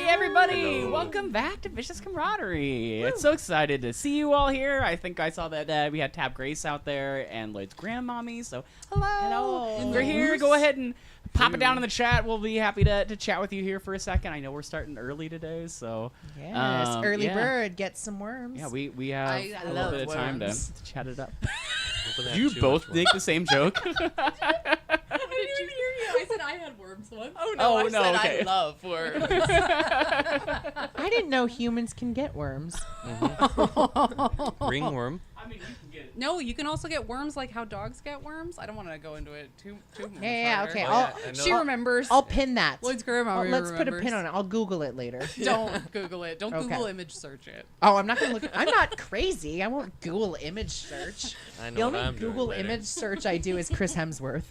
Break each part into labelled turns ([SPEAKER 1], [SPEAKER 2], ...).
[SPEAKER 1] Everybody, welcome back to Vicious Camaraderie. Woo. It's so excited to see you all here. I think I saw that we had Tab Grace out there and Lloyd's grandmommy. So hello. If you're here, go ahead and pop it down in the chat. We'll be happy to chat with you here for a second. I know we're starting early today, so
[SPEAKER 2] yes, early bird gets some worms.
[SPEAKER 1] Yeah, we have a little bit of time to chat it up.
[SPEAKER 3] Do
[SPEAKER 1] you both make the same joke?
[SPEAKER 4] I didn't even hear you. I said I had worms once.
[SPEAKER 2] Oh no, I said
[SPEAKER 1] okay.
[SPEAKER 2] I love worms. I didn't know humans can get worms.
[SPEAKER 3] Ringworm.
[SPEAKER 1] I mean, you can get it.
[SPEAKER 4] No, you can also get worms like how dogs get worms. I don't want to go into it too much.
[SPEAKER 2] Yeah, okay.
[SPEAKER 4] She remembers.
[SPEAKER 2] I'll pin that.
[SPEAKER 4] Lloyd's grandma
[SPEAKER 2] let's put a pin on it. I'll Google it later.
[SPEAKER 4] Don't Google it. Don't
[SPEAKER 2] Okay.
[SPEAKER 4] Google image search it.
[SPEAKER 2] Oh, I'm not gonna look. I'm not crazy. I won't Google image search.
[SPEAKER 3] I know
[SPEAKER 2] The
[SPEAKER 3] what
[SPEAKER 2] only
[SPEAKER 3] I'm doing
[SPEAKER 2] Google
[SPEAKER 3] later.
[SPEAKER 2] image search I do is Chris Hemsworth.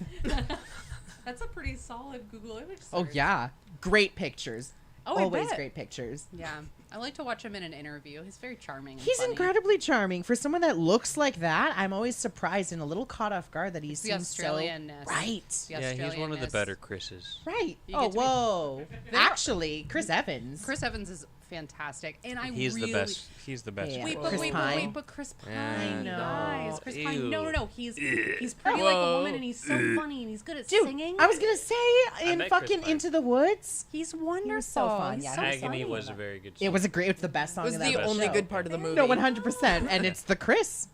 [SPEAKER 4] That's a pretty solid Google image search.
[SPEAKER 2] Oh yeah, great pictures.
[SPEAKER 4] Oh,
[SPEAKER 2] Always
[SPEAKER 4] I bet.
[SPEAKER 2] great pictures.
[SPEAKER 4] Yeah, I like to watch him in an interview. He's very charming. And
[SPEAKER 2] He's
[SPEAKER 4] funny.
[SPEAKER 2] incredibly charming. For someone that looks like that, I'm always surprised and a little caught off guard that he
[SPEAKER 4] The
[SPEAKER 2] seems so
[SPEAKER 4] Australian-ness.
[SPEAKER 2] right.
[SPEAKER 4] The
[SPEAKER 3] Yeah, he's one of the
[SPEAKER 4] Australian-ness.
[SPEAKER 3] better Chris's.
[SPEAKER 2] Right.
[SPEAKER 4] You
[SPEAKER 2] Oh,
[SPEAKER 4] get to be-
[SPEAKER 2] whoa. Actually, Chris Evans.
[SPEAKER 4] Chris Evans is fantastic, and I
[SPEAKER 3] He's
[SPEAKER 4] really...
[SPEAKER 3] the best. He's the best.
[SPEAKER 2] Yeah.
[SPEAKER 4] Wait,
[SPEAKER 2] Chris Pine.
[SPEAKER 4] but Chris Pine,
[SPEAKER 3] Yeah.
[SPEAKER 4] you guys. Chris Pine.
[SPEAKER 3] Ew.
[SPEAKER 4] No. He's pretty like a woman, and he's so funny, and he's good at
[SPEAKER 2] Dude,
[SPEAKER 4] singing.
[SPEAKER 2] I was gonna say in
[SPEAKER 3] met Chris
[SPEAKER 2] fucking
[SPEAKER 3] Pine.
[SPEAKER 2] Into the Woods.
[SPEAKER 4] He's wonderful.
[SPEAKER 2] He was so fun,
[SPEAKER 4] He's
[SPEAKER 2] yeah.
[SPEAKER 4] so
[SPEAKER 3] Agony
[SPEAKER 4] funny.
[SPEAKER 3] was a very good.
[SPEAKER 2] It was a great. It's the best song.
[SPEAKER 5] was
[SPEAKER 2] in
[SPEAKER 5] the
[SPEAKER 2] that
[SPEAKER 5] only
[SPEAKER 2] show.
[SPEAKER 5] good part of the movie.
[SPEAKER 2] No, 100%, and it's the Chris.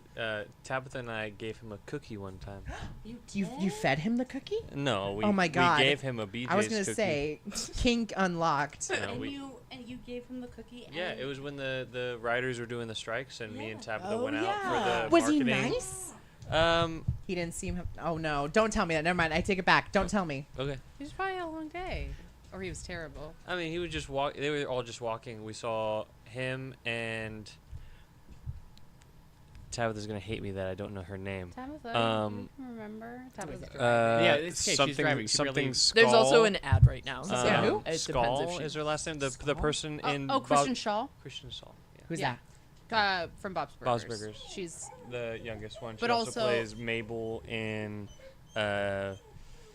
[SPEAKER 3] Tabitha and I gave him a cookie one time.
[SPEAKER 2] You fed him the cookie?
[SPEAKER 3] No, we,
[SPEAKER 2] Oh my God.
[SPEAKER 3] we gave him a BJ's
[SPEAKER 2] I was gonna
[SPEAKER 3] cookie.
[SPEAKER 2] say, kink unlocked.
[SPEAKER 3] No,
[SPEAKER 4] And you gave him the cookie.
[SPEAKER 3] yeah,
[SPEAKER 4] and
[SPEAKER 3] it was when the writers were doing the strikes, and me and Tabitha
[SPEAKER 2] Oh,
[SPEAKER 3] went out
[SPEAKER 2] yeah.
[SPEAKER 3] for the
[SPEAKER 2] Was
[SPEAKER 3] marketing.
[SPEAKER 2] he nice?
[SPEAKER 3] Um.
[SPEAKER 2] He didn't seem. Oh no! Don't tell me that. Never mind. I take it back. Don't tell me.
[SPEAKER 3] Okay.
[SPEAKER 4] It was probably a long day, or he was terrible.
[SPEAKER 3] I mean, he would just walk. They were all just walking. We saw him and Tabitha's gonna hate me that I don't know her name.
[SPEAKER 4] Tabitha, you can remember? Tabitha's
[SPEAKER 1] Yeah, it's okay, she's
[SPEAKER 3] something.
[SPEAKER 1] driving. She
[SPEAKER 3] Something.
[SPEAKER 1] really-
[SPEAKER 3] Skull.
[SPEAKER 5] There's also an ad right now. So
[SPEAKER 2] Yeah, who?
[SPEAKER 5] It depends
[SPEAKER 3] Skull
[SPEAKER 5] if she...
[SPEAKER 3] is her last name. The person in
[SPEAKER 4] Christian Shaw.
[SPEAKER 3] Christian Saul. Yeah.
[SPEAKER 2] Who's
[SPEAKER 4] Yeah.
[SPEAKER 2] that?
[SPEAKER 4] From Bob's
[SPEAKER 3] Bob's
[SPEAKER 4] Burgers.
[SPEAKER 3] Burgers.
[SPEAKER 4] She's
[SPEAKER 3] The youngest one. She
[SPEAKER 4] But
[SPEAKER 3] also
[SPEAKER 4] also-
[SPEAKER 3] plays Mabel in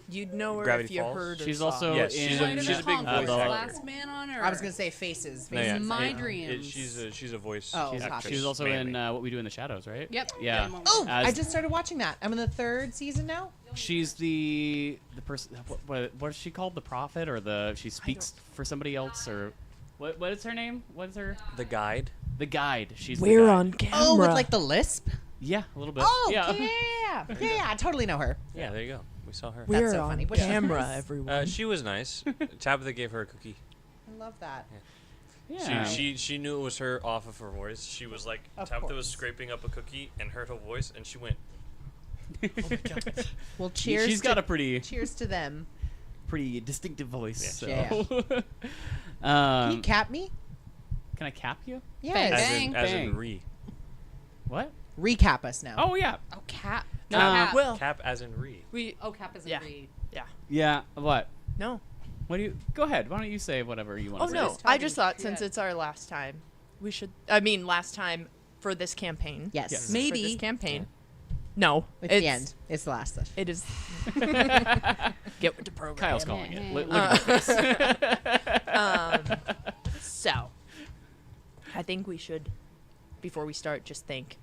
[SPEAKER 5] You'd know her
[SPEAKER 3] Gravity
[SPEAKER 5] if you
[SPEAKER 3] Falls?
[SPEAKER 5] heard her.
[SPEAKER 1] She's
[SPEAKER 5] song.
[SPEAKER 1] also
[SPEAKER 3] Yes,
[SPEAKER 1] in.
[SPEAKER 3] she's a big voice
[SPEAKER 1] the-
[SPEAKER 3] actor.
[SPEAKER 4] Last Man on Earth.
[SPEAKER 2] I was gonna say Faces.
[SPEAKER 3] No, yeah.
[SPEAKER 4] My
[SPEAKER 3] It-
[SPEAKER 4] dreams.
[SPEAKER 3] she's a voice
[SPEAKER 2] Oh,
[SPEAKER 1] She's,
[SPEAKER 3] actress.
[SPEAKER 1] she's also
[SPEAKER 3] mainly.
[SPEAKER 1] in What We Do in the Shadows, right?
[SPEAKER 4] Yep.
[SPEAKER 1] Yeah.
[SPEAKER 2] Oh,
[SPEAKER 1] As-
[SPEAKER 2] I just started watching that. I'm in the 3rd season now.
[SPEAKER 1] She's the person. What is she called? The prophet, or she speaks for somebody else, or what is her name? What is her?
[SPEAKER 3] The Guide.
[SPEAKER 1] The guide. She's
[SPEAKER 5] We're
[SPEAKER 1] the guide.
[SPEAKER 5] on camera.
[SPEAKER 2] Oh, with like the lisp.
[SPEAKER 1] Yeah, a little bit.
[SPEAKER 2] Oh,
[SPEAKER 1] yeah.
[SPEAKER 2] yeah, I totally know her.
[SPEAKER 3] Yeah, there you go. We saw her.
[SPEAKER 5] We're
[SPEAKER 2] so
[SPEAKER 5] on
[SPEAKER 2] funny. What's she-
[SPEAKER 5] camera, everyone.
[SPEAKER 3] She was nice. Tabitha gave her a cookie.
[SPEAKER 2] I love that.
[SPEAKER 1] Yeah.
[SPEAKER 3] She knew it was her off of her voice. She was like,
[SPEAKER 2] Of
[SPEAKER 3] Tabitha was
[SPEAKER 2] course.
[SPEAKER 3] scraping up a cookie and heard her voice, and she went.
[SPEAKER 2] Well, cheers.
[SPEAKER 1] She's got a pretty
[SPEAKER 2] cheers to them.
[SPEAKER 1] distinctive voice.
[SPEAKER 2] Yeah.
[SPEAKER 1] So.
[SPEAKER 2] Can you cap me?
[SPEAKER 1] Can I cap you?
[SPEAKER 2] Yes.
[SPEAKER 4] Bang.
[SPEAKER 3] As
[SPEAKER 1] Bang.
[SPEAKER 3] in re.
[SPEAKER 1] What?
[SPEAKER 2] Recap us now.
[SPEAKER 1] Oh yeah.
[SPEAKER 4] Oh, Cap.
[SPEAKER 1] No,
[SPEAKER 4] Cap.
[SPEAKER 5] Well,
[SPEAKER 3] Cap as in re.
[SPEAKER 4] Oh, Cap is a
[SPEAKER 5] Yeah.
[SPEAKER 4] read.
[SPEAKER 1] Yeah. What?
[SPEAKER 5] no.
[SPEAKER 1] What do you? Go ahead. Why don't you say whatever you want
[SPEAKER 5] Oh
[SPEAKER 1] to
[SPEAKER 5] no!
[SPEAKER 1] say?
[SPEAKER 5] I just thought
[SPEAKER 4] talking
[SPEAKER 5] since
[SPEAKER 4] shit.
[SPEAKER 5] it's our last time, we should. I mean, last time for this campaign.
[SPEAKER 2] Yes.
[SPEAKER 1] Yes.
[SPEAKER 5] For
[SPEAKER 4] Maybe.
[SPEAKER 5] this campaign. No.
[SPEAKER 2] It's the end. It's the last stuff.
[SPEAKER 5] It is. Get with the program.
[SPEAKER 1] Kyle's calling it. Look
[SPEAKER 5] Uh,
[SPEAKER 1] at your face.
[SPEAKER 5] So, I think we should, before we start, just think.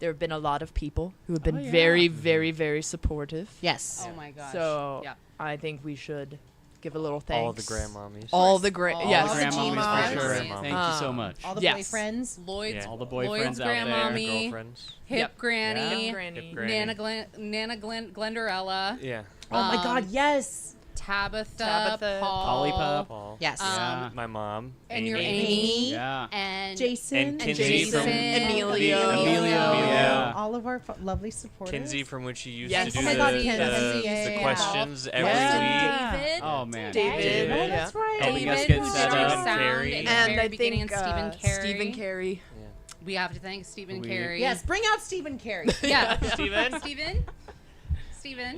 [SPEAKER 5] There have been a lot of people who have been
[SPEAKER 1] yeah.
[SPEAKER 5] very, very, very supportive.
[SPEAKER 2] Yes.
[SPEAKER 4] Oh my gosh.
[SPEAKER 5] So
[SPEAKER 4] yeah.
[SPEAKER 5] I think we should give a little thanks.
[SPEAKER 3] All the grandmommies.
[SPEAKER 5] All the
[SPEAKER 4] All
[SPEAKER 5] yes.
[SPEAKER 2] the
[SPEAKER 1] Grandmommies
[SPEAKER 2] Gmommies.
[SPEAKER 1] for sure.
[SPEAKER 3] Grandmommies.
[SPEAKER 1] Thank you so much.
[SPEAKER 2] All the
[SPEAKER 5] Yes.
[SPEAKER 2] boyfriends.
[SPEAKER 4] Lloyd's,
[SPEAKER 3] Yeah.
[SPEAKER 1] All the boyfriends
[SPEAKER 4] Lloyd's
[SPEAKER 1] out there.
[SPEAKER 4] grandmommy,
[SPEAKER 3] Girlfriends.
[SPEAKER 4] Hip
[SPEAKER 5] Yep.
[SPEAKER 4] Granny,
[SPEAKER 3] Hip
[SPEAKER 5] Granny.
[SPEAKER 3] Granny.
[SPEAKER 4] Nana Glendorella,
[SPEAKER 3] Yeah.
[SPEAKER 2] Oh my God,
[SPEAKER 4] Um,
[SPEAKER 2] yes.
[SPEAKER 4] Tabitha, Paul,
[SPEAKER 1] Polly Pup.
[SPEAKER 3] Paul.
[SPEAKER 2] Yes.
[SPEAKER 1] Yeah.
[SPEAKER 3] My mom.
[SPEAKER 4] and your
[SPEAKER 3] Amy.
[SPEAKER 4] Amy,
[SPEAKER 1] Yeah.
[SPEAKER 4] and
[SPEAKER 2] Jason.
[SPEAKER 3] And Kinsey
[SPEAKER 5] Jason,
[SPEAKER 3] from
[SPEAKER 5] Emilio.
[SPEAKER 1] Emilio. Yeah.
[SPEAKER 2] All of our lovely supporters.
[SPEAKER 3] Kinsey from when she used
[SPEAKER 5] Yes.
[SPEAKER 3] to
[SPEAKER 5] Oh
[SPEAKER 3] do
[SPEAKER 5] my God,
[SPEAKER 3] the,
[SPEAKER 2] Kinsey.
[SPEAKER 3] the,
[SPEAKER 2] Yeah,
[SPEAKER 3] the
[SPEAKER 2] yeah.
[SPEAKER 3] questions every
[SPEAKER 1] Yeah.
[SPEAKER 3] week.
[SPEAKER 4] David.
[SPEAKER 1] Oh man.
[SPEAKER 5] David.
[SPEAKER 2] Oh,
[SPEAKER 5] Yeah.
[SPEAKER 2] that's right.
[SPEAKER 1] Helping us
[SPEAKER 4] David,
[SPEAKER 1] get
[SPEAKER 4] who
[SPEAKER 1] set
[SPEAKER 4] did our
[SPEAKER 1] up.
[SPEAKER 4] sound
[SPEAKER 3] Carrie.
[SPEAKER 4] in the
[SPEAKER 5] And
[SPEAKER 4] very
[SPEAKER 5] I
[SPEAKER 4] beginning,
[SPEAKER 5] think
[SPEAKER 4] and Stephen Carey.
[SPEAKER 5] Stephen Carey.
[SPEAKER 4] We have to thank Stephen
[SPEAKER 1] We-
[SPEAKER 4] Carey.
[SPEAKER 2] Yes, bring out Stephen Carey.
[SPEAKER 4] Yeah.
[SPEAKER 3] Steven?
[SPEAKER 4] Steven.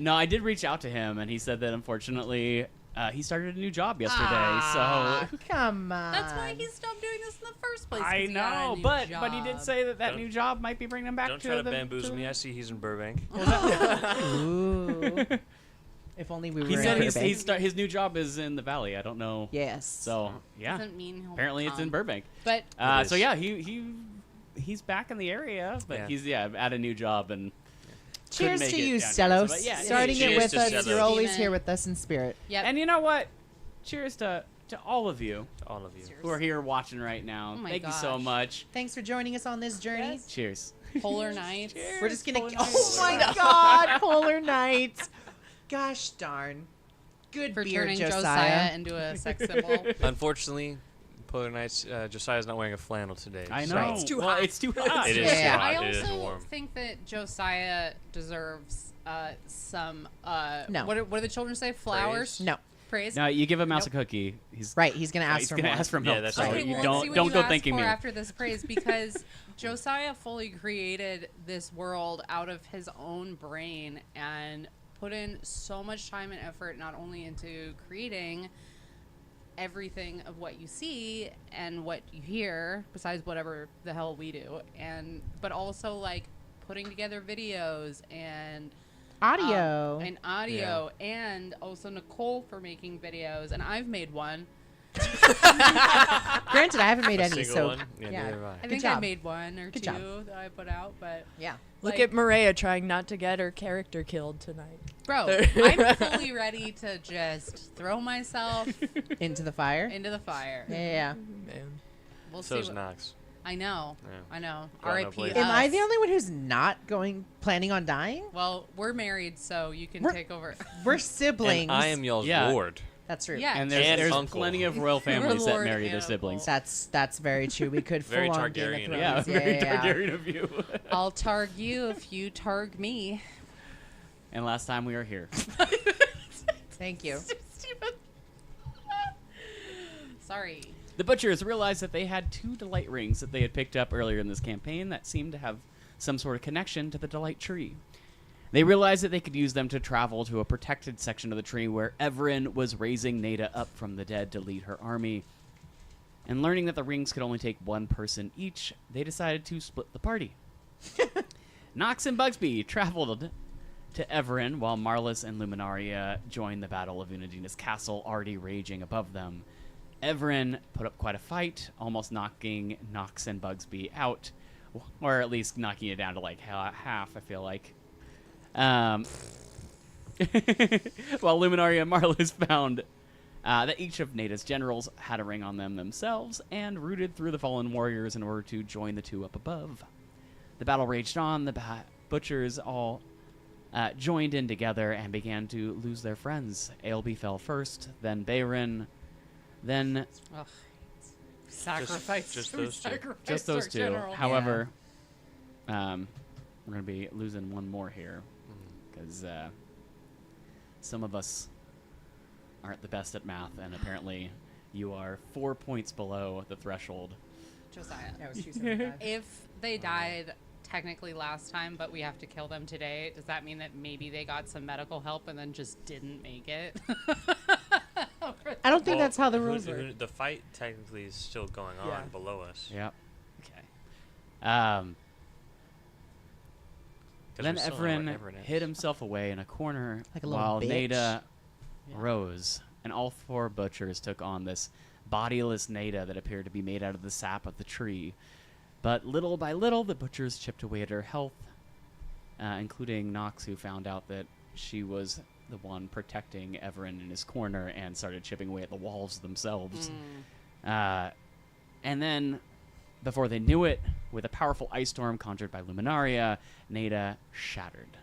[SPEAKER 1] No, I did reach out to him, and he said that unfortunately he started a new job yesterday.
[SPEAKER 2] Ah,
[SPEAKER 1] so
[SPEAKER 2] come on.
[SPEAKER 4] That's why he stopped doing this in the first place. 'cause
[SPEAKER 1] I
[SPEAKER 4] he got a
[SPEAKER 1] know,
[SPEAKER 4] new
[SPEAKER 1] but he
[SPEAKER 4] job.
[SPEAKER 1] did say that
[SPEAKER 3] Don't-
[SPEAKER 1] new job might be bringing him back
[SPEAKER 3] Don't
[SPEAKER 1] to
[SPEAKER 3] try to
[SPEAKER 1] the
[SPEAKER 3] bamboozle me. I see he's in Burbank.
[SPEAKER 2] Ooh. If only we were.
[SPEAKER 1] He
[SPEAKER 2] in
[SPEAKER 1] said
[SPEAKER 2] Burbank.
[SPEAKER 1] his new job is in the Valley. I don't know.
[SPEAKER 2] Yes.
[SPEAKER 1] So yeah,
[SPEAKER 4] Doesn't mean he'll
[SPEAKER 1] apparently it's in
[SPEAKER 4] come.
[SPEAKER 1] Burbank.
[SPEAKER 4] But
[SPEAKER 3] It
[SPEAKER 1] So
[SPEAKER 3] is.
[SPEAKER 1] yeah, he's back in the area, but
[SPEAKER 3] Yeah.
[SPEAKER 1] he's at a new job and.
[SPEAKER 2] Cheers
[SPEAKER 1] couldn't
[SPEAKER 2] to
[SPEAKER 1] make it
[SPEAKER 2] you,
[SPEAKER 1] down here,
[SPEAKER 2] Stellos.
[SPEAKER 1] but yeah,
[SPEAKER 2] Starting it
[SPEAKER 3] cheers
[SPEAKER 2] with
[SPEAKER 3] to
[SPEAKER 2] us.
[SPEAKER 3] Stellos.
[SPEAKER 2] You're always
[SPEAKER 4] Steven.
[SPEAKER 2] here with us in spirit.
[SPEAKER 4] yep.
[SPEAKER 1] And you know what? Cheers to all of you
[SPEAKER 3] To all of you.
[SPEAKER 1] who are here watching right now.
[SPEAKER 4] Oh my
[SPEAKER 1] Thank you so
[SPEAKER 4] gosh.
[SPEAKER 1] much.
[SPEAKER 2] Thanks for joining us on this journey.
[SPEAKER 1] Cheers.
[SPEAKER 4] Polar Nights.
[SPEAKER 2] We're just gonna.
[SPEAKER 1] Polar
[SPEAKER 2] Oh
[SPEAKER 1] Nights.
[SPEAKER 2] my God, Polar Nights. Gosh darn. Good
[SPEAKER 4] For
[SPEAKER 2] beer,
[SPEAKER 4] turning
[SPEAKER 2] Josiah.
[SPEAKER 4] into a sex symbol.
[SPEAKER 3] Unfortunately, Polar Nights, Josiah's not wearing a flannel today.
[SPEAKER 1] I
[SPEAKER 3] so-
[SPEAKER 1] know.
[SPEAKER 5] It's too
[SPEAKER 1] Well,
[SPEAKER 5] hot.
[SPEAKER 1] It's too hot.
[SPEAKER 3] It is
[SPEAKER 2] Yeah.
[SPEAKER 3] too hot.
[SPEAKER 4] I
[SPEAKER 3] It is
[SPEAKER 4] also
[SPEAKER 3] warm.
[SPEAKER 4] think that Josiah deserves some
[SPEAKER 2] No.
[SPEAKER 4] what do the children say? Flowers?
[SPEAKER 2] No.
[SPEAKER 4] Praise?
[SPEAKER 1] No, you give a mouse a cookie. He's
[SPEAKER 2] Right. He's gonna ask
[SPEAKER 1] He's
[SPEAKER 2] for
[SPEAKER 1] gonna
[SPEAKER 2] more.
[SPEAKER 1] ask for
[SPEAKER 3] Yeah,
[SPEAKER 1] milk.
[SPEAKER 3] that's
[SPEAKER 1] so
[SPEAKER 3] right.
[SPEAKER 4] Okay,
[SPEAKER 1] you
[SPEAKER 4] well, let's
[SPEAKER 1] don't
[SPEAKER 4] see what
[SPEAKER 1] don't
[SPEAKER 4] you
[SPEAKER 1] go
[SPEAKER 4] ask
[SPEAKER 1] thanking
[SPEAKER 4] for
[SPEAKER 1] me.
[SPEAKER 4] after this praise, because Josiah fully created this world out of his own brain and put in so much time and effort, not only into creating everything of what you see and what you hear, besides whatever the hell we do, but also like putting together videos and
[SPEAKER 2] Audio.
[SPEAKER 4] audio, and also Nicole for making videos, and I've made one.
[SPEAKER 2] Granted, I haven't made
[SPEAKER 3] A
[SPEAKER 2] any,
[SPEAKER 3] single
[SPEAKER 2] so
[SPEAKER 3] one? Yeah, neither have I.
[SPEAKER 4] I
[SPEAKER 2] Good
[SPEAKER 4] think
[SPEAKER 2] job.
[SPEAKER 4] I made one or
[SPEAKER 2] Good
[SPEAKER 4] two
[SPEAKER 2] job.
[SPEAKER 4] that I put out, but
[SPEAKER 2] yeah.
[SPEAKER 5] Look
[SPEAKER 4] Like-
[SPEAKER 5] at Maria trying not to get her character killed tonight.
[SPEAKER 4] bro, I'm fully ready to just throw myself
[SPEAKER 2] Into the fire.
[SPEAKER 4] into the fire.
[SPEAKER 2] Yeah.
[SPEAKER 5] Man.
[SPEAKER 4] We'll
[SPEAKER 3] So
[SPEAKER 4] see.
[SPEAKER 3] is Knox.
[SPEAKER 4] I know.
[SPEAKER 3] Yeah.
[SPEAKER 4] I know.
[SPEAKER 3] Got no
[SPEAKER 4] R.I.P.
[SPEAKER 3] place.
[SPEAKER 2] Am I
[SPEAKER 4] us.
[SPEAKER 2] the only one who's not planning on dying?
[SPEAKER 4] Well, we're married, so you can
[SPEAKER 2] We're-
[SPEAKER 4] take over.
[SPEAKER 2] We're siblings.
[SPEAKER 3] And I am y'all's
[SPEAKER 1] Yeah.
[SPEAKER 3] lord.
[SPEAKER 2] That's true.
[SPEAKER 4] Yeah.
[SPEAKER 1] And
[SPEAKER 3] And
[SPEAKER 1] there's
[SPEAKER 3] uncle.
[SPEAKER 1] plenty of royal families that
[SPEAKER 4] Lord
[SPEAKER 1] marry their
[SPEAKER 4] and
[SPEAKER 1] siblings.
[SPEAKER 4] uncle.
[SPEAKER 2] That's very true. We could
[SPEAKER 3] Very
[SPEAKER 2] full on Game of
[SPEAKER 3] Targaryen.
[SPEAKER 2] Thrones.
[SPEAKER 1] Yeah, very
[SPEAKER 2] yeah.
[SPEAKER 1] Targaryen of you.
[SPEAKER 4] I'll targ you if you targ me.
[SPEAKER 1] And last time we were here.
[SPEAKER 2] Thank you.
[SPEAKER 4] Stephen. Sorry.
[SPEAKER 1] The butchers realized that they had 2 delight rings that they had picked up earlier in this campaign that seemed to have some sort of connection to the delight tree. They realized that they could use them to travel to a protected section of the tree where Everin was raising Nada up from the dead to lead her army. And learning that the rings could only take 1 person each, they decided to split the party. Knox and Bugsby traveled to Everin, while Marlis and Luminaria join the battle of Unadina's castle, already raging above them. Everin put up quite a fight, almost knocking Nox and Bugsby out, or at least knocking it down to like half, I feel like. While Luminaria and Marlis found that each of Nada's generals had a ring on them themselves and rooted through the fallen warriors in order to join the two up above. The battle raged on. The butchers all joined in together and began to lose their friends. Aelby fell first, then Bayron, then
[SPEAKER 4] Ugh. Sacrifice.
[SPEAKER 3] just those two.
[SPEAKER 1] just those two. However, we're going to be losing one more here because some of us aren't the best at math, and apparently you are 4 points below the threshold.
[SPEAKER 4] Josiah.
[SPEAKER 2] That was 275.
[SPEAKER 4] If they died technically last time, but we have to kill them today, does that mean that maybe they got some medical help and then just didn't make it?
[SPEAKER 2] I don't think that's how the rules
[SPEAKER 3] who-
[SPEAKER 2] work.
[SPEAKER 3] The fight technically is still going on
[SPEAKER 2] Yeah.
[SPEAKER 3] below us.
[SPEAKER 1] Yep. Okay.
[SPEAKER 3] 'Cause
[SPEAKER 1] Then
[SPEAKER 3] we still don't know
[SPEAKER 1] Everin
[SPEAKER 3] what Everin is.
[SPEAKER 1] hid himself away in a corner
[SPEAKER 2] Like a little
[SPEAKER 1] while
[SPEAKER 2] bitch.
[SPEAKER 1] Nada
[SPEAKER 2] Yeah.
[SPEAKER 1] rose, and all four butchers took on this bodiless Nada that appeared to be made out of the sap of the tree. But little by little, the butchers chipped away at her health, including Nox, who found out that she was the one protecting Everin in his corner and started chipping away at the walls themselves. And then, before they knew it, with a powerful ice storm conjured by Luminaria, Nada shattered.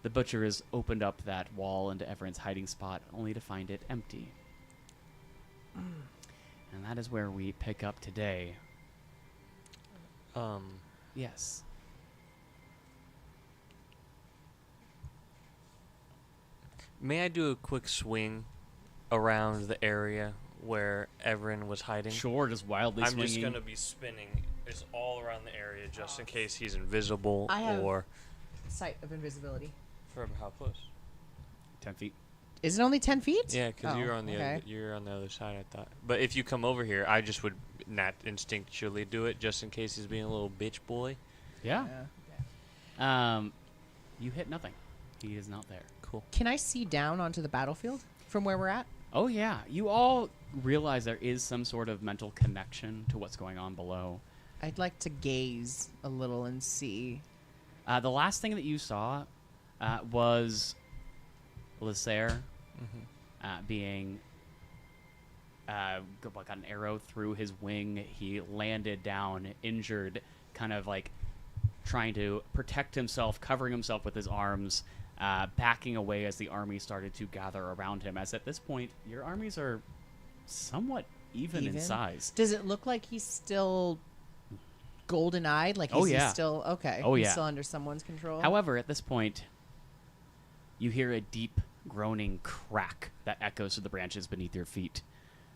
[SPEAKER 1] The butchers opened up that wall into Everin's hiding spot, only to find it empty. And that is where we pick up today. Yes.
[SPEAKER 3] May I do a quick swing around the area where Everin was hiding?
[SPEAKER 1] Sure, just wildly
[SPEAKER 3] I'm
[SPEAKER 1] swinging.
[SPEAKER 3] just going to be spinning. It's all around the area just in case he's invisible
[SPEAKER 2] I have-
[SPEAKER 3] or...
[SPEAKER 2] Sight of invisibility.
[SPEAKER 3] For how close?
[SPEAKER 1] 10 feet.
[SPEAKER 2] Is it only 10 feet?
[SPEAKER 3] Yeah, because
[SPEAKER 2] Oh,
[SPEAKER 3] you're on the
[SPEAKER 2] okay.
[SPEAKER 3] other side, I thought. But if you come over here, I just would not instinctually do it just in case he's being a little bitch boy.
[SPEAKER 1] Yeah. You hit nothing. He is not there.
[SPEAKER 3] Cool.
[SPEAKER 2] Can I see down onto the battlefield from where we're at?
[SPEAKER 1] Oh, yeah. You all realize there is some sort of mental connection to what's going on below.
[SPEAKER 2] I'd like to gaze a little and see.
[SPEAKER 1] The last thing that you saw was Lysair being got an arrow through his wing. He landed down injured, kind of like trying to protect himself, covering himself with his arms, backing away as the army started to gather around him. As at this point, your armies are somewhat even in size.
[SPEAKER 2] Does it look like he's still golden-eyed? Like
[SPEAKER 1] Oh,
[SPEAKER 2] he's
[SPEAKER 1] yeah.
[SPEAKER 2] still okay.
[SPEAKER 1] Oh,
[SPEAKER 2] he's
[SPEAKER 1] yeah.
[SPEAKER 2] still under someone's control.
[SPEAKER 1] However, at this point, you hear a deep groaning crack that echoes through the branches beneath your feet.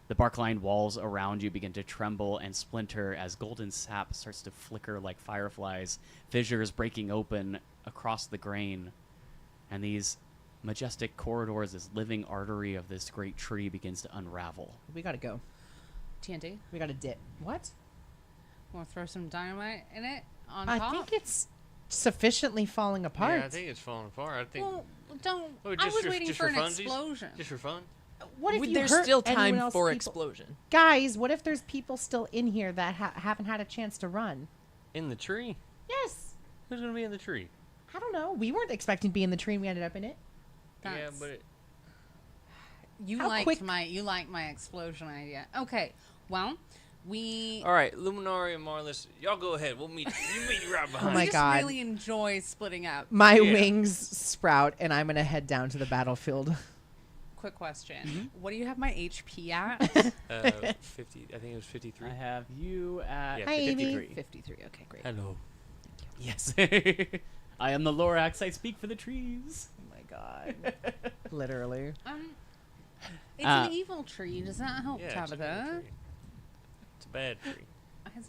[SPEAKER 1] The bark-lined walls around you begin to tremble and splinter as golden sap starts to flicker like fireflies, fissures breaking open across the grain. And these majestic corridors, this living artery of this great tree begins to unravel.
[SPEAKER 2] We gotta go.
[SPEAKER 4] TNT.
[SPEAKER 2] We gotta dip. What?
[SPEAKER 4] Want to throw some dynamite in it on
[SPEAKER 2] I
[SPEAKER 4] top?
[SPEAKER 2] think it's sufficiently falling apart.
[SPEAKER 3] Yeah, I think it's falling apart. I think...
[SPEAKER 4] Well, don't.
[SPEAKER 3] Oh,
[SPEAKER 4] I
[SPEAKER 3] just
[SPEAKER 4] was
[SPEAKER 3] for-
[SPEAKER 4] waiting
[SPEAKER 3] just
[SPEAKER 4] for
[SPEAKER 3] for
[SPEAKER 4] an
[SPEAKER 3] funsies?
[SPEAKER 4] explosion.
[SPEAKER 3] Just for fun?
[SPEAKER 2] What if you
[SPEAKER 5] There's
[SPEAKER 2] hurt
[SPEAKER 5] still
[SPEAKER 2] anyone
[SPEAKER 5] time
[SPEAKER 2] else
[SPEAKER 5] for
[SPEAKER 2] people-
[SPEAKER 5] explosion.
[SPEAKER 2] Guys, what if there's people still in here that haven't had a chance to run?
[SPEAKER 3] In the tree?
[SPEAKER 2] Yes.
[SPEAKER 3] Who's going to be in the tree?
[SPEAKER 2] I don't know. We weren't expecting to be in the tree and we ended up in it.
[SPEAKER 3] Yeah,
[SPEAKER 4] That's-
[SPEAKER 3] but...
[SPEAKER 4] You
[SPEAKER 2] How
[SPEAKER 4] liked
[SPEAKER 2] quick-
[SPEAKER 4] my explosion idea. Okay. Well, we
[SPEAKER 3] All right, Luminaria and Marlis, y'all go ahead. We'll meet you. You meet right behind.
[SPEAKER 2] Oh my
[SPEAKER 4] we just
[SPEAKER 2] God.
[SPEAKER 4] really enjoy splitting up.
[SPEAKER 2] My
[SPEAKER 3] Yeah.
[SPEAKER 2] wings sprout and I'm going to head down to the battlefield.
[SPEAKER 4] Quick question. What do you have my HP at?
[SPEAKER 3] 50. I think it was 53.
[SPEAKER 1] I have you at
[SPEAKER 3] Yeah,
[SPEAKER 2] Hi, Amy.
[SPEAKER 1] 53.
[SPEAKER 4] 53. Okay, great.
[SPEAKER 3] Hello.
[SPEAKER 1] Yes. I am the Lorax. I speak for the trees.
[SPEAKER 2] Oh my god. Literally.
[SPEAKER 4] It's
[SPEAKER 1] Uh,
[SPEAKER 4] an evil tree. Does that help,
[SPEAKER 3] Yeah, it's a good
[SPEAKER 4] Tabitha?
[SPEAKER 3] tree. It's a bad tree.
[SPEAKER 4] It's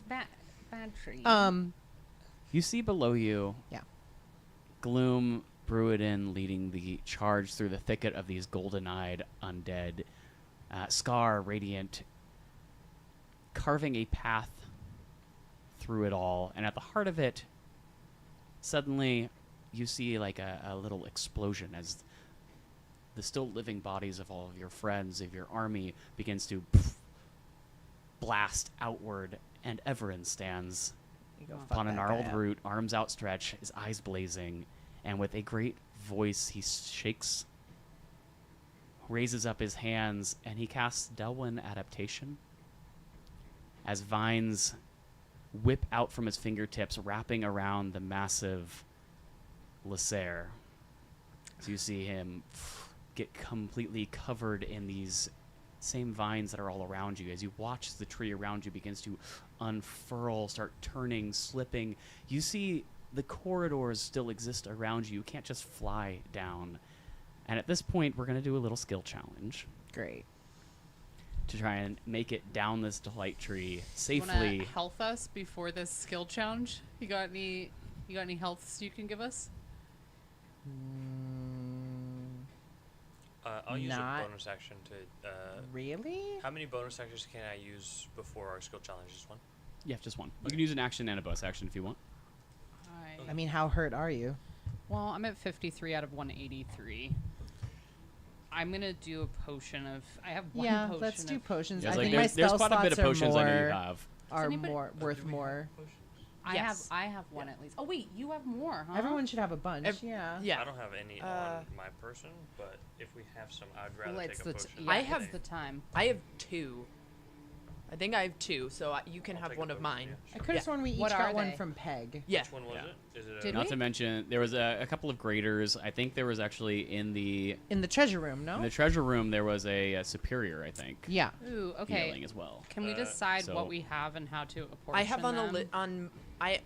[SPEAKER 4] bad tree.
[SPEAKER 1] You see below you,
[SPEAKER 2] Yeah.
[SPEAKER 1] Gloom Bruidin leading the charge through the thicket of these golden-eyed undead. Scar, Radiant, carving a path through it all. And at the heart of it, suddenly, you see like a little explosion as the still living bodies of all of your friends, of your army, begins to blast outward, and Everin stands
[SPEAKER 2] You go fuck
[SPEAKER 1] upon a
[SPEAKER 2] that
[SPEAKER 1] gnarled
[SPEAKER 2] guy up.
[SPEAKER 1] root, arms outstretched, his eyes blazing, and with a great voice he shakes, raises up his hands, and he casts Delwyn Adaptation as vines whip out from his fingertips, wrapping around the massive Lysair. So you see him get completely covered in these same vines that are all around you. As you watch the tree around you begins to unfurl, start turning, slipping, you see the corridors still exist around you. You can't just fly down. And at this point, we're going to do a little skill challenge
[SPEAKER 2] Great.
[SPEAKER 1] to try and make it down this delight tree
[SPEAKER 4] You
[SPEAKER 1] safely.
[SPEAKER 4] wanna health us before this skill challenge? You got any healths you can give us?
[SPEAKER 3] I'll use
[SPEAKER 2] Not-
[SPEAKER 3] a bonus action to.
[SPEAKER 2] Really?
[SPEAKER 3] How many bonus actions can I use before our skill challenge? Just one.
[SPEAKER 1] Yeah, just one. You can use an action and a bonus action if you want.
[SPEAKER 2] I mean, how hurt are you?
[SPEAKER 4] Well, I'm at 53 out of 183. I'm gonna do a potion of. I have one
[SPEAKER 2] Yeah,
[SPEAKER 4] potion.
[SPEAKER 2] let's do
[SPEAKER 4] of-
[SPEAKER 2] potions.
[SPEAKER 1] Yeah,
[SPEAKER 2] I
[SPEAKER 1] it's like
[SPEAKER 2] think my
[SPEAKER 1] there's
[SPEAKER 2] spell
[SPEAKER 1] quite a bit of
[SPEAKER 2] slots
[SPEAKER 1] potions
[SPEAKER 2] are
[SPEAKER 1] I know you
[SPEAKER 2] more,
[SPEAKER 1] have.
[SPEAKER 2] are
[SPEAKER 4] anybody-
[SPEAKER 2] more worth more.
[SPEAKER 5] Yes.
[SPEAKER 4] I have one at least. Oh wait, you have more, huh?
[SPEAKER 2] Everyone should have a bunch. yeah.
[SPEAKER 5] Yeah.
[SPEAKER 3] I don't have any on my person, but if we have some, I'd rather
[SPEAKER 4] Well,
[SPEAKER 3] take
[SPEAKER 4] it's
[SPEAKER 3] a
[SPEAKER 4] the
[SPEAKER 3] potion.
[SPEAKER 4] yeah,
[SPEAKER 5] I
[SPEAKER 4] it's
[SPEAKER 5] have-
[SPEAKER 4] the time.
[SPEAKER 5] I have 2. I think I have 2, so you can
[SPEAKER 3] I'll
[SPEAKER 5] have
[SPEAKER 3] take a
[SPEAKER 5] one of
[SPEAKER 3] potion,
[SPEAKER 5] mine.
[SPEAKER 3] yeah,
[SPEAKER 2] I
[SPEAKER 3] sure.
[SPEAKER 2] could have sworn we each
[SPEAKER 4] What
[SPEAKER 2] got
[SPEAKER 4] are
[SPEAKER 2] one
[SPEAKER 4] they?
[SPEAKER 2] from Peg.
[SPEAKER 5] Yeah.
[SPEAKER 3] Which one was
[SPEAKER 5] Yeah.
[SPEAKER 3] it? Is it
[SPEAKER 4] Did
[SPEAKER 3] a
[SPEAKER 1] Not
[SPEAKER 4] we?
[SPEAKER 1] to mention, there was a couple of graders. I think there was actually in the
[SPEAKER 2] treasure room, no?
[SPEAKER 1] treasure room there was a superior, I think.
[SPEAKER 2] Yeah.
[SPEAKER 4] Ooh, okay.
[SPEAKER 1] Healing as well.
[SPEAKER 4] Can we
[SPEAKER 3] Uh,
[SPEAKER 4] decide
[SPEAKER 1] so-
[SPEAKER 4] what we have and how to apportion
[SPEAKER 5] I have on
[SPEAKER 4] them?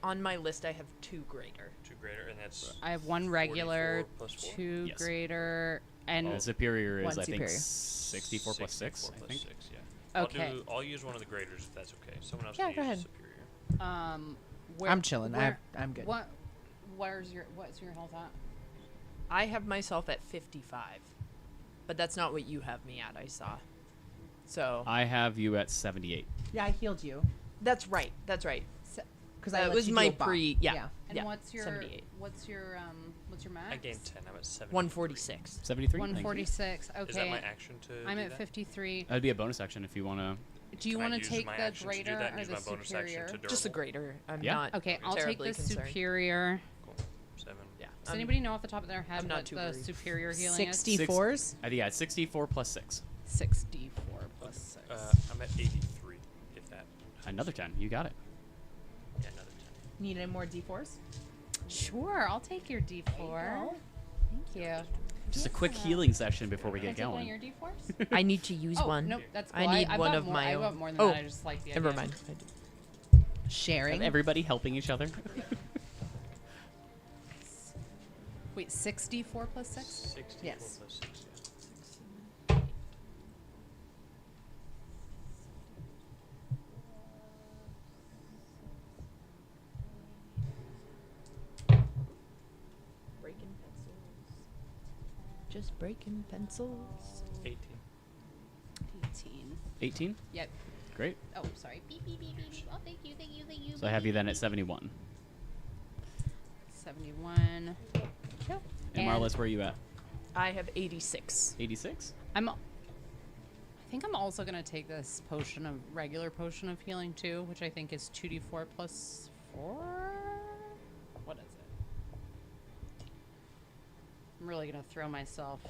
[SPEAKER 5] on my list I have 2 greater.
[SPEAKER 3] 2 greater, and that's
[SPEAKER 4] I have one regular,
[SPEAKER 3] 44 plus 4?
[SPEAKER 4] 2
[SPEAKER 1] Yes.
[SPEAKER 4] greater, and
[SPEAKER 1] The superior is,
[SPEAKER 2] One
[SPEAKER 1] I think,
[SPEAKER 2] superior.
[SPEAKER 1] 64 plus 6,
[SPEAKER 3] 64
[SPEAKER 1] I
[SPEAKER 3] plus
[SPEAKER 1] think.
[SPEAKER 3] 6, yeah.
[SPEAKER 4] Okay.
[SPEAKER 3] I'll use one of the graders if that's okay. Someone else
[SPEAKER 2] Yeah,
[SPEAKER 3] can
[SPEAKER 2] go
[SPEAKER 3] use
[SPEAKER 2] ahead.
[SPEAKER 3] the superior.
[SPEAKER 4] where,
[SPEAKER 2] I'm chilling.
[SPEAKER 4] Where,
[SPEAKER 2] I'm good.
[SPEAKER 4] What's your health at?
[SPEAKER 5] I have myself at 55. But that's not what you have me at, I saw. So,
[SPEAKER 1] I have you at 78.
[SPEAKER 2] Yeah, I healed you
[SPEAKER 5] that's right. That's right.
[SPEAKER 2] because
[SPEAKER 5] It was my pre
[SPEAKER 2] Yeah.
[SPEAKER 4] And
[SPEAKER 5] yeah,
[SPEAKER 4] what's your
[SPEAKER 5] 78.
[SPEAKER 4] what's your max?
[SPEAKER 3] I gained 10. I'm at 7.
[SPEAKER 5] 146.
[SPEAKER 1] 73? Thank you.
[SPEAKER 4] 146. Okay.
[SPEAKER 3] Is that my action to
[SPEAKER 4] I'm
[SPEAKER 3] do
[SPEAKER 4] at
[SPEAKER 3] that?
[SPEAKER 4] 53.
[SPEAKER 1] That'd be a bonus action if you want to.
[SPEAKER 4] Do you
[SPEAKER 3] Can I
[SPEAKER 4] want to
[SPEAKER 3] use
[SPEAKER 4] take
[SPEAKER 3] my
[SPEAKER 4] the
[SPEAKER 3] action to do
[SPEAKER 4] greater
[SPEAKER 3] that and
[SPEAKER 4] or
[SPEAKER 3] use
[SPEAKER 4] the
[SPEAKER 3] my bonus action
[SPEAKER 4] superior?
[SPEAKER 3] to
[SPEAKER 5] Just the
[SPEAKER 3] durable?
[SPEAKER 5] greater. I'm
[SPEAKER 1] Yeah.
[SPEAKER 5] not
[SPEAKER 4] Okay, I'll take
[SPEAKER 5] terribly
[SPEAKER 4] the
[SPEAKER 5] concerned.
[SPEAKER 4] superior.
[SPEAKER 3] Cool. 7.
[SPEAKER 5] Yeah.
[SPEAKER 4] Does anybody know off the top of their head
[SPEAKER 5] I'm not
[SPEAKER 4] what
[SPEAKER 5] too
[SPEAKER 4] the
[SPEAKER 5] worried.
[SPEAKER 4] superior healing is?
[SPEAKER 2] 64s.
[SPEAKER 1] Yeah, it's 64 plus 6.
[SPEAKER 4] 64 plus 6.
[SPEAKER 3] I'm at 83. If that.
[SPEAKER 1] Another 10. You got it.
[SPEAKER 3] Yeah, another 10.
[SPEAKER 2] Need any more D4s?
[SPEAKER 4] Sure, I'll take your D4. Thank you.
[SPEAKER 1] Just a quick healing session before we
[SPEAKER 4] Can I
[SPEAKER 1] get
[SPEAKER 4] take one of
[SPEAKER 1] going.
[SPEAKER 4] your D4s?
[SPEAKER 5] I need to use
[SPEAKER 4] Oh,
[SPEAKER 5] one.
[SPEAKER 4] nope, that's
[SPEAKER 5] I
[SPEAKER 4] cool.
[SPEAKER 5] need
[SPEAKER 4] I've
[SPEAKER 5] one
[SPEAKER 4] got
[SPEAKER 5] of
[SPEAKER 4] more,
[SPEAKER 5] my
[SPEAKER 4] I
[SPEAKER 5] own.
[SPEAKER 4] got more than
[SPEAKER 5] Oh,
[SPEAKER 4] that. I just like the
[SPEAKER 5] Never
[SPEAKER 4] idea.
[SPEAKER 5] mind.
[SPEAKER 2] Sharing.
[SPEAKER 1] Everybody helping each other.
[SPEAKER 4] Wait, 64 plus 6?
[SPEAKER 3] 64
[SPEAKER 2] Yes.
[SPEAKER 3] plus 6, yeah.
[SPEAKER 5] Breaking pencils. Just breaking pencils.
[SPEAKER 3] 18.
[SPEAKER 4] 18.
[SPEAKER 1] 18?
[SPEAKER 4] Yep.
[SPEAKER 1] Great.
[SPEAKER 4] Oh, sorry. Beep, beep, beep, beep, beep. Oh, thank you, thank you, thank you.
[SPEAKER 1] So I have you then at 71.
[SPEAKER 4] 71.
[SPEAKER 1] And Marlis, where are you at?
[SPEAKER 5] I have 86.
[SPEAKER 1] 86?
[SPEAKER 4] I think I'm also going to take this regular potion of healing too, which I think is 2d4 plus 4? What is it? I'm really going to throw myself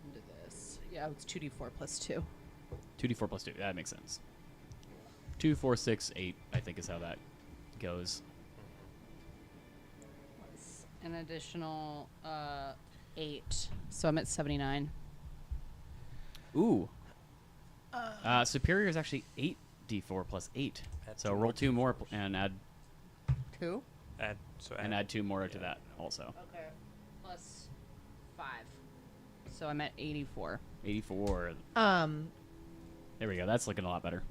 [SPEAKER 4] into this. Yeah, it's 2d4 plus 2.
[SPEAKER 1] 2d4 plus 2. That makes sense. 2, 4, 6, 8, I think is how that goes.
[SPEAKER 4] Plus an additional 8. So I'm at 79.
[SPEAKER 1] Ooh. Superior is actually 8d4 plus 8.
[SPEAKER 3] Add
[SPEAKER 1] So
[SPEAKER 3] 2
[SPEAKER 1] roll
[SPEAKER 3] more
[SPEAKER 1] 2 more
[SPEAKER 3] D4s.
[SPEAKER 1] and add
[SPEAKER 4] 2?
[SPEAKER 1] add 2 more to that also.
[SPEAKER 4] Okay. Plus 5. So I'm at 84.
[SPEAKER 1] 84.
[SPEAKER 2] Um,
[SPEAKER 1] There we go. That's looking a lot better.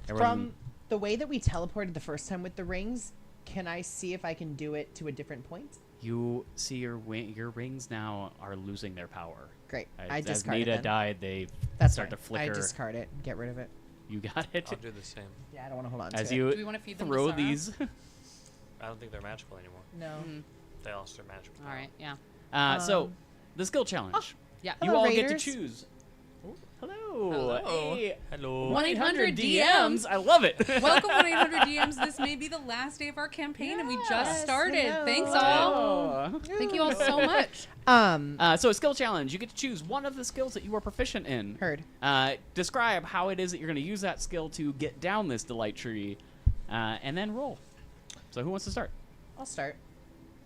[SPEAKER 2] from the way that we teleported the first time with the rings, can I see if I can do it to a different point?
[SPEAKER 1] You see your rings now are losing their power.
[SPEAKER 2] Great.
[SPEAKER 1] As,
[SPEAKER 2] I
[SPEAKER 1] as
[SPEAKER 2] discard it
[SPEAKER 1] Nita
[SPEAKER 2] then.
[SPEAKER 1] died, they
[SPEAKER 2] That's
[SPEAKER 1] start
[SPEAKER 2] fine.
[SPEAKER 1] to flicker.
[SPEAKER 2] I discard it. Get rid of it.
[SPEAKER 1] You got it.
[SPEAKER 3] I'll do the same.
[SPEAKER 2] Yeah, I don't want to hold on
[SPEAKER 1] As
[SPEAKER 2] to it.
[SPEAKER 1] you
[SPEAKER 4] Do we wanna feed them to
[SPEAKER 1] throw
[SPEAKER 4] Sarah?
[SPEAKER 1] these.
[SPEAKER 3] I don't think they're magical anymore.
[SPEAKER 2] No.
[SPEAKER 3] They lost their magical.
[SPEAKER 4] All right, yeah.
[SPEAKER 1] So, the skill challenge.
[SPEAKER 4] Yeah.
[SPEAKER 1] You
[SPEAKER 2] Hello,
[SPEAKER 1] all
[SPEAKER 2] Raiders.
[SPEAKER 1] get to choose. Hello.
[SPEAKER 5] Hello.
[SPEAKER 1] Hey.
[SPEAKER 3] Hello.
[SPEAKER 4] 1-800
[SPEAKER 1] DMs. I love it.
[SPEAKER 4] Welcome 1-800-DMs. This may be the last day of our campaign, and we just
[SPEAKER 2] Yes,
[SPEAKER 4] started.
[SPEAKER 2] hello.
[SPEAKER 4] Thanks all.
[SPEAKER 1] Oh.
[SPEAKER 4] Thank you all so much.
[SPEAKER 1] So a skill challenge. You get to choose one of the skills that you are proficient in.
[SPEAKER 2] Heard.
[SPEAKER 1] Describe how it is that you're going to use that skill to get down this delight tree, and then roll. So who wants to start?
[SPEAKER 2] I'll start.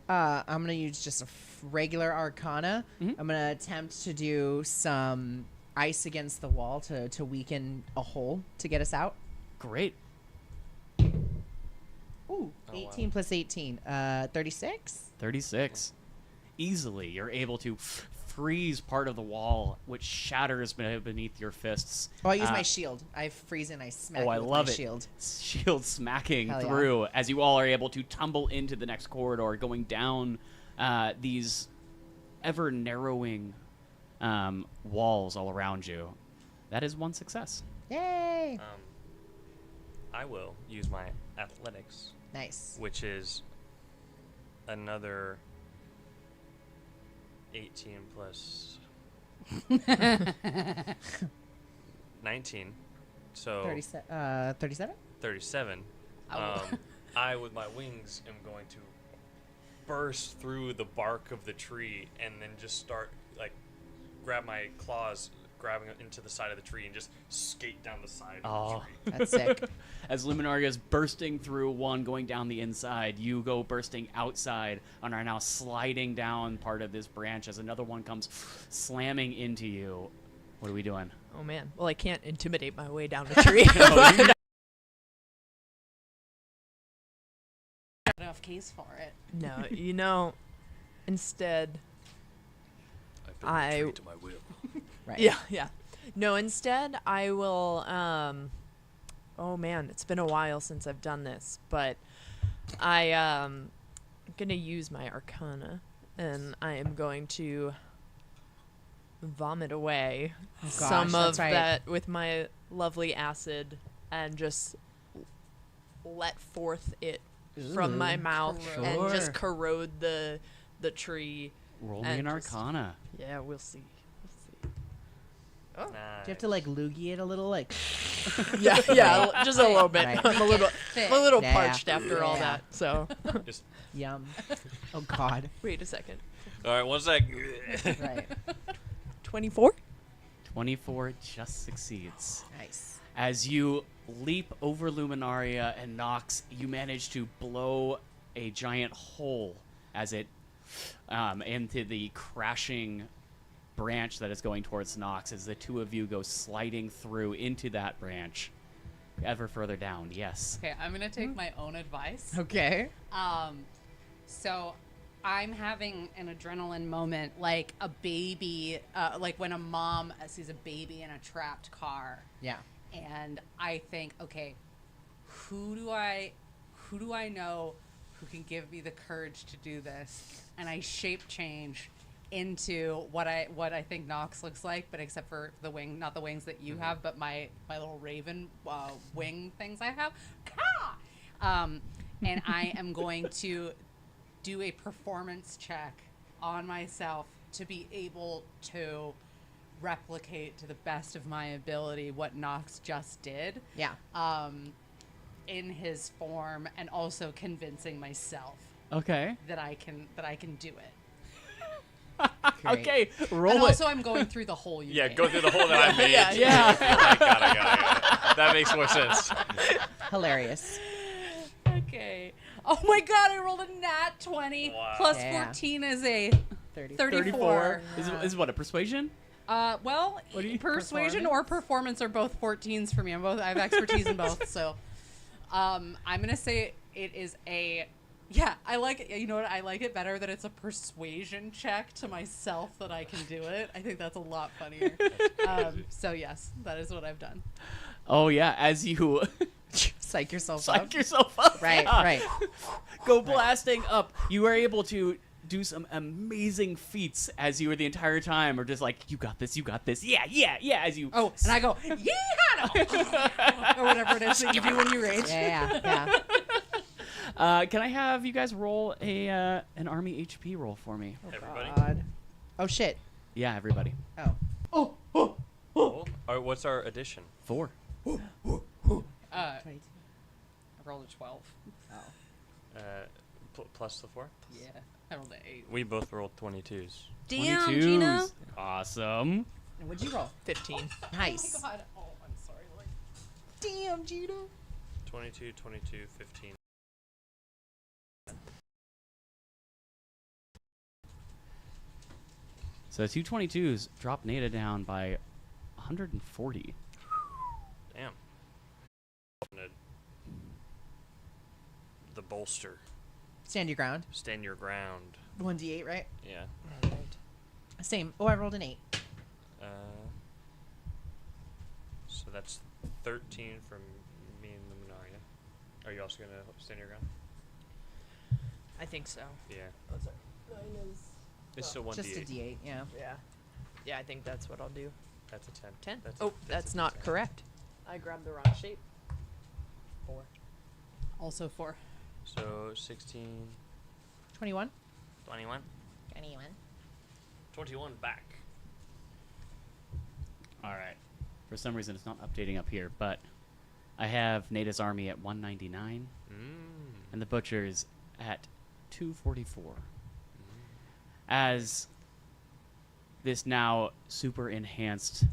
[SPEAKER 2] I'm gonna use just a regular Arcana.
[SPEAKER 1] Mhm.
[SPEAKER 2] I'm gonna attempt to do some ice against the wall to weaken a hole to get us out.
[SPEAKER 1] Great.
[SPEAKER 2] Ooh, 18 plus 18. 36?
[SPEAKER 1] 36. Easily, you're able to freeze part of the wall, which shatters beneath your fists.
[SPEAKER 2] Oh, I use my shield. I freeze and I smack
[SPEAKER 1] Oh, I
[SPEAKER 2] it with
[SPEAKER 1] love
[SPEAKER 2] my
[SPEAKER 1] it.
[SPEAKER 2] shield.
[SPEAKER 1] Shield smacking
[SPEAKER 2] Hell yeah.
[SPEAKER 1] through as you all are able to tumble into the next corridor, going down these ever narrowing walls all around you. That is one success.
[SPEAKER 2] Yay!
[SPEAKER 3] I will use my athletics,
[SPEAKER 2] Nice.
[SPEAKER 3] which is another 18 plus 19, so
[SPEAKER 2] 37?
[SPEAKER 3] 37. I, with my wings, am going to burst through the bark of the tree and then just start, like, grab my claws, grabbing it into the side of the tree and just skate down the side of the tree.
[SPEAKER 2] That's sick.
[SPEAKER 1] As Luminaria is bursting through one, going down the inside, you go bursting outside and are now sliding down part of this branch as another one comes slamming into you. What are we doing?
[SPEAKER 5] Oh man. Well, I can't intimidate my way down a tree.
[SPEAKER 4] Enough case for it.
[SPEAKER 5] No, instead,
[SPEAKER 3] I built a tree to my will.
[SPEAKER 2] Right.
[SPEAKER 5] yeah. No, instead I will, oh man, it's been a while since I've done this, but I'm gonna use my Arcana, and I am going to vomit away some of
[SPEAKER 2] that's right.
[SPEAKER 5] that with my lovely acid and just let forth it from my mouth and just corrode the tree.
[SPEAKER 1] Roll me
[SPEAKER 5] And
[SPEAKER 1] an
[SPEAKER 5] just-
[SPEAKER 1] Arcana.
[SPEAKER 5] Yeah, we'll see.
[SPEAKER 3] Nice.
[SPEAKER 2] Do you have to like loogie it a little, like?
[SPEAKER 5] Yeah, just a little bit.
[SPEAKER 2] Right.
[SPEAKER 5] I'm a little
[SPEAKER 2] Yeah.
[SPEAKER 5] parched after all
[SPEAKER 2] Yeah.
[SPEAKER 5] that. So,
[SPEAKER 3] Just,
[SPEAKER 2] Yum. Oh God.
[SPEAKER 5] wait a second.
[SPEAKER 3] all right, one sec.
[SPEAKER 2] Right.
[SPEAKER 5] 24.
[SPEAKER 1] 24 just succeeds.
[SPEAKER 2] Nice.
[SPEAKER 1] As you leap over Luminaria and Nox, you manage to blow a giant hole as it into the crashing branch that is going towards Nox as the two of you go sliding through into that branch ever further down. Yes.
[SPEAKER 4] Okay, I'm gonna take my own advice.
[SPEAKER 2] Okay.
[SPEAKER 4] So I'm having an adrenaline moment, like a baby, like when a mom sees a baby in a trapped car,
[SPEAKER 2] Yeah.
[SPEAKER 4] and I think, okay, who do I know who can give me the courage to do this? And I shape change into what I think Nox looks like, but except for the wing, not the wings that you have, but my little raven wing things I have. And I am going to do a performance check on myself to be able to replicate to the best of my ability what Nox just did.
[SPEAKER 2] Yeah.
[SPEAKER 4] In his form, and also convincing myself
[SPEAKER 1] Okay.
[SPEAKER 4] that I can do it.
[SPEAKER 2] Great.
[SPEAKER 1] Okay. Roll
[SPEAKER 4] And
[SPEAKER 1] it.
[SPEAKER 4] also, I'm going through the whole unit.
[SPEAKER 3] Yeah, go through the hole that I made.
[SPEAKER 1] Yeah.
[SPEAKER 3] I got it. That makes more sense.
[SPEAKER 2] Hilarious.
[SPEAKER 4] Okay. Oh my god, I rolled a nat 20.
[SPEAKER 3] Wow.
[SPEAKER 4] Plus
[SPEAKER 2] Yeah.
[SPEAKER 4] 14 is a
[SPEAKER 2] 30.
[SPEAKER 4] 34.
[SPEAKER 1] Is what, a persuasion?
[SPEAKER 4] Well,
[SPEAKER 1] What do you-
[SPEAKER 4] persuasion or performance are both 14s for me. I have expertise in both, so I'm gonna say it is a. Yeah, I like it. You know what? I like it better that it's a persuasion check to myself that I can do it. I think that's a lot funnier. So yes, that is what I've done.
[SPEAKER 1] Oh yeah. As you
[SPEAKER 2] Psych yourself
[SPEAKER 1] psych
[SPEAKER 2] up.
[SPEAKER 1] yourself up.
[SPEAKER 2] Right.
[SPEAKER 1] yeah.
[SPEAKER 2] Right.
[SPEAKER 1] Go blasting up. You are able to do some amazing feats as you were the entire time are just like, you got this, yeah, as you...
[SPEAKER 4] Oh, and I go, yeah, or whatever it is that you do when you rage.
[SPEAKER 2] Yeah.
[SPEAKER 1] Can I have you guys roll an army HP roll for me?
[SPEAKER 3] Everybody.
[SPEAKER 2] God. Oh shit.
[SPEAKER 1] Yeah, everybody.
[SPEAKER 2] Oh.
[SPEAKER 3] Cool. All right, what's our addition?
[SPEAKER 1] 4.
[SPEAKER 2] 22.
[SPEAKER 4] I rolled a 12.
[SPEAKER 3] Plus the 4?
[SPEAKER 4] Yeah. I rolled an 8.
[SPEAKER 3] We both rolled 22s.
[SPEAKER 4] Damn,
[SPEAKER 1] 22s.
[SPEAKER 4] Gina.
[SPEAKER 1] Awesome.
[SPEAKER 2] And what'd you roll?
[SPEAKER 5] 15.
[SPEAKER 2] Nice.
[SPEAKER 4] Oh my god. Oh, I'm sorry. Like,
[SPEAKER 2] Damn, Gina.
[SPEAKER 3] 22, 22, 15.
[SPEAKER 1] So 222s drop Nada down by 140.
[SPEAKER 3] Damn. The bolster.
[SPEAKER 2] Stand your ground.
[SPEAKER 3] Stand your ground.
[SPEAKER 2] 1d8, right?
[SPEAKER 3] Yeah.
[SPEAKER 2] Same. Oh, I rolled an 8.
[SPEAKER 3] So that's 13 from me and Luminaria. Are you also going to stand your ground?
[SPEAKER 5] I think so.
[SPEAKER 3] Yeah.
[SPEAKER 5] Oh, sorry.
[SPEAKER 3] It's still 1d8.
[SPEAKER 2] Just a d8, yeah.
[SPEAKER 5] Yeah. Yeah, I think that's what I'll do.
[SPEAKER 3] That's a 10.
[SPEAKER 5] 10.
[SPEAKER 3] That's
[SPEAKER 5] Oh,
[SPEAKER 3] a
[SPEAKER 5] that's
[SPEAKER 3] 10.
[SPEAKER 5] not correct. I grabbed the wrong shape. 4.
[SPEAKER 4] also 4.
[SPEAKER 3] So 16,
[SPEAKER 2] 21.
[SPEAKER 3] 21.
[SPEAKER 2] 21.
[SPEAKER 3] 21 back.
[SPEAKER 1] All right. For some reason, it's not updating up here, but I have Nada's army at 199 and the Butcher's at 244. As this now super enhanced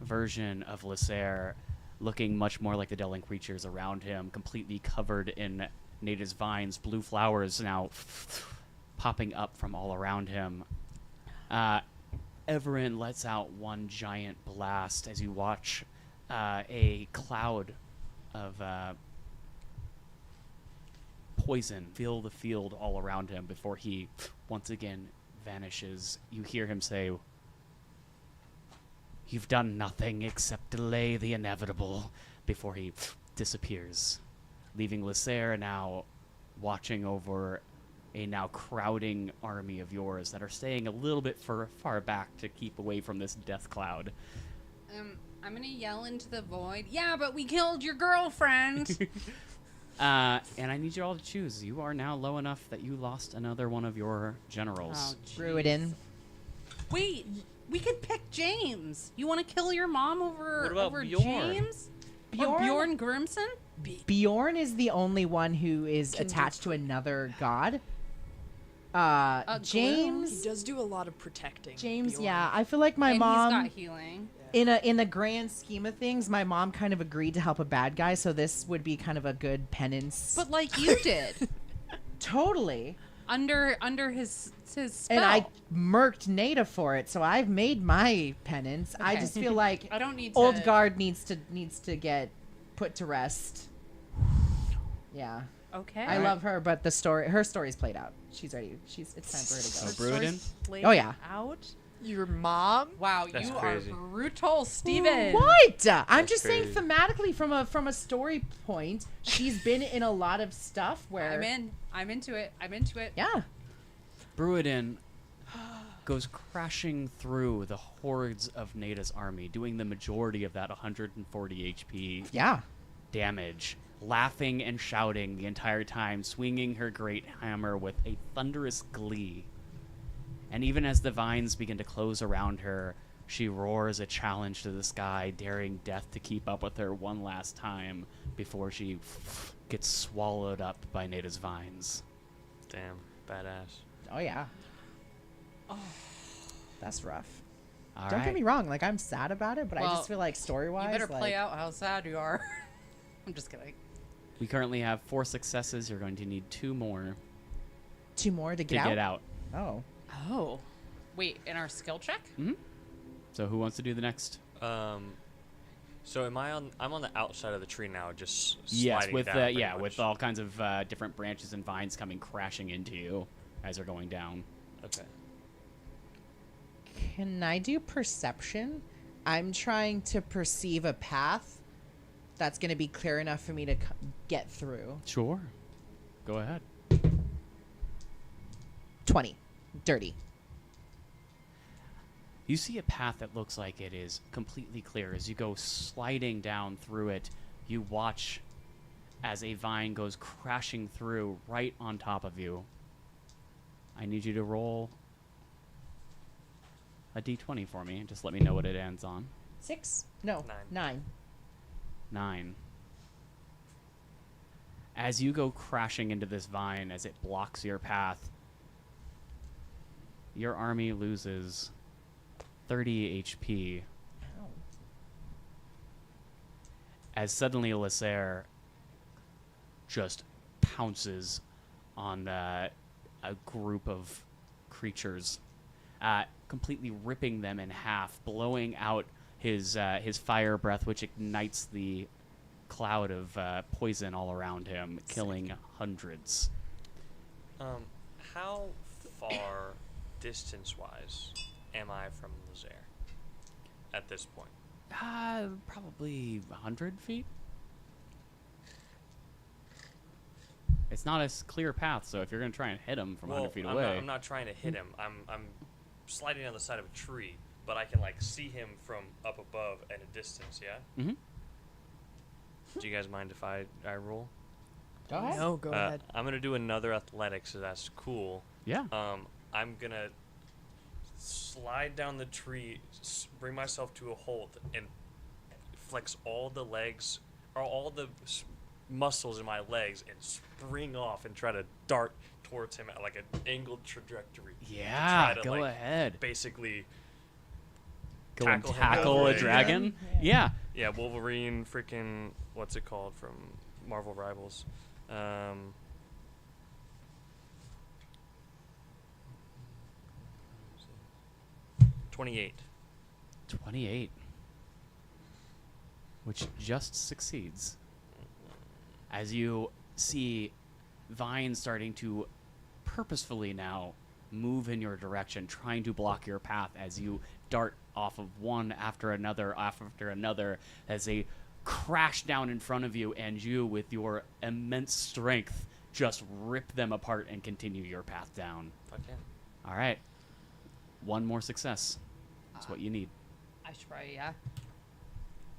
[SPEAKER 1] version of Lysair, looking much more like the Delling creatures around him, completely covered in Nada's vines, blue flowers now popping up from all around him. Everin lets out one giant blast as you watch a cloud of poison fill the field all around him before he once again vanishes. You hear him say, "You've done nothing except delay the inevitable," before he disappears, leaving Lysair now watching over a now crowding army of yours that are staying a little bit far back to keep away from this death cloud.
[SPEAKER 4] I'm gonna yell into the void. Yeah, but we killed your girlfriend.
[SPEAKER 1] And I need you all to choose. You are now low enough that you lost another one of your generals.
[SPEAKER 2] Brew it in.
[SPEAKER 4] Wait, we could pick James. You want to kill your mom over
[SPEAKER 3] What about
[SPEAKER 4] over
[SPEAKER 3] Bjorn?
[SPEAKER 4] James? Or
[SPEAKER 2] Bjorn?
[SPEAKER 4] Bjorn Grimson?
[SPEAKER 2] Bjorn is the only one who is attached to another god. James.
[SPEAKER 5] He does do a lot of protecting.
[SPEAKER 2] James,
[SPEAKER 5] Bjorn.
[SPEAKER 2] yeah. I feel like my
[SPEAKER 4] and
[SPEAKER 2] mom,
[SPEAKER 4] he's got healing.
[SPEAKER 2] in the grand scheme of things, my mom kind of agreed to help a bad guy, so this would be kind of a good penance.
[SPEAKER 4] But like you did.
[SPEAKER 2] Totally.
[SPEAKER 4] under his spell.
[SPEAKER 2] And I murked Nada for it, so I've made my penance. I
[SPEAKER 4] Okay.
[SPEAKER 2] just feel like
[SPEAKER 4] I don't need to
[SPEAKER 2] Old Guard needs to get put to rest. Yeah.
[SPEAKER 4] Okay.
[SPEAKER 2] I love her, but her story's played out. She's ready. it's time for her to go.
[SPEAKER 1] So brew it in?
[SPEAKER 2] Oh, yeah.
[SPEAKER 4] Out.
[SPEAKER 5] Your mom?
[SPEAKER 4] Wow,
[SPEAKER 3] That's
[SPEAKER 4] you
[SPEAKER 3] crazy.
[SPEAKER 4] are brutal, Steven.
[SPEAKER 2] What? I'm
[SPEAKER 3] That's
[SPEAKER 2] just saying
[SPEAKER 3] crazy.
[SPEAKER 2] thematically from a story point, she's been in a lot of stuff where
[SPEAKER 4] I'm into it.
[SPEAKER 2] Yeah.
[SPEAKER 1] Bruidin goes crashing through the hordes of Nada's army, doing the majority of that 140 HP
[SPEAKER 2] Yeah.
[SPEAKER 1] damage, laughing and shouting the entire time, swinging her great hammer with a thunderous glee. And even as the vines begin to close around her, she roars a challenge to the sky, daring death to keep up with her one last time before she gets swallowed up by Nada's vines.
[SPEAKER 3] Damn. Badass.
[SPEAKER 2] Oh yeah. Oh. That's rough.
[SPEAKER 1] All
[SPEAKER 2] Don't
[SPEAKER 1] right.
[SPEAKER 2] get me wrong, like I'm sad about it, but I
[SPEAKER 4] Well,
[SPEAKER 2] just feel like story-wise,
[SPEAKER 4] You better
[SPEAKER 2] like,
[SPEAKER 4] play out how sad you are. I'm just kidding.
[SPEAKER 1] We currently have 4 successes. You're going to need 2 more
[SPEAKER 2] 2 more to
[SPEAKER 1] to
[SPEAKER 2] get out.
[SPEAKER 1] get out.
[SPEAKER 2] Oh.
[SPEAKER 4] Oh. Wait, in our skill check?
[SPEAKER 1] So who wants to do the next?
[SPEAKER 3] So I'm on the outside of the tree now, just
[SPEAKER 1] Yes,
[SPEAKER 3] sliding
[SPEAKER 1] with
[SPEAKER 3] down pretty
[SPEAKER 1] yeah,
[SPEAKER 3] much.
[SPEAKER 1] with all kinds of different branches and vines coming crashing into you as they're going down.
[SPEAKER 3] Okay.
[SPEAKER 2] Can I do perception? I'm trying to perceive a path that's going to be clear enough for me to get through.
[SPEAKER 1] Sure. Go ahead.
[SPEAKER 2] 20. Dirty.
[SPEAKER 1] You see a path that looks like it is completely clear. As you go sliding down through it, you watch as a vine goes crashing through right on top of you. I need you to roll a d20 for me. Just let me know what it ends on.
[SPEAKER 2] 6? No.
[SPEAKER 3] 9.
[SPEAKER 2] 9.
[SPEAKER 1] 9. As you go crashing into this vine, as it blocks your path, your army loses 30 HP.
[SPEAKER 2] Ow.
[SPEAKER 1] As suddenly Lysair just pounces on a group of creatures, completely ripping them in half, blowing out his fire breath, which ignites the cloud of poison all around him, killing hundreds.
[SPEAKER 3] How far, distance-wise, am I from Lysair at this point?
[SPEAKER 1] Probably 100 feet. It's not a clear path, so if you're going to try and hit him from 100 feet away...
[SPEAKER 3] I'm not trying to hit him. I'm sliding on the side of a tree, but I can, like, see him from up above at a distance, yeah?
[SPEAKER 1] Mm-hmm.
[SPEAKER 3] Do you guys mind if I roll?
[SPEAKER 2] Go ahead.
[SPEAKER 5] No, go ahead.
[SPEAKER 3] I'm going to do another athletics, so that's cool.
[SPEAKER 1] Yeah.
[SPEAKER 3] I'm going to slide down the tree, bring myself to a halt, and flex all the legs, or all the muscles in my legs, and spring off and try to dart towards him at like an angled trajectory.
[SPEAKER 1] Yeah,
[SPEAKER 3] to,
[SPEAKER 1] go
[SPEAKER 3] like,
[SPEAKER 1] ahead.
[SPEAKER 3] Basically,
[SPEAKER 1] Go and
[SPEAKER 3] tackle him
[SPEAKER 1] tackle a
[SPEAKER 3] over.
[SPEAKER 1] dragon?
[SPEAKER 2] Yeah.
[SPEAKER 1] Yeah.
[SPEAKER 3] yeah, Wolverine, freaking, what's it called from Marvel Rivals? 28.
[SPEAKER 1] 28. Which just succeeds. As you see vines starting to purposefully now move in your direction, trying to block your path as you dart off of one after another, as they crash down in front of you, and you, with your immense strength, just rip them apart and continue your path down.
[SPEAKER 3] Fuck yeah.
[SPEAKER 1] All right. One more success. That's what you need.
[SPEAKER 4] I should probably, yeah.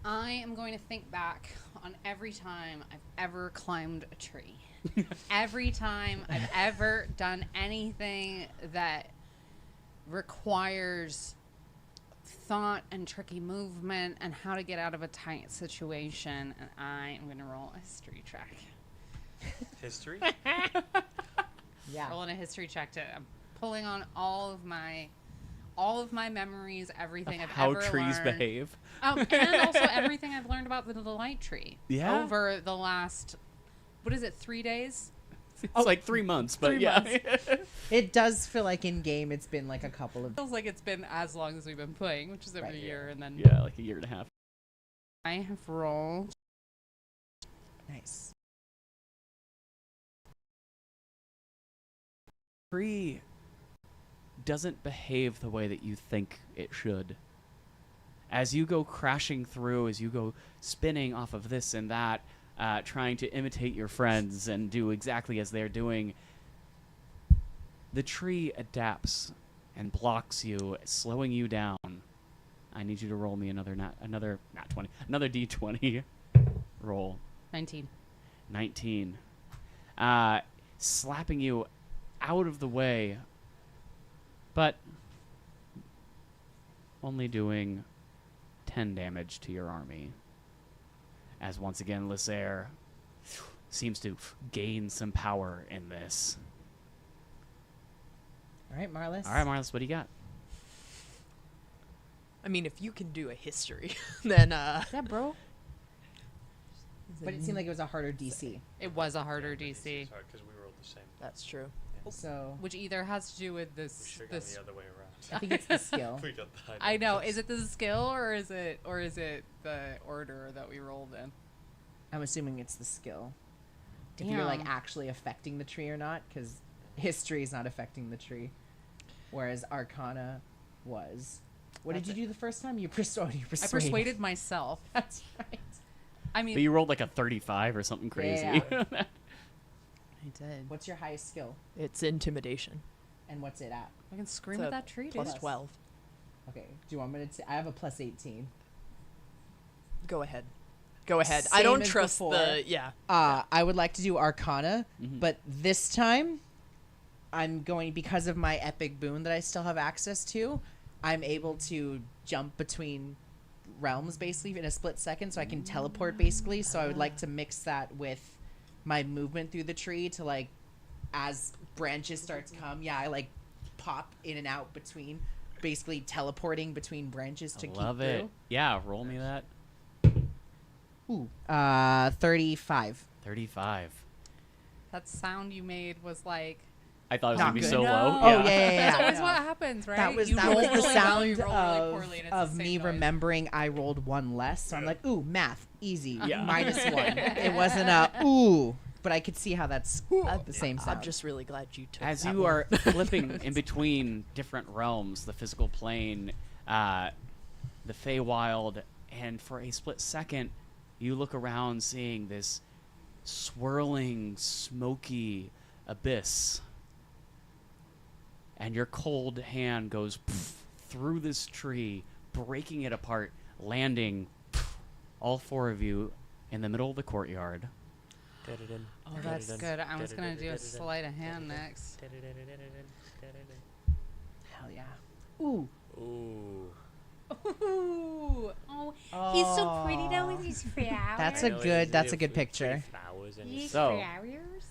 [SPEAKER 4] I am going to think back on every time I've ever climbed a tree. Every time I've ever done anything that requires thought and tricky movement and how to get out of a tight situation, and I am going to roll a history check.
[SPEAKER 3] History?
[SPEAKER 2] Yeah.
[SPEAKER 4] Rolling a history check I'm pulling on all of my memories, everything I've
[SPEAKER 1] How
[SPEAKER 4] ever
[SPEAKER 1] trees
[SPEAKER 4] learned.
[SPEAKER 1] behave.
[SPEAKER 4] And also everything I've learned about the light tree.
[SPEAKER 1] Yeah.
[SPEAKER 4] Over the last, 3 days?
[SPEAKER 1] It's like 3 months, but
[SPEAKER 4] 3
[SPEAKER 1] yeah.
[SPEAKER 4] months.
[SPEAKER 2] It does feel like in game it's been like a couple of.
[SPEAKER 4] Feels like it's been as long as we've been playing, which is over
[SPEAKER 2] Right.
[SPEAKER 4] a year, and then
[SPEAKER 1] Yeah, like a year and a half.
[SPEAKER 4] I have rolled.
[SPEAKER 2] Nice.
[SPEAKER 1] Tree doesn't behave the way that you think it should. As you go crashing through, as you go spinning off of this and that, trying to imitate your friends and do exactly as they're doing, the tree adapts and blocks you, slowing you down. I need you to roll me another d20 roll.
[SPEAKER 4] 19.
[SPEAKER 1] 19. Slapping you out of the way, but only doing 10 damage to your army. As once again, Lysair seems to gain some power in this.
[SPEAKER 2] All right, Marlis.
[SPEAKER 1] All right, Marlis, what do you got?
[SPEAKER 5] I mean, if you can do a history, then
[SPEAKER 4] Yeah, bro.
[SPEAKER 2] But it seemed like it was a harder DC.
[SPEAKER 4] It was a harder DC,
[SPEAKER 3] Sorry, because we rolled the same.
[SPEAKER 5] that's true.
[SPEAKER 2] So
[SPEAKER 4] which either has to do with
[SPEAKER 3] We
[SPEAKER 4] this.
[SPEAKER 3] should have gone
[SPEAKER 4] This
[SPEAKER 3] the other way around.
[SPEAKER 2] I think it's the skill.
[SPEAKER 3] We got the high
[SPEAKER 4] I know.
[SPEAKER 3] numbers.
[SPEAKER 4] Is it the skill or is it the order that we rolled in?
[SPEAKER 2] I'm assuming it's the skill. If you're like
[SPEAKER 4] Damn.
[SPEAKER 2] actually affecting the tree or not, because history is not affecting the tree, whereas Arcana was. What did you do the first time? You
[SPEAKER 4] I
[SPEAKER 2] persuaded.
[SPEAKER 4] myself.
[SPEAKER 2] That's right.
[SPEAKER 4] I mean,
[SPEAKER 1] But you rolled like a 35 or something crazy.
[SPEAKER 2] Yeah.
[SPEAKER 4] I did.
[SPEAKER 2] What's your highest skill?
[SPEAKER 5] It's intimidation.
[SPEAKER 2] And what's it at?
[SPEAKER 4] I can scream
[SPEAKER 5] It's
[SPEAKER 4] at
[SPEAKER 5] a
[SPEAKER 4] that tree, dude.
[SPEAKER 5] plus 12.
[SPEAKER 2] Okay. Do you want me to? I have a plus 18.
[SPEAKER 5] Go ahead. Go ahead. I
[SPEAKER 2] Same
[SPEAKER 5] don't
[SPEAKER 2] as
[SPEAKER 5] trust
[SPEAKER 2] before.
[SPEAKER 5] the. Yeah.
[SPEAKER 2] I would like to do Arcana,
[SPEAKER 1] Mhm.
[SPEAKER 2] but this time, I'm going because of my epic boon that I still have access to. I'm able to jump between realms basically in a split second, so I can teleport basically. So I would like to mix that with my movement through the tree to like, as branches start to come, I like pop in and out between, basically teleporting between branches to
[SPEAKER 1] Love
[SPEAKER 2] keep
[SPEAKER 1] it.
[SPEAKER 2] through.
[SPEAKER 1] Yeah, roll me that.
[SPEAKER 2] Ooh. 35.
[SPEAKER 1] 35.
[SPEAKER 4] That sound you made was like.
[SPEAKER 1] I thought it was
[SPEAKER 2] Not
[SPEAKER 1] gonna be
[SPEAKER 2] good.
[SPEAKER 1] so
[SPEAKER 4] No.
[SPEAKER 1] low.
[SPEAKER 2] Oh,
[SPEAKER 1] Yeah.
[SPEAKER 4] That's
[SPEAKER 2] yeah.
[SPEAKER 4] always what happens, right?
[SPEAKER 2] That was
[SPEAKER 4] You
[SPEAKER 2] that
[SPEAKER 4] roll
[SPEAKER 2] was the
[SPEAKER 4] really well,
[SPEAKER 2] sound
[SPEAKER 4] you roll really poorly, and it's the
[SPEAKER 2] of
[SPEAKER 4] same
[SPEAKER 2] me
[SPEAKER 4] noise.
[SPEAKER 2] remembering I rolled one less. So I'm like, ooh, math, easy,
[SPEAKER 1] Yeah.
[SPEAKER 2] -1. It wasn't a ooh, but I could see how that's the same sound.
[SPEAKER 5] I'm just really glad you took
[SPEAKER 1] As
[SPEAKER 5] that
[SPEAKER 1] you
[SPEAKER 5] one.
[SPEAKER 1] are flipping in between different realms, the physical plane, the Feywild, and for a split second, you look around seeing this swirling, smoky abyss. And your cold hand goes through this tree, breaking it apart, landing all four of you in the middle of the courtyard.
[SPEAKER 4] Oh, that's good. I was gonna do a sleight of hand next.
[SPEAKER 2] Hell yeah. Ooh.
[SPEAKER 3] Ooh.
[SPEAKER 4] Ooh. Oh,
[SPEAKER 6] He's so pretty though with his flowers.
[SPEAKER 2] That's a good picture.
[SPEAKER 6] His
[SPEAKER 1] So-
[SPEAKER 6] flowers.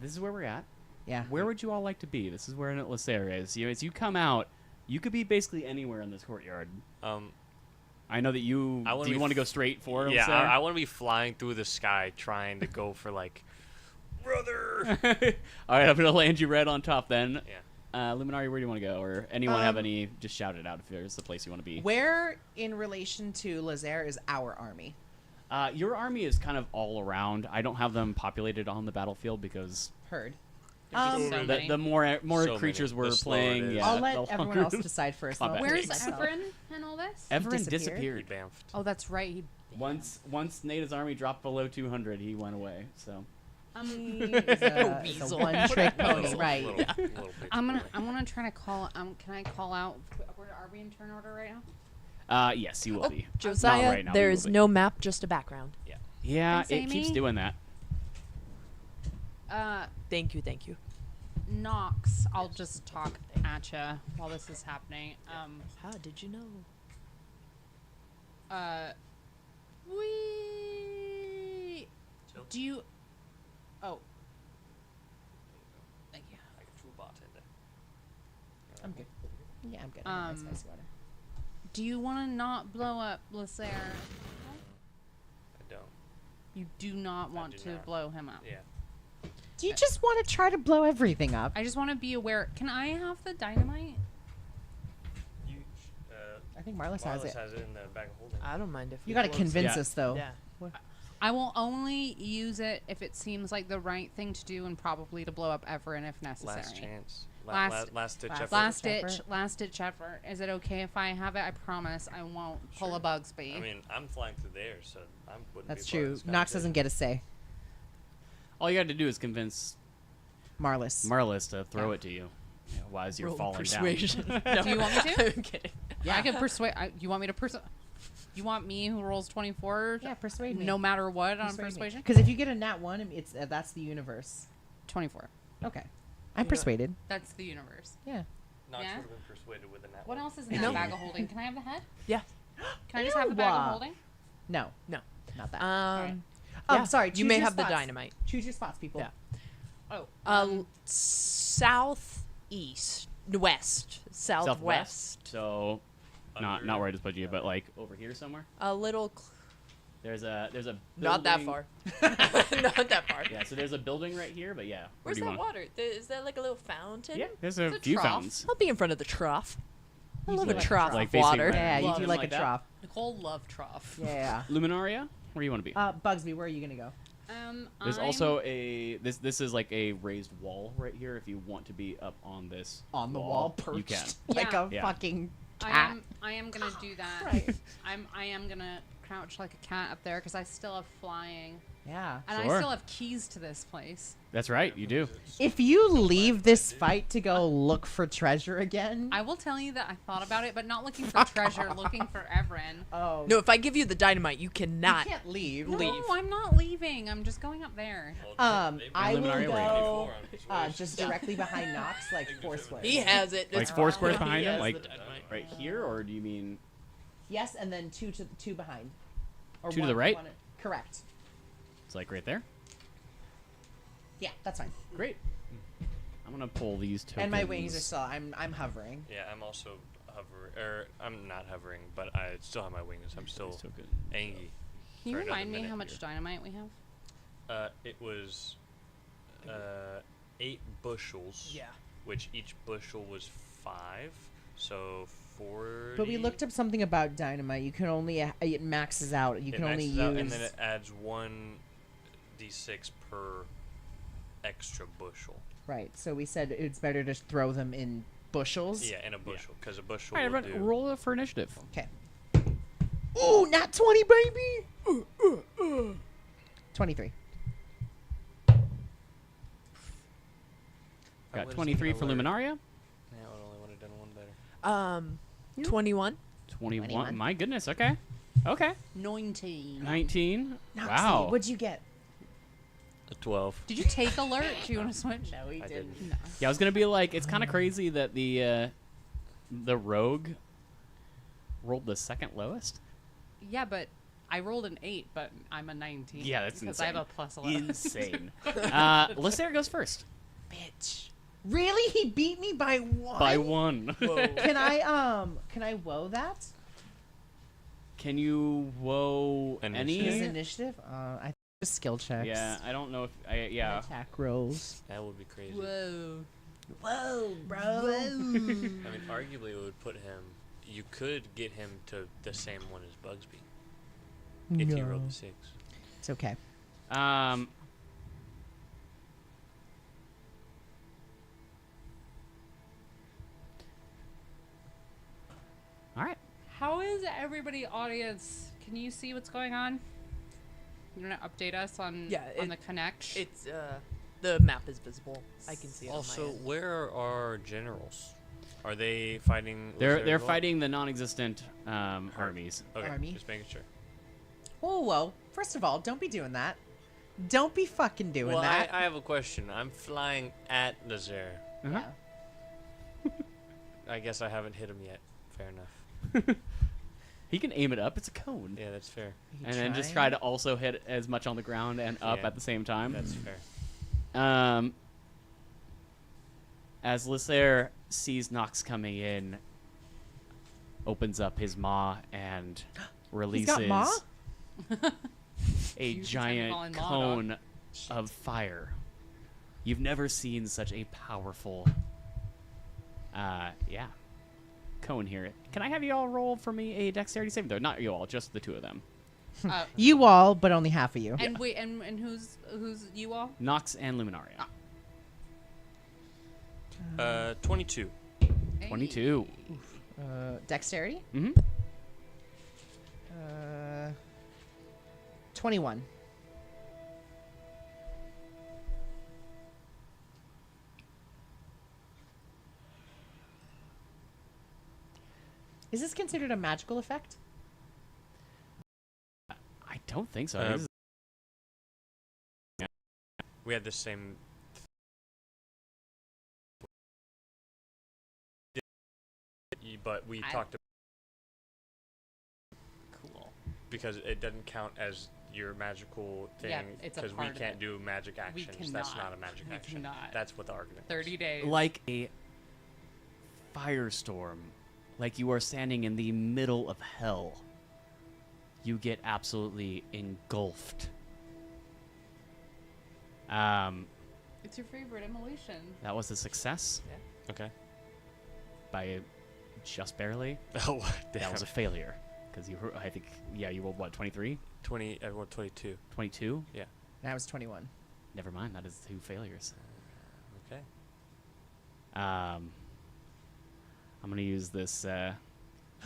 [SPEAKER 1] This is where we're at.
[SPEAKER 2] Yeah.
[SPEAKER 1] Where would you all like to be? This is where Lysera is. As you come out, you could be basically anywhere in this courtyard. I know that you.
[SPEAKER 3] I wanna
[SPEAKER 1] Do you
[SPEAKER 3] be
[SPEAKER 1] want to go straight for
[SPEAKER 3] Yeah,
[SPEAKER 1] Lysera?
[SPEAKER 3] I want to be flying through the sky trying to go for like, brother.
[SPEAKER 1] All right, I'm gonna land you right on top then.
[SPEAKER 3] Yeah.
[SPEAKER 1] Luminari, where do you want to go? Or anyone have any? Just shout it out if there's the place you want to be.
[SPEAKER 2] Where in relation to Lazaire is our army?
[SPEAKER 1] Your army is kind of all around. I don't have them populated on the battlefield because
[SPEAKER 2] Heard.
[SPEAKER 4] There's so many.
[SPEAKER 1] the more
[SPEAKER 3] So
[SPEAKER 1] creatures
[SPEAKER 3] many.
[SPEAKER 1] we're
[SPEAKER 3] The slower it
[SPEAKER 1] playing,
[SPEAKER 3] is.
[SPEAKER 1] yeah,
[SPEAKER 2] I'll
[SPEAKER 1] the
[SPEAKER 2] let everyone
[SPEAKER 1] longer-
[SPEAKER 2] else decide first.
[SPEAKER 1] Combat
[SPEAKER 2] I'll
[SPEAKER 4] Where's
[SPEAKER 1] takes.
[SPEAKER 2] myself.
[SPEAKER 4] Everin and all this?
[SPEAKER 1] Everin
[SPEAKER 2] Disappeared?
[SPEAKER 1] disappeared.
[SPEAKER 3] He bamfed.
[SPEAKER 4] Oh, that's right. He.
[SPEAKER 1] Once Nada's army dropped below 200, he went away. So
[SPEAKER 2] It's a
[SPEAKER 5] Weasel.
[SPEAKER 2] one-trick pony,
[SPEAKER 3] Little-
[SPEAKER 2] right?
[SPEAKER 3] little- little picture.
[SPEAKER 4] I'm gonna try to call. Can I call out? Are we in turn order right now?
[SPEAKER 1] yes, you will be. Not
[SPEAKER 5] Josiah,
[SPEAKER 1] right now,
[SPEAKER 5] there
[SPEAKER 1] you
[SPEAKER 5] is
[SPEAKER 1] will be.
[SPEAKER 5] no map, just a background.
[SPEAKER 1] Yeah,
[SPEAKER 4] Thanks,
[SPEAKER 1] it keeps
[SPEAKER 4] Amy.
[SPEAKER 1] doing that.
[SPEAKER 5] Thank you.
[SPEAKER 4] Nox, I'll just talk at you while this is happening.
[SPEAKER 5] How did you know?
[SPEAKER 4] We do you? Oh, thank you.
[SPEAKER 3] Like a true bartender.
[SPEAKER 2] I'm good. Yeah, I'm good. I got my spicy water.
[SPEAKER 4] Do you want to not blow up Lacer?
[SPEAKER 3] I don't.
[SPEAKER 4] You do not want
[SPEAKER 3] do
[SPEAKER 4] to
[SPEAKER 3] not.
[SPEAKER 4] blow him up.
[SPEAKER 3] Yeah.
[SPEAKER 2] Do you just want to try to blow everything up?
[SPEAKER 4] I just want to be aware. Can I have the dynamite?
[SPEAKER 3] You.
[SPEAKER 2] I think Marlis has
[SPEAKER 3] Marlis
[SPEAKER 2] it.
[SPEAKER 3] has it in the bag of holding.
[SPEAKER 5] I don't mind if
[SPEAKER 2] You got to
[SPEAKER 5] close-
[SPEAKER 2] convince
[SPEAKER 1] Yeah.
[SPEAKER 2] us, though.
[SPEAKER 5] Yeah.
[SPEAKER 4] I will only use it if it seems like the right thing to do, and probably to blow up Everin if necessary.
[SPEAKER 3] Last chance.
[SPEAKER 4] Last-
[SPEAKER 3] Last ditch
[SPEAKER 2] last-
[SPEAKER 3] effort.
[SPEAKER 4] Last ditch effort. Is it okay if I have it? I promise I won't pull a Bugsby.
[SPEAKER 3] I mean, I'm flying through there, so I wouldn't
[SPEAKER 2] That's
[SPEAKER 3] be a part of
[SPEAKER 2] true.
[SPEAKER 3] this
[SPEAKER 2] Nox doesn't
[SPEAKER 3] conversation.
[SPEAKER 2] get a say.
[SPEAKER 1] All you got to do is convince
[SPEAKER 2] Marlis.
[SPEAKER 1] Marlis to throw it to you, while as you're
[SPEAKER 5] Roll
[SPEAKER 1] falling
[SPEAKER 5] persuasion.
[SPEAKER 1] down.
[SPEAKER 5] No.
[SPEAKER 4] Do you want me to?
[SPEAKER 5] I'm kidding.
[SPEAKER 4] I can persuade. You want me to You want me who rolls 24?
[SPEAKER 2] Yeah, persuade me.
[SPEAKER 4] No matter what on persuasion.
[SPEAKER 2] Because if you get a nat 1, it's that's the universe.
[SPEAKER 4] 24.
[SPEAKER 2] Okay. I'm persuaded.
[SPEAKER 4] That's the universe.
[SPEAKER 2] Yeah.
[SPEAKER 3] Nox
[SPEAKER 4] Yeah?
[SPEAKER 3] would have been persuaded with a nat
[SPEAKER 4] What
[SPEAKER 3] one.
[SPEAKER 4] else is in
[SPEAKER 5] No.
[SPEAKER 4] that bag of holding? Can I have the head?
[SPEAKER 5] Yeah.
[SPEAKER 4] Can I just have the bag of
[SPEAKER 2] Ew.
[SPEAKER 4] holding?
[SPEAKER 2] No.
[SPEAKER 5] No.
[SPEAKER 2] Not that.
[SPEAKER 4] Alright.
[SPEAKER 5] Yeah,
[SPEAKER 2] sorry.
[SPEAKER 5] You
[SPEAKER 2] choose
[SPEAKER 5] may
[SPEAKER 2] your
[SPEAKER 5] have the
[SPEAKER 2] spots.
[SPEAKER 5] dynamite.
[SPEAKER 2] Choose your spots, people.
[SPEAKER 5] Yeah.
[SPEAKER 4] Oh.
[SPEAKER 5] Southeast, west, southwest.
[SPEAKER 1] So,
[SPEAKER 3] Under-
[SPEAKER 1] not where I just put you, but like over here somewhere.
[SPEAKER 5] A little.
[SPEAKER 1] There's a
[SPEAKER 5] Not that
[SPEAKER 1] building-
[SPEAKER 5] far. Not that far.
[SPEAKER 1] Yeah, so there's a building right here, but yeah. Where
[SPEAKER 5] Where's
[SPEAKER 1] do you
[SPEAKER 5] that
[SPEAKER 1] want?
[SPEAKER 5] water? Is that like a little fountain?
[SPEAKER 1] Yeah, there's a
[SPEAKER 4] It's a
[SPEAKER 1] few
[SPEAKER 4] trough.
[SPEAKER 1] fountains.
[SPEAKER 5] I'll be in front of the trough. I
[SPEAKER 2] You
[SPEAKER 5] love
[SPEAKER 2] do
[SPEAKER 5] a
[SPEAKER 2] like a
[SPEAKER 5] trough
[SPEAKER 2] trough.
[SPEAKER 1] Like
[SPEAKER 5] of
[SPEAKER 1] facing
[SPEAKER 5] water.
[SPEAKER 1] right-
[SPEAKER 2] Yeah, you
[SPEAKER 1] Love
[SPEAKER 2] do
[SPEAKER 1] it
[SPEAKER 2] like
[SPEAKER 1] like
[SPEAKER 2] a
[SPEAKER 1] that.
[SPEAKER 2] trough.
[SPEAKER 4] Nicole love trough.
[SPEAKER 2] Yeah.
[SPEAKER 1] Luminaria, where do you want to be?
[SPEAKER 2] Bugsby, where are you gonna go?
[SPEAKER 1] There's also a this is like a raised wall right here. If you want to be up on this
[SPEAKER 2] On the wall, perched
[SPEAKER 1] you can.
[SPEAKER 2] like
[SPEAKER 4] Yeah.
[SPEAKER 2] a
[SPEAKER 1] Yeah.
[SPEAKER 2] fucking cat.
[SPEAKER 4] I am gonna do that.
[SPEAKER 2] Right.
[SPEAKER 4] I am gonna crouch like a cat up there because I still have flying.
[SPEAKER 2] Yeah.
[SPEAKER 4] And
[SPEAKER 1] Sure.
[SPEAKER 4] I still have keys to this place.
[SPEAKER 1] That's right, you do.
[SPEAKER 2] If you leave this fight to go look for treasure again.
[SPEAKER 4] I will tell you that I thought about it, but not looking for treasure, looking for Evren.
[SPEAKER 2] Oh.
[SPEAKER 5] No, if I give you the dynamite, you
[SPEAKER 2] You
[SPEAKER 5] cannot.
[SPEAKER 2] can't leave.
[SPEAKER 4] No, I'm not leaving. I'm just going up there.
[SPEAKER 2] I will
[SPEAKER 1] Luminary
[SPEAKER 2] go
[SPEAKER 3] Before,
[SPEAKER 2] just directly behind Nox, like 4 squares.
[SPEAKER 5] He has it.
[SPEAKER 1] Like
[SPEAKER 5] It's
[SPEAKER 1] 4
[SPEAKER 5] fine.
[SPEAKER 1] squares
[SPEAKER 5] He
[SPEAKER 1] behind him?
[SPEAKER 5] has
[SPEAKER 1] Like
[SPEAKER 5] the dynamite.
[SPEAKER 1] right here, or do you mean
[SPEAKER 2] Yes, and then two behind. Or
[SPEAKER 1] 2 to the right?
[SPEAKER 2] Correct.
[SPEAKER 1] it's like right there?
[SPEAKER 2] Yeah, that's fine.
[SPEAKER 1] Great. I'm gonna pull these tokens.
[SPEAKER 2] And my wings are still. I'm hovering.
[SPEAKER 3] Yeah, I'm also hovering. Or I'm not hovering, but I still have my wings. I'm still
[SPEAKER 1] These tokens.
[SPEAKER 3] angry.
[SPEAKER 4] Can you
[SPEAKER 3] for another
[SPEAKER 4] remind me
[SPEAKER 3] minute
[SPEAKER 4] how much
[SPEAKER 3] here.
[SPEAKER 4] dynamite we have?
[SPEAKER 3] It was 8 bushels.
[SPEAKER 5] Yeah.
[SPEAKER 3] Which each bushel was 5, so 40.
[SPEAKER 2] But we looked up something about dynamite. You can only it maxes out. You
[SPEAKER 3] It
[SPEAKER 2] can only
[SPEAKER 3] maxes
[SPEAKER 2] use.
[SPEAKER 3] out, and then it adds 1d6 per extra bushel.
[SPEAKER 2] Right. So we said it's better to throw them in bushels.
[SPEAKER 3] Yeah, in a bushel, because a bushel
[SPEAKER 1] All right,
[SPEAKER 3] will
[SPEAKER 1] everyone,
[SPEAKER 3] do.
[SPEAKER 1] roll it for initiative.
[SPEAKER 2] Okay. Ooh, not 20, baby. 23.
[SPEAKER 1] Got 23 for Luminaria.
[SPEAKER 3] Yeah, I only would have done one better.
[SPEAKER 5] 21.
[SPEAKER 1] 21.
[SPEAKER 2] 21.
[SPEAKER 1] My goodness. Okay. Okay.
[SPEAKER 4] 19.
[SPEAKER 1] 19.
[SPEAKER 2] Noxie,
[SPEAKER 1] Wow.
[SPEAKER 2] What'd you get?
[SPEAKER 3] A 12.
[SPEAKER 4] Did you take alert? Do you want to switch?
[SPEAKER 2] No, he
[SPEAKER 3] I didn't.
[SPEAKER 4] No.
[SPEAKER 1] Yeah, I was gonna be like, it's kind of crazy that the rogue rolled the second lowest.
[SPEAKER 4] Yeah, but I rolled an 8, but I'm a 19.
[SPEAKER 1] Yeah, that's
[SPEAKER 4] because I have a plus 11.
[SPEAKER 1] Insane. Lysair goes first
[SPEAKER 2] Bitch. Really? He beat me by 1?
[SPEAKER 1] by 1.
[SPEAKER 2] Can I woe that?
[SPEAKER 1] Can you woe
[SPEAKER 3] Initiative?
[SPEAKER 2] His
[SPEAKER 1] any?
[SPEAKER 2] initiative? I think just skill checks.
[SPEAKER 1] Yeah, I don't know if yeah.
[SPEAKER 2] Attack rolls.
[SPEAKER 3] That would be crazy.
[SPEAKER 4] Whoa.
[SPEAKER 2] Whoa, bro.
[SPEAKER 3] I mean, arguably, it would put him. You could get him to the same one as Bugsby if you rolled the 6.
[SPEAKER 2] It's okay.
[SPEAKER 1] All right.
[SPEAKER 4] How is everybody, audience? Can you see what's going on? You're gonna update us on
[SPEAKER 5] Yeah,
[SPEAKER 4] on
[SPEAKER 5] it-
[SPEAKER 4] the connect.
[SPEAKER 5] It's the map is visible. I can see it.
[SPEAKER 3] Also,
[SPEAKER 5] on my end.
[SPEAKER 3] where are our generals? Are they fighting?
[SPEAKER 1] They're
[SPEAKER 3] Lysair as well?
[SPEAKER 1] fighting the non-existent armies.
[SPEAKER 3] Okay,
[SPEAKER 2] Army.
[SPEAKER 3] just making sure.
[SPEAKER 2] Whoa, whoa. First of all, don't be doing that. Don't be fucking doing
[SPEAKER 3] Well,
[SPEAKER 2] that.
[SPEAKER 3] I have a question. I'm flying at Lysair.
[SPEAKER 1] Uh-huh.
[SPEAKER 2] Yeah.
[SPEAKER 3] I guess I haven't hit him yet. Fair enough.
[SPEAKER 1] He can aim it up. It's a cone.
[SPEAKER 3] Yeah, that's fair.
[SPEAKER 1] And then just try to also hit as much on the ground and up
[SPEAKER 3] Yeah.
[SPEAKER 1] at the same time.
[SPEAKER 3] That's fair.
[SPEAKER 1] As Lysair sees Nox coming in, opens up his maw and releases
[SPEAKER 2] got maw?
[SPEAKER 1] a
[SPEAKER 4] You
[SPEAKER 1] giant
[SPEAKER 4] pretend to call
[SPEAKER 1] cone of fire. You've never seen such a powerful, cone here. Can I have you all roll for me a dexterity saving throw? Not you all, just the two of them.
[SPEAKER 2] You all, but only half of you.
[SPEAKER 4] and wait, and who's you all?
[SPEAKER 1] Nox and Luminaria.
[SPEAKER 3] 22.
[SPEAKER 1] 22.
[SPEAKER 2] Dexterity?
[SPEAKER 1] Mm-hmm.
[SPEAKER 2] 21. Is this considered a magical effect?
[SPEAKER 1] I don't think so.
[SPEAKER 3] Uh,
[SPEAKER 1] This is-
[SPEAKER 3] We had the same. But we talked about
[SPEAKER 1] cool.
[SPEAKER 3] because it doesn't count as your magical thing
[SPEAKER 4] Yeah, it's a
[SPEAKER 3] because we
[SPEAKER 4] part of
[SPEAKER 3] can't
[SPEAKER 4] it.
[SPEAKER 3] do magic
[SPEAKER 4] We
[SPEAKER 3] actions. That's
[SPEAKER 4] cannot.
[SPEAKER 3] not a magic
[SPEAKER 4] We
[SPEAKER 3] action.
[SPEAKER 4] cannot.
[SPEAKER 3] That's what the argument.
[SPEAKER 4] 30 days.
[SPEAKER 1] Like a firestorm, like you are standing in the middle of hell. You get absolutely engulfed.
[SPEAKER 4] It's your favorite immolation.
[SPEAKER 1] That was a success
[SPEAKER 3] Okay.
[SPEAKER 1] by just barely.
[SPEAKER 3] Oh, damn.
[SPEAKER 1] That was a failure because I think, you rolled what, 23,
[SPEAKER 3] 20. I rolled 22.
[SPEAKER 1] 22?
[SPEAKER 2] That was 21.
[SPEAKER 1] Never mind, that is 2 failures.
[SPEAKER 3] Okay.
[SPEAKER 1] I'm gonna use this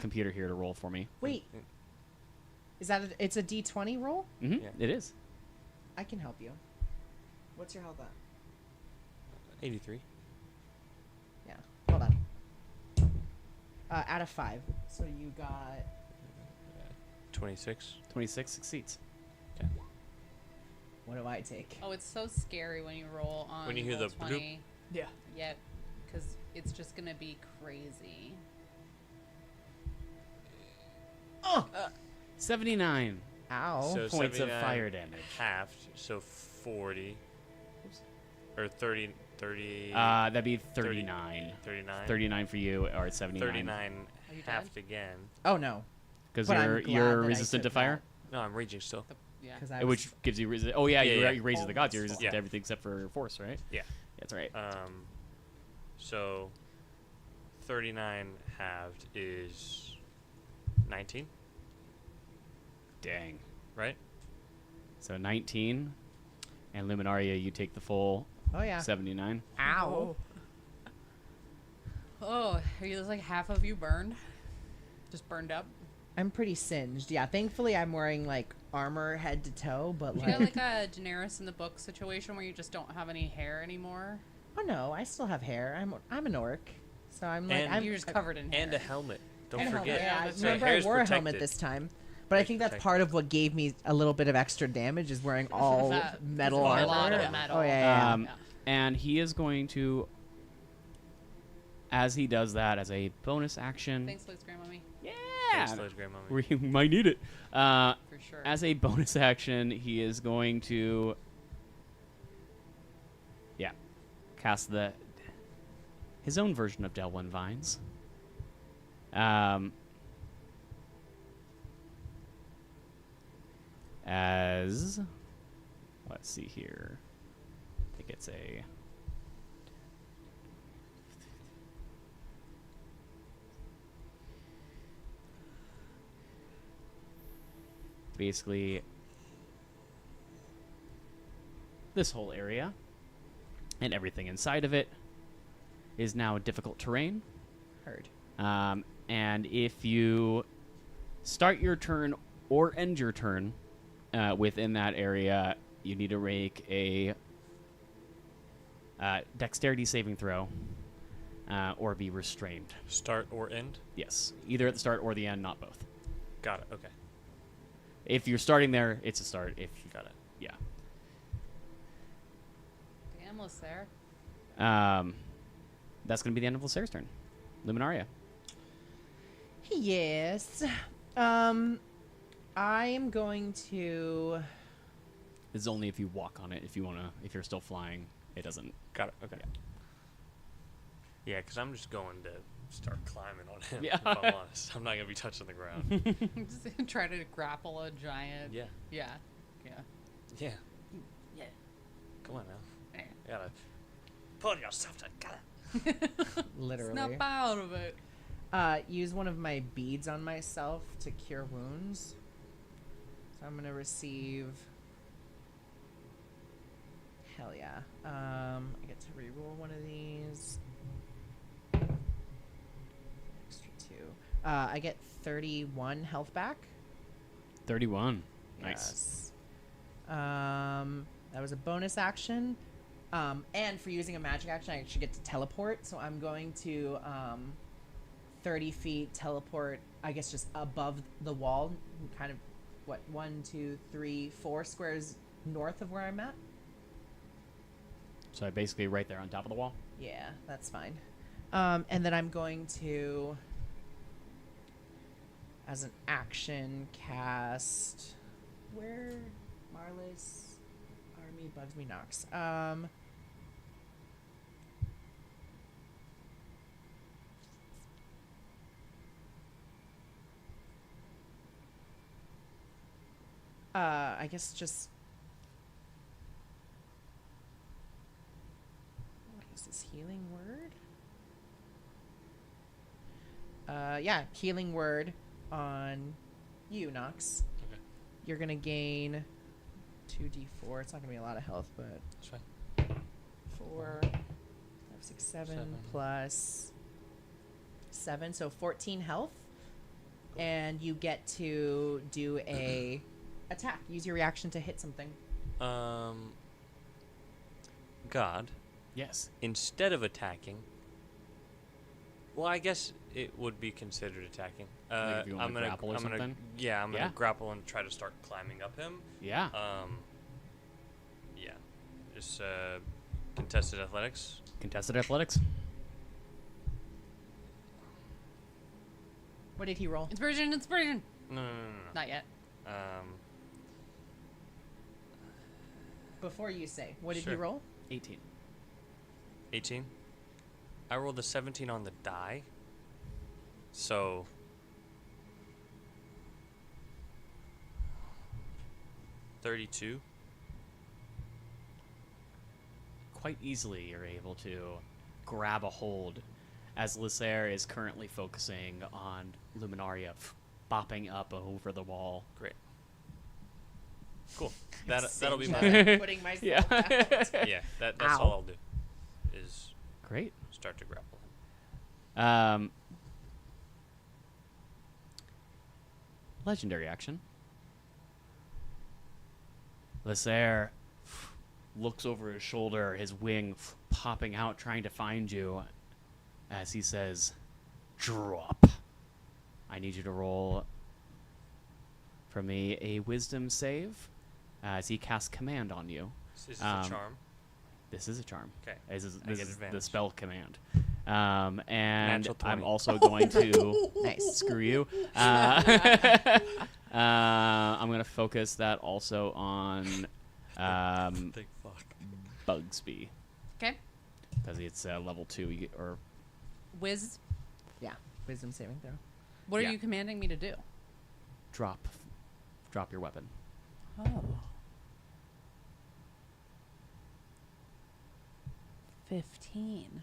[SPEAKER 1] computer here to roll for me.
[SPEAKER 2] Wait. Is that it's a D20 roll?
[SPEAKER 1] Mm-hmm.
[SPEAKER 3] Yeah.
[SPEAKER 1] It is.
[SPEAKER 2] I can help you. What's your health at?
[SPEAKER 3] 83.
[SPEAKER 2] Yeah. Hold on. Out of 5. So you got
[SPEAKER 3] 26.
[SPEAKER 1] 26 succeeds.
[SPEAKER 2] what do I take?
[SPEAKER 4] Oh, it's so scary when you roll on
[SPEAKER 3] When you hear
[SPEAKER 4] roll
[SPEAKER 3] the
[SPEAKER 4] 20.
[SPEAKER 5] Yeah.
[SPEAKER 4] Yep. Because it's just going to be crazy.
[SPEAKER 2] Oh!
[SPEAKER 1] 79
[SPEAKER 2] Ow.
[SPEAKER 3] So
[SPEAKER 1] points of
[SPEAKER 3] 79
[SPEAKER 1] fire damage.
[SPEAKER 3] Halved, so 40. Or 30.
[SPEAKER 1] That'd be 39.
[SPEAKER 3] 39.
[SPEAKER 1] 39 for you, or 79.
[SPEAKER 3] 39
[SPEAKER 4] Are you
[SPEAKER 3] halved again.
[SPEAKER 2] Oh no.
[SPEAKER 1] Because
[SPEAKER 2] But I'm
[SPEAKER 1] you're
[SPEAKER 2] glad that I
[SPEAKER 1] resistant to
[SPEAKER 2] took
[SPEAKER 1] fire,
[SPEAKER 3] No, I'm raging still.
[SPEAKER 4] Yeah.
[SPEAKER 2] Because I
[SPEAKER 1] which gives you Oh yeah,
[SPEAKER 3] Yeah,
[SPEAKER 1] you raises the gods. You're resistant
[SPEAKER 3] Yeah.
[SPEAKER 1] to everything except for force, right?
[SPEAKER 3] Yeah.
[SPEAKER 1] That's right.
[SPEAKER 3] So 39 halved is 19,
[SPEAKER 1] Dang.
[SPEAKER 3] right?
[SPEAKER 1] So 19, and Luminaria, you take the full
[SPEAKER 2] Oh yeah.
[SPEAKER 1] 79.
[SPEAKER 2] Ow.
[SPEAKER 4] Oh, are you like half of you burned? Just burned up?
[SPEAKER 2] I'm pretty singed. Yeah. Thankfully, I'm wearing like armor head to toe, but
[SPEAKER 4] You
[SPEAKER 2] like.
[SPEAKER 4] got like a Daenerys in the book situation where you just don't have any hair anymore?
[SPEAKER 2] Oh no, I still have hair. I'm an orc, so I'm like
[SPEAKER 3] And-
[SPEAKER 2] I'm
[SPEAKER 4] You're just covered in hair.
[SPEAKER 3] And a helmet. Don't
[SPEAKER 2] and a helmet,
[SPEAKER 3] forget.
[SPEAKER 2] Yeah,
[SPEAKER 4] that's
[SPEAKER 2] I remember I
[SPEAKER 3] hair's
[SPEAKER 2] wore a helmet
[SPEAKER 3] protected.
[SPEAKER 2] this time, but I
[SPEAKER 3] Hair's
[SPEAKER 2] think that's
[SPEAKER 3] protected.
[SPEAKER 2] part of what gave me a little bit of extra damage is wearing all
[SPEAKER 4] That-
[SPEAKER 2] metal
[SPEAKER 4] a
[SPEAKER 2] armor.
[SPEAKER 4] lot of
[SPEAKER 3] Yeah.
[SPEAKER 4] metal.
[SPEAKER 2] Oh yeah.
[SPEAKER 4] Yeah.
[SPEAKER 1] And he is going to, as he does that, as a bonus action.
[SPEAKER 4] Thanks, Liz Grandmommy.
[SPEAKER 1] Yeah.
[SPEAKER 3] Thanks, Liz Grandmommy.
[SPEAKER 1] We might need it.
[SPEAKER 4] For sure.
[SPEAKER 1] As a bonus action, he is going to, cast his own version of Delwyn Vines. As, let's see here. I think it's a. Basically, this whole area and everything inside of it is now difficult terrain.
[SPEAKER 2] Heard.
[SPEAKER 1] And if you start your turn or end your turn within that area, you need to make a dexterity saving throw or be restrained.
[SPEAKER 3] Start or end?
[SPEAKER 1] Yes, either at the start or the end, not both.
[SPEAKER 3] Got it. Okay.
[SPEAKER 1] If you're starting there, it's a start. If you
[SPEAKER 3] Got it.
[SPEAKER 1] yeah.
[SPEAKER 4] Damn, Lysair.
[SPEAKER 1] That's going to be the end of Lysair's turn. Luminaria.
[SPEAKER 2] Yes. I am going to.
[SPEAKER 1] This is only if you walk on it. If you want to, if you're still flying, it doesn't.
[SPEAKER 3] Got it. Okay. Yeah, because I'm just going to start climbing on him.
[SPEAKER 1] Yeah.
[SPEAKER 3] If I'm honest, I'm not gonna be touching the ground.
[SPEAKER 4] Just try to grapple a giant.
[SPEAKER 3] Yeah.
[SPEAKER 4] Yeah. Yeah.
[SPEAKER 3] Yeah.
[SPEAKER 4] Yeah.
[SPEAKER 3] Come on now.
[SPEAKER 4] Yeah.
[SPEAKER 3] You gotta pull yourself together.
[SPEAKER 2] Literally.
[SPEAKER 4] Snap out of it.
[SPEAKER 2] Use one of my beads on myself to cure wounds. So I'm gonna receive. Hell yeah. I get to reroll one of these. Extra 2. I get 31 health back.
[SPEAKER 1] 31. Nice.
[SPEAKER 2] Yes. That was a bonus action. And for using a magic action, I actually get to teleport. So I'm going to 30 feet teleport, I guess, just above the wall. Kind of, 1, 2, 3, 4 squares north of where I'm at?
[SPEAKER 1] So basically right there on top of the wall.
[SPEAKER 2] Yeah, that's fine. And then I'm going to, as an action, cast. Where Marlis Army Bugs Me Knocks. I guess just. What is this healing word? Yeah, healing word on you, Nox.
[SPEAKER 3] Okay.
[SPEAKER 2] You're gonna gain 2d4. It's not gonna be a lot of health, but
[SPEAKER 3] That's fine.
[SPEAKER 2] 4, 5, 6, 7
[SPEAKER 3] 7.
[SPEAKER 2] plus 7, so 14 health. And you get to do a attack. Use your reaction to hit something.
[SPEAKER 3] God,
[SPEAKER 1] Yes.
[SPEAKER 3] instead of attacking, well, I guess it would be considered attacking.
[SPEAKER 1] Like if you wanna grapple or something?
[SPEAKER 3] Yeah, I'm
[SPEAKER 1] Yeah.
[SPEAKER 3] gonna grapple and try to start climbing up him.
[SPEAKER 1] Yeah.
[SPEAKER 3] Yeah, just contested athletics.
[SPEAKER 1] Contested athletics.
[SPEAKER 2] What did he roll?
[SPEAKER 4] Inspiration.
[SPEAKER 3] No.
[SPEAKER 4] Not yet.
[SPEAKER 2] Before you say, what did he
[SPEAKER 3] Sure.
[SPEAKER 2] roll?
[SPEAKER 1] 18.
[SPEAKER 3] 18. I rolled a 17 on the die. So 32.
[SPEAKER 1] Quite easily, you're able to grab a hold as Lysair is currently focusing on Luminaria bopping up over the wall.
[SPEAKER 3] Great. Cool. That'll be
[SPEAKER 2] Just
[SPEAKER 3] my
[SPEAKER 2] putting myself
[SPEAKER 1] Yeah.
[SPEAKER 2] out.
[SPEAKER 3] yeah. That's
[SPEAKER 2] Ow.
[SPEAKER 3] all I'll do. Is
[SPEAKER 1] Great.
[SPEAKER 3] start to grapple him.
[SPEAKER 1] Legendary action. Lysair looks over his shoulder, his wing popping out, trying to find you, as he says, "Drop." I need you to roll for me a wisdom save as he casts command on you.
[SPEAKER 3] Is this
[SPEAKER 1] Um,
[SPEAKER 3] a charm?
[SPEAKER 1] This is a charm.
[SPEAKER 3] Okay.
[SPEAKER 1] This is,
[SPEAKER 3] I
[SPEAKER 1] this
[SPEAKER 3] get
[SPEAKER 1] is the
[SPEAKER 3] advantage.
[SPEAKER 1] spell command. And
[SPEAKER 3] Natural
[SPEAKER 1] I'm
[SPEAKER 3] 20.
[SPEAKER 1] also going to
[SPEAKER 2] Nice.
[SPEAKER 1] screw you. I'm going to focus that also on
[SPEAKER 3] Thank fuck.
[SPEAKER 1] Bugsby
[SPEAKER 4] Okay.
[SPEAKER 1] because it's level 2 or
[SPEAKER 4] Wiz.
[SPEAKER 2] Yeah. Wisdom saving throw.
[SPEAKER 4] What
[SPEAKER 1] Yeah.
[SPEAKER 4] are you commanding me to do?
[SPEAKER 1] drop your weapon.
[SPEAKER 4] Oh. 15.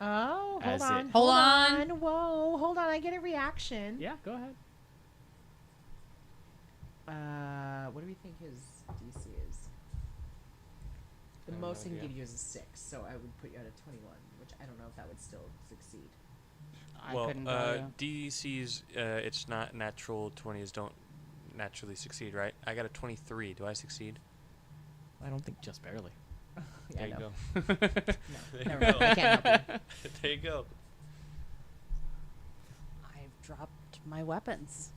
[SPEAKER 2] Oh, hold
[SPEAKER 1] As
[SPEAKER 2] on.
[SPEAKER 1] it-
[SPEAKER 4] Hold on.
[SPEAKER 2] Whoa, hold on. I get a reaction.
[SPEAKER 1] Yeah, go ahead.
[SPEAKER 2] What do we think his DC is? The
[SPEAKER 3] I have
[SPEAKER 2] most
[SPEAKER 3] no
[SPEAKER 2] he can
[SPEAKER 3] idea.
[SPEAKER 2] give you is a 6, so I would put you at a 21, which I don't know if that would still succeed.
[SPEAKER 4] I
[SPEAKER 3] Well,
[SPEAKER 4] couldn't tell you.
[SPEAKER 3] DC's it's not natural 20s don't naturally succeed, right? I got a 23. Do I succeed?
[SPEAKER 2] I don't think.
[SPEAKER 1] Just barely.
[SPEAKER 2] Yeah,
[SPEAKER 3] there you
[SPEAKER 2] no.
[SPEAKER 3] go.
[SPEAKER 2] No,
[SPEAKER 3] There
[SPEAKER 2] never
[SPEAKER 3] you
[SPEAKER 2] mind. I can't help you.
[SPEAKER 3] There you go.
[SPEAKER 4] I've dropped my weapons.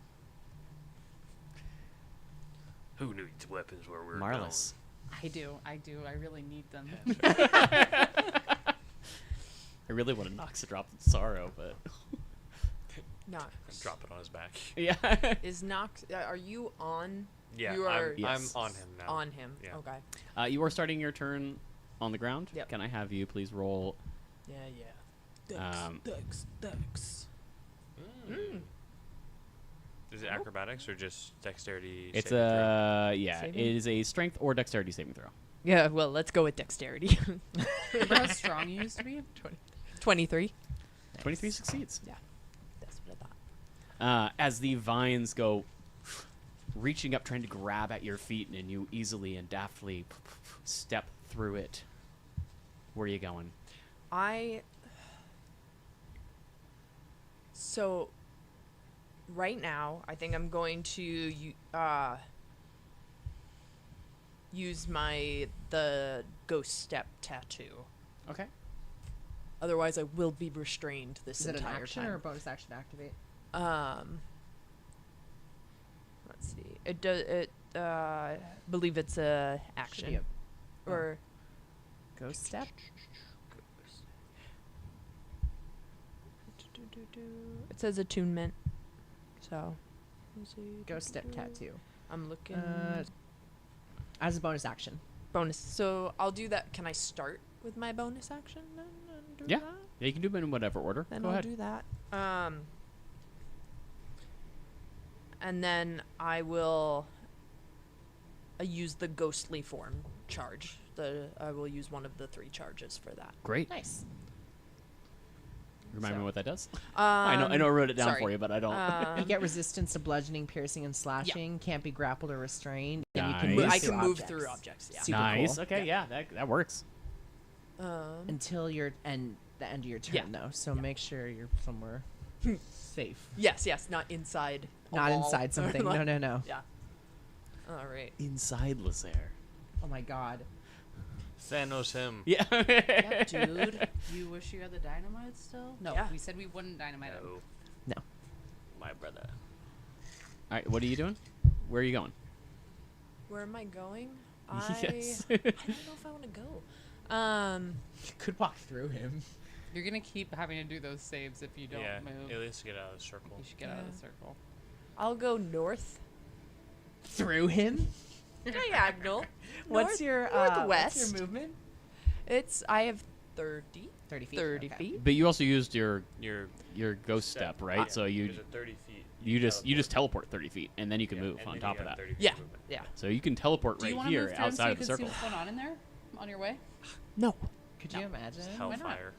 [SPEAKER 3] Who needs weapons where we're
[SPEAKER 1] Marlis.
[SPEAKER 4] I do. I really need them.
[SPEAKER 1] I really want to Nox to drop Sorrow, but
[SPEAKER 5] Nox.
[SPEAKER 3] Drop it on his back.
[SPEAKER 1] yeah.
[SPEAKER 5] Is Nox? Are you on?
[SPEAKER 3] Yeah,
[SPEAKER 5] You are
[SPEAKER 1] Yes.
[SPEAKER 3] I'm on him now.
[SPEAKER 5] on him.
[SPEAKER 3] Yeah.
[SPEAKER 5] Okay.
[SPEAKER 1] You are starting your turn on the ground.
[SPEAKER 5] Yep.
[SPEAKER 1] Can I have you please roll?
[SPEAKER 5] Yeah.
[SPEAKER 2] Dex.
[SPEAKER 5] Mm.
[SPEAKER 3] Is it acrobatics or just dexterity?
[SPEAKER 1] It's
[SPEAKER 3] saving throw?
[SPEAKER 1] yeah,
[SPEAKER 5] Saving?
[SPEAKER 1] it is a strength or dexterity saving throw.
[SPEAKER 5] Yeah. Well, let's go with dexterity.
[SPEAKER 4] Remember how strong you used to be?
[SPEAKER 5] 23.
[SPEAKER 1] 23 succeeds.
[SPEAKER 5] That's what I thought.
[SPEAKER 1] As the vines go reaching up, trying to grab at your feet, and you easily and deftly step through it. Where are you going?
[SPEAKER 5] So, right now, I think I'm going to use the ghost step tattoo.
[SPEAKER 1] Okay.
[SPEAKER 5] Otherwise, I will be restrained this
[SPEAKER 2] Is it an
[SPEAKER 5] entire
[SPEAKER 2] action
[SPEAKER 5] time.
[SPEAKER 2] or a bonus action to activate?
[SPEAKER 5] Let's see. It does. It believe it's a
[SPEAKER 2] Should be
[SPEAKER 5] action
[SPEAKER 2] a
[SPEAKER 5] or
[SPEAKER 2] ghost step.
[SPEAKER 5] it says attunement. So, let's see.
[SPEAKER 2] Ghost step tattoo.
[SPEAKER 5] I'm looking.
[SPEAKER 2] As a bonus action.
[SPEAKER 5] Bonus. So I'll do that. Can I start with my bonus action then? And do
[SPEAKER 1] Yeah.
[SPEAKER 5] that?
[SPEAKER 1] Yeah, you can do them in whatever order.
[SPEAKER 5] Then
[SPEAKER 1] Go
[SPEAKER 5] I'll
[SPEAKER 1] ahead.
[SPEAKER 5] do that. And then I will use the ghostly form charge. I will use one of the 3 charges for that.
[SPEAKER 1] Great.
[SPEAKER 2] Nice.
[SPEAKER 1] Remind me
[SPEAKER 2] So-
[SPEAKER 1] what that does. I know I wrote it down
[SPEAKER 5] sorry.
[SPEAKER 1] for you, but I don't.
[SPEAKER 2] You get resistance to bludgeoning, piercing, and slashing. Can't be grappled or restrained. And you
[SPEAKER 1] Nice.
[SPEAKER 2] can move
[SPEAKER 5] I
[SPEAKER 2] through
[SPEAKER 5] can move
[SPEAKER 2] objects.
[SPEAKER 5] through objects. Yeah.
[SPEAKER 2] Super
[SPEAKER 1] Nice.
[SPEAKER 2] cool.
[SPEAKER 1] Okay. Yeah, that works.
[SPEAKER 2] Until the end of your turn,
[SPEAKER 5] Yeah.
[SPEAKER 2] though. So make sure you're somewhere safe.
[SPEAKER 5] Yes. Not inside. a
[SPEAKER 2] Not
[SPEAKER 5] wall.
[SPEAKER 2] inside something.
[SPEAKER 5] Like-
[SPEAKER 2] No.
[SPEAKER 5] Yeah. All right.
[SPEAKER 1] Inside Lysair.
[SPEAKER 2] Oh my god.
[SPEAKER 3] Thanos him.
[SPEAKER 1] Yeah.
[SPEAKER 4] Yeah, dude. You wish you had the dynamite still? No,
[SPEAKER 5] Yeah.
[SPEAKER 4] we said we wouldn't dynamite him.
[SPEAKER 3] No.
[SPEAKER 2] No.
[SPEAKER 3] My brother.
[SPEAKER 1] All right, what are you doing? Where are you going?
[SPEAKER 5] Where am I going?
[SPEAKER 1] Yes.
[SPEAKER 5] I don't know if I want to go.
[SPEAKER 2] You could walk through him.
[SPEAKER 4] You're gonna keep having to do those saves if you don't
[SPEAKER 3] Yeah,
[SPEAKER 4] move.
[SPEAKER 3] at least get out of the circle.
[SPEAKER 4] You should get out of
[SPEAKER 5] Yeah.
[SPEAKER 4] the circle.
[SPEAKER 5] I'll go north.
[SPEAKER 2] Through him?
[SPEAKER 5] Diagonal.
[SPEAKER 2] What's your
[SPEAKER 5] northwest?
[SPEAKER 2] What's your movement?
[SPEAKER 5] I have 30.
[SPEAKER 2] 30 feet.
[SPEAKER 5] 30
[SPEAKER 2] okay.
[SPEAKER 5] feet.
[SPEAKER 1] But you also used your
[SPEAKER 3] Your
[SPEAKER 1] ghost step, right? So
[SPEAKER 3] There's
[SPEAKER 1] you
[SPEAKER 3] a 30 feet.
[SPEAKER 1] you just teleport 30 feet, and then you can
[SPEAKER 3] Yeah,
[SPEAKER 1] move
[SPEAKER 3] and
[SPEAKER 1] on
[SPEAKER 3] then
[SPEAKER 1] top
[SPEAKER 3] you
[SPEAKER 1] of
[SPEAKER 3] got
[SPEAKER 1] that.
[SPEAKER 3] 30 feet
[SPEAKER 5] Yeah.
[SPEAKER 3] movement.
[SPEAKER 5] Yeah.
[SPEAKER 1] So you can teleport
[SPEAKER 4] Do you
[SPEAKER 1] right
[SPEAKER 4] want to
[SPEAKER 1] here
[SPEAKER 4] move through him so
[SPEAKER 1] outside
[SPEAKER 4] you
[SPEAKER 1] of the
[SPEAKER 4] can see
[SPEAKER 1] circle.
[SPEAKER 4] what's going on in there on your way?
[SPEAKER 5] No.
[SPEAKER 2] Could you imagine?
[SPEAKER 4] not?
[SPEAKER 3] Hellfire.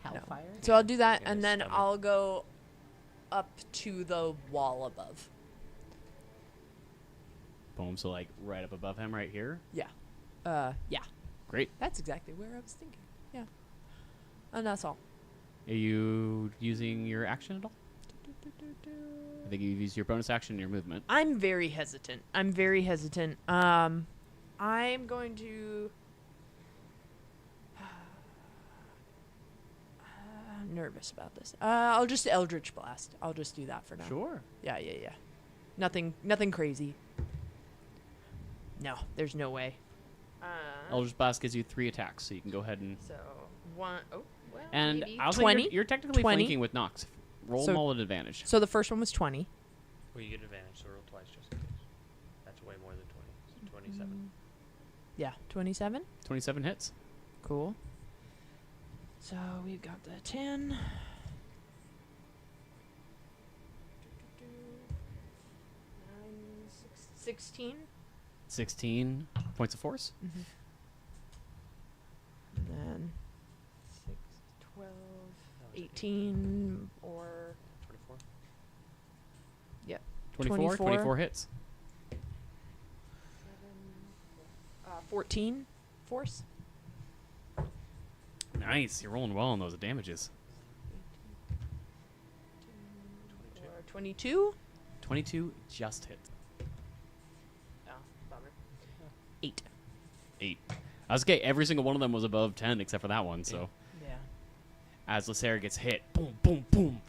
[SPEAKER 2] Hellfire?
[SPEAKER 5] So I'll do that,
[SPEAKER 3] In
[SPEAKER 5] and
[SPEAKER 3] his
[SPEAKER 5] then
[SPEAKER 3] stomach.
[SPEAKER 5] I'll go up to the wall above.
[SPEAKER 1] Boom. So like right up above him, right here.
[SPEAKER 5] Yeah. Yeah.
[SPEAKER 1] Great.
[SPEAKER 5] That's exactly where I was thinking. Yeah. And that's all.
[SPEAKER 1] Are you using your action at all? I think you've used your bonus action and your movement.
[SPEAKER 5] I'm very hesitant. I'm going to. I'm nervous about this. I'll just Eldritch Blast. I'll just do that for now.
[SPEAKER 1] Sure.
[SPEAKER 5] Yeah. Nothing crazy. No, there's no way.
[SPEAKER 1] Eldritch Blast gives you 3 attacks, so you can go ahead and.
[SPEAKER 5] So well,
[SPEAKER 1] And
[SPEAKER 5] maybe.
[SPEAKER 1] I'll say
[SPEAKER 5] 20.
[SPEAKER 1] you're technically
[SPEAKER 5] 20.
[SPEAKER 1] flanking with Nox. Roll
[SPEAKER 5] So-
[SPEAKER 1] them all at advantage.
[SPEAKER 5] So the first one was 20.
[SPEAKER 3] Well, you get advantage, so roll twice just in case. That's way more than 20. So 27.
[SPEAKER 5] Yeah, 27.
[SPEAKER 1] 27 hits.
[SPEAKER 5] Cool. So we've got the 10. 16.
[SPEAKER 1] 16 points of force.
[SPEAKER 5] And then 6, 12, 18, or
[SPEAKER 3] 24.
[SPEAKER 1] 24. 24 hits.
[SPEAKER 5] 14 force.
[SPEAKER 1] Nice. You're rolling well on those damages.
[SPEAKER 5] Or 22.
[SPEAKER 1] 22 just hits.
[SPEAKER 5] Oh, bummer. 8.
[SPEAKER 1] 8. I was okay. Every single one of them was above 10 except for that one. So
[SPEAKER 5] Yeah.
[SPEAKER 1] as Lacer gets hit, boom, boom, boom,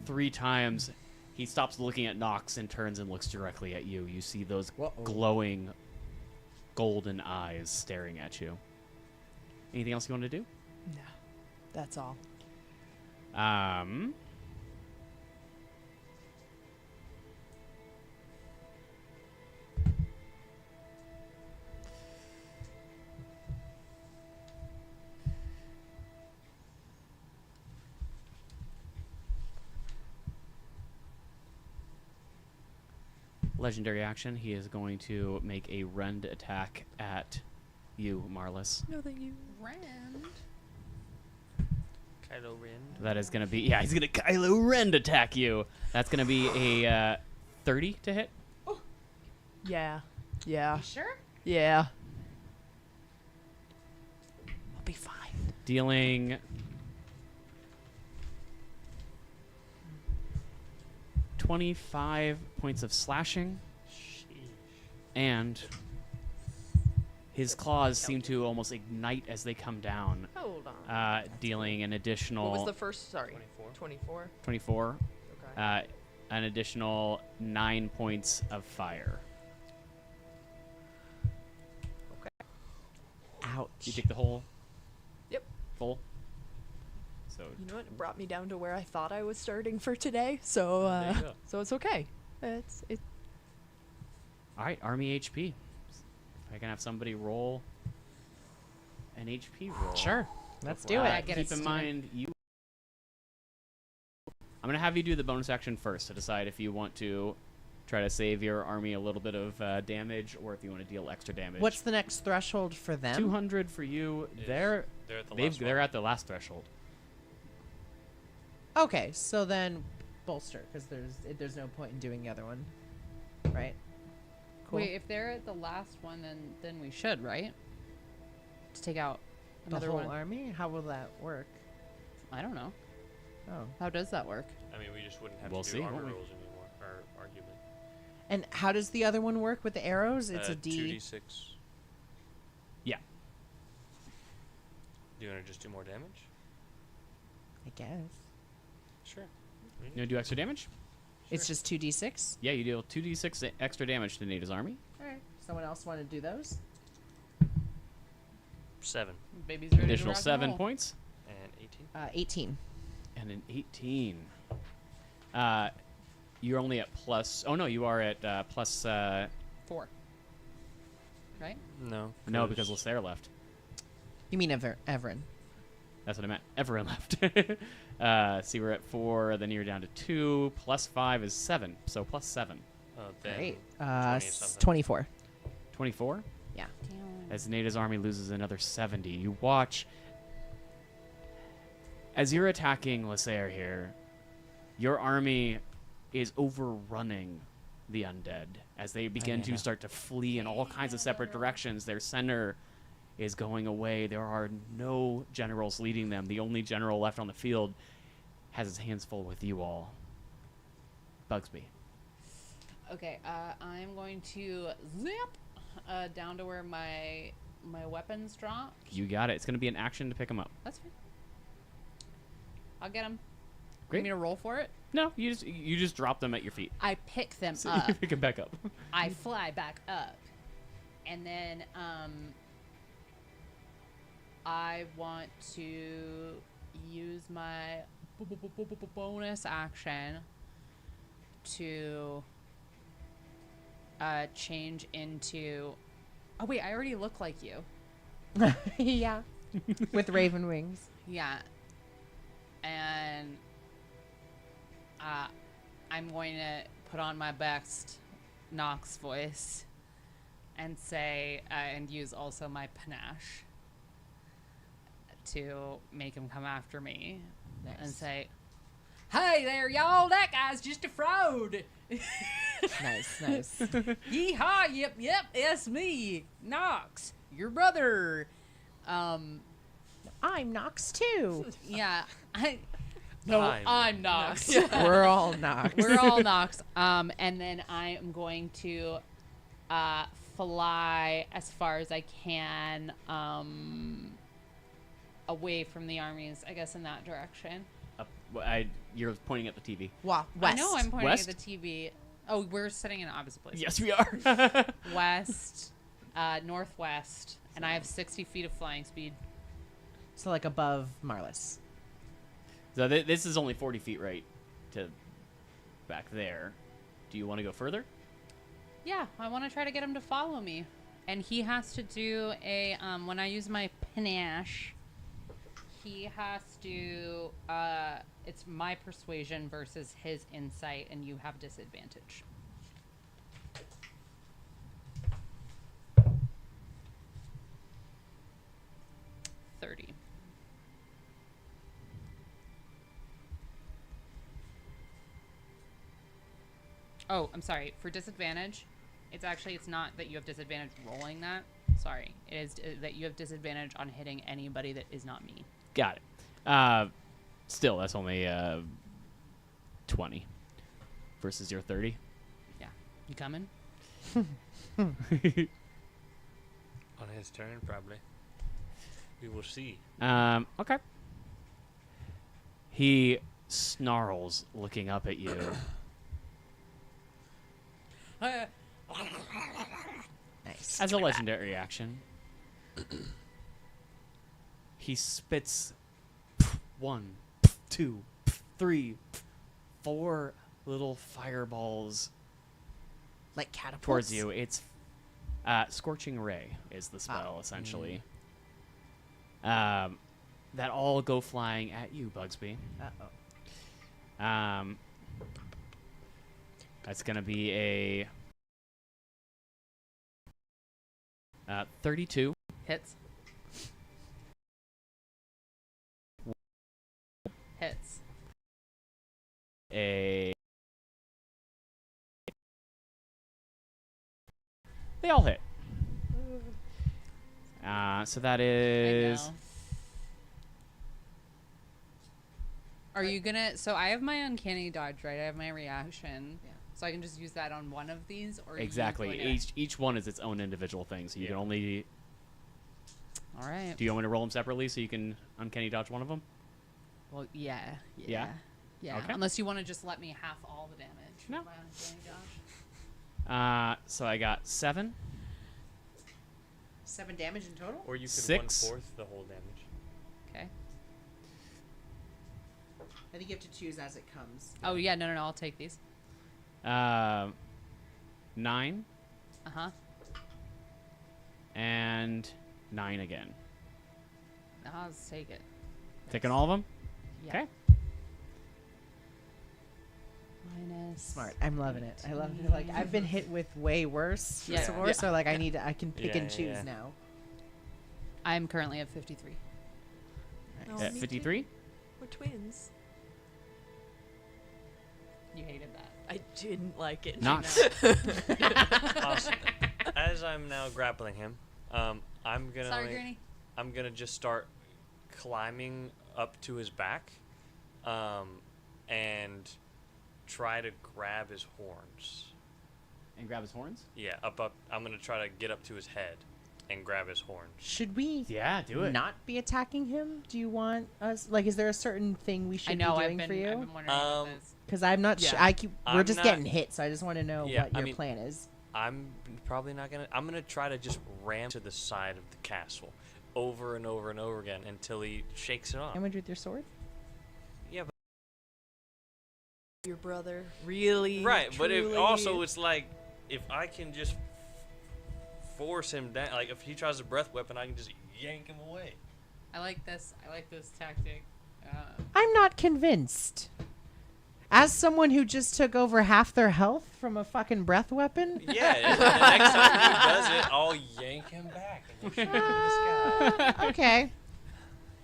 [SPEAKER 1] 3 times, he stops looking at Nox and turns and looks directly at you. You see those
[SPEAKER 2] Whoa.
[SPEAKER 1] glowing golden eyes staring at you. Anything else you want to do?
[SPEAKER 5] No. That's all.
[SPEAKER 1] Legendary action. He is going to make a rend attack at you, Marlis.
[SPEAKER 5] No, thank you.
[SPEAKER 4] Rand.
[SPEAKER 3] Kylo Ren.
[SPEAKER 1] That is going to be, yeah, he's going to Kylo Rend attack you. That's going to be a 30 to hit.
[SPEAKER 5] Yeah. Yeah.
[SPEAKER 4] Sure.
[SPEAKER 5] Yeah. I'll be fine.
[SPEAKER 1] Dealing 25 points of slashing, and his claws seem to almost ignite as they come down,
[SPEAKER 5] Hold on.
[SPEAKER 1] dealing an additional
[SPEAKER 5] What was the first? Sorry.
[SPEAKER 3] 24.
[SPEAKER 5] 24.
[SPEAKER 1] 24,
[SPEAKER 5] Okay.
[SPEAKER 1] an additional 9 points of fire.
[SPEAKER 2] Ouch.
[SPEAKER 1] You take the whole
[SPEAKER 5] Yep.
[SPEAKER 1] full. So
[SPEAKER 5] You know what? It brought me down to where I thought I was starting for today. So
[SPEAKER 3] There you go.
[SPEAKER 5] so it's okay. It.
[SPEAKER 1] all right, army HP. If I can have somebody roll an HP roll.
[SPEAKER 2] Sure. Let's do
[SPEAKER 1] Uh,
[SPEAKER 2] it.
[SPEAKER 4] Yeah, get it,
[SPEAKER 1] keep in
[SPEAKER 4] Steven.
[SPEAKER 1] mind you. I'm gonna have you do the bonus action first to decide if you want to try to save your army a little bit of damage, or if you want to deal extra damage.
[SPEAKER 2] What's the next threshold for them?
[SPEAKER 1] 200 for you?
[SPEAKER 3] Ish.
[SPEAKER 1] They're
[SPEAKER 3] They're at the last
[SPEAKER 1] they're
[SPEAKER 3] one.
[SPEAKER 1] at the last threshold.
[SPEAKER 2] Okay, so then bolster, because there's no point in doing the other one, right? Cool.
[SPEAKER 4] Wait, if they're at the last one, then we should, right? To take out
[SPEAKER 2] the
[SPEAKER 4] another
[SPEAKER 2] whole
[SPEAKER 4] one.
[SPEAKER 2] army? How will that work?
[SPEAKER 4] I don't know.
[SPEAKER 2] Oh.
[SPEAKER 4] How does that work?
[SPEAKER 3] I mean, we just wouldn't have
[SPEAKER 1] We'll
[SPEAKER 3] to
[SPEAKER 1] see,
[SPEAKER 3] do
[SPEAKER 1] won't
[SPEAKER 3] armor
[SPEAKER 1] we?
[SPEAKER 3] rolls anymore, or argument.
[SPEAKER 2] And how does the other one work with the arrows? It's a D.
[SPEAKER 3] 2d6 Do you want to just do more damage?
[SPEAKER 2] I guess.
[SPEAKER 3] Sure.
[SPEAKER 1] You want to do extra damage?
[SPEAKER 2] It's just 2d6.
[SPEAKER 1] Yeah, you deal 2d6 extra damage to Nada's army.
[SPEAKER 2] All right. Someone else want to do those?
[SPEAKER 3] 7
[SPEAKER 4] Baby's ready
[SPEAKER 1] Additional
[SPEAKER 4] to rock
[SPEAKER 1] 7
[SPEAKER 4] and roll.
[SPEAKER 1] points.
[SPEAKER 3] and 18.
[SPEAKER 2] 18.
[SPEAKER 1] And an 18. You're only at plus... Oh, no, you are at plus...
[SPEAKER 4] 4. Right?
[SPEAKER 3] No.
[SPEAKER 1] No, because Lysair left.
[SPEAKER 2] You mean Everin?
[SPEAKER 1] That's what I meant. Everyone left. See, we're at 4, then you're down to 2. Plus 5 is 7, so plus 7.
[SPEAKER 3] Then
[SPEAKER 2] Great.
[SPEAKER 3] 20 something.
[SPEAKER 2] 24.
[SPEAKER 1] 24?
[SPEAKER 2] Yeah.
[SPEAKER 1] As Nada's army loses another 70. You watch... As you're attacking Lysair here, your army is overrunning the undead. As they begin to start to flee in all kinds of separate directions, their center is going away. There are no generals leading them. The only general left on the field has his hands full with you all. Bugsby.
[SPEAKER 4] Okay, I'm going to zip down to where my weapons drop.
[SPEAKER 1] You got it. It's going to be an action to pick him up.
[SPEAKER 4] That's fine. I'll get them.
[SPEAKER 1] Great.
[SPEAKER 4] Want me to roll for it?
[SPEAKER 1] No, you just drop them at your feet.
[SPEAKER 4] I pick them
[SPEAKER 1] So
[SPEAKER 4] up.
[SPEAKER 1] you pick them back up.
[SPEAKER 4] I fly back up, and then I want to use my bonus action to change into. Oh wait, I already look like you.
[SPEAKER 2] Yeah. With raven wings.
[SPEAKER 4] Yeah. And I'm going to put on my best Nox voice and say, and use also my panache to make him come after me.
[SPEAKER 2] Nice.
[SPEAKER 4] And say, "Hey there, y'all, that guy's just a fraud."
[SPEAKER 2] Nice, nice.
[SPEAKER 4] Yeehaw, yep, it's me, Nox, your brother.
[SPEAKER 2] I'm Nox too.
[SPEAKER 4] Yeah, I'm Nox.
[SPEAKER 2] We're all Nox.
[SPEAKER 4] We're all Nox. And then I am going to fly as far as I can away from the armies, I guess, in that direction.
[SPEAKER 1] You're pointing at the TV.
[SPEAKER 2] West.
[SPEAKER 4] I know I'm pointing
[SPEAKER 1] West?
[SPEAKER 4] at the TV. Oh, we're sitting in opposite places.
[SPEAKER 1] Yes, we are.
[SPEAKER 4] West, northwest, and I have 60 feet of flying speed.
[SPEAKER 2] So like above Marlis.
[SPEAKER 1] So this is only 40 feet right to back there. Do you want to go further?
[SPEAKER 4] Yeah, I want to try to get him to follow me. And he has to do a, when I use my panache, he has to, it's my persuasion versus his insight, and you have disadvantage. $30. Oh, I'm sorry. For disadvantage, it's not that you have disadvantage rolling that. Sorry. It is that you have disadvantage on hitting anybody that is not me.
[SPEAKER 1] Got it. Still, that's only 20 versus your 30.
[SPEAKER 4] Yeah. You coming?
[SPEAKER 3] On his turn, probably. We will see.
[SPEAKER 1] Okay. He snarls, looking up at you.
[SPEAKER 2] Nice.
[SPEAKER 1] As a legendary action, he spits 1, 2, 3, 4 little fireballs
[SPEAKER 2] Like catapults.
[SPEAKER 1] towards you. It's Scorching Ray is the spell, essentially. That all go flying at you, Bugsby.
[SPEAKER 2] Uh-oh.
[SPEAKER 1] That's going to be a 32.
[SPEAKER 4] Hits. Hits.
[SPEAKER 1] They all hit. So that is...
[SPEAKER 4] I know. Are you gonna? So I have my uncanny dodge, right? I have my reaction.
[SPEAKER 2] Yeah.
[SPEAKER 4] So I can just use that on one of these, or are you
[SPEAKER 1] Exactly.
[SPEAKER 4] going to-
[SPEAKER 1] Each one is its own individual thing, so you can only...
[SPEAKER 4] All right.
[SPEAKER 1] Do you want me to roll them separately so you can uncanny dodge one of them?
[SPEAKER 4] Well, yeah.
[SPEAKER 1] Yeah?
[SPEAKER 4] Yeah.
[SPEAKER 1] Okay.
[SPEAKER 4] Unless you want to just let me half all the damage.
[SPEAKER 1] No.
[SPEAKER 4] with my uncanny dodge.
[SPEAKER 1] So I got 7.
[SPEAKER 2] 7 damage in total.
[SPEAKER 3] Or you could
[SPEAKER 1] 6.
[SPEAKER 3] 1/4 the whole damage.
[SPEAKER 4] Okay.
[SPEAKER 2] I think you have to choose as it comes.
[SPEAKER 4] Oh yeah. No. I'll take these.
[SPEAKER 1] 9
[SPEAKER 4] Uh huh.
[SPEAKER 1] and 9 again.
[SPEAKER 4] I'll just take it.
[SPEAKER 1] Taking all of them?
[SPEAKER 4] Yeah.
[SPEAKER 1] Okay.
[SPEAKER 4] Minus.
[SPEAKER 2] Smart. I'm loving it. I love it. Like I've been hit with way worse
[SPEAKER 4] Yeah.
[SPEAKER 2] before,
[SPEAKER 1] Yeah.
[SPEAKER 2] so like I can pick and
[SPEAKER 3] Yeah,
[SPEAKER 2] choose
[SPEAKER 3] yeah.
[SPEAKER 2] now.
[SPEAKER 4] I'm currently at 53.
[SPEAKER 5] Oh,
[SPEAKER 1] At
[SPEAKER 5] me too.
[SPEAKER 1] 53?
[SPEAKER 5] We're twins.
[SPEAKER 4] You hated that.
[SPEAKER 5] I didn't like it.
[SPEAKER 1] Not.
[SPEAKER 3] Awesome. As I'm now grappling him, I'm gonna
[SPEAKER 4] Sorry, Granny.
[SPEAKER 3] I'm gonna just start climbing up to his back, and try to grab his horns.
[SPEAKER 1] And grab his horns?
[SPEAKER 3] Yeah, up. I'm gonna try to get up to his head and grab his horns.
[SPEAKER 2] Should we
[SPEAKER 1] Yeah, do it.
[SPEAKER 2] not be attacking him? Do you want us? Like, is there a certain thing we should
[SPEAKER 4] I know.
[SPEAKER 2] be
[SPEAKER 4] I've
[SPEAKER 2] doing
[SPEAKER 4] been.
[SPEAKER 2] for
[SPEAKER 4] I've
[SPEAKER 2] you?
[SPEAKER 4] been wondering about this.
[SPEAKER 2] Because I'm not sure.
[SPEAKER 1] Yeah.
[SPEAKER 2] We're
[SPEAKER 3] I'm
[SPEAKER 2] just
[SPEAKER 3] not-
[SPEAKER 2] getting hit, so I just want to know
[SPEAKER 3] Yeah,
[SPEAKER 2] what
[SPEAKER 3] I
[SPEAKER 2] your
[SPEAKER 3] mean-
[SPEAKER 2] plan is.
[SPEAKER 3] I'm probably not gonna. I'm gonna try to just ram to the side of the castle, over and over and over again until he shakes it off.
[SPEAKER 2] Damage with your sword?
[SPEAKER 3] Yeah, but
[SPEAKER 5] Your brother. Really?
[SPEAKER 3] right. But if
[SPEAKER 5] truly-
[SPEAKER 3] also it's like if I can just force him down, like if he tries a breath weapon, I can just yank him away.
[SPEAKER 4] I like this. I like this tactic.
[SPEAKER 2] I'm not convinced. As someone who just took over half their health from a fucking breath weapon?
[SPEAKER 3] Yeah, and the next time he does it, I'll yank him back and then shoot him in the sky.
[SPEAKER 2] Okay.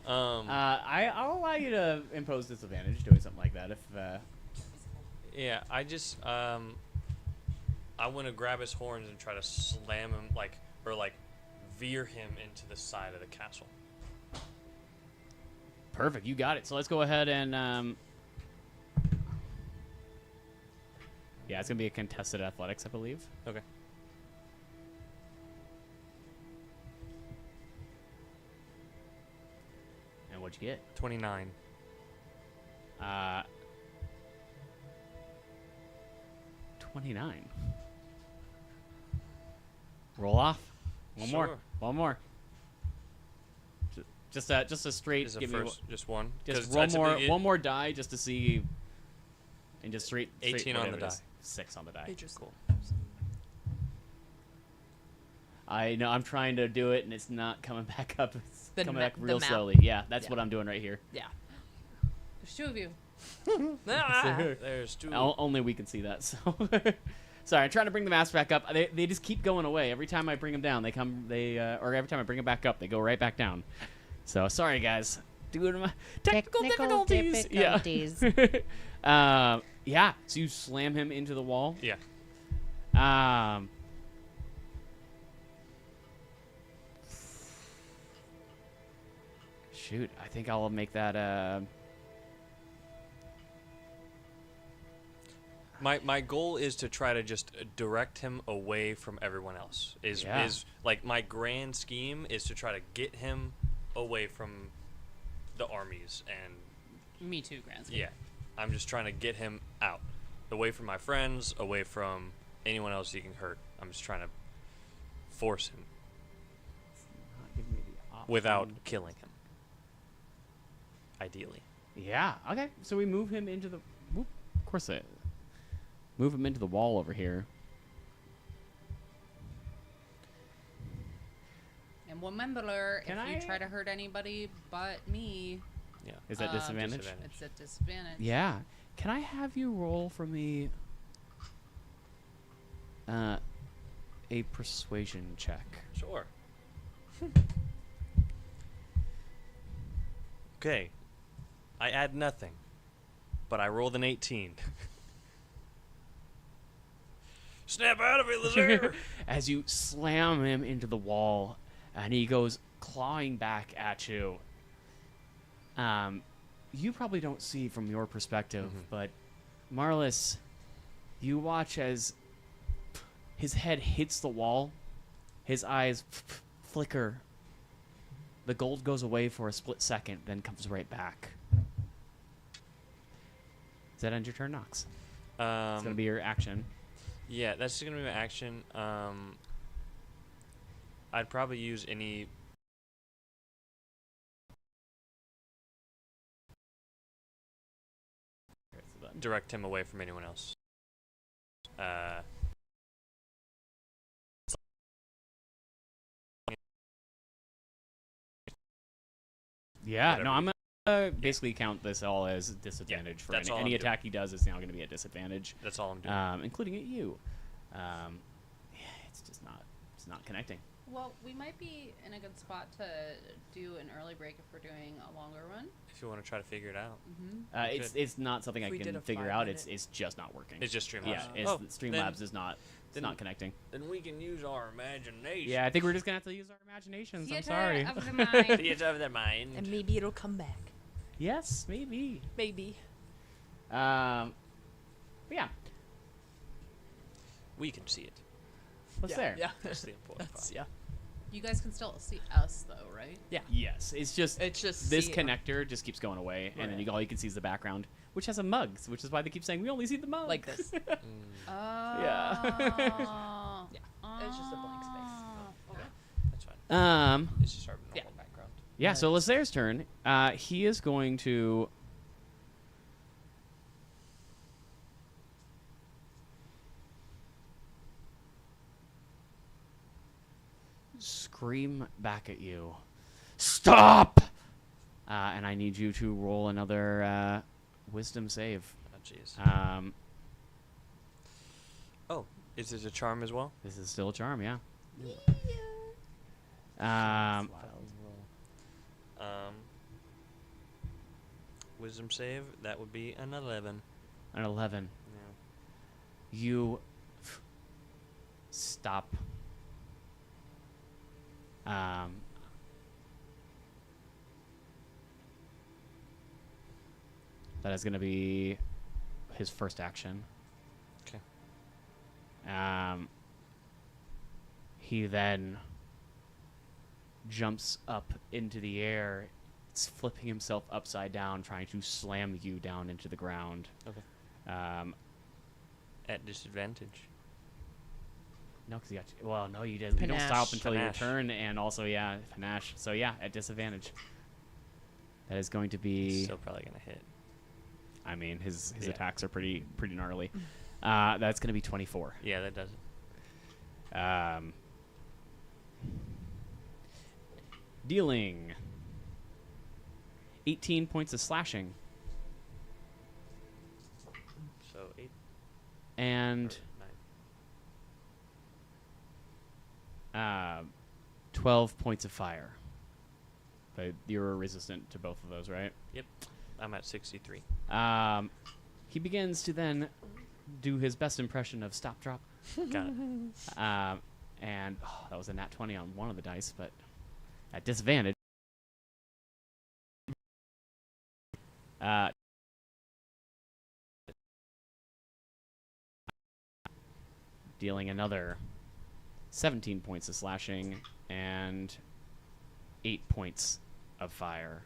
[SPEAKER 1] I'll allow you to impose disadvantage doing something like that if.
[SPEAKER 3] Yeah, I just I want to grab his horns and try to slam him or veer him into the side of the castle.
[SPEAKER 1] Perfect, you got it. So let's go ahead and. Yeah, it's gonna be a contested athletics, I believe.
[SPEAKER 3] Okay.
[SPEAKER 1] And what'd you get?
[SPEAKER 3] 29.
[SPEAKER 1] 29. Roll off. One more.
[SPEAKER 3] Sure.
[SPEAKER 1] One more. Just a straight.
[SPEAKER 3] Is it
[SPEAKER 1] Give me
[SPEAKER 3] first just one?
[SPEAKER 1] just
[SPEAKER 3] 'Cause
[SPEAKER 1] one
[SPEAKER 3] I
[SPEAKER 1] more.
[SPEAKER 3] typically
[SPEAKER 1] One more die just to see. And just straight.
[SPEAKER 3] 18 on the
[SPEAKER 1] whatever it is.
[SPEAKER 3] die.
[SPEAKER 1] 6 on the die.
[SPEAKER 5] Interesting.
[SPEAKER 1] I know. I'm trying to do it, and it's not coming back up. It's
[SPEAKER 5] The
[SPEAKER 1] coming
[SPEAKER 5] ma-
[SPEAKER 1] back
[SPEAKER 5] the
[SPEAKER 1] real
[SPEAKER 5] map.
[SPEAKER 1] slowly. Yeah, that's
[SPEAKER 5] Yeah.
[SPEAKER 1] what I'm doing right here.
[SPEAKER 5] Yeah.
[SPEAKER 4] There's 2 of you.
[SPEAKER 3] There's two.
[SPEAKER 1] Only we can see that. So, sorry, I'm trying to bring the maps back up. They just keep going away every time I bring them down. Or every time I bring them back up, they go right back down. So sorry, guys. Doing my technical difficulties.
[SPEAKER 2] difficulties.
[SPEAKER 1] Yeah. Yeah. So you slam him into the wall.
[SPEAKER 3] Yeah.
[SPEAKER 1] Shoot, I think I'll make that.
[SPEAKER 3] My goal is to try to just direct him away from everyone else. Is like my grand scheme is to try to get him away from the armies and
[SPEAKER 4] Me too, Grant.
[SPEAKER 3] yeah, I'm just trying to get him out, away from my friends, away from anyone else he can hurt. I'm just trying to force him
[SPEAKER 1] Not giving me the option.
[SPEAKER 3] without killing him. Ideally.
[SPEAKER 1] Yeah. Okay. So we move him into the. Whoop, of course, move him into the wall over here.
[SPEAKER 4] And remember,
[SPEAKER 1] Can
[SPEAKER 4] if you
[SPEAKER 1] I-
[SPEAKER 4] try to hurt anybody but me,
[SPEAKER 3] Yeah.
[SPEAKER 1] Is that disadvantage?
[SPEAKER 3] disadvantage.
[SPEAKER 4] it's a disadvantage.
[SPEAKER 1] Yeah. Can I have you roll for me a persuasion check?
[SPEAKER 3] Sure. Okay. I add nothing, but I rolled an 18. Snap out of it, Lazare!
[SPEAKER 1] As you slam him into the wall, and he goes clawing back at you. You probably don't see from your perspective, but Marlis, you watch as his head hits the wall, his eyes flicker, The gold goes away for a split second, then comes right back. Does that end your turn, Nox? It's gonna be your action.
[SPEAKER 3] Yeah, that's gonna be my action. I'd probably use any. Direct him away from anyone else.
[SPEAKER 1] Yeah,
[SPEAKER 3] Whatever.
[SPEAKER 1] no, I'm gonna basically count this all as disadvantage for
[SPEAKER 3] that's all
[SPEAKER 1] any
[SPEAKER 3] I'm
[SPEAKER 1] attack he does is now gonna be at disadvantage,
[SPEAKER 3] That's all I'm doing.
[SPEAKER 1] including at you. Yeah, it's just not connecting.
[SPEAKER 4] Well, we might be in a good spot to do an early break if we're doing a longer run.
[SPEAKER 3] If you want to try to figure it out,
[SPEAKER 1] It's not something I
[SPEAKER 5] we did
[SPEAKER 1] can
[SPEAKER 5] a
[SPEAKER 1] figure out.
[SPEAKER 5] 5-minute.
[SPEAKER 1] It's just not working.
[SPEAKER 3] it's just Streamlabs.
[SPEAKER 1] Yeah, it's Streamlabs is not. It's
[SPEAKER 3] then-
[SPEAKER 1] not connecting.
[SPEAKER 3] Then we can use our imagination.
[SPEAKER 1] Yeah, I think we're just gonna have to use our imaginations. I'm
[SPEAKER 4] Theater
[SPEAKER 1] sorry.
[SPEAKER 4] of the mind.
[SPEAKER 3] Theater of the mind.
[SPEAKER 5] And maybe it'll come back.
[SPEAKER 1] Yes, maybe.
[SPEAKER 5] Maybe.
[SPEAKER 1] But yeah,
[SPEAKER 3] We can see it.
[SPEAKER 1] what's there?
[SPEAKER 5] Yeah.
[SPEAKER 3] That's the important part.
[SPEAKER 5] Yeah.
[SPEAKER 4] You guys can still see us though, right?
[SPEAKER 1] Yes, it's just
[SPEAKER 5] It's just
[SPEAKER 1] this
[SPEAKER 5] see-
[SPEAKER 1] connector just keeps going away, and then
[SPEAKER 5] Right.
[SPEAKER 1] all you can see is the background, which has a mug, which is why they keep saying we only see the mug.
[SPEAKER 5] like this.
[SPEAKER 4] Oh.
[SPEAKER 5] Yeah. It's just a blank space.
[SPEAKER 4] Oh.
[SPEAKER 3] Okay, that's fine. It's just our normal
[SPEAKER 5] Yeah.
[SPEAKER 3] background.
[SPEAKER 1] Yeah, so Lazare's turn. He is going to scream back at you. Stop! And I need you to roll another wisdom save.
[SPEAKER 3] Oh, jeez.
[SPEAKER 1] Um,
[SPEAKER 3] Is this a charm as well?
[SPEAKER 1] this is still a charm, yeah.
[SPEAKER 3] Wisdom save. That would be an 11.
[SPEAKER 1] An 11.
[SPEAKER 3] Yeah.
[SPEAKER 1] You stop. That is going to be his first action.
[SPEAKER 3] Okay.
[SPEAKER 1] He then jumps up into the air, flipping himself upside down, trying to slam you down into the ground.
[SPEAKER 3] Okay.
[SPEAKER 1] Um,
[SPEAKER 3] At disadvantage.
[SPEAKER 1] No, because you got. Well, no, you didn't. You don't stop
[SPEAKER 2] Panache.
[SPEAKER 1] until your
[SPEAKER 3] Panache.
[SPEAKER 1] turn, and also, yeah, panache. So yeah, at disadvantage. That is going to be.
[SPEAKER 3] Still probably gonna hit.
[SPEAKER 1] I mean, his
[SPEAKER 3] Yeah.
[SPEAKER 1] attacks are pretty gnarly. That's going to be 24.
[SPEAKER 3] Yeah, that does it.
[SPEAKER 1] Dealing 18 points of slashing
[SPEAKER 3] So 8
[SPEAKER 1] and
[SPEAKER 3] or 9.
[SPEAKER 1] 12 points of fire. But you're resistant to both of those, right?
[SPEAKER 3] Yep. I'm at 63.
[SPEAKER 1] He begins to then do his best impression of stop drop.
[SPEAKER 3] Got it.
[SPEAKER 1] And that was a nat 20 on one of the dice, but at disadvantage. Dealing another 17 points of slashing and 8 points of fire.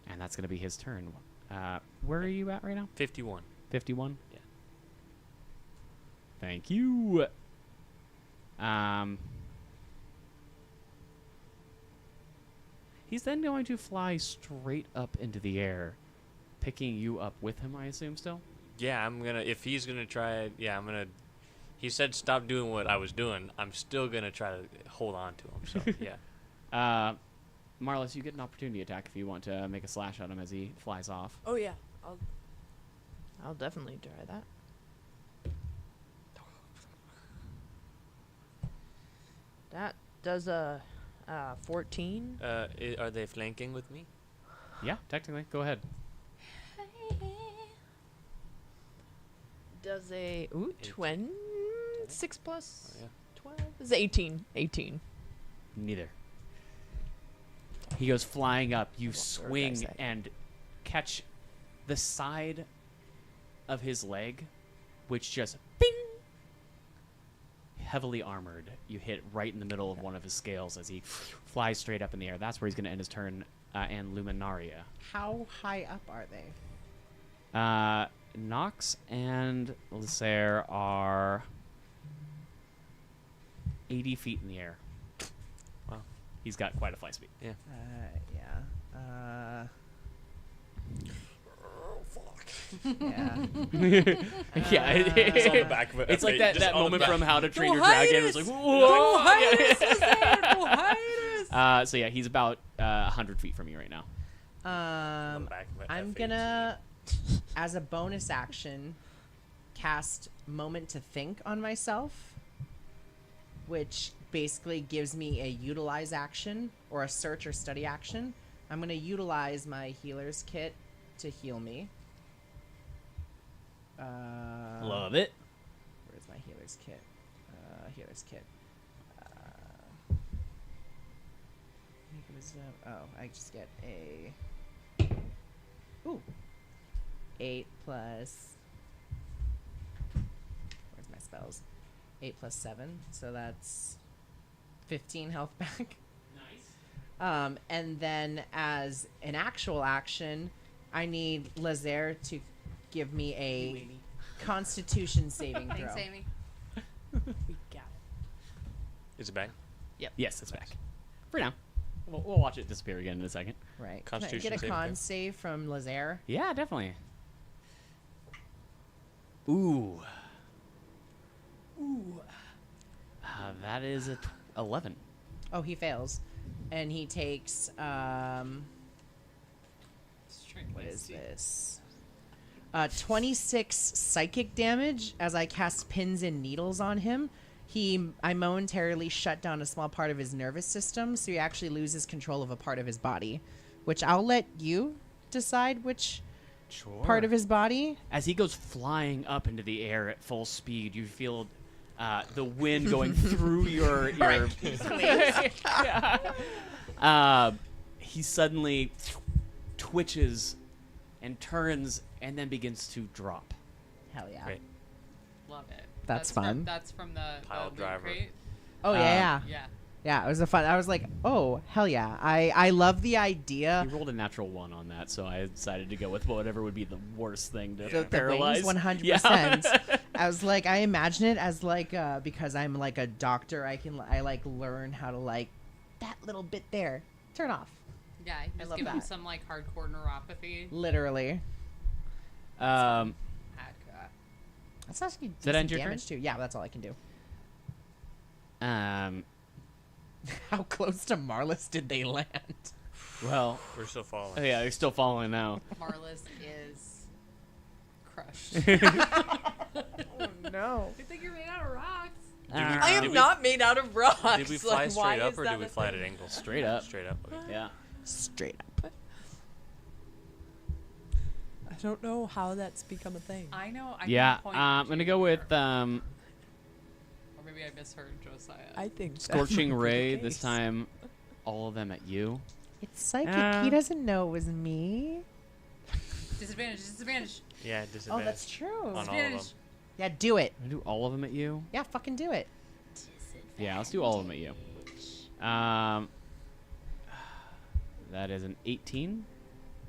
[SPEAKER 1] And that's going to be his turn. Where are you at right now?
[SPEAKER 3] 51.
[SPEAKER 1] 51?
[SPEAKER 3] Yeah.
[SPEAKER 1] Thank you. He's then going to fly straight up into the air, picking you up with him, I assume, still?
[SPEAKER 3] Yeah, I'm gonna. If he's gonna try it, yeah, I'm gonna. He said stop doing what I was doing. I'm still gonna try to hold on to him. So yeah.
[SPEAKER 1] Marlis, you get an opportunity attack if you want to make a slash at him as he flies off.
[SPEAKER 5] Oh yeah, I'll definitely try that. That does a 14.
[SPEAKER 3] Are they flanking with me?
[SPEAKER 1] Yeah, technically. Go ahead.
[SPEAKER 5] Does a 6 plus
[SPEAKER 3] Oh, yeah.
[SPEAKER 5] 12 is 18. 18.
[SPEAKER 1] Neither. He goes flying up. You
[SPEAKER 5] What were
[SPEAKER 1] swing
[SPEAKER 5] guys at?
[SPEAKER 1] and catch the side of his leg, which just bing heavily armored. You hit right in the middle of one of his scales as he flies straight up in the air. That's where he's going to end his turn. And Luminaria.
[SPEAKER 2] How high up are they?
[SPEAKER 1] Nox and Lysair are 80 feet in the air.
[SPEAKER 3] Wow.
[SPEAKER 1] He's got quite a fly speed.
[SPEAKER 3] Yeah.
[SPEAKER 2] Yeah.
[SPEAKER 3] Oh, fuck.
[SPEAKER 2] Yeah.
[SPEAKER 1] Yeah,
[SPEAKER 3] It's on the back of it.
[SPEAKER 1] It's like
[SPEAKER 3] Just
[SPEAKER 1] that
[SPEAKER 3] on the
[SPEAKER 1] moment
[SPEAKER 3] back.
[SPEAKER 1] from How to Train Your
[SPEAKER 4] Go
[SPEAKER 1] Dragon. It's like, whoa! So yeah, he's about 100 feet from you right now.
[SPEAKER 3] On the back of it,
[SPEAKER 2] I'm
[SPEAKER 3] F18.
[SPEAKER 2] gonna, as a bonus action, cast Moment to Think on myself, which basically gives me a utilize action or a search or study action. I'm gonna utilize my healer's kit to heal me.
[SPEAKER 1] Love it.
[SPEAKER 2] Where's my healer's kit? Healer's kit. I just get a. Ooh. 8 plus. Where's my spells? 8 plus 7, so that's 15 health back.
[SPEAKER 1] Nice.
[SPEAKER 2] And then as an actual action, I need Lazaire to give me a Constitution saving throw.
[SPEAKER 4] Thanks, Amy.
[SPEAKER 5] We got it.
[SPEAKER 3] Is it back?
[SPEAKER 1] Yes, it's back. For now. We'll watch it disappear again in a second.
[SPEAKER 2] Right.
[SPEAKER 3] Constitution
[SPEAKER 2] Can I get a
[SPEAKER 3] saving
[SPEAKER 2] con
[SPEAKER 3] throw.
[SPEAKER 2] save from Lazaire?
[SPEAKER 1] Yeah, definitely. Ooh. That is a 11.
[SPEAKER 2] Oh, he fails. And he takes, what is this? 26 psychic damage as I cast pins and needles on him. I momentarily shut down a small part of his nervous system, so he actually loses control of a part of his body, which I'll let you decide which part of his body.
[SPEAKER 1] As he goes flying up into the air at full speed, you feel the wind going through your he suddenly twitches and turns and then begins to drop.
[SPEAKER 2] Hell yeah.
[SPEAKER 3] Great.
[SPEAKER 4] Love it.
[SPEAKER 2] That's
[SPEAKER 4] from-
[SPEAKER 2] fun.
[SPEAKER 4] That's from the
[SPEAKER 3] Pile
[SPEAKER 4] loot
[SPEAKER 3] driver.
[SPEAKER 4] crate?
[SPEAKER 2] Oh, yeah.
[SPEAKER 4] Yeah.
[SPEAKER 2] Yeah, it was a fun. I was like, oh, hell yeah. I love the idea.
[SPEAKER 1] He rolled a natural 1 on that, so I decided to go with whatever would be the worst thing to
[SPEAKER 2] The
[SPEAKER 1] paralyze.
[SPEAKER 2] wings, 100%.
[SPEAKER 1] Yeah.
[SPEAKER 2] I was like, I imagine it as like, because I'm like a doctor, I like learn how to like that little bit there turn off.
[SPEAKER 4] Yeah, you just
[SPEAKER 2] love
[SPEAKER 4] give him
[SPEAKER 2] that.
[SPEAKER 4] some like hardcore neuropathy.
[SPEAKER 2] Literally.
[SPEAKER 1] Um,
[SPEAKER 2] That's actually
[SPEAKER 1] that end
[SPEAKER 2] decent
[SPEAKER 1] your
[SPEAKER 2] damage too. Yeah, that's all I can do. How close to Marlis did they land?
[SPEAKER 1] well,
[SPEAKER 3] We're still falling.
[SPEAKER 1] oh yeah, they're still falling now.
[SPEAKER 4] Marlis is crushed.
[SPEAKER 2] No.
[SPEAKER 4] I think you're made out of rocks.
[SPEAKER 5] I am
[SPEAKER 3] Did we-
[SPEAKER 5] not made out of rocks.
[SPEAKER 3] Did we fly
[SPEAKER 5] Like, why
[SPEAKER 3] straight up
[SPEAKER 5] is
[SPEAKER 3] or
[SPEAKER 5] that
[SPEAKER 3] did we
[SPEAKER 5] a
[SPEAKER 3] fly at
[SPEAKER 5] thing?
[SPEAKER 3] an angle?
[SPEAKER 1] Straight up.
[SPEAKER 3] Straight up. Okay.
[SPEAKER 1] Yeah.
[SPEAKER 2] Straight up.
[SPEAKER 5] I don't know how that's become a thing.
[SPEAKER 4] I know. I
[SPEAKER 1] Yeah,
[SPEAKER 4] can point
[SPEAKER 1] I'm
[SPEAKER 4] to
[SPEAKER 1] gonna go with
[SPEAKER 4] Or maybe I misheard Josiah.
[SPEAKER 5] I think that
[SPEAKER 1] Scorching
[SPEAKER 5] might be the
[SPEAKER 1] Ray. This
[SPEAKER 5] case.
[SPEAKER 1] time, all of them at you.
[SPEAKER 2] It's psychic.
[SPEAKER 1] Uh,
[SPEAKER 2] He doesn't know it was me.
[SPEAKER 4] Disadvantage. Disadvantage.
[SPEAKER 3] Yeah,
[SPEAKER 2] Oh,
[SPEAKER 3] disadvantage.
[SPEAKER 2] that's true.
[SPEAKER 3] On all of them.
[SPEAKER 4] Disadvantage.
[SPEAKER 2] Yeah, do it.
[SPEAKER 1] I do all of them at you.
[SPEAKER 2] Yeah, fucking do it.
[SPEAKER 1] Yeah, let's do all of them at you. That is an 18.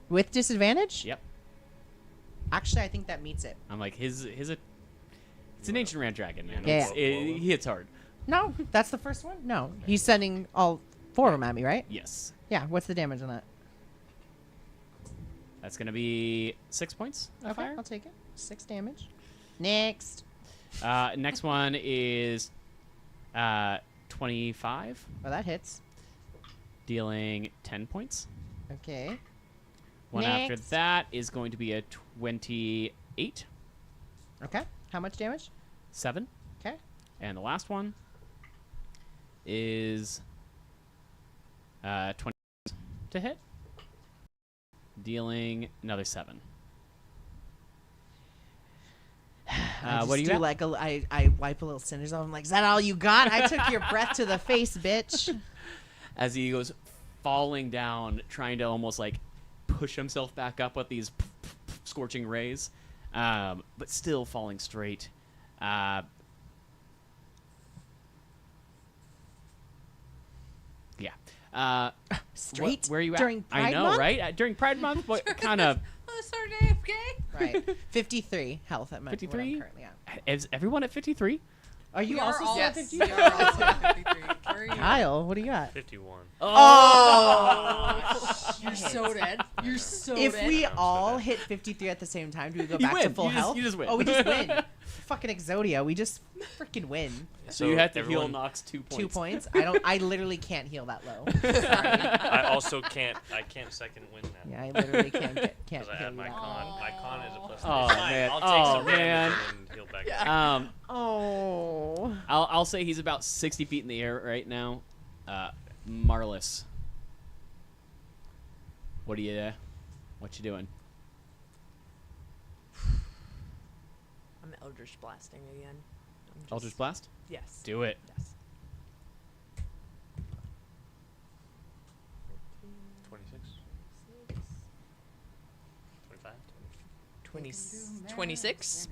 [SPEAKER 2] With disadvantage?
[SPEAKER 1] Yep.
[SPEAKER 2] Actually, I think that meets it.
[SPEAKER 1] I'm like it's an ancient red dragon, man.
[SPEAKER 2] Yeah.
[SPEAKER 1] He hits hard.
[SPEAKER 2] No, that's the first one? No. He's sending all 4 of them at me, right?
[SPEAKER 1] Yes.
[SPEAKER 2] Yeah, what's the damage on that?
[SPEAKER 1] That's gonna be 6 points of
[SPEAKER 2] Okay,
[SPEAKER 1] fire.
[SPEAKER 2] I'll take it. 6 damage. Next.
[SPEAKER 1] Next one is 25,
[SPEAKER 2] Oh, that hits.
[SPEAKER 1] dealing 10 points.
[SPEAKER 2] Okay.
[SPEAKER 1] One after
[SPEAKER 2] Next.
[SPEAKER 1] that is going to be a 28,
[SPEAKER 2] Okay. How much damage?
[SPEAKER 1] 7.
[SPEAKER 2] Okay.
[SPEAKER 1] And the last one is 20 to hit, dealing another 7.
[SPEAKER 2] I
[SPEAKER 1] what do you
[SPEAKER 2] do
[SPEAKER 1] got?
[SPEAKER 2] like I wipe a little cinders off. I'm like, is that all you got? I took your breath to the face, bitch.
[SPEAKER 1] As he goes falling down, trying to almost like push himself back up with these scorching rays, but still falling straight. Yeah.
[SPEAKER 2] Straight
[SPEAKER 1] Where are you at?
[SPEAKER 2] during
[SPEAKER 1] I
[SPEAKER 2] Pride
[SPEAKER 1] know,
[SPEAKER 2] Month?
[SPEAKER 1] right? During Pride Month, what kind of?
[SPEAKER 4] Start AFK.
[SPEAKER 2] Right. 53 health at my
[SPEAKER 1] 53?
[SPEAKER 2] what I'm currently at.
[SPEAKER 1] Is everyone at 53?
[SPEAKER 2] Are you
[SPEAKER 4] We are
[SPEAKER 2] also
[SPEAKER 4] all
[SPEAKER 2] still
[SPEAKER 4] at
[SPEAKER 2] at
[SPEAKER 4] 50.
[SPEAKER 2] 53?
[SPEAKER 4] We are also at 53. Carry on.
[SPEAKER 2] Kyle, what do you got?
[SPEAKER 3] 51.
[SPEAKER 2] Oh!
[SPEAKER 4] You're so dead. You're so
[SPEAKER 2] If
[SPEAKER 4] dead.
[SPEAKER 2] we
[SPEAKER 3] I'm so
[SPEAKER 2] all
[SPEAKER 3] dead.
[SPEAKER 2] hit 53 at the same time, do we go
[SPEAKER 1] You
[SPEAKER 2] back to
[SPEAKER 1] win.
[SPEAKER 2] full
[SPEAKER 1] You just-
[SPEAKER 2] health?
[SPEAKER 1] you just win.
[SPEAKER 2] Oh, we just win. Fucking Exodia, we just freaking win.
[SPEAKER 1] So you have to
[SPEAKER 3] everyone-
[SPEAKER 1] heal Nox 2 points.
[SPEAKER 2] 2 points. I literally can't heal that low.
[SPEAKER 3] I also can't. I can't second win that.
[SPEAKER 2] Yeah, I literally can't
[SPEAKER 3] Because I
[SPEAKER 2] heal
[SPEAKER 3] have
[SPEAKER 2] you
[SPEAKER 3] my
[SPEAKER 2] that low.
[SPEAKER 3] con. My con is a plus.
[SPEAKER 1] Oh,
[SPEAKER 3] It's fine.
[SPEAKER 1] man.
[SPEAKER 3] I'll take
[SPEAKER 1] Oh,
[SPEAKER 3] some
[SPEAKER 1] man.
[SPEAKER 3] damage and heal back.
[SPEAKER 2] Oh.
[SPEAKER 1] I'll say he's about 60 feet in the air right now. Marlis. What you doing?
[SPEAKER 5] I'm Eldritch Blasting again. I'm just-
[SPEAKER 1] Eldritch Blast?
[SPEAKER 5] Yes.
[SPEAKER 1] Do it.
[SPEAKER 5] Yes.
[SPEAKER 3] 26. 25.
[SPEAKER 5] 26?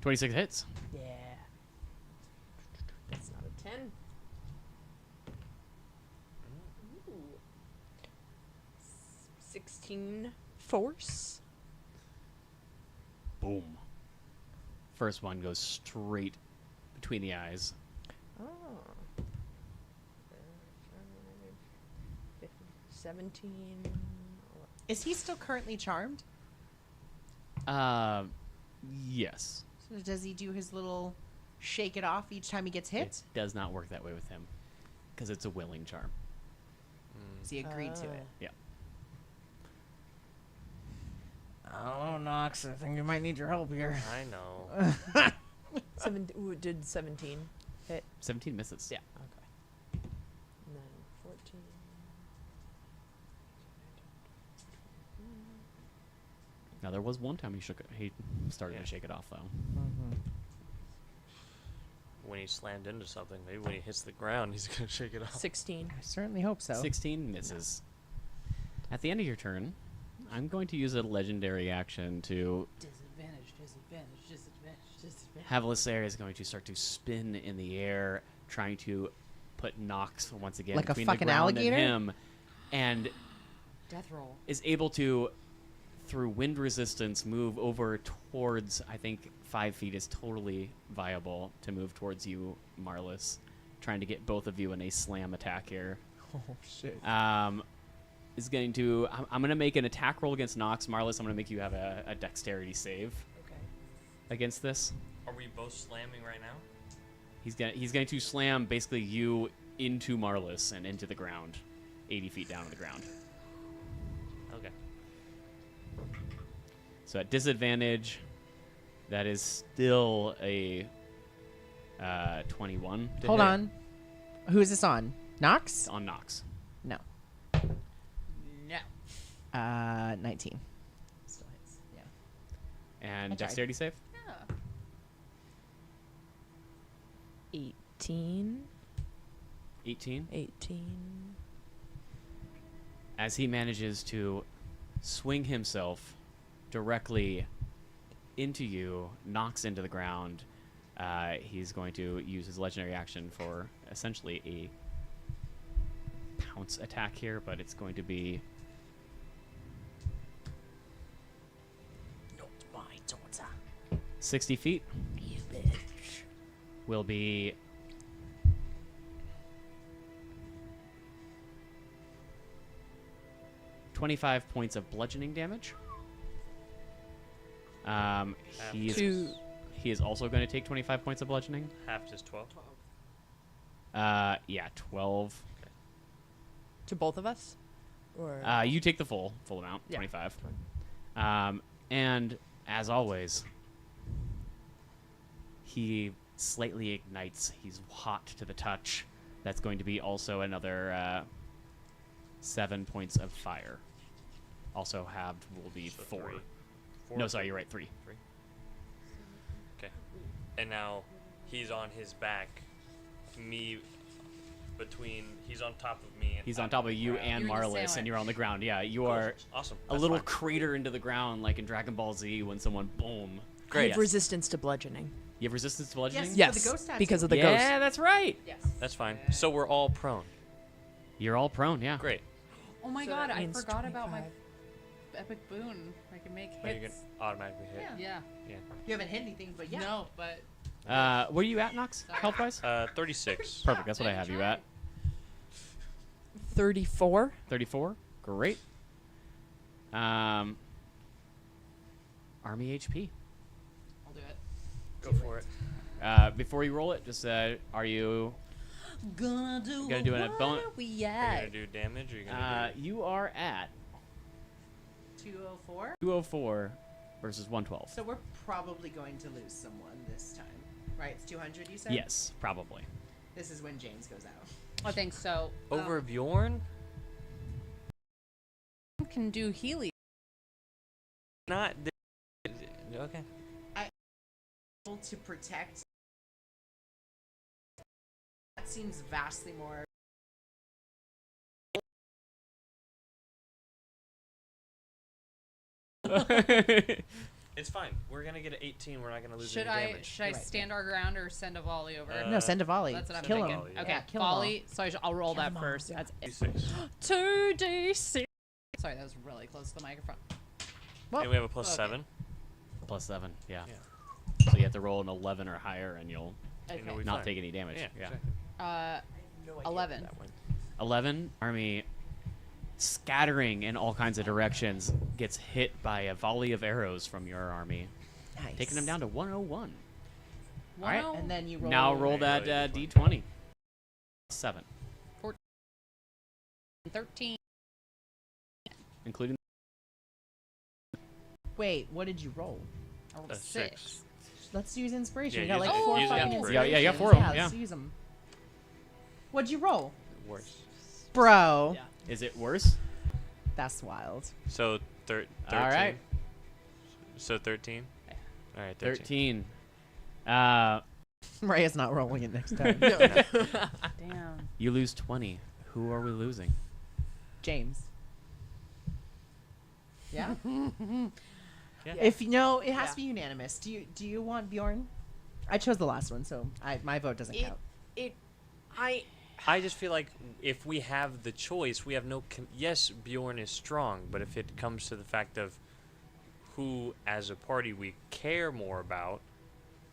[SPEAKER 1] 26 hits.
[SPEAKER 5] Yeah. That's not a 10. Ooh. 16 force.
[SPEAKER 1] Boom. First one goes straight between the eyes.
[SPEAKER 5] Oh. 17.
[SPEAKER 2] Is he still currently charmed?
[SPEAKER 1] Yes.
[SPEAKER 2] So does he do his little shake it off each time he gets hit?
[SPEAKER 1] It does not work that way with him. Because it's a willing charm.
[SPEAKER 2] Has he agreed to it?
[SPEAKER 1] Yeah.
[SPEAKER 2] I don't know, Nox. I think you might need your help here.
[SPEAKER 3] I know.
[SPEAKER 5] Did 17 hit?
[SPEAKER 1] 17 misses.
[SPEAKER 5] Yeah. Okay. And then 14.
[SPEAKER 1] Now there was one time he started
[SPEAKER 3] Yeah.
[SPEAKER 1] to shake it off though.
[SPEAKER 3] When he slammed into something, maybe when he hits the ground, he's gonna shake it off.
[SPEAKER 5] 16.
[SPEAKER 2] I certainly hope so.
[SPEAKER 1] 16 misses. At the end of your turn, I'm going to use a legendary action to
[SPEAKER 4] Disadvantage.
[SPEAKER 1] Havlisair is going to start to spin in the air, trying to put Nox once again
[SPEAKER 2] Like a
[SPEAKER 1] between the
[SPEAKER 2] fucking
[SPEAKER 1] ground
[SPEAKER 2] alligator?
[SPEAKER 1] and him, and
[SPEAKER 4] Death roll.
[SPEAKER 1] is able to, through wind resistance, move over towards. I think 5 feet is totally viable to move towards you, Marlis, trying to get both of you in a slam attack here.
[SPEAKER 2] Oh, shit.
[SPEAKER 1] Is going to. I'm going to make an attack roll against Nox. Marlis, I'm going to make you have a dexterity save
[SPEAKER 5] Okay.
[SPEAKER 1] against this.
[SPEAKER 3] Are we both slamming right now?
[SPEAKER 1] He's going to slam basically you into Marlis and into the ground, 80 feet down to the ground.
[SPEAKER 3] Okay.
[SPEAKER 1] So at disadvantage, that is still a 21. To
[SPEAKER 2] Hold
[SPEAKER 1] hit
[SPEAKER 2] on. Who is this on? Nox?
[SPEAKER 1] on Nox.
[SPEAKER 2] No.
[SPEAKER 4] No.
[SPEAKER 2] 19. Still hits. Yeah.
[SPEAKER 1] And
[SPEAKER 2] I tried.
[SPEAKER 1] dexterity save.
[SPEAKER 4] Yeah.
[SPEAKER 5] 18.
[SPEAKER 1] 18.
[SPEAKER 5] 18.
[SPEAKER 1] As he manages to swing himself directly into you, knocks into the ground, he's going to use his legendary action for essentially a pounce attack here, but it's going to be 60 feet.
[SPEAKER 2] You bitch.
[SPEAKER 1] Will be 25 points of bludgeoning damage. He is,
[SPEAKER 5] Two.
[SPEAKER 1] he is also going to take 25 points of bludgeoning.
[SPEAKER 3] Half is 12.
[SPEAKER 1] Yeah, 12.
[SPEAKER 5] To both of us? Or
[SPEAKER 1] You take the full amount,
[SPEAKER 5] Yeah.
[SPEAKER 1] 25. And as always, he slightly ignites. He's hot to the touch. That's going to be also another 7 points of fire. Also halved will be
[SPEAKER 3] So
[SPEAKER 1] 4.
[SPEAKER 3] three.
[SPEAKER 1] No, sorry, you're right, 3.
[SPEAKER 3] Okay. And now he's on his back. Me between. He's on top of me. And
[SPEAKER 1] He's on
[SPEAKER 3] I'm
[SPEAKER 1] top of
[SPEAKER 3] the
[SPEAKER 1] you
[SPEAKER 3] ground.
[SPEAKER 1] and
[SPEAKER 4] You're the
[SPEAKER 1] Marlis, and
[SPEAKER 4] sandwich.
[SPEAKER 1] you're on the ground. Yeah, you
[SPEAKER 3] Cool.
[SPEAKER 1] are
[SPEAKER 3] Awesome.
[SPEAKER 1] a
[SPEAKER 3] That's
[SPEAKER 1] little
[SPEAKER 3] fine.
[SPEAKER 1] crater into the ground, like in Dragon Ball Z when someone boom.
[SPEAKER 5] I have
[SPEAKER 1] Yes.
[SPEAKER 5] resistance to bludgeoning.
[SPEAKER 1] You have resistance to bludgeoning?
[SPEAKER 2] Yes.
[SPEAKER 5] Yes,
[SPEAKER 2] the ghost tattoo.
[SPEAKER 5] because of the
[SPEAKER 1] yeah,
[SPEAKER 5] ghost.
[SPEAKER 1] that's right.
[SPEAKER 4] Yes.
[SPEAKER 3] That's fine. So we're all prone.
[SPEAKER 1] You're all prone, yeah.
[SPEAKER 3] Great.
[SPEAKER 4] Oh my
[SPEAKER 5] So
[SPEAKER 4] god,
[SPEAKER 5] that
[SPEAKER 4] I
[SPEAKER 5] means
[SPEAKER 4] forgot about my
[SPEAKER 5] 25.
[SPEAKER 4] epic boon. I can make
[SPEAKER 3] But you can
[SPEAKER 4] hits.
[SPEAKER 3] automatically hit.
[SPEAKER 2] Yeah.
[SPEAKER 4] Yeah.
[SPEAKER 2] You haven't hit anything, but yeah.
[SPEAKER 4] No, but
[SPEAKER 1] Where are you at, Nox? Health wise?
[SPEAKER 3] 36.
[SPEAKER 1] Perfect. That's what I have you at.
[SPEAKER 5] 34.
[SPEAKER 1] 34. Great. Army HP.
[SPEAKER 4] I'll do it.
[SPEAKER 3] Go for it.
[SPEAKER 1] Before you roll it, just are you
[SPEAKER 2] Gonna do
[SPEAKER 1] gonna do a bonus?
[SPEAKER 3] Are you gonna do damage or are you gonna
[SPEAKER 1] You are at
[SPEAKER 2] 204.
[SPEAKER 1] 204 versus 112.
[SPEAKER 2] So we're probably going to lose someone this time, right? It's 200. You said.
[SPEAKER 1] Yes, probably.
[SPEAKER 2] This is when James goes out.
[SPEAKER 4] I think so.
[SPEAKER 3] do over Bjorn?
[SPEAKER 4] Can do Healy.
[SPEAKER 3] Not. Okay.
[SPEAKER 2] Able to protect. That seems vastly more.
[SPEAKER 3] It's fine. We're gonna get an 18. We're not gonna lose
[SPEAKER 4] Should
[SPEAKER 3] any
[SPEAKER 4] I
[SPEAKER 3] damage.
[SPEAKER 4] should I
[SPEAKER 2] Right.
[SPEAKER 4] stand our ground or send a volley over?
[SPEAKER 2] No, send a volley.
[SPEAKER 4] That's what I'm
[SPEAKER 2] Kill
[SPEAKER 4] thinking.
[SPEAKER 2] him.
[SPEAKER 3] Volley, yeah.
[SPEAKER 4] Okay,
[SPEAKER 2] Yeah, kill 'em all.
[SPEAKER 4] volley. So I'll roll
[SPEAKER 2] Kill
[SPEAKER 4] that
[SPEAKER 2] 'em all,
[SPEAKER 4] first.
[SPEAKER 2] yeah.
[SPEAKER 4] That's
[SPEAKER 3] D6.
[SPEAKER 4] 2d6. Sorry, that was really close to the microphone.
[SPEAKER 3] And we have a plus
[SPEAKER 4] Okay.
[SPEAKER 3] 7.
[SPEAKER 1] Plus 7, yeah.
[SPEAKER 3] Yeah.
[SPEAKER 1] So you have to roll an 11 or higher, and you'll
[SPEAKER 3] And it'll be
[SPEAKER 1] not
[SPEAKER 3] fine.
[SPEAKER 1] take any damage.
[SPEAKER 3] Yeah.
[SPEAKER 1] Yeah.
[SPEAKER 3] Exactly.
[SPEAKER 5] No idea
[SPEAKER 4] 11.
[SPEAKER 5] That one.
[SPEAKER 1] 11, Army, scattering in all kinds of directions, gets hit by a volley of arrows from your army,
[SPEAKER 2] Nice.
[SPEAKER 1] taking them down to 101.
[SPEAKER 4] All
[SPEAKER 1] right.
[SPEAKER 2] And then you roll.
[SPEAKER 1] Now roll
[SPEAKER 3] Yeah,
[SPEAKER 1] that
[SPEAKER 3] roll your
[SPEAKER 1] d20. 7,
[SPEAKER 4] 13.
[SPEAKER 1] including.
[SPEAKER 2] Wait, what did you roll?
[SPEAKER 4] I rolled
[SPEAKER 3] A
[SPEAKER 4] a
[SPEAKER 3] 6.
[SPEAKER 4] 6.
[SPEAKER 2] Let's use inspiration.
[SPEAKER 3] Yeah,
[SPEAKER 2] we got
[SPEAKER 3] use
[SPEAKER 2] like
[SPEAKER 3] it.
[SPEAKER 2] four
[SPEAKER 3] Use
[SPEAKER 2] fucking
[SPEAKER 3] inspiration.
[SPEAKER 2] inspirations.
[SPEAKER 1] Yeah, you got 4 of 'em,
[SPEAKER 2] Let's
[SPEAKER 1] yeah.
[SPEAKER 2] use them. What'd you roll,
[SPEAKER 3] Worse.
[SPEAKER 2] bro?
[SPEAKER 5] Yeah.
[SPEAKER 1] Is it worse?
[SPEAKER 2] That's wild.
[SPEAKER 3] So 13.
[SPEAKER 1] All right.
[SPEAKER 3] So 13. All right. 13.
[SPEAKER 1] 13.
[SPEAKER 2] Maria's not rolling it next time.
[SPEAKER 4] Damn.
[SPEAKER 1] You lose 20. Who are we losing?
[SPEAKER 2] James. Yeah.
[SPEAKER 3] Yeah.
[SPEAKER 2] If you know, it has
[SPEAKER 5] Yeah.
[SPEAKER 2] to be unanimous. Do you want Bjorn? I chose the last one, so my vote doesn't count.
[SPEAKER 3] I just feel like if we have the choice, we have no. Yes, Bjorn is strong, but if it comes to the fact of who, as a party, we care more about.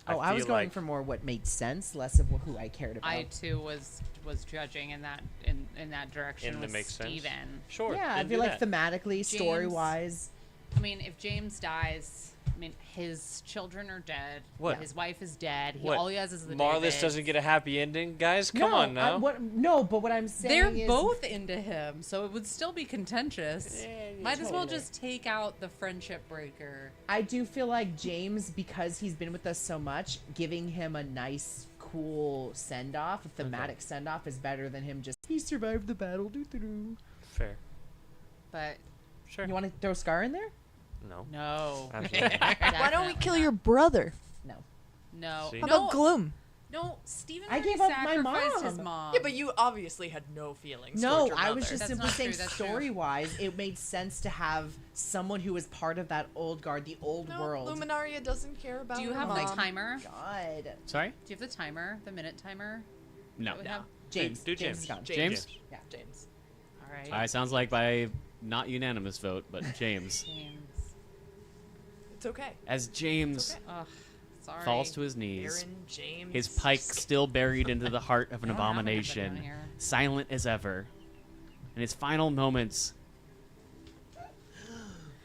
[SPEAKER 2] I was
[SPEAKER 3] feel
[SPEAKER 2] going
[SPEAKER 3] like-
[SPEAKER 2] for more what made sense, less of who I cared about.
[SPEAKER 4] I too was judging in that direction
[SPEAKER 3] And that
[SPEAKER 4] with
[SPEAKER 3] makes sense.
[SPEAKER 4] Steven.
[SPEAKER 3] Sure.
[SPEAKER 2] Yeah, I
[SPEAKER 3] then
[SPEAKER 2] feel
[SPEAKER 3] do
[SPEAKER 2] like
[SPEAKER 3] that.
[SPEAKER 2] thematically, story wise.
[SPEAKER 4] I mean, if James dies, I mean, his children are dead.
[SPEAKER 3] What?
[SPEAKER 4] His wife is dead.
[SPEAKER 3] What?
[SPEAKER 4] All he has is the
[SPEAKER 3] Marlis
[SPEAKER 4] Davids.
[SPEAKER 3] doesn't get a happy ending, guys. Come on now.
[SPEAKER 2] But what I'm saying
[SPEAKER 4] They're
[SPEAKER 2] is
[SPEAKER 4] both into him, so it would still be contentious.
[SPEAKER 3] Yeah,
[SPEAKER 4] Might as well
[SPEAKER 2] totally.
[SPEAKER 4] just take out the friendship breaker.
[SPEAKER 2] I do feel like James, because he's been with us so much, giving him a nice, cool send off, a thematic send off, is better than him just he survived the battle. Doo-doo-doo.
[SPEAKER 3] Fair.
[SPEAKER 4] But
[SPEAKER 3] Sure.
[SPEAKER 2] You want to throw Scar in there?
[SPEAKER 3] No.
[SPEAKER 4] no.
[SPEAKER 3] Absolutely.
[SPEAKER 5] Why don't we kill your brother?
[SPEAKER 2] No.
[SPEAKER 4] No.
[SPEAKER 3] See?
[SPEAKER 5] How
[SPEAKER 4] No.
[SPEAKER 5] about Gloom?
[SPEAKER 4] No, Steven
[SPEAKER 2] I
[SPEAKER 4] already
[SPEAKER 2] gave up my
[SPEAKER 4] sacrificed his
[SPEAKER 2] mom.
[SPEAKER 4] mom.
[SPEAKER 5] Yeah, but you obviously had no feelings.
[SPEAKER 2] No,
[SPEAKER 5] towards your
[SPEAKER 2] I was
[SPEAKER 5] mother.
[SPEAKER 2] just
[SPEAKER 4] That's
[SPEAKER 2] simply
[SPEAKER 4] not
[SPEAKER 2] saying
[SPEAKER 4] true, that's true.
[SPEAKER 2] story wise, it made sense to have someone who was part of that old guard, the old
[SPEAKER 5] No,
[SPEAKER 2] world.
[SPEAKER 5] Luminaria doesn't care about
[SPEAKER 4] Do you
[SPEAKER 5] her
[SPEAKER 4] have
[SPEAKER 5] mom.
[SPEAKER 4] the timer?
[SPEAKER 2] God.
[SPEAKER 1] Sorry?
[SPEAKER 4] Do you have the timer? The minute timer?
[SPEAKER 1] No.
[SPEAKER 4] that we have?
[SPEAKER 2] James.
[SPEAKER 3] Do
[SPEAKER 2] James
[SPEAKER 3] James.
[SPEAKER 2] is gone.
[SPEAKER 1] James?
[SPEAKER 2] Yeah.
[SPEAKER 5] James.
[SPEAKER 4] All right.
[SPEAKER 1] All right, sounds like by not unanimous vote, but James.
[SPEAKER 4] James.
[SPEAKER 5] It's okay.
[SPEAKER 1] As James
[SPEAKER 4] Ugh, sorry.
[SPEAKER 1] falls to his knees,
[SPEAKER 5] Aaron, James.
[SPEAKER 1] his pike still buried into the heart of an
[SPEAKER 4] I don't have anybody
[SPEAKER 1] abomination,
[SPEAKER 4] down here.
[SPEAKER 1] silent as ever. In his final moments,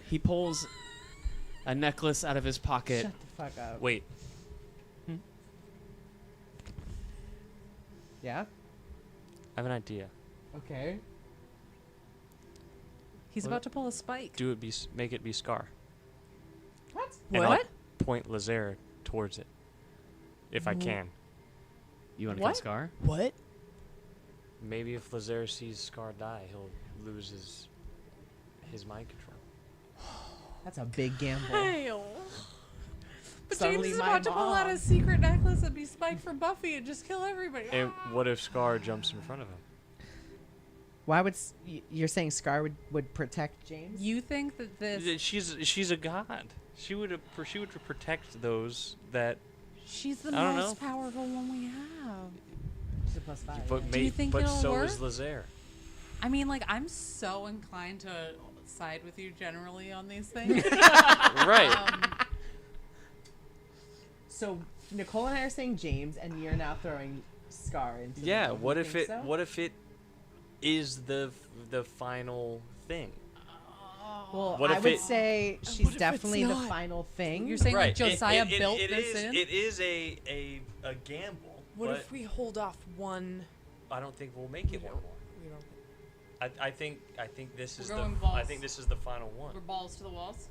[SPEAKER 1] he pulls a necklace out of his pocket.
[SPEAKER 2] Shut the fuck up.
[SPEAKER 3] Wait.
[SPEAKER 2] Yeah?
[SPEAKER 3] I have an idea.
[SPEAKER 2] Okay.
[SPEAKER 4] He's
[SPEAKER 3] What?
[SPEAKER 4] about to pull a spike.
[SPEAKER 3] Do it be make it be Scar.
[SPEAKER 2] What?
[SPEAKER 3] And I'll
[SPEAKER 5] What?
[SPEAKER 3] point Lazer towards it, if I can.
[SPEAKER 1] You want to kill
[SPEAKER 5] What?
[SPEAKER 1] Scar?
[SPEAKER 5] What?
[SPEAKER 3] Maybe if Lazer sees Scar die, he'll lose his mind control.
[SPEAKER 2] That's a big gamble.
[SPEAKER 4] But
[SPEAKER 2] Suddenly
[SPEAKER 4] James is
[SPEAKER 2] my
[SPEAKER 4] about to pull out
[SPEAKER 2] mom.
[SPEAKER 4] his secret necklace and be Spike from Buffy and just kill everybody.
[SPEAKER 3] And what if Scar jumps in front of him?
[SPEAKER 2] Why would you're saying Scar would protect James?
[SPEAKER 4] You think that this?
[SPEAKER 3] She's a god. She would protect those that.
[SPEAKER 4] She's the
[SPEAKER 3] I don't
[SPEAKER 4] most
[SPEAKER 3] know.
[SPEAKER 4] powerful one we have.
[SPEAKER 2] She's a +5.
[SPEAKER 3] But
[SPEAKER 4] Do you think
[SPEAKER 3] but
[SPEAKER 4] it'll
[SPEAKER 3] so
[SPEAKER 4] work?
[SPEAKER 3] is Lazer.
[SPEAKER 4] I mean, like, I'm so inclined to side with you generally on these things.
[SPEAKER 3] Right.
[SPEAKER 2] So Nicole and I are saying James, and you're now throwing Scar into.
[SPEAKER 3] Yeah.
[SPEAKER 2] the room.
[SPEAKER 3] What
[SPEAKER 2] You
[SPEAKER 3] if
[SPEAKER 2] think
[SPEAKER 3] it?
[SPEAKER 2] so?
[SPEAKER 3] What if it is the final thing?
[SPEAKER 2] Well,
[SPEAKER 3] What
[SPEAKER 2] I
[SPEAKER 3] if
[SPEAKER 2] would
[SPEAKER 3] it-
[SPEAKER 2] say
[SPEAKER 5] What
[SPEAKER 2] she's
[SPEAKER 5] if
[SPEAKER 2] definitely
[SPEAKER 5] it's
[SPEAKER 2] the
[SPEAKER 5] not?
[SPEAKER 2] final thing.
[SPEAKER 4] You're saying like
[SPEAKER 3] Right.
[SPEAKER 4] Josiah
[SPEAKER 3] It
[SPEAKER 4] built this
[SPEAKER 3] is,
[SPEAKER 4] in?
[SPEAKER 3] It is a gamble.
[SPEAKER 5] What
[SPEAKER 3] but
[SPEAKER 5] if we hold off one?
[SPEAKER 3] I don't think we'll make it one more.
[SPEAKER 5] We don't.
[SPEAKER 3] I think this is
[SPEAKER 4] We're
[SPEAKER 3] the
[SPEAKER 4] going
[SPEAKER 3] I
[SPEAKER 4] balls.
[SPEAKER 3] think this is the final one.
[SPEAKER 4] We're balls to the walls.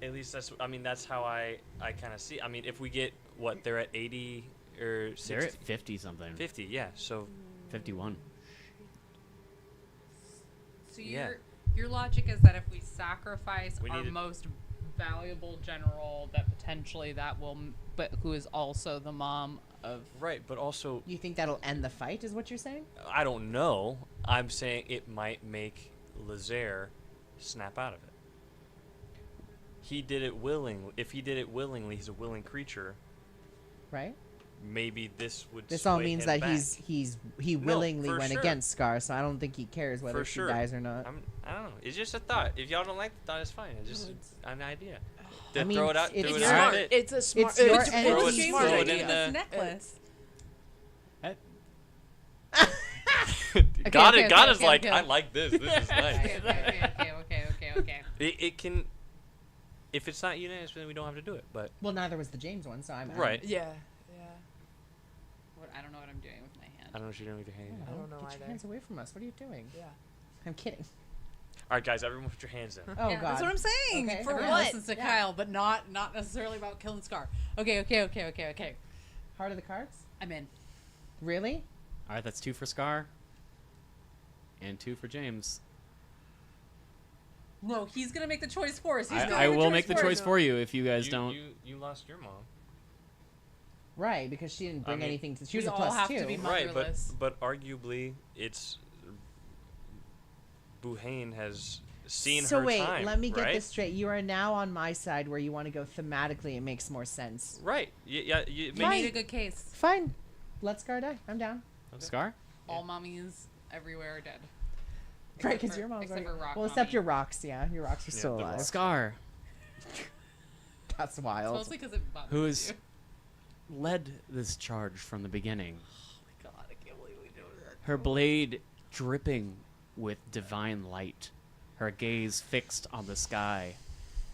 [SPEAKER 3] At least that's how I kind of see. I mean, if we get what they're at 80 or 60,
[SPEAKER 1] They're at 50 something.
[SPEAKER 3] 50, yeah. So
[SPEAKER 1] 51.
[SPEAKER 4] So
[SPEAKER 3] Yeah.
[SPEAKER 4] your logic is that if we sacrifice
[SPEAKER 3] We
[SPEAKER 4] our
[SPEAKER 3] need to-
[SPEAKER 4] most valuable general, that potentially that will, but who is also the mom of.
[SPEAKER 3] right, but also
[SPEAKER 2] You think that'll end the fight? Is what you're saying?
[SPEAKER 3] I don't know. I'm saying it might make Lazaire snap out of it. He did it willingly. If he did it willingly, he's a willing creature.
[SPEAKER 2] Right.
[SPEAKER 3] Maybe this would.
[SPEAKER 2] This all
[SPEAKER 3] sway
[SPEAKER 2] means
[SPEAKER 3] him
[SPEAKER 2] that
[SPEAKER 3] back.
[SPEAKER 2] he willingly
[SPEAKER 3] for
[SPEAKER 2] went
[SPEAKER 3] sure.
[SPEAKER 2] against Scar, so I don't think he cares whether
[SPEAKER 3] For
[SPEAKER 2] she
[SPEAKER 3] sure.
[SPEAKER 2] dies or not.
[SPEAKER 3] I don't know. It's just a thought. If y'all don't like the thought, it's fine. It's just an idea.
[SPEAKER 2] I mean,
[SPEAKER 3] throw it out.
[SPEAKER 2] it's
[SPEAKER 3] Throw it
[SPEAKER 2] your-
[SPEAKER 3] out.
[SPEAKER 5] smart.
[SPEAKER 3] It.
[SPEAKER 5] It's a smart.
[SPEAKER 2] It's your
[SPEAKER 5] it's a
[SPEAKER 2] energy.
[SPEAKER 3] Throw it-
[SPEAKER 5] really
[SPEAKER 3] throw
[SPEAKER 5] smart
[SPEAKER 3] it
[SPEAKER 5] idea.
[SPEAKER 3] in the-
[SPEAKER 4] necklace.
[SPEAKER 3] God,
[SPEAKER 4] okay,
[SPEAKER 3] God
[SPEAKER 4] okay,
[SPEAKER 3] is
[SPEAKER 4] okay,
[SPEAKER 3] like,
[SPEAKER 4] okay.
[SPEAKER 3] I like this. This is nice.
[SPEAKER 4] Okay.
[SPEAKER 3] It can. If it's not unanimous, then we don't have to do it. But
[SPEAKER 2] Well, neither was the James one, so I'm out.
[SPEAKER 3] right.
[SPEAKER 5] Yeah. Yeah.
[SPEAKER 4] I don't know what I'm doing with my hand.
[SPEAKER 3] I don't know what you're doing with your hand.
[SPEAKER 5] I don't know
[SPEAKER 2] Get your
[SPEAKER 5] either.
[SPEAKER 2] hands away from us. What are you doing?
[SPEAKER 5] Yeah.
[SPEAKER 2] I'm kidding.
[SPEAKER 3] All right, guys, everyone, put your hands in.
[SPEAKER 2] Oh
[SPEAKER 4] Yeah,
[SPEAKER 2] God.
[SPEAKER 4] that's what I'm saying.
[SPEAKER 2] Okay.
[SPEAKER 4] For
[SPEAKER 2] Everyone
[SPEAKER 4] what?
[SPEAKER 5] listens
[SPEAKER 4] Listens to Kyle, but not necessarily about killing Scar. Okay.
[SPEAKER 2] Heart of the cards.
[SPEAKER 4] I'm in.
[SPEAKER 2] Really?
[SPEAKER 1] All right, that's 2 for Scar. And 2 for James.
[SPEAKER 4] No, he's gonna make the choice for us.
[SPEAKER 1] I will make the choice for you if you guys don't.
[SPEAKER 3] You lost your mom.
[SPEAKER 2] Right, because she didn't bring
[SPEAKER 3] mean,
[SPEAKER 2] anything to. She was
[SPEAKER 4] we
[SPEAKER 2] a
[SPEAKER 4] all
[SPEAKER 2] plus
[SPEAKER 4] have
[SPEAKER 2] two.
[SPEAKER 4] to be
[SPEAKER 3] Right,
[SPEAKER 4] motherless.
[SPEAKER 3] but arguably, it's Buhane has seen
[SPEAKER 2] so
[SPEAKER 3] her
[SPEAKER 2] wait,
[SPEAKER 3] time.
[SPEAKER 2] let me get
[SPEAKER 3] right?
[SPEAKER 2] this straight. You are now on my side where you want to go thematically. It makes more sense.
[SPEAKER 3] Right. Yeah.
[SPEAKER 4] We
[SPEAKER 2] Fine.
[SPEAKER 4] need a good case.
[SPEAKER 2] Fine. Let Scar die. I'm down.
[SPEAKER 1] Scar?
[SPEAKER 4] All mommies everywhere are dead.
[SPEAKER 2] Right,
[SPEAKER 4] Except
[SPEAKER 2] because
[SPEAKER 4] for-
[SPEAKER 2] your mom's
[SPEAKER 4] except
[SPEAKER 2] already.
[SPEAKER 4] for Rock
[SPEAKER 2] Well, except
[SPEAKER 4] Mommy.
[SPEAKER 2] your rocks. Yeah, your rocks are
[SPEAKER 3] Yeah,
[SPEAKER 2] still
[SPEAKER 3] the
[SPEAKER 2] alive.
[SPEAKER 3] rocks.
[SPEAKER 1] Scar,
[SPEAKER 2] That's
[SPEAKER 4] It's
[SPEAKER 2] wild.
[SPEAKER 4] mostly because it bothers
[SPEAKER 1] who's
[SPEAKER 4] you.
[SPEAKER 1] led this charge from the beginning.
[SPEAKER 4] God, I can't believe we do that.
[SPEAKER 1] Her blade dripping with divine light, her gaze fixed on the sky,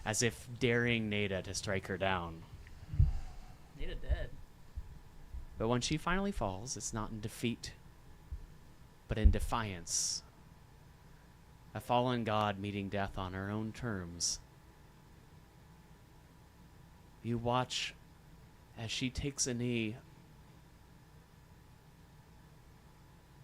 [SPEAKER 1] as if daring Nada to strike her down.
[SPEAKER 4] Nada dead.
[SPEAKER 1] But when she finally falls, it's not in defeat, but in defiance. A fallen god meeting death on her own terms. You watch as she takes a knee,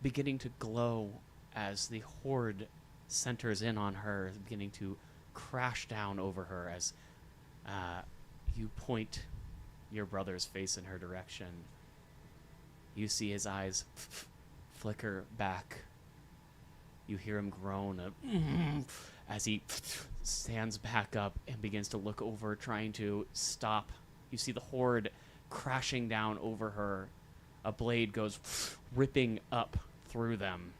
[SPEAKER 1] beginning to glow as the horde centers in on her, beginning to crash down over her as you point your brother's face in her direction. You see his eyes flicker back. You hear him groan as he stands back up and begins to look over, trying to stop. You see the horde crashing down over her. A blade goes ripping up through them.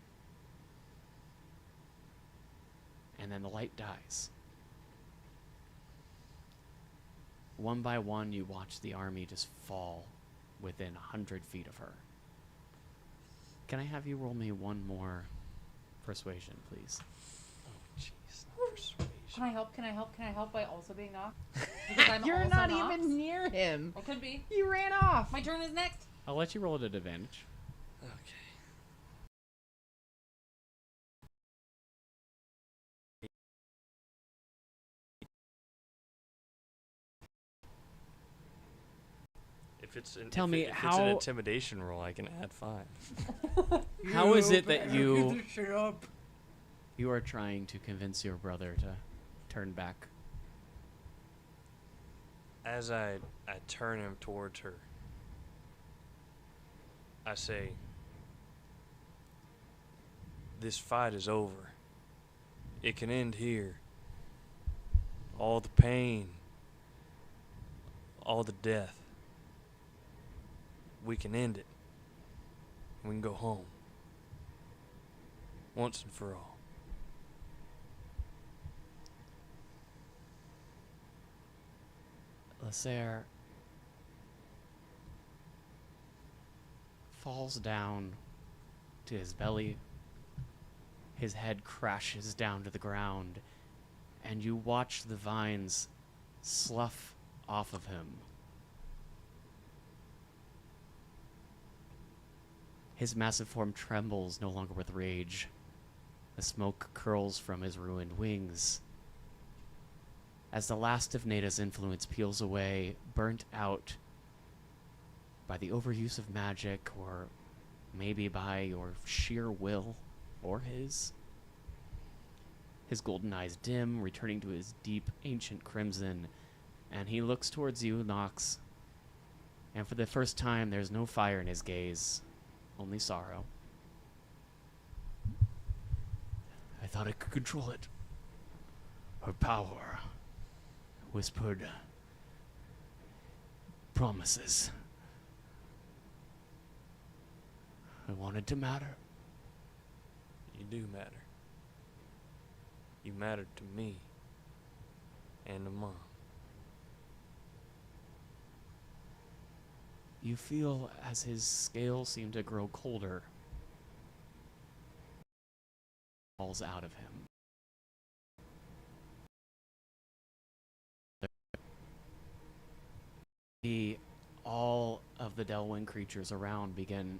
[SPEAKER 1] And then the light dies. One by one, you watch the army just fall within 100 feet of her. Can I have you roll me one more persuasion, please?
[SPEAKER 3] Oh, jeez. Not persuasion.
[SPEAKER 4] Can I help by also being knocked? Because I'm
[SPEAKER 2] You're
[SPEAKER 4] also
[SPEAKER 2] not
[SPEAKER 4] knocked?
[SPEAKER 2] even near him.
[SPEAKER 4] Or could be.
[SPEAKER 2] You ran off.
[SPEAKER 4] My turn is next.
[SPEAKER 1] I'll let you roll it at advantage.
[SPEAKER 3] Okay. If it's an,
[SPEAKER 1] Tell
[SPEAKER 3] if
[SPEAKER 1] me
[SPEAKER 3] it, if it's
[SPEAKER 1] how-
[SPEAKER 3] an intimidation roll, I can add 5.
[SPEAKER 1] How is it that you are trying to convince your brother to turn back?
[SPEAKER 3] As I turn him towards her, I say, "This fight is over. It can end here. All the pain, all the death. We can end it. We can go home." once and for all.
[SPEAKER 1] Lasser falls down to his belly. His head crashes down to the ground, and you watch the vines slough off of him. His massive form trembles, no longer with rage. The smoke curls from his ruined wings. As the last of Nada's influence peels away, burnt out by the overuse of magic, or maybe by your sheer will, or his. His golden eyes dim, returning to his deep, ancient crimson, and he looks towards you, Nox, and for the first time there's no fire in his gaze, only sorrow. I thought I could control it. Her power whispered promises. I wanted to matter.
[SPEAKER 3] You do matter. You mattered to me and to Mom.
[SPEAKER 1] You feel as his scales seem to grow colder, falls out of him. All of the Delwyn creatures around begin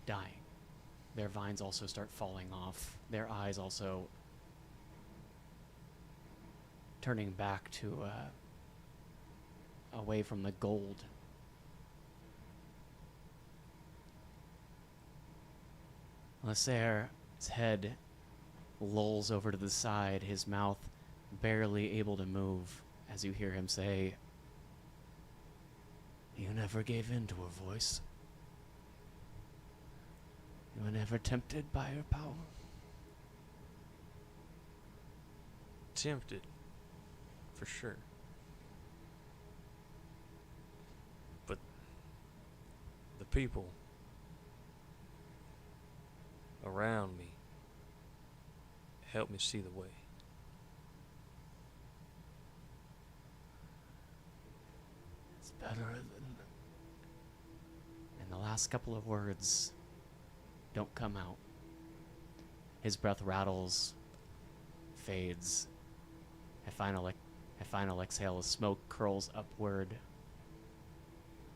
[SPEAKER 1] dying. Their vines also start falling off. Their eyes also turning back to away from the gold. Lasser's head lolls over to the side, his mouth barely able to move, as you hear him say, "You never gave in to her voice. You were never tempted by her power."
[SPEAKER 3] Tempted, for sure. But the people around me helped me see the way.
[SPEAKER 1] It's better than... And the last couple of words don't come out. His breath rattles, fades. A final exhale as smoke curls upward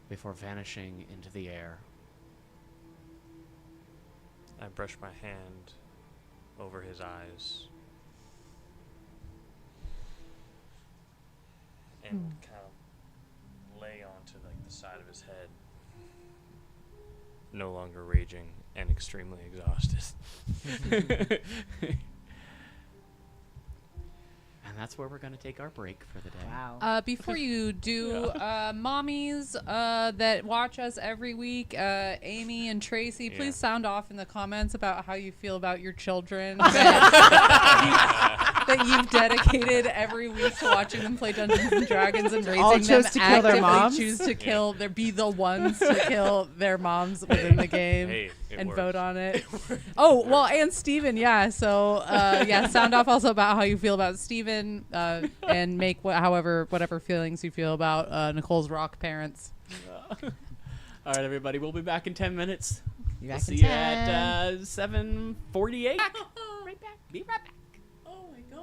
[SPEAKER 1] before vanishing into the air.
[SPEAKER 3] I brush my hand over his eyes and kind of lay onto like the side of his head, no longer raging and extremely exhausted.
[SPEAKER 1] And that's where we're going to take our break for the day.
[SPEAKER 2] Wow.
[SPEAKER 4] Before you do, mommies that watch us every week, Amy and Tracy,
[SPEAKER 3] Yeah.
[SPEAKER 4] please sound off in the comments about how you feel about your children that you've dedicated every week to watching them play Dungeons and Dragons and raising
[SPEAKER 2] All
[SPEAKER 4] them
[SPEAKER 2] chose to kill their
[SPEAKER 4] actively
[SPEAKER 2] moms?
[SPEAKER 4] choose to kill be the ones to kill their moms within the game.
[SPEAKER 3] Hey, it
[SPEAKER 4] And
[SPEAKER 3] works.
[SPEAKER 4] vote on it. Oh, well, and Steven, yeah. So, yeah, sound off also about how you feel about Steven and make whatever feelings you feel about Nicole's rock parents.
[SPEAKER 1] All right, everybody. We'll be back in 10 minutes.
[SPEAKER 2] Be
[SPEAKER 1] We'll
[SPEAKER 2] back
[SPEAKER 1] see
[SPEAKER 2] in
[SPEAKER 1] you
[SPEAKER 2] 10.
[SPEAKER 1] at 7:48. Right back. Be right back.
[SPEAKER 4] Oh, my God.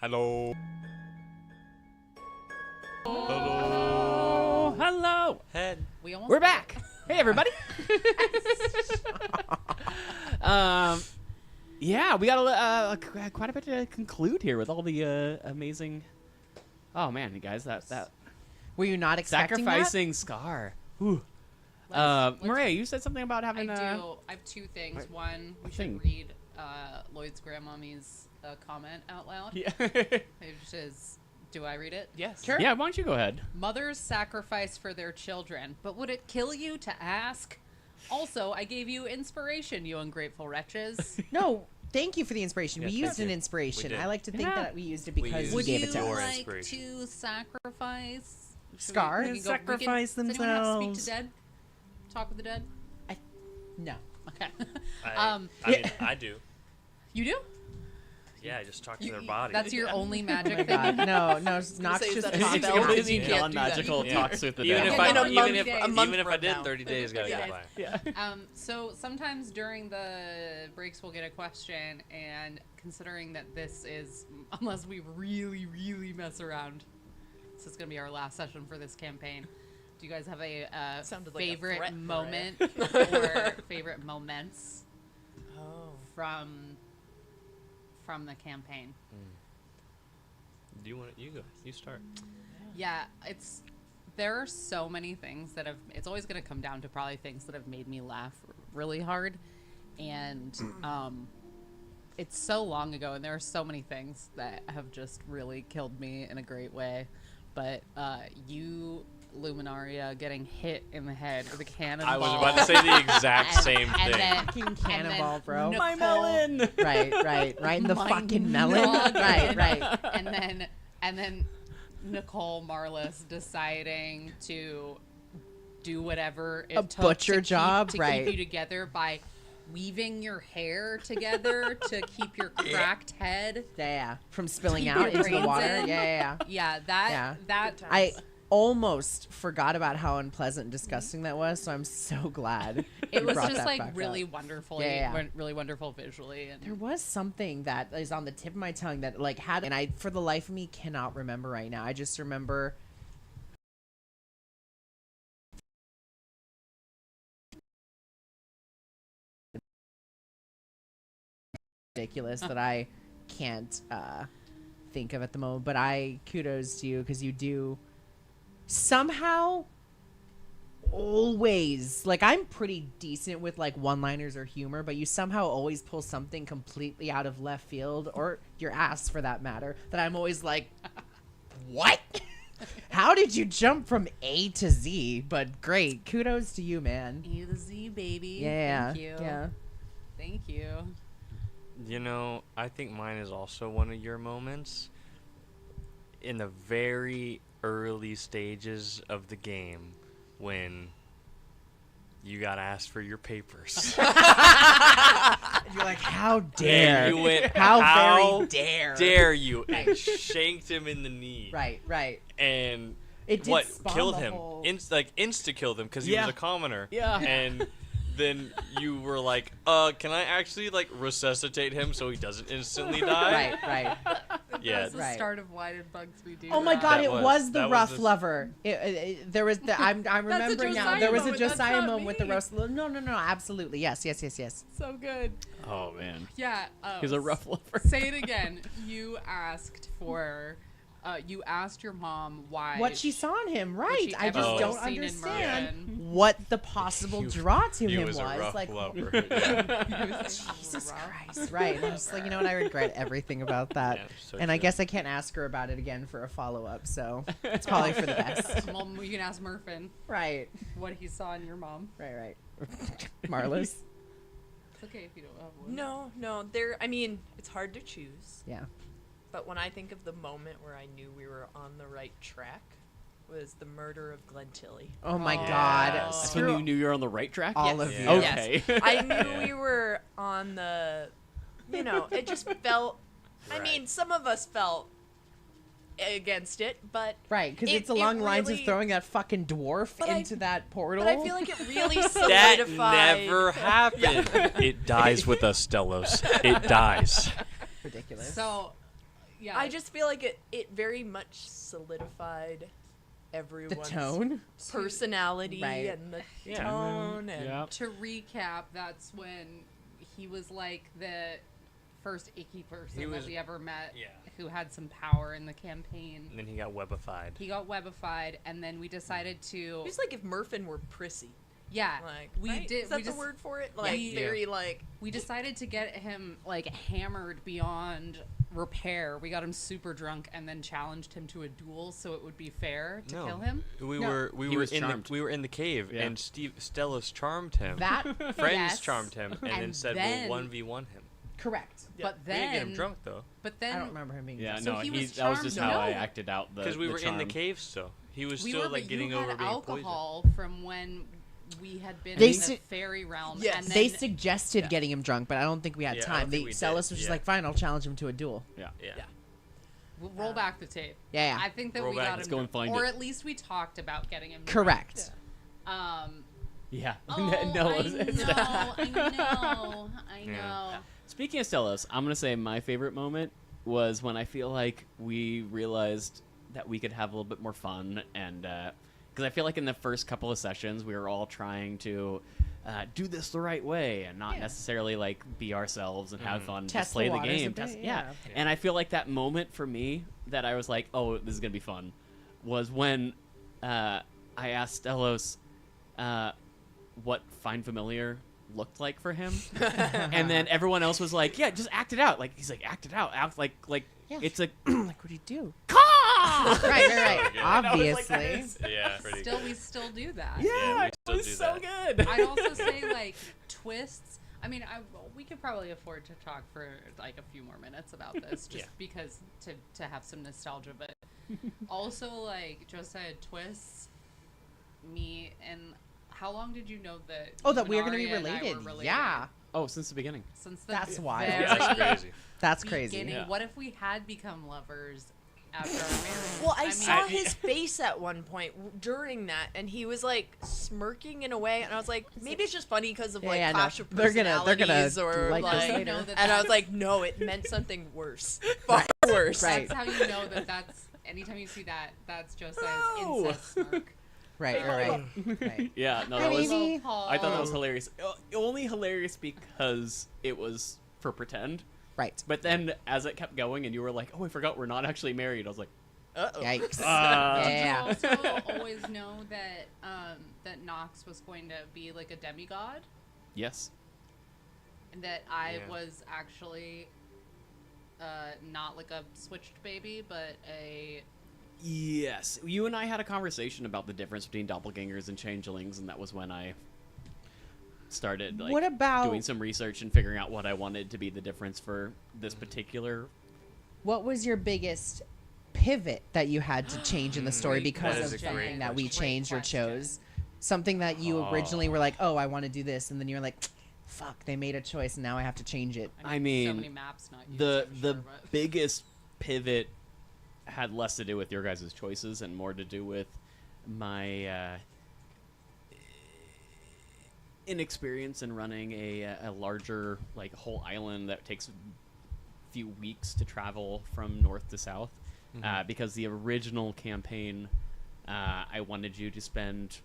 [SPEAKER 3] Hello.
[SPEAKER 1] Oh, hello.
[SPEAKER 3] Head.
[SPEAKER 4] We almost
[SPEAKER 1] We're
[SPEAKER 4] did it.
[SPEAKER 1] back. Hey, everybody. Yeah, we got quite a bit to conclude here with all the amazing. Oh man, you guys, that
[SPEAKER 2] Were you not expecting
[SPEAKER 1] sacrificing Scar. Ooh. Maria, you said something about having
[SPEAKER 4] I do. I have two things.
[SPEAKER 1] Right.
[SPEAKER 4] One, we
[SPEAKER 1] Thing.
[SPEAKER 4] should read Lloyd's grandmommy's comment out loud.
[SPEAKER 1] Yeah.
[SPEAKER 4] Which is, do I read it?
[SPEAKER 5] Yes.
[SPEAKER 2] Sure.
[SPEAKER 1] Yeah, why don't you go ahead?
[SPEAKER 4] Mothers sacrifice for their children, but would it kill you to ask? Also, I gave you inspiration, you ungrateful wretches.
[SPEAKER 2] that? No, thank you for the inspiration.
[SPEAKER 3] Yeah,
[SPEAKER 2] we
[SPEAKER 3] thank
[SPEAKER 2] used an
[SPEAKER 3] you.
[SPEAKER 2] inspiration.
[SPEAKER 3] We did.
[SPEAKER 2] I like to think
[SPEAKER 1] Yeah.
[SPEAKER 2] that we used it
[SPEAKER 3] We
[SPEAKER 2] because
[SPEAKER 3] used
[SPEAKER 2] you
[SPEAKER 4] Would
[SPEAKER 2] gave
[SPEAKER 4] you
[SPEAKER 2] it to
[SPEAKER 3] your
[SPEAKER 2] us.
[SPEAKER 4] like
[SPEAKER 3] inspiration.
[SPEAKER 4] to sacrifice?
[SPEAKER 2] Scar?
[SPEAKER 4] We can
[SPEAKER 7] Sacrifice
[SPEAKER 4] does anyone have speak
[SPEAKER 7] themselves.
[SPEAKER 4] to dead? Talk with the dead?
[SPEAKER 2] No.
[SPEAKER 4] Okay.
[SPEAKER 3] I mean, I do.
[SPEAKER 4] You do?
[SPEAKER 3] Yeah, I just talk to their body.
[SPEAKER 4] That's your only magic
[SPEAKER 2] Oh my
[SPEAKER 4] thing?
[SPEAKER 2] God. No, Nox
[SPEAKER 5] say, is
[SPEAKER 2] just
[SPEAKER 5] that a
[SPEAKER 2] talks
[SPEAKER 1] It's
[SPEAKER 5] spell?
[SPEAKER 2] about
[SPEAKER 5] Because
[SPEAKER 1] completely
[SPEAKER 5] you can't do that.
[SPEAKER 1] non-magical
[SPEAKER 3] Yeah.
[SPEAKER 1] talks with the
[SPEAKER 3] even
[SPEAKER 1] dead.
[SPEAKER 3] if I
[SPEAKER 5] In a
[SPEAKER 3] even
[SPEAKER 5] month-
[SPEAKER 3] if
[SPEAKER 5] a month
[SPEAKER 3] even if I
[SPEAKER 5] from
[SPEAKER 3] did
[SPEAKER 5] now.
[SPEAKER 3] 30 days, gotta
[SPEAKER 4] Yeah.
[SPEAKER 3] get by.
[SPEAKER 1] Yeah.
[SPEAKER 4] So sometimes during the breaks we'll get a question, and considering that this is, unless we really, really mess around, this is going to be our last session for this campaign. Do you guys have a
[SPEAKER 5] Sounded like a
[SPEAKER 4] favorite
[SPEAKER 5] threat,
[SPEAKER 4] moment or favorite moments
[SPEAKER 5] Oh.
[SPEAKER 4] from the campaign?
[SPEAKER 3] Do you want it? You go. You start.
[SPEAKER 4] Yeah, there are so many things that it's always going to come down to probably things that have made me laugh really hard. And it's so long ago, and there are so many things that have just really killed me in a great way. But you, Luminaria, getting hit in the head with a cannonball.
[SPEAKER 3] I was about to say the exact same
[SPEAKER 4] and
[SPEAKER 3] thing.
[SPEAKER 4] then
[SPEAKER 2] fucking cannonball, bro.
[SPEAKER 4] Nicole-
[SPEAKER 1] My melon.
[SPEAKER 2] Right in the
[SPEAKER 4] My
[SPEAKER 2] fucking melon.
[SPEAKER 4] noggin.
[SPEAKER 2] Right.
[SPEAKER 4] and then Nicole Marlis deciding to do whatever it
[SPEAKER 2] A
[SPEAKER 4] took
[SPEAKER 2] butcher
[SPEAKER 4] to
[SPEAKER 2] job,
[SPEAKER 4] keep
[SPEAKER 2] right.
[SPEAKER 4] you together by weaving your hair together to keep your cracked head.
[SPEAKER 2] Yeah. From spilling
[SPEAKER 4] Keep
[SPEAKER 2] out
[SPEAKER 4] your
[SPEAKER 2] into the
[SPEAKER 4] brains
[SPEAKER 2] water.
[SPEAKER 4] in.
[SPEAKER 2] Yeah.
[SPEAKER 4] Yeah,
[SPEAKER 2] Yeah.
[SPEAKER 4] that
[SPEAKER 2] I almost forgot about how unpleasant and disgusting that was, so I'm so glad
[SPEAKER 4] it
[SPEAKER 2] you
[SPEAKER 4] was
[SPEAKER 2] brought
[SPEAKER 4] just
[SPEAKER 2] that
[SPEAKER 4] like
[SPEAKER 2] back
[SPEAKER 4] really
[SPEAKER 2] up.
[SPEAKER 4] wonderfully,
[SPEAKER 2] Yeah.
[SPEAKER 4] really wonderful visually. And
[SPEAKER 2] There was something that is on the tip of my tongue that like had, and I for the life of me cannot remember right now. I just remember ridiculous that I can't think of at the moment. But I kudos to you because you do somehow always, like, I'm pretty decent with like one-liners or humor, but you somehow always pull something completely out of left field, or your ass for that matter, that I'm always like, what? How did you jump from A to Z? But great, kudos to you, man.
[SPEAKER 4] A to Z, baby.
[SPEAKER 2] Yeah,
[SPEAKER 4] Thank you.
[SPEAKER 2] yeah.
[SPEAKER 4] Thank you.
[SPEAKER 3] You know, I think mine is also one of your moments. In the very early stages of the game, when you got asked for your papers.
[SPEAKER 2] You're like, how dare?
[SPEAKER 3] And you went,
[SPEAKER 2] how very dare?
[SPEAKER 3] dare you? And shanked him in the knee.
[SPEAKER 2] Right.
[SPEAKER 3] And
[SPEAKER 2] It did
[SPEAKER 3] what
[SPEAKER 2] spawn
[SPEAKER 3] killed
[SPEAKER 2] the
[SPEAKER 3] him?
[SPEAKER 2] whole-
[SPEAKER 3] Insta killed him because he
[SPEAKER 1] Yeah.
[SPEAKER 3] was a commoner.
[SPEAKER 1] Yeah.
[SPEAKER 3] And then you were like, can I actually like resuscitate him so he doesn't instantly die?
[SPEAKER 2] Right.
[SPEAKER 3] Yeah.
[SPEAKER 4] That's the
[SPEAKER 2] Right.
[SPEAKER 4] start of Why Did Bugs We Do
[SPEAKER 2] Oh my
[SPEAKER 4] That?
[SPEAKER 2] God!
[SPEAKER 3] That
[SPEAKER 2] It
[SPEAKER 3] was-
[SPEAKER 2] was the
[SPEAKER 3] that was
[SPEAKER 2] rough
[SPEAKER 3] this-
[SPEAKER 2] lover. There was the. I'm remembering now.
[SPEAKER 4] Josiah
[SPEAKER 2] There was a
[SPEAKER 4] moment, that's
[SPEAKER 2] Josiah
[SPEAKER 4] not
[SPEAKER 2] moment with the
[SPEAKER 4] me.
[SPEAKER 2] roast. No. Absolutely. Yes.
[SPEAKER 4] So good.
[SPEAKER 1] Oh man,
[SPEAKER 4] Yeah.
[SPEAKER 1] he's a rough lover.
[SPEAKER 4] Say it again. You asked for. You asked your mom why.
[SPEAKER 2] What she saw in him,
[SPEAKER 4] what
[SPEAKER 2] right?
[SPEAKER 4] she
[SPEAKER 2] I
[SPEAKER 4] ever
[SPEAKER 2] just
[SPEAKER 3] Oh.
[SPEAKER 2] don't
[SPEAKER 4] seen in
[SPEAKER 2] understand
[SPEAKER 4] Merlin.
[SPEAKER 2] what the possible draw to
[SPEAKER 3] He
[SPEAKER 2] him
[SPEAKER 3] was a rough
[SPEAKER 2] like,
[SPEAKER 3] lover. Yeah.
[SPEAKER 2] Jesus Christ, right? And I'm just like, you know what? I regret everything about that.
[SPEAKER 3] Yeah, so
[SPEAKER 2] And I
[SPEAKER 3] true.
[SPEAKER 2] guess I can't ask her about it again for a follow-up, so it's probably for the best.
[SPEAKER 4] Mom, you can ask Murphin
[SPEAKER 2] Right.
[SPEAKER 4] what he saw in your mom.
[SPEAKER 2] Right. Marlis?
[SPEAKER 4] It's okay if you don't have one.
[SPEAKER 5] No. I mean, it's hard to choose.
[SPEAKER 2] Yeah.
[SPEAKER 5] But when I think of the moment where I knew we were on the right track, was the murder of Glen Tilly.
[SPEAKER 2] Oh my
[SPEAKER 3] Yes.
[SPEAKER 2] God.
[SPEAKER 1] That's when you knew you were on the right track.
[SPEAKER 2] all
[SPEAKER 5] Yes.
[SPEAKER 2] of
[SPEAKER 5] Yeah.
[SPEAKER 2] you.
[SPEAKER 1] Okay.
[SPEAKER 5] Yes. I knew we were on the, it just felt, I
[SPEAKER 3] Right.
[SPEAKER 5] mean, some of us felt against it, but
[SPEAKER 2] Right, because
[SPEAKER 5] It-
[SPEAKER 2] it's along
[SPEAKER 5] it
[SPEAKER 2] the lines of
[SPEAKER 5] really-
[SPEAKER 2] throwing that fucking dwarf
[SPEAKER 5] But I-
[SPEAKER 2] into that portal.
[SPEAKER 5] I feel like it really
[SPEAKER 3] That
[SPEAKER 5] solidified.
[SPEAKER 3] never happened. It dies with us, Stellos. It dies.
[SPEAKER 2] ridiculous.
[SPEAKER 4] So, Yeah.
[SPEAKER 5] I just feel like it very much solidified
[SPEAKER 2] The
[SPEAKER 5] everyone's
[SPEAKER 2] tone.
[SPEAKER 5] personality
[SPEAKER 2] Right.
[SPEAKER 5] and the
[SPEAKER 3] Yeah.
[SPEAKER 5] tone and
[SPEAKER 1] Yep.
[SPEAKER 4] To recap, that's when he was like the first icky person
[SPEAKER 3] He
[SPEAKER 4] that
[SPEAKER 3] was-
[SPEAKER 4] we ever met
[SPEAKER 3] yeah.
[SPEAKER 4] who had some power in the campaign.
[SPEAKER 3] And then he got webified.
[SPEAKER 4] He got webified, and then we decided to.
[SPEAKER 5] It was like if Murphin were prissy.
[SPEAKER 4] Yeah,
[SPEAKER 5] Like
[SPEAKER 4] we
[SPEAKER 5] right?
[SPEAKER 4] did.
[SPEAKER 5] Is that
[SPEAKER 4] we
[SPEAKER 5] the
[SPEAKER 4] just,
[SPEAKER 5] word for it? Like
[SPEAKER 4] Yeah.
[SPEAKER 5] very like
[SPEAKER 4] We decided to get him like hammered beyond repair. We got him super drunk and then challenged him to a duel so it would be fair to kill him.
[SPEAKER 3] We
[SPEAKER 2] No.
[SPEAKER 3] were
[SPEAKER 1] He was
[SPEAKER 3] in
[SPEAKER 1] charmed.
[SPEAKER 3] we were in the cave,
[SPEAKER 1] Yeah.
[SPEAKER 3] and Stella's charmed him.
[SPEAKER 2] That
[SPEAKER 3] Friends
[SPEAKER 4] Yes.
[SPEAKER 3] charmed him, and then
[SPEAKER 4] And
[SPEAKER 3] said
[SPEAKER 4] then-
[SPEAKER 3] we'll 1v1 him.
[SPEAKER 2] correct.
[SPEAKER 4] But
[SPEAKER 3] We didn't get him
[SPEAKER 4] then,
[SPEAKER 3] drunk though,
[SPEAKER 4] but
[SPEAKER 2] I
[SPEAKER 4] then
[SPEAKER 2] don't remember him being.
[SPEAKER 1] Yeah,
[SPEAKER 2] drunk.
[SPEAKER 4] So
[SPEAKER 1] no,
[SPEAKER 4] he was
[SPEAKER 1] that was just
[SPEAKER 4] charmed.
[SPEAKER 1] how I
[SPEAKER 4] No.
[SPEAKER 1] acted out the
[SPEAKER 3] because we
[SPEAKER 1] the
[SPEAKER 3] were in the
[SPEAKER 1] charm.
[SPEAKER 3] cave still. He was
[SPEAKER 4] we
[SPEAKER 3] still
[SPEAKER 4] were,
[SPEAKER 3] like
[SPEAKER 4] but
[SPEAKER 3] getting
[SPEAKER 4] you
[SPEAKER 3] over
[SPEAKER 4] had
[SPEAKER 3] being poisoned.
[SPEAKER 4] alcohol from when we had been
[SPEAKER 2] They
[SPEAKER 4] in
[SPEAKER 2] su-
[SPEAKER 4] the fairy realm.
[SPEAKER 5] Yes.
[SPEAKER 4] and then,
[SPEAKER 2] They suggested
[SPEAKER 1] Yeah.
[SPEAKER 2] getting him drunk, but I don't think we had
[SPEAKER 3] Yeah, I
[SPEAKER 2] time.
[SPEAKER 3] don't think we did.
[SPEAKER 2] Celis was just
[SPEAKER 3] Yeah.
[SPEAKER 2] like, "Fine, I'll challenge him to a duel."
[SPEAKER 1] Yeah.
[SPEAKER 3] Yeah.
[SPEAKER 5] Yeah.
[SPEAKER 4] We'll roll back the tape.
[SPEAKER 2] Yeah,
[SPEAKER 4] I think that
[SPEAKER 3] Roll
[SPEAKER 4] we
[SPEAKER 3] back.
[SPEAKER 4] got
[SPEAKER 1] Let's
[SPEAKER 4] him,
[SPEAKER 1] go and find
[SPEAKER 4] or
[SPEAKER 1] it.
[SPEAKER 4] at least we talked about getting him.
[SPEAKER 2] correct.
[SPEAKER 1] Yeah.
[SPEAKER 4] Oh,
[SPEAKER 1] No,
[SPEAKER 4] I
[SPEAKER 1] it's-
[SPEAKER 4] know, I
[SPEAKER 3] Yeah.
[SPEAKER 4] know.
[SPEAKER 1] Speaking of Stellos, I'm gonna say my favorite moment was when I feel like we realized that we could have a little bit more fun, and because I feel like in the first couple of sessions we were all trying to do this the right way and not
[SPEAKER 2] Yeah.
[SPEAKER 1] necessarily like be ourselves and have
[SPEAKER 3] Mhm.
[SPEAKER 1] fun,
[SPEAKER 2] Test
[SPEAKER 1] just play
[SPEAKER 2] the
[SPEAKER 1] the
[SPEAKER 2] waters a
[SPEAKER 1] game.
[SPEAKER 2] bit,
[SPEAKER 1] Test-
[SPEAKER 2] yeah.
[SPEAKER 1] And I feel like that moment for me that I was like, oh, this is gonna be fun, was when I asked Stellos what Find Familiar looked like for him, and then everyone else was like, "Yeah, just act it out." Like he's like, "Act it out, act like
[SPEAKER 2] Yeah.
[SPEAKER 1] it's a
[SPEAKER 2] Like, what do you do?
[SPEAKER 1] caw."
[SPEAKER 2] right.
[SPEAKER 3] good.
[SPEAKER 2] Obviously.
[SPEAKER 3] Yeah, pretty
[SPEAKER 4] Still, we still do that.
[SPEAKER 1] Yeah,
[SPEAKER 3] we
[SPEAKER 1] it
[SPEAKER 3] still
[SPEAKER 1] was
[SPEAKER 3] do
[SPEAKER 1] so
[SPEAKER 3] that.
[SPEAKER 1] good.
[SPEAKER 4] I'd also say like twists. I mean, we could probably afford to talk for like a few more minutes about this, just
[SPEAKER 3] Yeah.
[SPEAKER 4] because to have some nostalgia. But also like Josiah twists me. And how long did you know that?
[SPEAKER 2] Oh, that we were gonna be
[SPEAKER 4] Minari and I
[SPEAKER 2] related.
[SPEAKER 4] were
[SPEAKER 2] Yeah,
[SPEAKER 1] Oh, since the beginning.
[SPEAKER 4] Since the
[SPEAKER 2] That's wild.
[SPEAKER 4] very
[SPEAKER 3] Yeah, that's crazy.
[SPEAKER 2] that's crazy.
[SPEAKER 4] beginning.
[SPEAKER 1] Yeah.
[SPEAKER 4] What if we had become lovers after our marriage?
[SPEAKER 5] Well, I
[SPEAKER 4] mean,
[SPEAKER 5] saw his face at one point during that, and he was like smirking in a way, and I we maybe it's just funny because of like
[SPEAKER 2] Yeah, no,
[SPEAKER 5] clash of
[SPEAKER 2] they're gonna
[SPEAKER 5] personalities or
[SPEAKER 2] like this
[SPEAKER 5] like,
[SPEAKER 2] later.
[SPEAKER 4] know that
[SPEAKER 5] and I was
[SPEAKER 4] that's-
[SPEAKER 5] like, no, it meant something worse, far worse.
[SPEAKER 2] Right.
[SPEAKER 4] That's how you know that that's. Anytime you see that, that's Josiah's
[SPEAKER 1] No.
[SPEAKER 4] incest smirk.
[SPEAKER 2] Right.
[SPEAKER 1] Yeah, no,
[SPEAKER 2] Hi,
[SPEAKER 1] that was.
[SPEAKER 2] baby.
[SPEAKER 1] I thought that was hilarious. Only hilarious because it was for pretend.
[SPEAKER 2] Right.
[SPEAKER 1] But then, as it kept going, and you were like, "Oh, I forgot we're not actually married," I was like,
[SPEAKER 5] Uh-oh.
[SPEAKER 2] Yikes.
[SPEAKER 1] Yeah.
[SPEAKER 4] Did you also always know that that Nox was going to be like a demigod,
[SPEAKER 1] "Yes."
[SPEAKER 4] and that I
[SPEAKER 3] Yeah.
[SPEAKER 4] was actually not like a switched baby, but a
[SPEAKER 1] Yes, you and I had a conversation about the difference between doppelgangers and changelings, and that was when I started like
[SPEAKER 2] What about-
[SPEAKER 1] doing some research and figuring out what I wanted to be the difference for this particular.
[SPEAKER 2] What was your biggest pivot that you had to change in the story
[SPEAKER 4] Great
[SPEAKER 2] because
[SPEAKER 3] That
[SPEAKER 2] of
[SPEAKER 3] is a
[SPEAKER 2] something
[SPEAKER 3] great
[SPEAKER 2] that we
[SPEAKER 4] question.
[SPEAKER 2] changed or
[SPEAKER 4] Great
[SPEAKER 2] chose? Something that you
[SPEAKER 1] Oh.
[SPEAKER 2] originally were like, "Oh, I want to do this," and then you're like, "Fuck, they made a choice, and now I have to change it."
[SPEAKER 1] I
[SPEAKER 4] so
[SPEAKER 1] mean,
[SPEAKER 4] many maps not used,
[SPEAKER 1] the
[SPEAKER 4] I'm
[SPEAKER 1] the
[SPEAKER 4] sure, but-
[SPEAKER 1] biggest pivot had less to do with your guys' choices and more to do with my inexperience in running a larger like whole island that takes a few weeks to travel from north to south. Because the original campaign, I wanted you to spend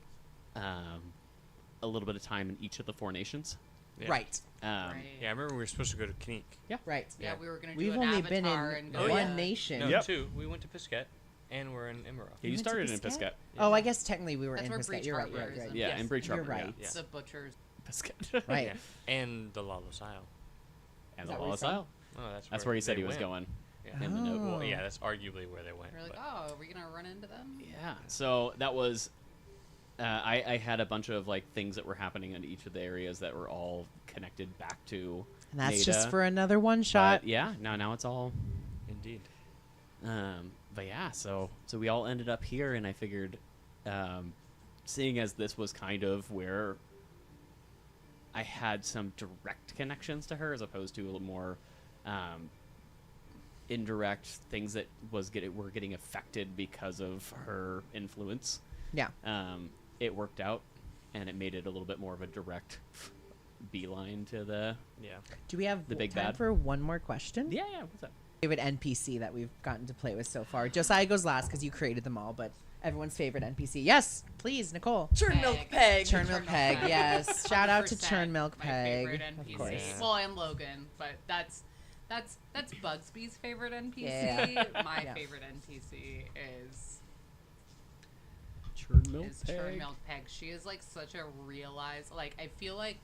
[SPEAKER 1] a little bit of time in each of the four nations.
[SPEAKER 3] Yeah.
[SPEAKER 2] Right.
[SPEAKER 4] Right.
[SPEAKER 3] Yeah, I remember we were supposed to go to Kanik.
[SPEAKER 2] Right.
[SPEAKER 4] Yeah, we were gonna do
[SPEAKER 2] We've
[SPEAKER 4] an
[SPEAKER 2] only been
[SPEAKER 4] avatar
[SPEAKER 2] in
[SPEAKER 4] and
[SPEAKER 3] Oh,
[SPEAKER 2] one
[SPEAKER 3] yeah.
[SPEAKER 2] nation.
[SPEAKER 3] No,
[SPEAKER 1] Yep.
[SPEAKER 3] two. We went to Pisket, and we're in Emerald.
[SPEAKER 1] Yeah, you
[SPEAKER 2] went to
[SPEAKER 1] started in
[SPEAKER 2] Pisket?
[SPEAKER 1] Pisket.
[SPEAKER 2] Oh, I guess technically we were
[SPEAKER 4] That's
[SPEAKER 2] in
[SPEAKER 4] where
[SPEAKER 2] Pisket.
[SPEAKER 4] Breach
[SPEAKER 2] You're right.
[SPEAKER 4] Harbor
[SPEAKER 2] You're
[SPEAKER 4] is
[SPEAKER 2] right.
[SPEAKER 4] in.
[SPEAKER 1] Yeah,
[SPEAKER 3] Yes.
[SPEAKER 1] in Breach
[SPEAKER 2] You're
[SPEAKER 1] Harbor.
[SPEAKER 2] right.
[SPEAKER 1] Yeah.
[SPEAKER 4] The butchers.
[SPEAKER 1] Pisket.
[SPEAKER 2] Right.
[SPEAKER 3] Yeah. And the Lawless Isle.
[SPEAKER 1] And
[SPEAKER 2] Is
[SPEAKER 1] the
[SPEAKER 2] that where
[SPEAKER 1] Lawless
[SPEAKER 2] you're from?
[SPEAKER 1] Isle.
[SPEAKER 3] Oh,
[SPEAKER 1] That's where he said
[SPEAKER 3] they
[SPEAKER 1] he was
[SPEAKER 3] went.
[SPEAKER 1] going.
[SPEAKER 3] Yeah.
[SPEAKER 1] In the note.
[SPEAKER 2] Oh.
[SPEAKER 3] Well, yeah, that's arguably where they went.
[SPEAKER 4] We're like,
[SPEAKER 3] but-
[SPEAKER 4] oh, are we gonna run into them?
[SPEAKER 1] Yeah. So that was. I had a bunch of like things that were happening in each of the areas that were all connected back to.
[SPEAKER 2] And that's just
[SPEAKER 1] Nada,
[SPEAKER 2] for another one shot.
[SPEAKER 1] but yeah. Now it's all.
[SPEAKER 3] Indeed.
[SPEAKER 1] But yeah. So we all ended up here, and I figured, seeing as this was kind of where I had some direct connections to her, as opposed to a little more indirect things that were getting affected because of her influence.
[SPEAKER 2] Yeah.
[SPEAKER 1] It worked out, and it made it a little bit more of a direct beeline to the.
[SPEAKER 3] Yeah.
[SPEAKER 2] Do we have
[SPEAKER 1] The big
[SPEAKER 2] time
[SPEAKER 1] bad.
[SPEAKER 2] for one more question?
[SPEAKER 1] Yeah. What's up?
[SPEAKER 2] favorite NPC that we've gotten to play with so far. Josiah goes last because you created them all, but everyone's favorite NPC. Yes, please, Nicole.
[SPEAKER 5] Churn milk peg.
[SPEAKER 2] Churn Milk Peg, yes. Shout out to
[SPEAKER 4] 100%
[SPEAKER 2] Churn Milk
[SPEAKER 4] my
[SPEAKER 2] Peg.
[SPEAKER 4] favorite
[SPEAKER 2] Of
[SPEAKER 4] NPC.
[SPEAKER 2] course.
[SPEAKER 4] Well, and Logan, but that's Bugsby's favorite NPC.
[SPEAKER 2] Yeah.
[SPEAKER 4] My
[SPEAKER 2] Yeah.
[SPEAKER 4] favorite NPC is
[SPEAKER 1] Churn milk
[SPEAKER 4] Churn
[SPEAKER 1] peg.
[SPEAKER 4] Milk Peg. She is like such a realized. Like I feel like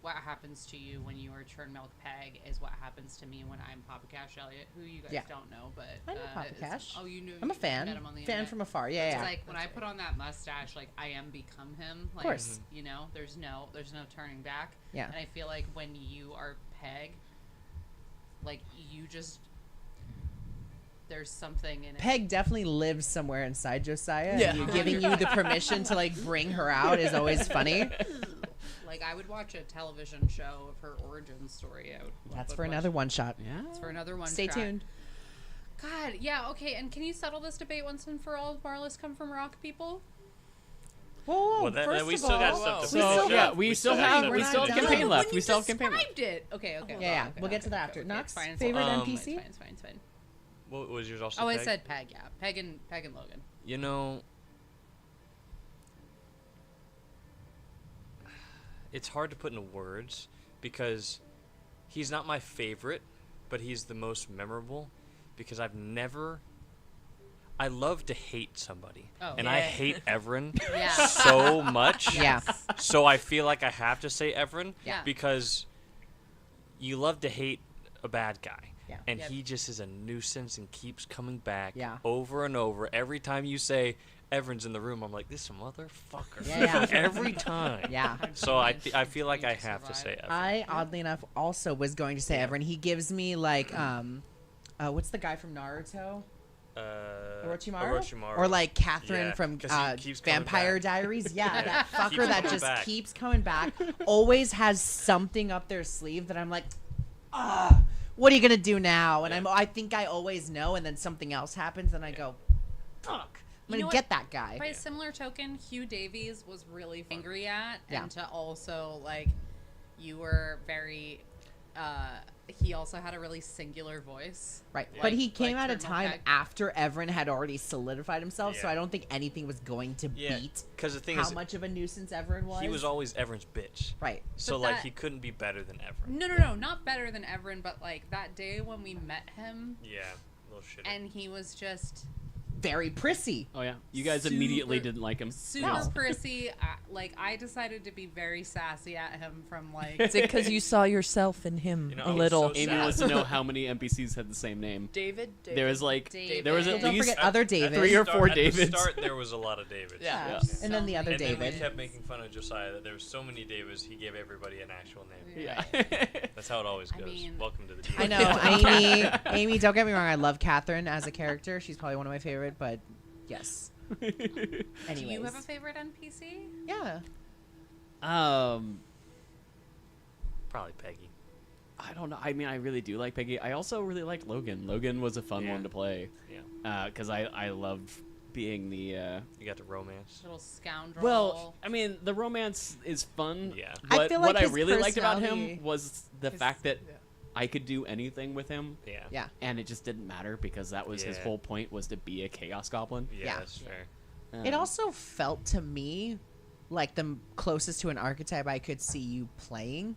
[SPEAKER 4] what happens to you when you are Churn Milk Peg is what happens to me when I'm Papa Cash Elliot, who you guys
[SPEAKER 2] Yeah.
[SPEAKER 4] don't know, but
[SPEAKER 2] I know Papa
[SPEAKER 4] is-
[SPEAKER 2] Cash.
[SPEAKER 4] Oh, you knew.
[SPEAKER 2] I'm a
[SPEAKER 4] you
[SPEAKER 2] fan.
[SPEAKER 4] met him on the
[SPEAKER 2] Fan
[SPEAKER 4] internet.
[SPEAKER 2] from afar. Yeah,
[SPEAKER 4] It's
[SPEAKER 2] yeah.
[SPEAKER 4] like when I put on that mustache, like I am become him. Like,
[SPEAKER 2] course.
[SPEAKER 4] you know, there's no turning back.
[SPEAKER 2] Yeah.
[SPEAKER 4] And I feel like when you are Peg, like you just there's something in it.
[SPEAKER 2] Peg definitely lives somewhere inside Josiah.
[SPEAKER 5] Yeah.
[SPEAKER 2] And you giving you the permission to like bring her out is always funny.
[SPEAKER 4] Like I would watch a television show of her origin story.
[SPEAKER 2] That's for another one shot.
[SPEAKER 1] Yeah.
[SPEAKER 4] That's for another one.
[SPEAKER 2] Stay
[SPEAKER 4] shot.
[SPEAKER 2] tuned.
[SPEAKER 4] God, yeah, okay. And can you settle this debate once and for all? If Marlis come from rock people?
[SPEAKER 2] Whoa,
[SPEAKER 3] Well,
[SPEAKER 2] first
[SPEAKER 3] we
[SPEAKER 2] of
[SPEAKER 3] still got
[SPEAKER 2] all,
[SPEAKER 3] stuff to
[SPEAKER 2] we
[SPEAKER 3] finish
[SPEAKER 2] still
[SPEAKER 3] up.
[SPEAKER 2] got-
[SPEAKER 1] we still
[SPEAKER 3] still
[SPEAKER 1] have
[SPEAKER 3] stuff
[SPEAKER 2] we're
[SPEAKER 1] we
[SPEAKER 3] to
[SPEAKER 1] still have
[SPEAKER 2] not
[SPEAKER 3] finish
[SPEAKER 2] done.
[SPEAKER 1] campaign
[SPEAKER 3] up.
[SPEAKER 1] left.
[SPEAKER 4] When
[SPEAKER 1] We
[SPEAKER 4] you
[SPEAKER 1] still have campaign left.
[SPEAKER 4] described it. Okay.
[SPEAKER 2] Yeah, yeah. We'll get to that after.
[SPEAKER 4] Okay,
[SPEAKER 2] Knox,
[SPEAKER 4] it's fine, it's
[SPEAKER 2] favorite
[SPEAKER 4] fine.
[SPEAKER 2] NPC?
[SPEAKER 4] It's fine. It's fine.
[SPEAKER 3] What was yours also?
[SPEAKER 4] Oh, I
[SPEAKER 3] Peg?
[SPEAKER 4] said Peg. Yeah, Peg and Logan.
[SPEAKER 3] You know, it's hard to put into words because he's not my favorite, but he's the most memorable because I love to hate somebody.
[SPEAKER 4] Oh.
[SPEAKER 3] And
[SPEAKER 4] Yeah.
[SPEAKER 3] I hate Everin
[SPEAKER 4] Yeah.
[SPEAKER 3] so much.
[SPEAKER 2] Yeah.
[SPEAKER 3] So I feel like I have to say Everin
[SPEAKER 4] Yeah.
[SPEAKER 3] because you love to hate a bad guy.
[SPEAKER 2] Yeah.
[SPEAKER 3] And
[SPEAKER 4] Yep.
[SPEAKER 3] he just is a nuisance and keeps coming back
[SPEAKER 2] Yeah.
[SPEAKER 3] over and over. Every time you say Everin's in the room, I'm like, this motherfucker.
[SPEAKER 2] Yeah, yeah.
[SPEAKER 3] Every time.
[SPEAKER 2] Yeah.
[SPEAKER 3] So I feel like I
[SPEAKER 4] Need to
[SPEAKER 3] have to say
[SPEAKER 4] survive.
[SPEAKER 3] Everin.
[SPEAKER 2] I oddly enough also was going to say Everin. He gives me like what's the guy from Naruto? Orochimaru? Or like Catherine
[SPEAKER 3] Yeah,
[SPEAKER 2] from
[SPEAKER 3] 'cause he keeps coming
[SPEAKER 2] Vampire
[SPEAKER 3] back.
[SPEAKER 2] Diaries. Yeah, that fucker
[SPEAKER 3] Keeps
[SPEAKER 2] that
[SPEAKER 3] coming
[SPEAKER 2] just
[SPEAKER 3] back.
[SPEAKER 2] keeps coming back. Always has something up their sleeve that I'm like, what are you gonna do now? And
[SPEAKER 3] Yeah.
[SPEAKER 2] I think I always know, and then something else happens, and I go, fuck, I'm
[SPEAKER 4] You know
[SPEAKER 2] gonna
[SPEAKER 4] what?
[SPEAKER 2] get that guy.
[SPEAKER 4] By a similar token, Hugh Davies was really angry at,
[SPEAKER 2] Yeah.
[SPEAKER 4] and to also like, you were very. He also had a really singular voice.
[SPEAKER 2] Right,
[SPEAKER 4] Like-
[SPEAKER 2] but he came
[SPEAKER 4] like
[SPEAKER 2] at a
[SPEAKER 4] Turtle
[SPEAKER 2] time
[SPEAKER 4] Peg.
[SPEAKER 2] after Everin had already solidified himself, so
[SPEAKER 3] Yeah.
[SPEAKER 2] I don't think anything was going to
[SPEAKER 3] Yeah,
[SPEAKER 2] beat
[SPEAKER 3] because the thing
[SPEAKER 2] how
[SPEAKER 3] is,
[SPEAKER 2] much of a nuisance Everin was.
[SPEAKER 3] he was always Everin's bitch.
[SPEAKER 2] right.
[SPEAKER 3] So
[SPEAKER 4] But
[SPEAKER 3] like
[SPEAKER 4] that-
[SPEAKER 3] he couldn't be better than Everin.
[SPEAKER 4] No, not better than Everin, but like that day when we met him,
[SPEAKER 3] Yeah, little shit.
[SPEAKER 4] and he was just
[SPEAKER 2] Very prissy.
[SPEAKER 1] Oh yeah. You guys immediately
[SPEAKER 4] Super-
[SPEAKER 1] didn't like him.
[SPEAKER 4] super
[SPEAKER 2] No.
[SPEAKER 4] prissy. Like I decided to be very sassy at him from like.
[SPEAKER 5] Is it because you saw yourself in him
[SPEAKER 3] You know,
[SPEAKER 5] a
[SPEAKER 3] I was
[SPEAKER 5] little?
[SPEAKER 3] so
[SPEAKER 1] Amy
[SPEAKER 3] sad.
[SPEAKER 1] wants to know how many NPCs had the same name.
[SPEAKER 5] David.
[SPEAKER 1] There was like
[SPEAKER 4] David.
[SPEAKER 1] there was at
[SPEAKER 4] Well,
[SPEAKER 2] Don't
[SPEAKER 1] least
[SPEAKER 2] forget other David.
[SPEAKER 1] three or four
[SPEAKER 3] At
[SPEAKER 1] Davids.
[SPEAKER 3] the start, there was a lot of Davids.
[SPEAKER 5] Yeah.
[SPEAKER 2] Yeah.
[SPEAKER 1] Yeah.
[SPEAKER 2] And then the other
[SPEAKER 3] And then
[SPEAKER 2] David.
[SPEAKER 3] we kept making fun of Josiah that there were so many Davids, he gave everybody an actual name.
[SPEAKER 1] Yeah.
[SPEAKER 3] That's how it always
[SPEAKER 4] I
[SPEAKER 3] goes.
[SPEAKER 4] mean-
[SPEAKER 3] Welcome to the
[SPEAKER 2] I know, Amy, don't get me wrong, I love Catherine as a character. She's probably one of my favorite, but yes. Anyways.
[SPEAKER 4] Do you have a favorite NPC?
[SPEAKER 2] Yeah.
[SPEAKER 3] Probably Peggy.
[SPEAKER 1] I don't know. I mean, I really do like Peggy. I also really liked Logan. Logan was a fun
[SPEAKER 3] Yeah.
[SPEAKER 1] one to play.
[SPEAKER 3] Yeah.
[SPEAKER 1] Because I loved being the.
[SPEAKER 3] You got the romance.
[SPEAKER 4] Little scoundrel.
[SPEAKER 1] Well, I mean, the romance is fun.
[SPEAKER 3] Yeah.
[SPEAKER 2] I
[SPEAKER 1] But
[SPEAKER 2] feel
[SPEAKER 1] what
[SPEAKER 2] like
[SPEAKER 1] I
[SPEAKER 2] his
[SPEAKER 1] really liked about
[SPEAKER 2] personality-
[SPEAKER 1] him was the fact that I could do anything with him,
[SPEAKER 3] Yeah.
[SPEAKER 2] Yeah.
[SPEAKER 1] and it just didn't matter because that was his
[SPEAKER 3] Yeah.
[SPEAKER 1] whole point was to be a chaos goblin.
[SPEAKER 3] Yeah,
[SPEAKER 2] Yeah.
[SPEAKER 3] that's fair.
[SPEAKER 2] It also felt to me like the closest to an archetype I could see you playing.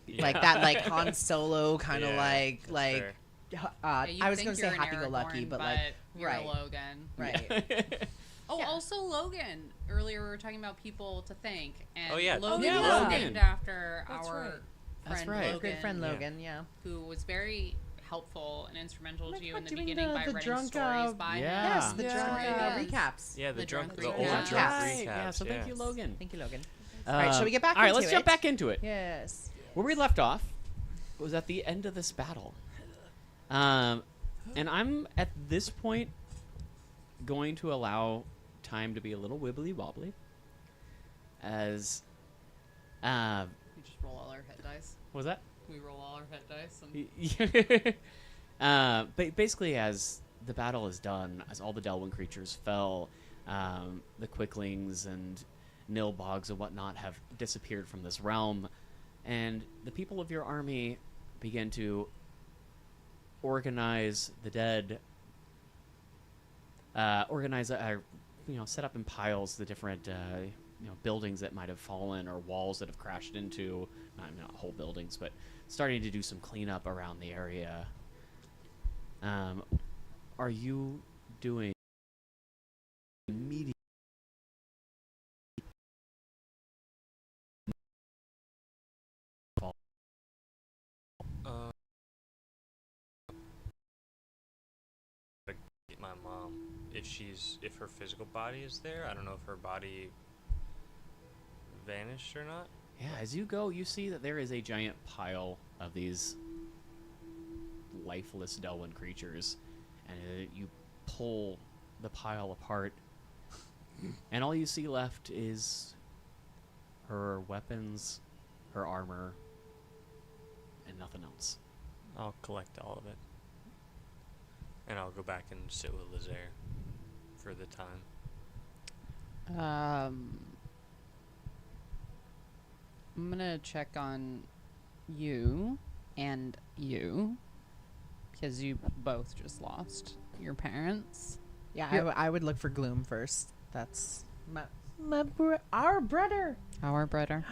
[SPEAKER 2] Like that, like Han Solo kind of
[SPEAKER 3] Yeah, that's
[SPEAKER 2] like.
[SPEAKER 3] fair.
[SPEAKER 4] Yeah, you
[SPEAKER 2] I was
[SPEAKER 4] think
[SPEAKER 2] going to say
[SPEAKER 4] you're an
[SPEAKER 2] happy-go-lucky,
[SPEAKER 4] Aragorn,
[SPEAKER 2] but like,
[SPEAKER 4] you're
[SPEAKER 2] right.
[SPEAKER 4] Logan.
[SPEAKER 2] right.
[SPEAKER 4] Oh,
[SPEAKER 2] Yeah.
[SPEAKER 4] also Logan. Earlier we were talking about people to thank, and
[SPEAKER 3] Oh, yeah.
[SPEAKER 4] Logan
[SPEAKER 1] Yeah,
[SPEAKER 4] was
[SPEAKER 1] Logan.
[SPEAKER 4] named after
[SPEAKER 5] That's
[SPEAKER 4] our
[SPEAKER 5] right.
[SPEAKER 1] That's
[SPEAKER 4] friend
[SPEAKER 1] right.
[SPEAKER 4] Logan,
[SPEAKER 2] Good friend
[SPEAKER 3] Yeah.
[SPEAKER 2] Logan, yeah.
[SPEAKER 4] who was very helpful and instrumental
[SPEAKER 2] Oh my
[SPEAKER 4] to you
[SPEAKER 2] God,
[SPEAKER 4] in the
[SPEAKER 2] doing
[SPEAKER 4] beginning
[SPEAKER 2] the
[SPEAKER 4] by writing
[SPEAKER 2] drunk,
[SPEAKER 4] stories by
[SPEAKER 1] yeah.
[SPEAKER 2] Yes, the
[SPEAKER 5] Yeah.
[SPEAKER 2] drunk
[SPEAKER 4] Yes.
[SPEAKER 2] recaps.
[SPEAKER 3] Yeah, the
[SPEAKER 4] The
[SPEAKER 3] drunk,
[SPEAKER 4] drunk
[SPEAKER 3] the old
[SPEAKER 4] recaps.
[SPEAKER 3] drunk
[SPEAKER 2] Right.
[SPEAKER 3] recaps.
[SPEAKER 1] Yeah, so thank you,
[SPEAKER 3] yeah.
[SPEAKER 1] Logan.
[SPEAKER 2] Thank you, Logan. All right, shall we get back
[SPEAKER 1] All right,
[SPEAKER 2] into
[SPEAKER 1] let's jump
[SPEAKER 2] it?
[SPEAKER 1] back into it.
[SPEAKER 2] Yes.
[SPEAKER 1] Where we left off was at the end of this battle. And I'm at this point going to allow time to be a little wibbly wobbly. As
[SPEAKER 4] We just roll all our hit dice.
[SPEAKER 1] what was that?
[SPEAKER 4] We roll all our hit dice. And
[SPEAKER 1] Basically, as the battle is done, as all the Delwyn creatures fell, the Quicklings and Nilbogs and whatnot have disappeared from this realm, and the people of your army begin to organize the dead. Set up in piles the different buildings that might have fallen or walls that have crashed into, not whole buildings, but starting to do some cleanup around the area. Are you doing immediate?
[SPEAKER 3] Uh, get my mom if her physical body is there. I don't know if her body vanished or not.
[SPEAKER 1] Yeah, as you go, you see that there is a giant pile of these lifeless Delwyn creatures, and you pull the pile apart, and all you see left is her weapons, her armor, and nothing else.
[SPEAKER 3] I'll collect all of it, and I'll go back and sit with Lazaire for the time.
[SPEAKER 4] I'm gonna check on you and you because you both just lost your parents.
[SPEAKER 2] Yeah, I would look for Gloom first. That's our brother.
[SPEAKER 4] Our brother.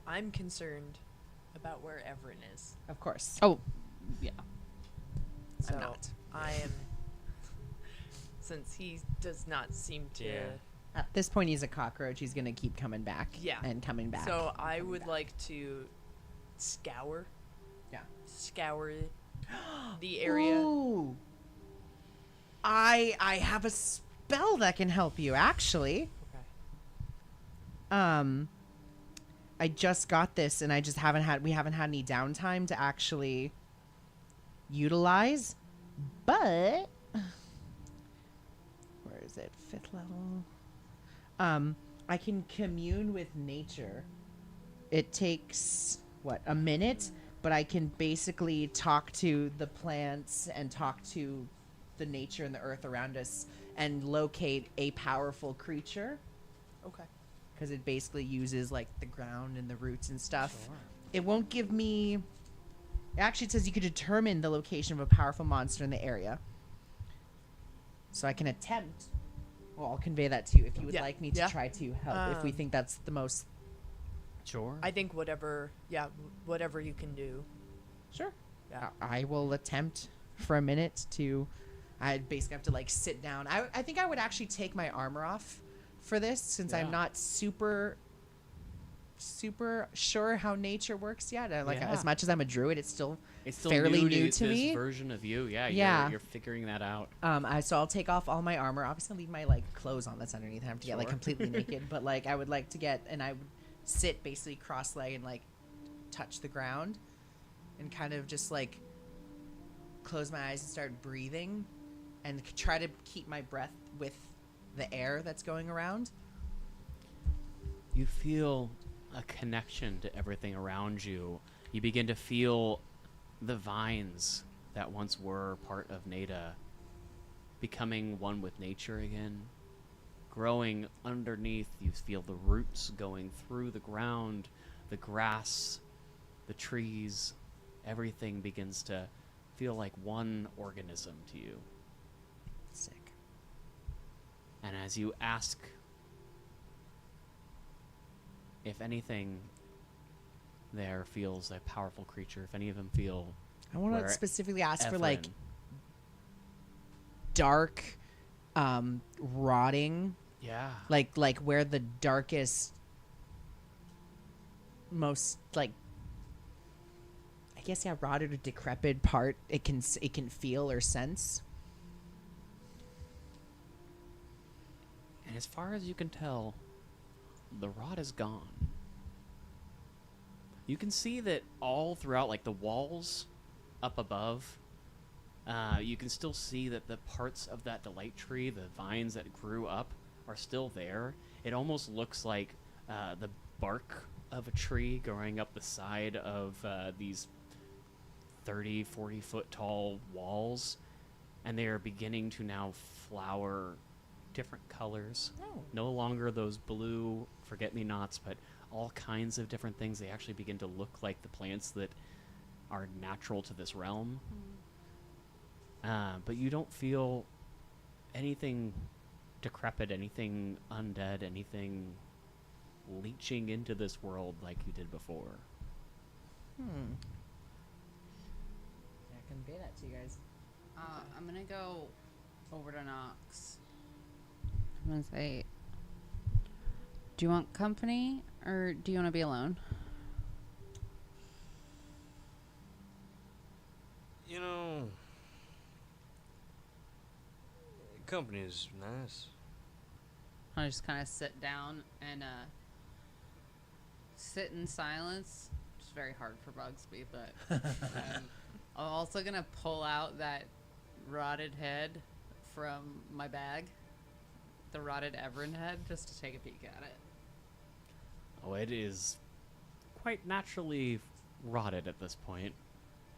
[SPEAKER 5] I'm concerned about where Everin is.
[SPEAKER 2] Of course.
[SPEAKER 4] Oh, yeah.
[SPEAKER 5] So
[SPEAKER 2] I'm not.
[SPEAKER 5] I am. Since he does not seem to.
[SPEAKER 3] Yeah.
[SPEAKER 2] At this point, he's a cockroach. He's gonna keep coming back.
[SPEAKER 5] Yeah.
[SPEAKER 2] And coming back.
[SPEAKER 5] So I
[SPEAKER 2] coming
[SPEAKER 5] would
[SPEAKER 2] back.
[SPEAKER 5] like to scour.
[SPEAKER 2] Yeah.
[SPEAKER 5] Scour the area.
[SPEAKER 2] Ooh. I have a spell that can help you, actually.
[SPEAKER 5] Okay.
[SPEAKER 2] I just got this, and we haven't had any downtime to actually utilize. But where is it? 5th level. I can commune with nature. It takes a minute, but I can basically talk to the plants and talk to the nature and the earth around us and locate a powerful creature.
[SPEAKER 5] Okay.
[SPEAKER 2] Because it basically uses like the ground and the roots and stuff. Sure. It won't give me. Actually, it says you could determine the location of a powerful monster in the area. So I can attempt. Well, I'll convey that to you if you would like me to try to help. If we think that's the most.
[SPEAKER 1] Sure.
[SPEAKER 5] I think whatever you can do.
[SPEAKER 2] Sure.
[SPEAKER 5] Yeah.
[SPEAKER 2] I will attempt for a minute to. I basically have to like sit down. I think I would actually take my armor off for this since I'm not super sure how nature works yet. As much as I'm a druid, it's still fairly new to me.
[SPEAKER 1] This version of you, you're figuring that out.
[SPEAKER 2] So I'll take off all my armor. Obviously, leave my like clothes on that's underneath. I have to get like completely naked, but like I would like to get, and I would sit basically cross-legged and like touch the ground, and kind of just like close my eyes and start breathing, and try to keep my breath with the air that's going around.
[SPEAKER 1] You feel a connection to everything around you. You begin to feel the vines that once were part of Nada becoming one with nature again. Growing underneath, you feel the roots going through the ground, the grass, the trees. Everything begins to feel like one organism to you.
[SPEAKER 2] Sick.
[SPEAKER 1] And as you ask if anything there feels a powerful creature, if any of them feel...
[SPEAKER 2] I want to specifically ask for like dark, rotting.
[SPEAKER 1] Yeah.
[SPEAKER 2] Like where the darkest, most like, I guess rotted or decrepit part it can feel or sense.
[SPEAKER 1] And as far as you can tell, the rot is gone. You can see that all throughout, like the walls up above, you can still see that the parts of that delight tree, the vines that grew up, are still there. It almost looks like the bark of a tree growing up the side of these 30, 40 foot tall walls, and they are beginning to now flower different colors. No longer those blue forget-me-nots, but all kinds of different things. They actually begin to look like the plants that are natural to this realm. But you don't feel anything decrepit, anything undead, anything leeching into this world like you did before.
[SPEAKER 2] I can convey that to you guys.
[SPEAKER 4] I'm gonna go over to Nox. I'm gonna say, do you want company or do you want to be alone?
[SPEAKER 3] You know, company is nice.
[SPEAKER 4] I just kind of sit down and sit in silence. It's very hard for Bugsby, but I'm also gonna pull out that rotted head from my bag, the rotted Everin head, just to take a peek at it.
[SPEAKER 1] Oh, it is quite naturally rotted at this point.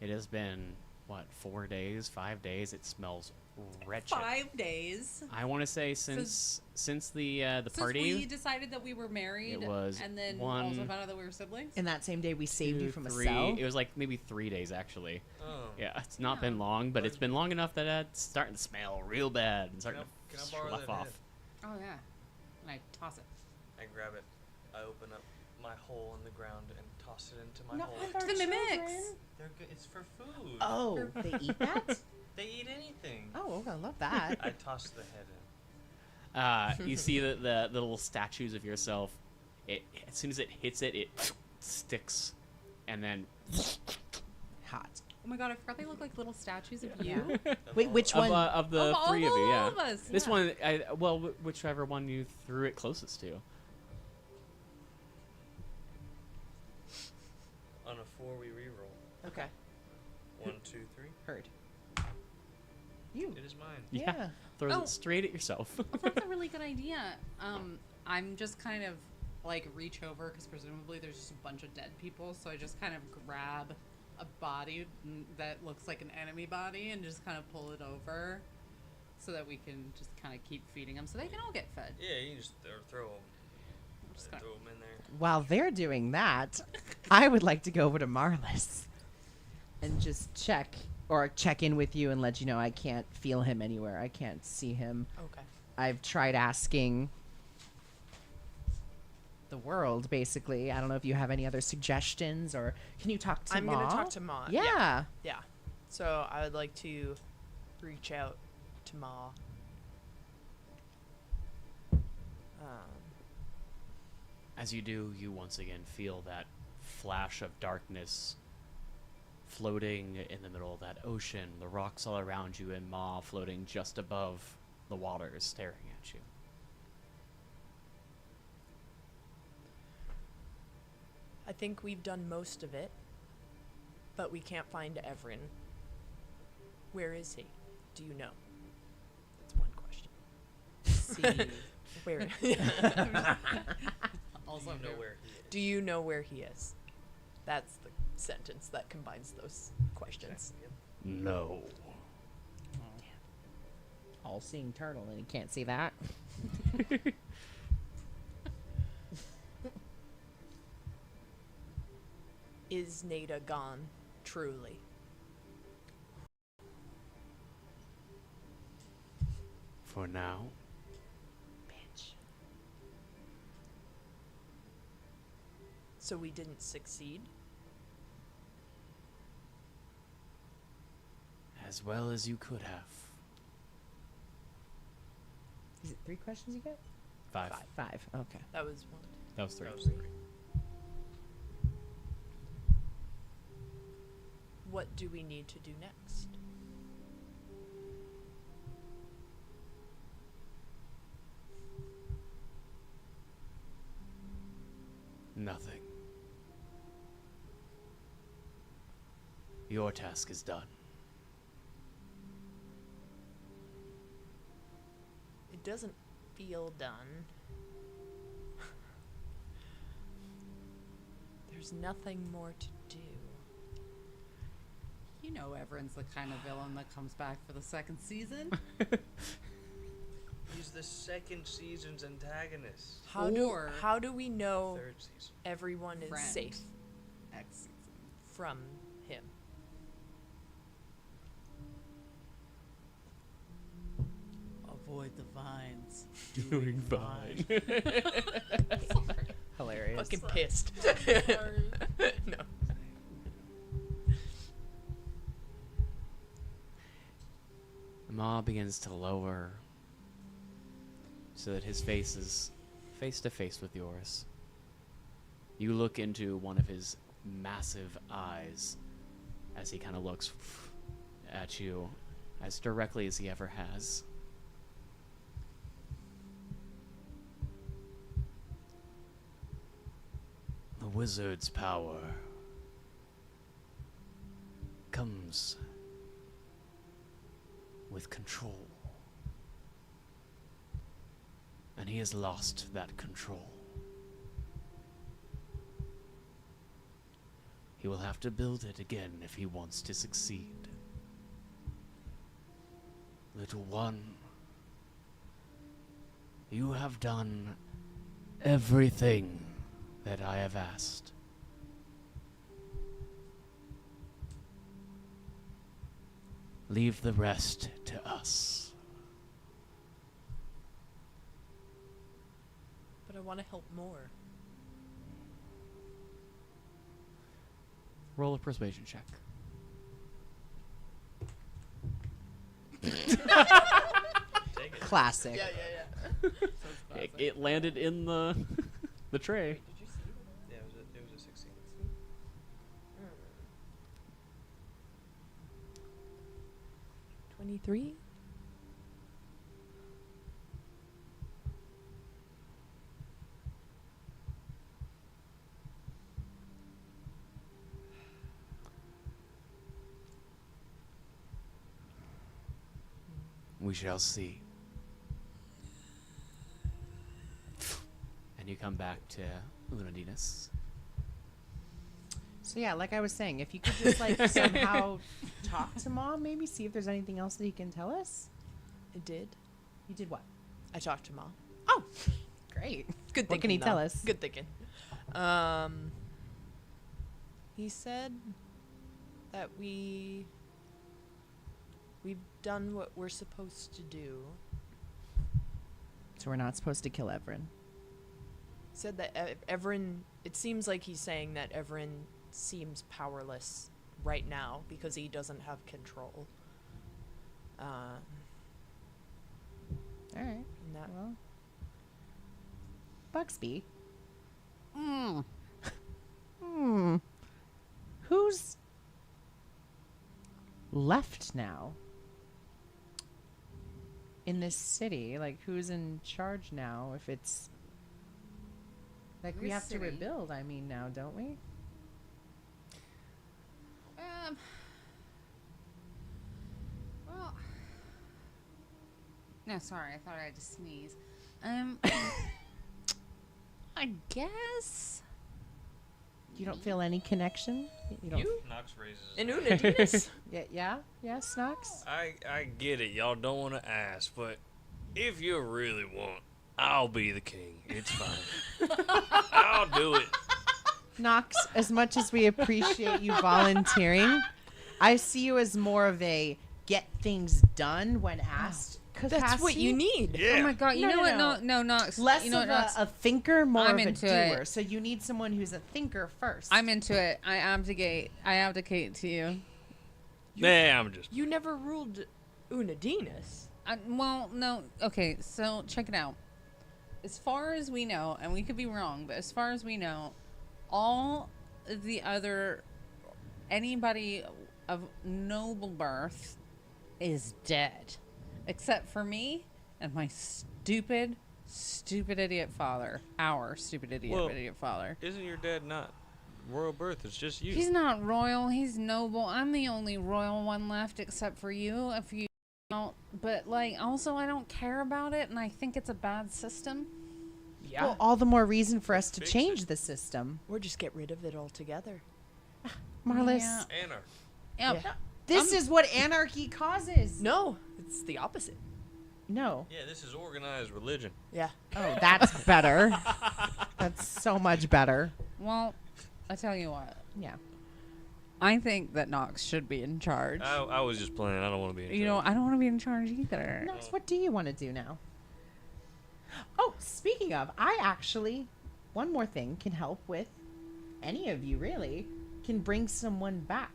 [SPEAKER 1] It has been, what, 4 days, 5 days? It smells wretched.
[SPEAKER 4] 5 days.
[SPEAKER 1] I want to say since the
[SPEAKER 4] Since
[SPEAKER 1] party.
[SPEAKER 4] we decided that we were married,
[SPEAKER 1] It was
[SPEAKER 4] and then
[SPEAKER 1] one-
[SPEAKER 4] also found out that we were siblings.
[SPEAKER 2] And that same day we saved you
[SPEAKER 1] 2,
[SPEAKER 2] from
[SPEAKER 1] 3,
[SPEAKER 2] a cell.
[SPEAKER 1] It was like maybe 3 days actually.
[SPEAKER 3] Oh.
[SPEAKER 1] Yeah, it's not been long, but it's been long enough that it's starting to smell real bad and starting
[SPEAKER 3] Can
[SPEAKER 1] to
[SPEAKER 3] I borrow
[SPEAKER 1] slough
[SPEAKER 3] that
[SPEAKER 1] off.
[SPEAKER 3] head?
[SPEAKER 4] Oh yeah, and I toss it
[SPEAKER 3] I grab it. I open up my hole in the ground and toss it into my
[SPEAKER 2] Not
[SPEAKER 3] hole.
[SPEAKER 2] with our
[SPEAKER 4] to the mimics.
[SPEAKER 2] children.
[SPEAKER 3] They're good. It's for food.
[SPEAKER 2] Oh, they eat that?
[SPEAKER 3] They eat anything.
[SPEAKER 2] Oh, okay, I love that.
[SPEAKER 3] I toss the head in.
[SPEAKER 1] You see the little statues of yourself. It as soon as it hits it, it sticks, and then
[SPEAKER 2] Hot.
[SPEAKER 4] Oh my god, I forgot they look like little statues of
[SPEAKER 2] Yeah.
[SPEAKER 4] you.
[SPEAKER 2] Wait, which one?
[SPEAKER 1] of the
[SPEAKER 4] Of
[SPEAKER 1] three of you. Yeah.
[SPEAKER 4] all of us,
[SPEAKER 1] This
[SPEAKER 4] yeah.
[SPEAKER 1] one, whichever one you threw it closest to.
[SPEAKER 3] On a 4, we reroll.
[SPEAKER 2] Okay,
[SPEAKER 3] 1, 2, 3.
[SPEAKER 2] heard. You.
[SPEAKER 3] It is mine.
[SPEAKER 2] Yeah.
[SPEAKER 1] Throws
[SPEAKER 4] Oh.
[SPEAKER 1] it straight at yourself.
[SPEAKER 4] Well, that's a really good idea. I'm just kind of like reach over because presumably there's just a bunch of dead people, so I just kind of grab a body that looks like an enemy body and just kind of pull it over so that we can just kind of keep feeding them so they can all get fed.
[SPEAKER 3] Yeah, you can just throw them.
[SPEAKER 4] Just
[SPEAKER 3] Throw
[SPEAKER 4] kinda-
[SPEAKER 3] them in there.
[SPEAKER 2] While they're doing that, I would like to go over to Marlis and just check in with you and let you know I can't feel him anywhere. I can't see him.
[SPEAKER 5] Okay.
[SPEAKER 2] I've tried asking the world, basically. I don't know if you have any other suggestions, or can you talk to
[SPEAKER 5] I'm
[SPEAKER 2] Ma?
[SPEAKER 5] gonna talk to Ma.
[SPEAKER 2] Yeah.
[SPEAKER 5] Yeah. So I would like to reach out to Ma.
[SPEAKER 1] As you do, you once again feel that flash of darkness floating in the middle of that ocean, the rocks all around you, and Ma floating just above the waters, staring at you.
[SPEAKER 5] I think we've done most of it, but we can't find Everin. Where is he? Do you know? That's one question.
[SPEAKER 2] See.
[SPEAKER 5] Where?
[SPEAKER 3] Also, you know where he is.
[SPEAKER 5] Do you know where he is? That's the sentence that combines those questions.
[SPEAKER 1] No.
[SPEAKER 2] All-seeing turtle, and he can't see that.
[SPEAKER 5] Is Nada gone? Truly.
[SPEAKER 1] For now.
[SPEAKER 2] Bitch.
[SPEAKER 5] So we didn't succeed?
[SPEAKER 1] As well as you could have.
[SPEAKER 2] Is it 3 questions you get?
[SPEAKER 1] 5.
[SPEAKER 2] 5. Okay.
[SPEAKER 5] That was one.
[SPEAKER 1] That was 3.
[SPEAKER 3] That was 3.
[SPEAKER 5] What do we need to do next?
[SPEAKER 1] Nothing. Your task is done.
[SPEAKER 5] It doesn't feel done. There's nothing more to do.
[SPEAKER 4] You know Everin's the kind of villain that comes back for the second season.
[SPEAKER 3] He's the second season's antagonist.
[SPEAKER 4] Or
[SPEAKER 5] How do we know
[SPEAKER 3] 3rd season.
[SPEAKER 5] everyone is
[SPEAKER 4] Friend.
[SPEAKER 5] safe
[SPEAKER 4] Next season.
[SPEAKER 5] from him?
[SPEAKER 2] avoid the vines.
[SPEAKER 1] Doing fine.
[SPEAKER 2] Hilarious.
[SPEAKER 5] Fucking pissed. No.
[SPEAKER 1] The maw begins to lower so that his face is face to face with yours. You look into one of his massive eyes as he kind of looks at you as directly as he ever has. The wizard's power comes with control. And he has lost that control. He will have to build it again if he wants to succeed. Little one, you have done everything that I have asked. Leave the rest to us.
[SPEAKER 5] But I want to help more.
[SPEAKER 1] Roll a persuasion check.
[SPEAKER 3] Take it.
[SPEAKER 2] Classic.
[SPEAKER 5] Yeah.
[SPEAKER 1] It landed in the the tray.
[SPEAKER 3] Yeah, it was a 16.
[SPEAKER 5] 23.
[SPEAKER 1] We shall see. And you come back to Lunadinus.
[SPEAKER 2] So yeah, like I was saying, if you could just like somehow talk to Mom, maybe see if there's anything else that he can tell us.
[SPEAKER 5] I did.
[SPEAKER 2] You did what?
[SPEAKER 5] I talked to Mom.
[SPEAKER 2] Oh, great.
[SPEAKER 5] Good
[SPEAKER 2] What can he
[SPEAKER 5] thinking,
[SPEAKER 2] tell
[SPEAKER 5] though.
[SPEAKER 2] us?
[SPEAKER 5] Good thinking. He said that we've done what we're supposed to do.
[SPEAKER 2] So we're not supposed to kill Everin.
[SPEAKER 5] Said that Everin. It seems like he's saying that Everin seems powerless right now because he doesn't have control.
[SPEAKER 2] All right.
[SPEAKER 5] And that
[SPEAKER 2] Well, Bugsby. Who's left now in this city? Like, who's in charge now? If it's like we
[SPEAKER 4] This
[SPEAKER 2] have to
[SPEAKER 4] city?
[SPEAKER 2] rebuild. I mean, now, don't we?
[SPEAKER 4] Well, no, sorry, I thought I had to sneeze. I guess.
[SPEAKER 2] You don't feel any connection? You don't.
[SPEAKER 3] Knox raises.
[SPEAKER 5] and
[SPEAKER 3] his hand.
[SPEAKER 5] Unadinus.
[SPEAKER 2] Yeah. Snox.
[SPEAKER 3] I get it. Y'all don't want to ask, but if you really want, I'll be the king. It's fine. I'll do it.
[SPEAKER 2] Knox, as much as we appreciate you volunteering, I see you as more of a get things done when asked capacity.
[SPEAKER 5] That's what you need.
[SPEAKER 3] Yeah.
[SPEAKER 4] Oh my god, you
[SPEAKER 2] No,
[SPEAKER 4] know
[SPEAKER 2] no,
[SPEAKER 4] what?
[SPEAKER 2] no.
[SPEAKER 4] No, Knox.
[SPEAKER 2] Less
[SPEAKER 4] you know
[SPEAKER 2] of
[SPEAKER 4] what, Knox?
[SPEAKER 2] a thinker, more
[SPEAKER 4] I'm
[SPEAKER 2] of a
[SPEAKER 4] into
[SPEAKER 2] doer.
[SPEAKER 4] it.
[SPEAKER 2] So you need someone who's a thinker first.
[SPEAKER 4] I'm into it. I abdicate to you.
[SPEAKER 3] Nah, I'm just.
[SPEAKER 5] You never ruled Unadinus.
[SPEAKER 4] Well, no. Okay, so check it out. As far as we know, and we could be wrong, but as far as we know, all the other anybody of noble birth is dead, except for me and my stupid idiot father. Our stupid idiot father.
[SPEAKER 3] Isn't your dad not royal birth? It's just you.
[SPEAKER 4] He's not royal. He's noble. I'm the only royal one left, except for you. If you don't, but like, also, I don't care about it, and I think it's a bad system.
[SPEAKER 5] Yeah.
[SPEAKER 2] Well, all the more reason for us to
[SPEAKER 3] Fix
[SPEAKER 2] change
[SPEAKER 3] it.
[SPEAKER 2] the system.
[SPEAKER 5] Or just get rid of it altogether.
[SPEAKER 2] Marlis,
[SPEAKER 4] Yeah.
[SPEAKER 3] Anarch.
[SPEAKER 4] Yeah.
[SPEAKER 5] Yeah.
[SPEAKER 2] this is what anarchy causes.
[SPEAKER 5] No, it's the opposite.
[SPEAKER 2] No.
[SPEAKER 3] Yeah, this is organized religion.
[SPEAKER 5] Yeah.
[SPEAKER 2] Oh, that's better. That's so much better.
[SPEAKER 4] Well, I tell you what.
[SPEAKER 2] Yeah.
[SPEAKER 4] I think that Nox should be in charge.
[SPEAKER 3] I was just playing. I don't want to be in
[SPEAKER 4] You know,
[SPEAKER 3] charge.
[SPEAKER 4] I don't want to be in charge either.
[SPEAKER 2] Nox, what do you want to do now? Oh, speaking of, I actually, one more thing can help with any of you, really, can bring someone back.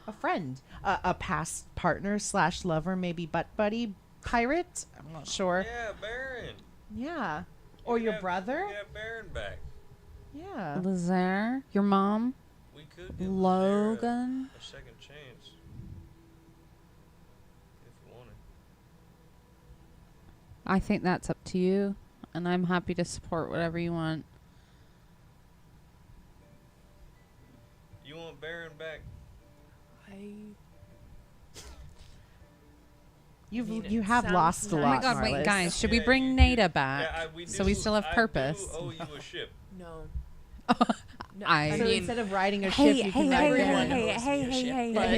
[SPEAKER 2] A friend, a past partner / lover, maybe butt buddy, pirate. I'm not sure.
[SPEAKER 3] Yeah, Baron.
[SPEAKER 2] Yeah. Or your brother.
[SPEAKER 3] We have Baron back.
[SPEAKER 2] Yeah.
[SPEAKER 4] Lazare, your mom,
[SPEAKER 3] We could give
[SPEAKER 4] Logan.
[SPEAKER 3] a second chance if we wanted.
[SPEAKER 4] I think that's up to you, and I'm happy to support whatever you want.
[SPEAKER 3] You want Baron back?
[SPEAKER 2] You
[SPEAKER 5] mean,
[SPEAKER 2] you
[SPEAKER 5] it
[SPEAKER 2] have
[SPEAKER 5] sounds
[SPEAKER 2] lost a
[SPEAKER 5] nice.
[SPEAKER 4] Oh my
[SPEAKER 2] lot,
[SPEAKER 4] god, wait,
[SPEAKER 2] Marlis.
[SPEAKER 4] guys, should we
[SPEAKER 3] Yeah,
[SPEAKER 4] bring
[SPEAKER 3] you
[SPEAKER 4] Nada
[SPEAKER 3] do.
[SPEAKER 4] back?
[SPEAKER 3] Yeah, we
[SPEAKER 4] so we still have purpose.
[SPEAKER 3] I do owe you a ship.
[SPEAKER 5] No.
[SPEAKER 4] I
[SPEAKER 2] So
[SPEAKER 5] mean,
[SPEAKER 2] instead of riding a
[SPEAKER 6] Hey,
[SPEAKER 2] ship, you
[SPEAKER 6] hey,
[SPEAKER 2] can
[SPEAKER 6] hey,
[SPEAKER 2] ride
[SPEAKER 6] hey,
[SPEAKER 2] Baron.
[SPEAKER 6] hey, hey, hey, hey,
[SPEAKER 5] but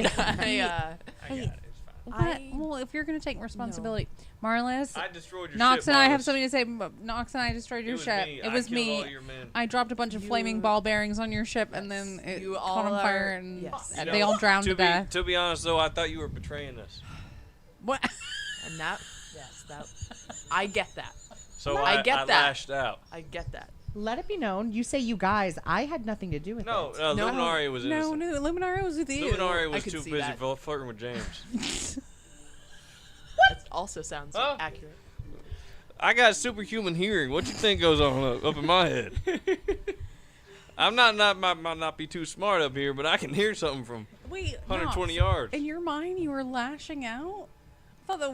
[SPEAKER 6] hey.
[SPEAKER 5] I,
[SPEAKER 3] I got it. It's fine.
[SPEAKER 4] What? Well, if you're gonna take responsibility, Marlis,
[SPEAKER 3] I destroyed your
[SPEAKER 4] Nox
[SPEAKER 3] ship.
[SPEAKER 4] and I have
[SPEAKER 3] Marlis.
[SPEAKER 4] something to say. Nox and I destroyed your ship.
[SPEAKER 3] Me.
[SPEAKER 4] It was
[SPEAKER 3] I killed
[SPEAKER 4] me.
[SPEAKER 3] all your men.
[SPEAKER 4] I dropped a bunch of flaming
[SPEAKER 5] You-
[SPEAKER 4] ball bearings on your ship, and then it
[SPEAKER 5] You
[SPEAKER 4] caught
[SPEAKER 5] all
[SPEAKER 4] on fire,
[SPEAKER 5] are-
[SPEAKER 4] and
[SPEAKER 5] yes.
[SPEAKER 3] You
[SPEAKER 4] they
[SPEAKER 3] know,
[SPEAKER 4] all drowned to
[SPEAKER 3] to
[SPEAKER 4] death.
[SPEAKER 3] To be honest, though, I thought you were betraying us.
[SPEAKER 4] What?
[SPEAKER 5] and that, yes, that, I get that.
[SPEAKER 3] So
[SPEAKER 5] I get
[SPEAKER 3] I
[SPEAKER 5] that.
[SPEAKER 3] lashed out.
[SPEAKER 5] I get that.
[SPEAKER 2] Let it be known. You say you guys. I had nothing to do with
[SPEAKER 3] No,
[SPEAKER 2] it.
[SPEAKER 5] No.
[SPEAKER 3] Luminari was
[SPEAKER 4] No,
[SPEAKER 3] innocent.
[SPEAKER 4] no, Luminari was with you.
[SPEAKER 3] Luminari
[SPEAKER 5] I
[SPEAKER 3] was
[SPEAKER 5] could
[SPEAKER 3] too
[SPEAKER 5] see
[SPEAKER 3] busy
[SPEAKER 5] that.
[SPEAKER 3] flirting with James.
[SPEAKER 5] That also sounds
[SPEAKER 3] Huh?
[SPEAKER 5] accurate.
[SPEAKER 3] I got superhuman hearing. What you think goes on up in my head? I'm might not be too smart up here, but I can hear something from
[SPEAKER 4] Wait,
[SPEAKER 3] 120
[SPEAKER 4] Nox,
[SPEAKER 3] yards.
[SPEAKER 4] in your mind, you were lashing out.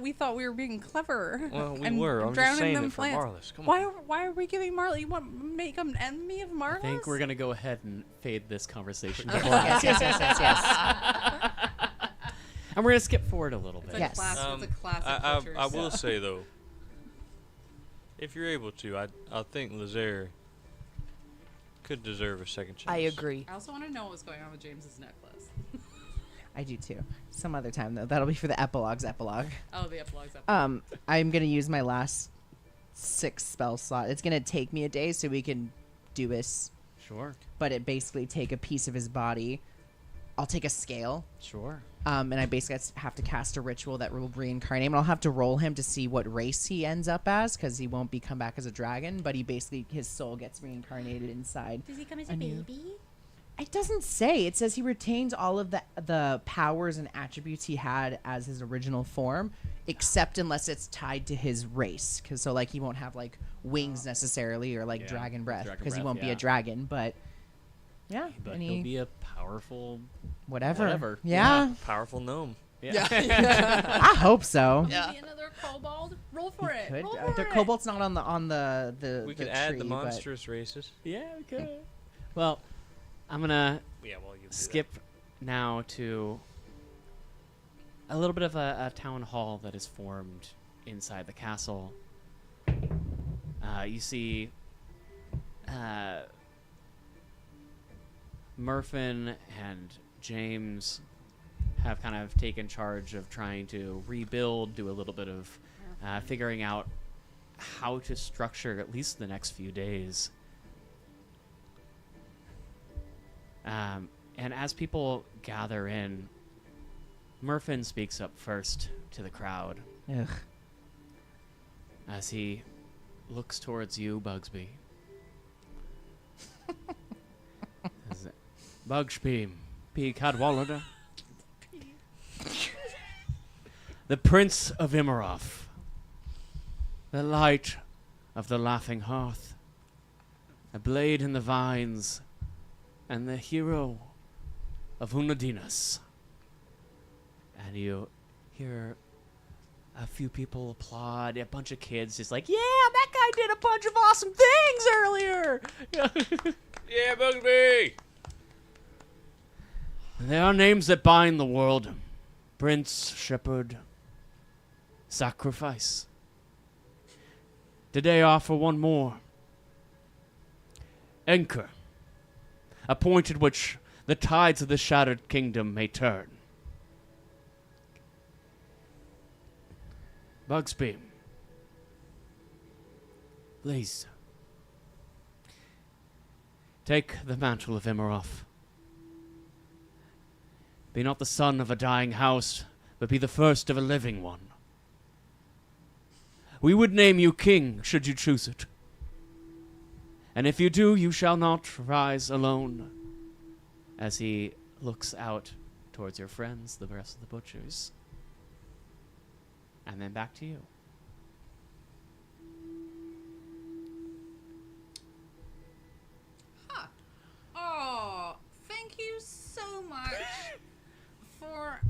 [SPEAKER 4] We thought we were being clever.
[SPEAKER 3] Well, we
[SPEAKER 4] and
[SPEAKER 3] were. I'm just
[SPEAKER 4] drowning
[SPEAKER 3] saying
[SPEAKER 4] them
[SPEAKER 3] it for
[SPEAKER 4] plants.
[SPEAKER 3] Marlis. Come on.
[SPEAKER 4] Why are we giving Marley? You want to make him enemy of Marlis?
[SPEAKER 1] I think we're gonna go ahead and fade this conversation.
[SPEAKER 2] Yes, yes, yes, yes, yes.
[SPEAKER 1] And we're gonna skip forward a little bit.
[SPEAKER 2] Yes.
[SPEAKER 4] It's a classic
[SPEAKER 3] I
[SPEAKER 4] culture.
[SPEAKER 3] will say though, if you're able to, I think Lazare could deserve a second chance.
[SPEAKER 5] I agree.
[SPEAKER 4] I also want to know what was going on with James's necklace.
[SPEAKER 2] I do too. Some other time though. That'll be for the epilogue's epilogue.
[SPEAKER 4] Oh, the epilogue's up.
[SPEAKER 2] I'm gonna use my last 6 spell slot. It's gonna take me a day so we can do this,
[SPEAKER 1] Sure,
[SPEAKER 2] but it basically take a piece of his body. I'll take a scale.
[SPEAKER 1] sure.
[SPEAKER 2] And I basically have to cast a ritual that will reincarnate him. And I'll have to roll him to see what race he ends up as, because he won't come back as a dragon. But his soul gets reincarnated inside.
[SPEAKER 6] Does he come as
[SPEAKER 2] A
[SPEAKER 6] a
[SPEAKER 2] new-
[SPEAKER 6] baby?
[SPEAKER 2] It doesn't say. It says he retains all of the powers and attributes he had as his original form, except unless it's tied to his race. Because like he won't have like wings necessarily or like
[SPEAKER 1] Yeah,
[SPEAKER 2] dragon breath,
[SPEAKER 1] dragon
[SPEAKER 2] because he
[SPEAKER 1] breath,
[SPEAKER 2] won't be
[SPEAKER 1] yeah.
[SPEAKER 2] a dragon. But yeah,
[SPEAKER 1] But
[SPEAKER 2] and
[SPEAKER 1] he'll be a powerful.
[SPEAKER 2] whatever.
[SPEAKER 1] whatever.
[SPEAKER 2] Yeah,
[SPEAKER 3] Powerful gnome.
[SPEAKER 1] Yeah.
[SPEAKER 2] I hope so.
[SPEAKER 5] Yeah.
[SPEAKER 4] Maybe another kobold. Roll for it.
[SPEAKER 2] Could.
[SPEAKER 4] Roll
[SPEAKER 2] The
[SPEAKER 4] for it.
[SPEAKER 2] cobalt's not on the
[SPEAKER 3] We could
[SPEAKER 2] the
[SPEAKER 3] add
[SPEAKER 2] tree,
[SPEAKER 3] the
[SPEAKER 2] but-
[SPEAKER 3] monstrous races.
[SPEAKER 1] Yeah, we could. Well, I'm gonna
[SPEAKER 3] Yeah, well, you do that.
[SPEAKER 1] skip now to a little bit of a town hall that is formed inside the castle. You see Murphin and James have kind of taken charge of trying to rebuild, do a little bit of figuring out how to structure at least the next few days. And as people gather in, Murphin speaks up first to the crowd
[SPEAKER 2] Ugh.
[SPEAKER 1] as he looks towards you, Bugsby. Says, Bugsby, P. Cadwallader. The Prince of Imaroth. The light of the laughing hearth. A blade in the vines. And the hero of Unadinas. And you hear a few people applaud, a bunch of kids just like, yeah, that guy did a bunch of awesome things earlier.
[SPEAKER 3] Yeah, Bugsby!
[SPEAKER 1] There are names that bind the world. Prince, Shepherd, Sacrifice. Today I offer one more. Anchor. Appointed which the tides of the shattered kingdom may turn. Bugsby. Please. Take the mantle of Imaroth Be not the son of a dying house, but be the first of a living one. We would name you king, should you choose it. And if you do, you shall not rise alone. As he looks out towards your friends, the rest of the butchers. And then back to you.
[SPEAKER 4] Oh, thank you so much for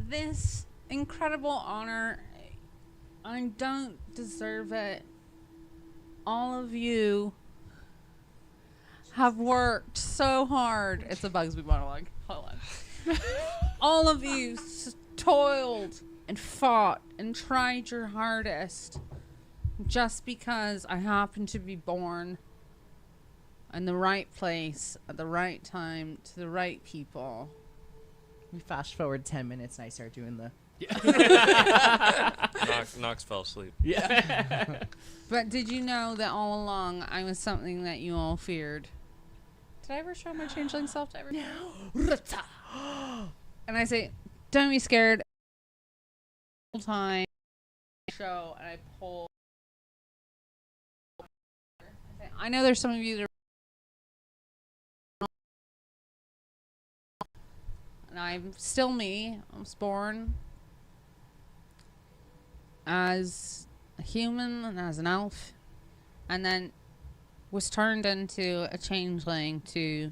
[SPEAKER 4] this incredible honor. I don't deserve it. All of you have worked so hard. It's a Bugsby monologue. Hold on. All of you toiled and fought and tried your hardest just because I happened to be born in the right place at the right time to the right people.
[SPEAKER 2] We fast forward 10 minutes and I start doing the.
[SPEAKER 3] Nox fell asleep.
[SPEAKER 1] Yeah.
[SPEAKER 4] But did you know that all along I was something that you all feared? Did I ever show my changeling self to everyone? No. And I say, don't be scared. The whole time show and I pull. I know there's some of you that are. And I'm still me. I was born as a human and as an elf, and then was turned into a changeling to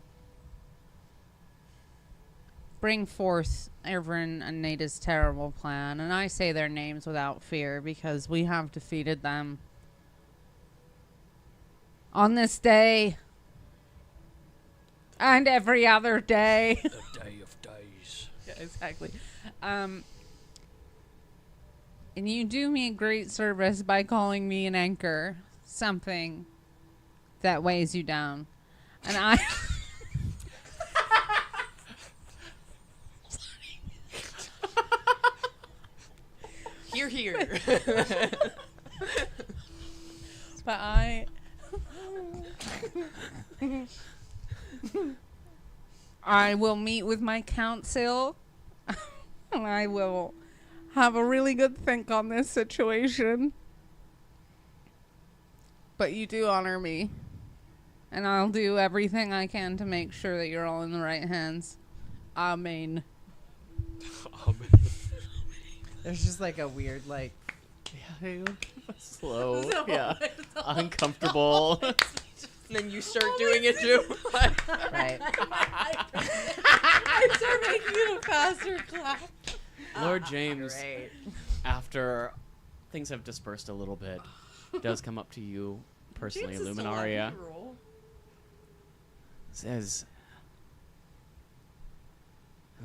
[SPEAKER 4] bring forth Irvin and Nada's terrible plan. And I say their names without fear because we have defeated them. On this day and every other day.
[SPEAKER 3] The day of days.
[SPEAKER 4] Yeah, exactly. And you do me a great service by calling me an anchor, something that weighs you down. And I...
[SPEAKER 5] Here.
[SPEAKER 4] But I will meet with my council and I will have a really good think on this situation. But you do honor me, and I'll do everything I can to make sure that you're all in the right hands. Amen.
[SPEAKER 2] There's just like a weird, like.
[SPEAKER 1] Slow. Yeah. Uncomfortable.
[SPEAKER 5] Then you start doing it too.
[SPEAKER 2] Right.
[SPEAKER 4] I start making it a faster clap.
[SPEAKER 1] Lord James,
[SPEAKER 2] Great.
[SPEAKER 1] after things have dispersed a little bit, does come up to you personally, Luminaria. Says,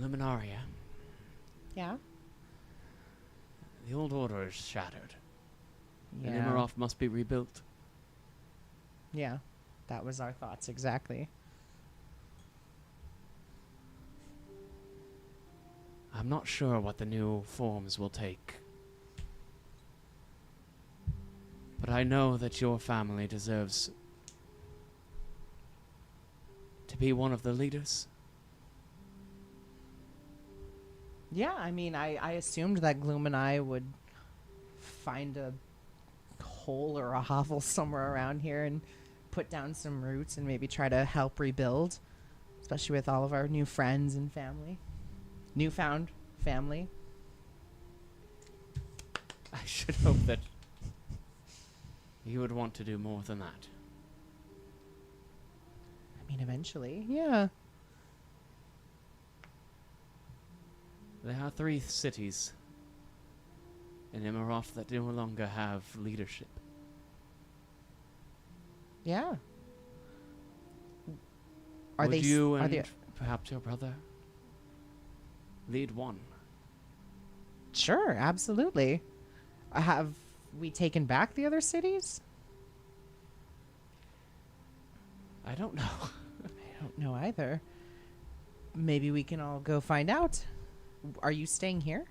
[SPEAKER 1] Luminaria,
[SPEAKER 2] Yeah.
[SPEAKER 1] the old order is shattered. And
[SPEAKER 2] Yeah.
[SPEAKER 1] Imarov must be rebuilt.
[SPEAKER 2] Yeah. That was our thoughts exactly.
[SPEAKER 1] I'm not sure what the new forms will take. But I know that your family deserves to be one of the leaders.
[SPEAKER 2] Yeah, I mean, I assumed that Gloom and I would find a hole or a hovel somewhere around here and put down some roots and maybe try to help rebuild, especially with all of our new friends and family. Newfound family.
[SPEAKER 1] I should hope that you would want to do more than that.
[SPEAKER 2] I mean, eventually, yeah.
[SPEAKER 1] There are 3 cities in Imarov that no longer have leadership.
[SPEAKER 2] Yeah. Are
[SPEAKER 1] Would
[SPEAKER 2] they
[SPEAKER 1] you
[SPEAKER 2] are
[SPEAKER 1] and
[SPEAKER 2] they
[SPEAKER 1] perhaps your brother lead one?
[SPEAKER 2] Sure, absolutely. Have we taken back the other cities?
[SPEAKER 1] I don't know.
[SPEAKER 2] I don't know either. Maybe we can all go find out. Are you staying here?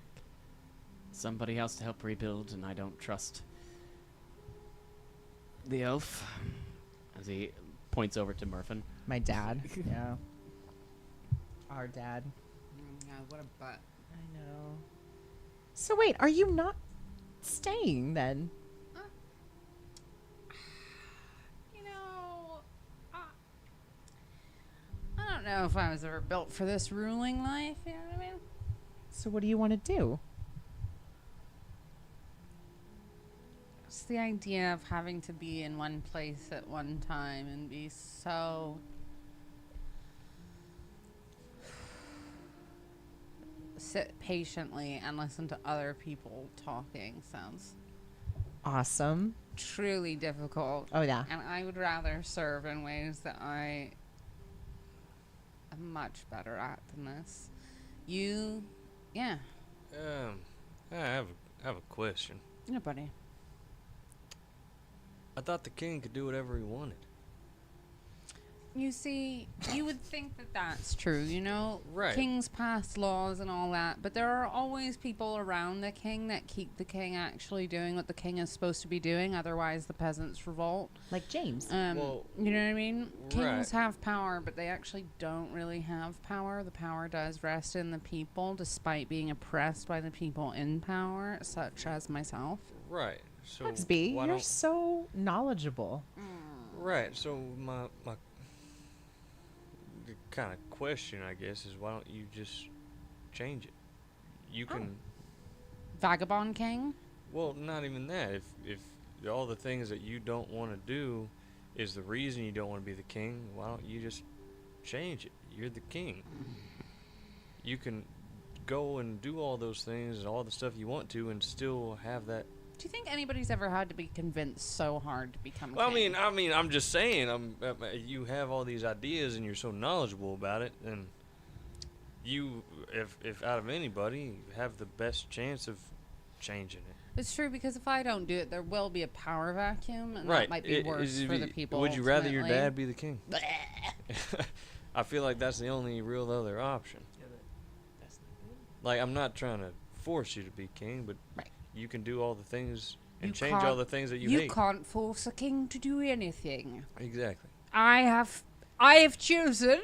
[SPEAKER 1] Somebody else to help rebuild, and I don't trust the elf. As he points over to Murphin.
[SPEAKER 2] My dad. Yeah. Our dad.
[SPEAKER 4] God, what a butt.
[SPEAKER 2] I know. So wait, are you not staying then?
[SPEAKER 4] You know, I don't know if I was ever built for this ruling life, you know what I mean?
[SPEAKER 2] So what do you want to do?
[SPEAKER 4] It's the idea of having to be in one place at one time and be so sit patiently and listen to other people talking sounds
[SPEAKER 2] Awesome.
[SPEAKER 4] truly difficult.
[SPEAKER 2] Oh yeah.
[SPEAKER 4] And I would rather serve in ways that I am much better at than this. You, yeah.
[SPEAKER 3] I have a question.
[SPEAKER 4] Yeah, buddy.
[SPEAKER 3] I thought the king could do whatever he wanted.
[SPEAKER 4] You see, you would think that that's true, you know?
[SPEAKER 3] Right.
[SPEAKER 4] Kings pass laws and all that, but there are always people around the king that keep the king actually doing what the king is supposed to be doing, otherwise the peasants revolt.
[SPEAKER 2] Like James.
[SPEAKER 3] Well,
[SPEAKER 4] You know what I mean? Kings
[SPEAKER 3] right.
[SPEAKER 4] have power, but they actually don't really have power. The power does rest in the people, despite being oppressed by the people in power, such as myself.
[SPEAKER 3] Right. So
[SPEAKER 2] Bugsby,
[SPEAKER 3] why
[SPEAKER 2] you're
[SPEAKER 3] don't-
[SPEAKER 2] so knowledgeable.
[SPEAKER 3] Right. So my kind of question, I guess, is why don't you just change it? You can.
[SPEAKER 4] Vagabond king?
[SPEAKER 3] Well, not even that. If all the things that you don't want to do is the reason you don't want to be the king, why don't you just change it? You're the king. You can go and do all those things and all the stuff you want to, and still have that.
[SPEAKER 4] Do you think anybody's ever had to be convinced so hard to become
[SPEAKER 3] Well,
[SPEAKER 4] king?
[SPEAKER 3] I mean, I'm just saying. You have all these ideas and you're so knowledgeable about it, and you, if out of anybody, you have the best chance of changing it.
[SPEAKER 4] It's true, because if I don't do it, there will be a power vacuum, and
[SPEAKER 3] Right.
[SPEAKER 4] that might be worse for the people.
[SPEAKER 3] Would you rather your
[SPEAKER 4] ultimately.
[SPEAKER 3] dad be the king? I feel like that's the only real other option. Like, I'm not trying to force you to be king, but
[SPEAKER 2] Right.
[SPEAKER 3] you can do all the things and
[SPEAKER 4] You
[SPEAKER 3] change all
[SPEAKER 4] can't-
[SPEAKER 3] the things that you
[SPEAKER 4] You
[SPEAKER 3] hate.
[SPEAKER 4] can't force a king to do anything.
[SPEAKER 3] Exactly.
[SPEAKER 4] I have chosen.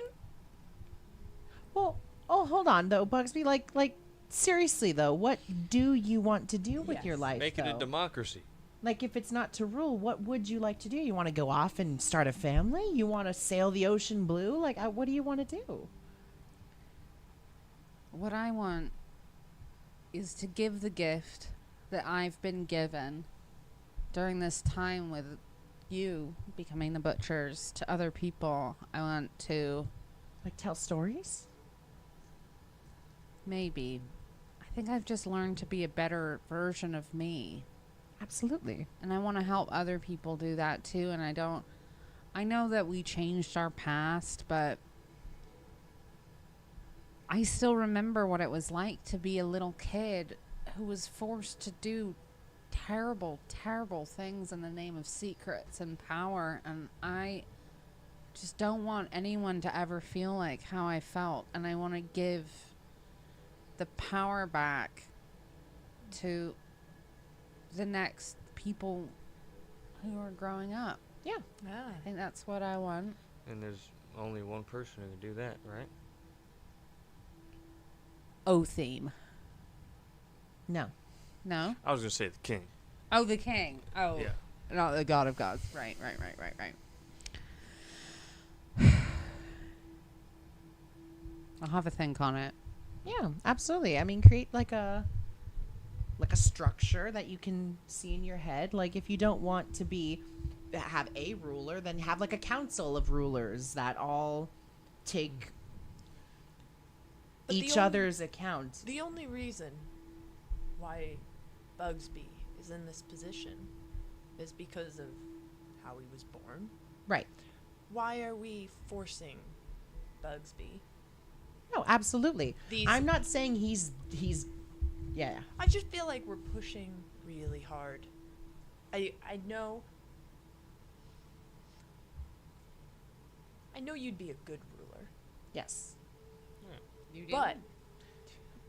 [SPEAKER 2] Well, oh, hold on though, Bugsby. Like seriously though, what do you want to do with your
[SPEAKER 5] Yes.
[SPEAKER 2] life?
[SPEAKER 3] Make it a
[SPEAKER 2] though?
[SPEAKER 3] democracy.
[SPEAKER 2] Like, if it's not to rule, what would you like to do? You want to go off and start a family? You want to sail the ocean blue? Like, what do you want to do?
[SPEAKER 4] What I want is to give the gift that I've been given during this time with you becoming the butchers to other people. I want to
[SPEAKER 2] Like, tell stories?
[SPEAKER 4] maybe. I think I've just learned to be a better version of me.
[SPEAKER 2] Absolutely.
[SPEAKER 4] And I want to help other people do that too. And I know that we changed our past, but I still remember what it was like to be a little kid who was forced to do terrible, terrible things in the name of secrets and power. And I just don't want anyone to ever feel like how I felt. And I want to give the power back to the next people who are growing up.
[SPEAKER 2] Yeah.
[SPEAKER 5] Ah.
[SPEAKER 4] I think that's what I want.
[SPEAKER 3] And there's only one person who can do that, right?
[SPEAKER 4] O theme.
[SPEAKER 2] No.
[SPEAKER 4] No?
[SPEAKER 3] I was going to say the king.
[SPEAKER 4] Oh, the king. Oh.
[SPEAKER 3] Yeah.
[SPEAKER 4] Not the god of gods. Right. I'll have a think on it.
[SPEAKER 2] Yeah, absolutely. I mean, create like a structure that you can see in your head. Like, if you don't want to have a ruler, then have like a council of rulers that all take
[SPEAKER 5] But the
[SPEAKER 2] each
[SPEAKER 5] only-
[SPEAKER 2] other's account.
[SPEAKER 5] The only reason why Bugsby is in this position is because of how he was born.
[SPEAKER 2] Right.
[SPEAKER 5] Why are we forcing Bugsby?
[SPEAKER 2] No, absolutely.
[SPEAKER 5] These-
[SPEAKER 2] I'm not saying he's yeah.
[SPEAKER 5] I just feel like we're pushing really hard. I know you'd be a good ruler,
[SPEAKER 2] Yes.
[SPEAKER 4] You do?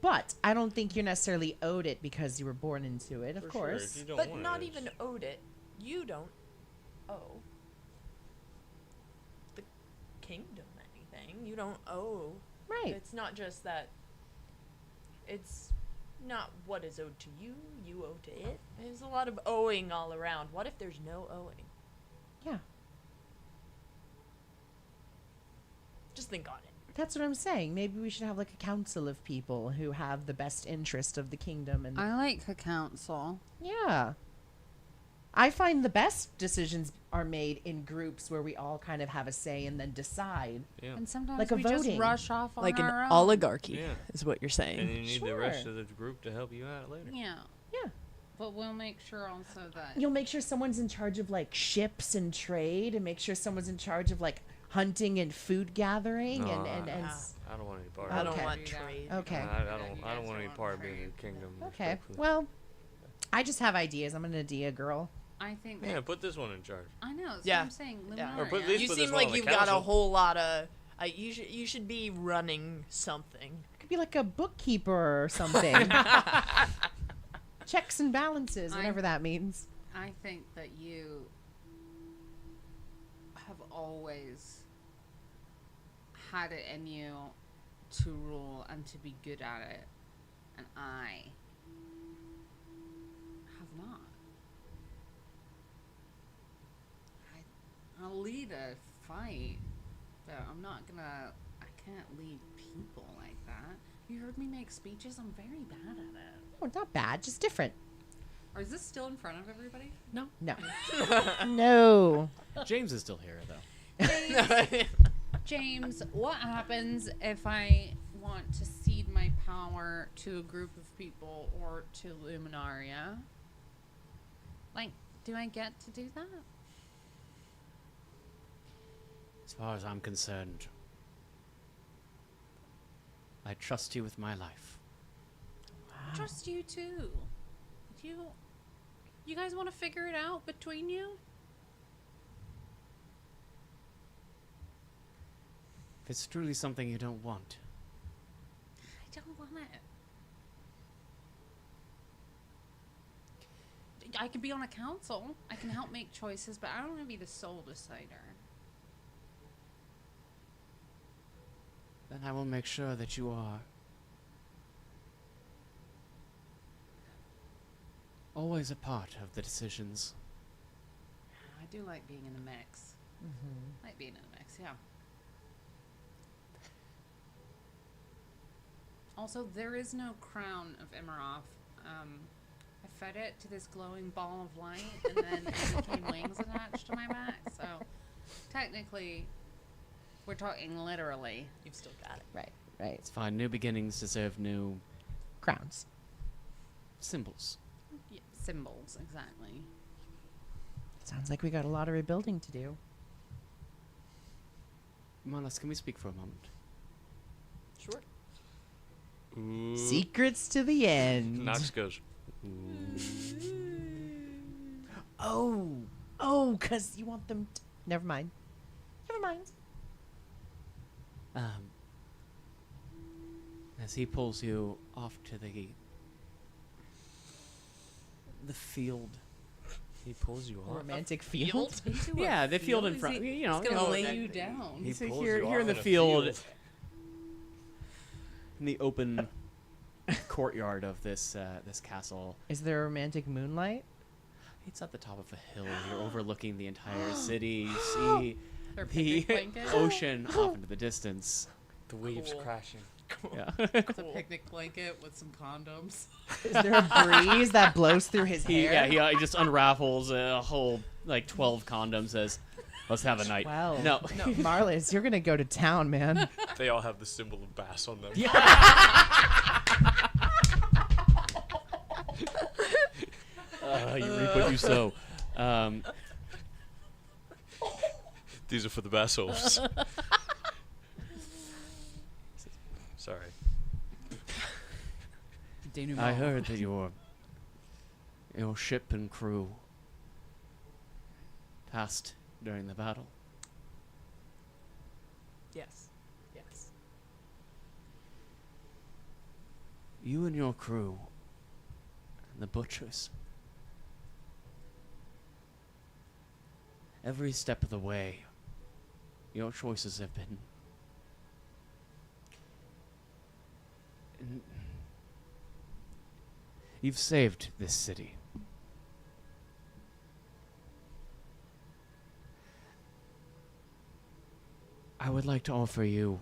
[SPEAKER 2] But I don't think you're necessarily owed it because you were born into it, of
[SPEAKER 3] For sure,
[SPEAKER 2] course.
[SPEAKER 3] if you don't
[SPEAKER 5] but
[SPEAKER 3] want
[SPEAKER 5] not
[SPEAKER 3] it,
[SPEAKER 5] even
[SPEAKER 3] it's-
[SPEAKER 5] owed it. You don't owe the kingdom anything. You don't owe.
[SPEAKER 2] Right.
[SPEAKER 5] It's not just that it's not what is owed to you, you owe to it. There's a lot of owing all around. What if there's no owing?
[SPEAKER 2] Yeah.
[SPEAKER 5] Just think on it.
[SPEAKER 2] That's what I'm saying. Maybe we should have like a council of people who have the best interest of the kingdom and
[SPEAKER 4] I like a council.
[SPEAKER 2] yeah. I find the best decisions are made in groups where we all kind of have a say and then decide.
[SPEAKER 3] Yeah.
[SPEAKER 4] And sometimes
[SPEAKER 2] Like a
[SPEAKER 4] we just
[SPEAKER 2] voting.
[SPEAKER 4] rush off on
[SPEAKER 5] Like an
[SPEAKER 4] our own.
[SPEAKER 5] oligarchy,
[SPEAKER 3] Yeah.
[SPEAKER 5] is what you're saying.
[SPEAKER 3] And you need the rest
[SPEAKER 2] Sure.
[SPEAKER 3] of the group to help you out later.
[SPEAKER 4] Yeah.
[SPEAKER 2] Yeah.
[SPEAKER 4] But we'll make sure also that
[SPEAKER 2] You'll make sure someone's in charge of like ships and trade and make sure someone's in charge of like hunting and food gathering
[SPEAKER 3] No,
[SPEAKER 2] and
[SPEAKER 5] Yeah.
[SPEAKER 3] I don't want any part
[SPEAKER 5] I
[SPEAKER 3] of
[SPEAKER 5] don't
[SPEAKER 2] Okay.
[SPEAKER 5] want
[SPEAKER 4] Do that.
[SPEAKER 5] trade.
[SPEAKER 2] Okay.
[SPEAKER 3] I don't want any part of being in the kingdom.
[SPEAKER 2] Okay.
[SPEAKER 3] respectfully.
[SPEAKER 2] Well, I just have ideas. I'm an idea girl.
[SPEAKER 4] I think
[SPEAKER 3] Yeah,
[SPEAKER 4] that
[SPEAKER 3] put this one in charge.
[SPEAKER 4] I know. That's
[SPEAKER 5] Yeah.
[SPEAKER 4] what I'm saying.
[SPEAKER 5] Yeah.
[SPEAKER 3] Or put
[SPEAKER 4] Luminaria.
[SPEAKER 3] these-
[SPEAKER 5] You
[SPEAKER 3] put
[SPEAKER 5] seem
[SPEAKER 3] this one
[SPEAKER 5] like
[SPEAKER 3] on the
[SPEAKER 5] you've got a
[SPEAKER 3] council.
[SPEAKER 5] whole lot of. You should be running something.
[SPEAKER 2] Could be like a bookkeeper or something. Checks and balances, whatever that means.
[SPEAKER 4] I think that you have always had it in you to rule and to be good at it, and I have not. I'll lead a fight, but I'm not gonna. I can't lead people like that. You heard me make speeches. I'm very bad at it.
[SPEAKER 2] Oh, not bad, just different.
[SPEAKER 4] Or is this still in front of everybody?
[SPEAKER 2] No. No.
[SPEAKER 1] James is still here, though.
[SPEAKER 4] James, what happens if I want to cede my power to a group of people or to Luminaria? Like, do I get to do that?
[SPEAKER 1] As far as I'm concerned, I trust you with my life.
[SPEAKER 4] Trust you too. You guys want to figure it out between you?
[SPEAKER 1] If it's truly something you don't want,
[SPEAKER 4] I don't want it. I could be on a council. I can help make choices, but I don't want to be the sole decider.
[SPEAKER 1] then I will make sure that you are always a part of the decisions.
[SPEAKER 4] I do like being in the mix.
[SPEAKER 2] Mm-hmm.
[SPEAKER 4] Like being in the mix, yeah. Also, there is no crown of Imaroth. I fed it to this glowing ball of light, and then it became wings attached to my back. So, technically, we're talking literally.
[SPEAKER 5] You've still got it.
[SPEAKER 2] Right, right.
[SPEAKER 1] It's fine. New beginnings deserve new
[SPEAKER 2] Crowns.
[SPEAKER 1] symbols.
[SPEAKER 4] Yeah, symbols, exactly.
[SPEAKER 2] Sounds like we got a lot of rebuilding to do.
[SPEAKER 1] Marlis, can we speak for a moment?
[SPEAKER 5] Sure.
[SPEAKER 3] Ooh.
[SPEAKER 2] Secrets to the end.
[SPEAKER 3] Knox goes.
[SPEAKER 2] Oh, because you want them to... Never mind. Never mind.
[SPEAKER 1] As he pulls you off to the field.
[SPEAKER 3] He pulls you off.
[SPEAKER 2] Romantic field.
[SPEAKER 1] Yeah, the field in front.
[SPEAKER 4] He,
[SPEAKER 1] You know,
[SPEAKER 4] he's gonna
[SPEAKER 1] you know,
[SPEAKER 4] lay
[SPEAKER 1] that-
[SPEAKER 4] you down.
[SPEAKER 3] He
[SPEAKER 1] He's
[SPEAKER 3] pulls
[SPEAKER 1] here
[SPEAKER 3] you
[SPEAKER 1] in
[SPEAKER 3] off
[SPEAKER 1] the
[SPEAKER 3] in a
[SPEAKER 1] field,
[SPEAKER 3] field.
[SPEAKER 1] in the open courtyard of this castle.
[SPEAKER 2] Is there romantic moonlight?
[SPEAKER 1] It's at the top of a hill. You're overlooking the entire city. You see
[SPEAKER 4] Their
[SPEAKER 1] the
[SPEAKER 4] picnic blanket.
[SPEAKER 1] ocean off into the distance.
[SPEAKER 3] The waves
[SPEAKER 5] Cool.
[SPEAKER 3] crashing.
[SPEAKER 1] Yeah.
[SPEAKER 4] It's a picnic blanket with some condoms.
[SPEAKER 2] Is there a breeze that blows through his hair?
[SPEAKER 1] he just unravels a whole 12 condoms. Says, "Let's have a night."
[SPEAKER 2] Well,
[SPEAKER 1] No.
[SPEAKER 2] Marlis, you're gonna go to town, man.
[SPEAKER 3] They all have the symbol of bass on them.
[SPEAKER 1] You reap what you sow.
[SPEAKER 3] These are for the bass wolves. Sorry.
[SPEAKER 1] I heard that your ship and crew passed during the battle.
[SPEAKER 5] Yes. Yes.
[SPEAKER 1] You and your crew, and the butchers, every step of the way, your choices have been You've saved this city. I would like to offer you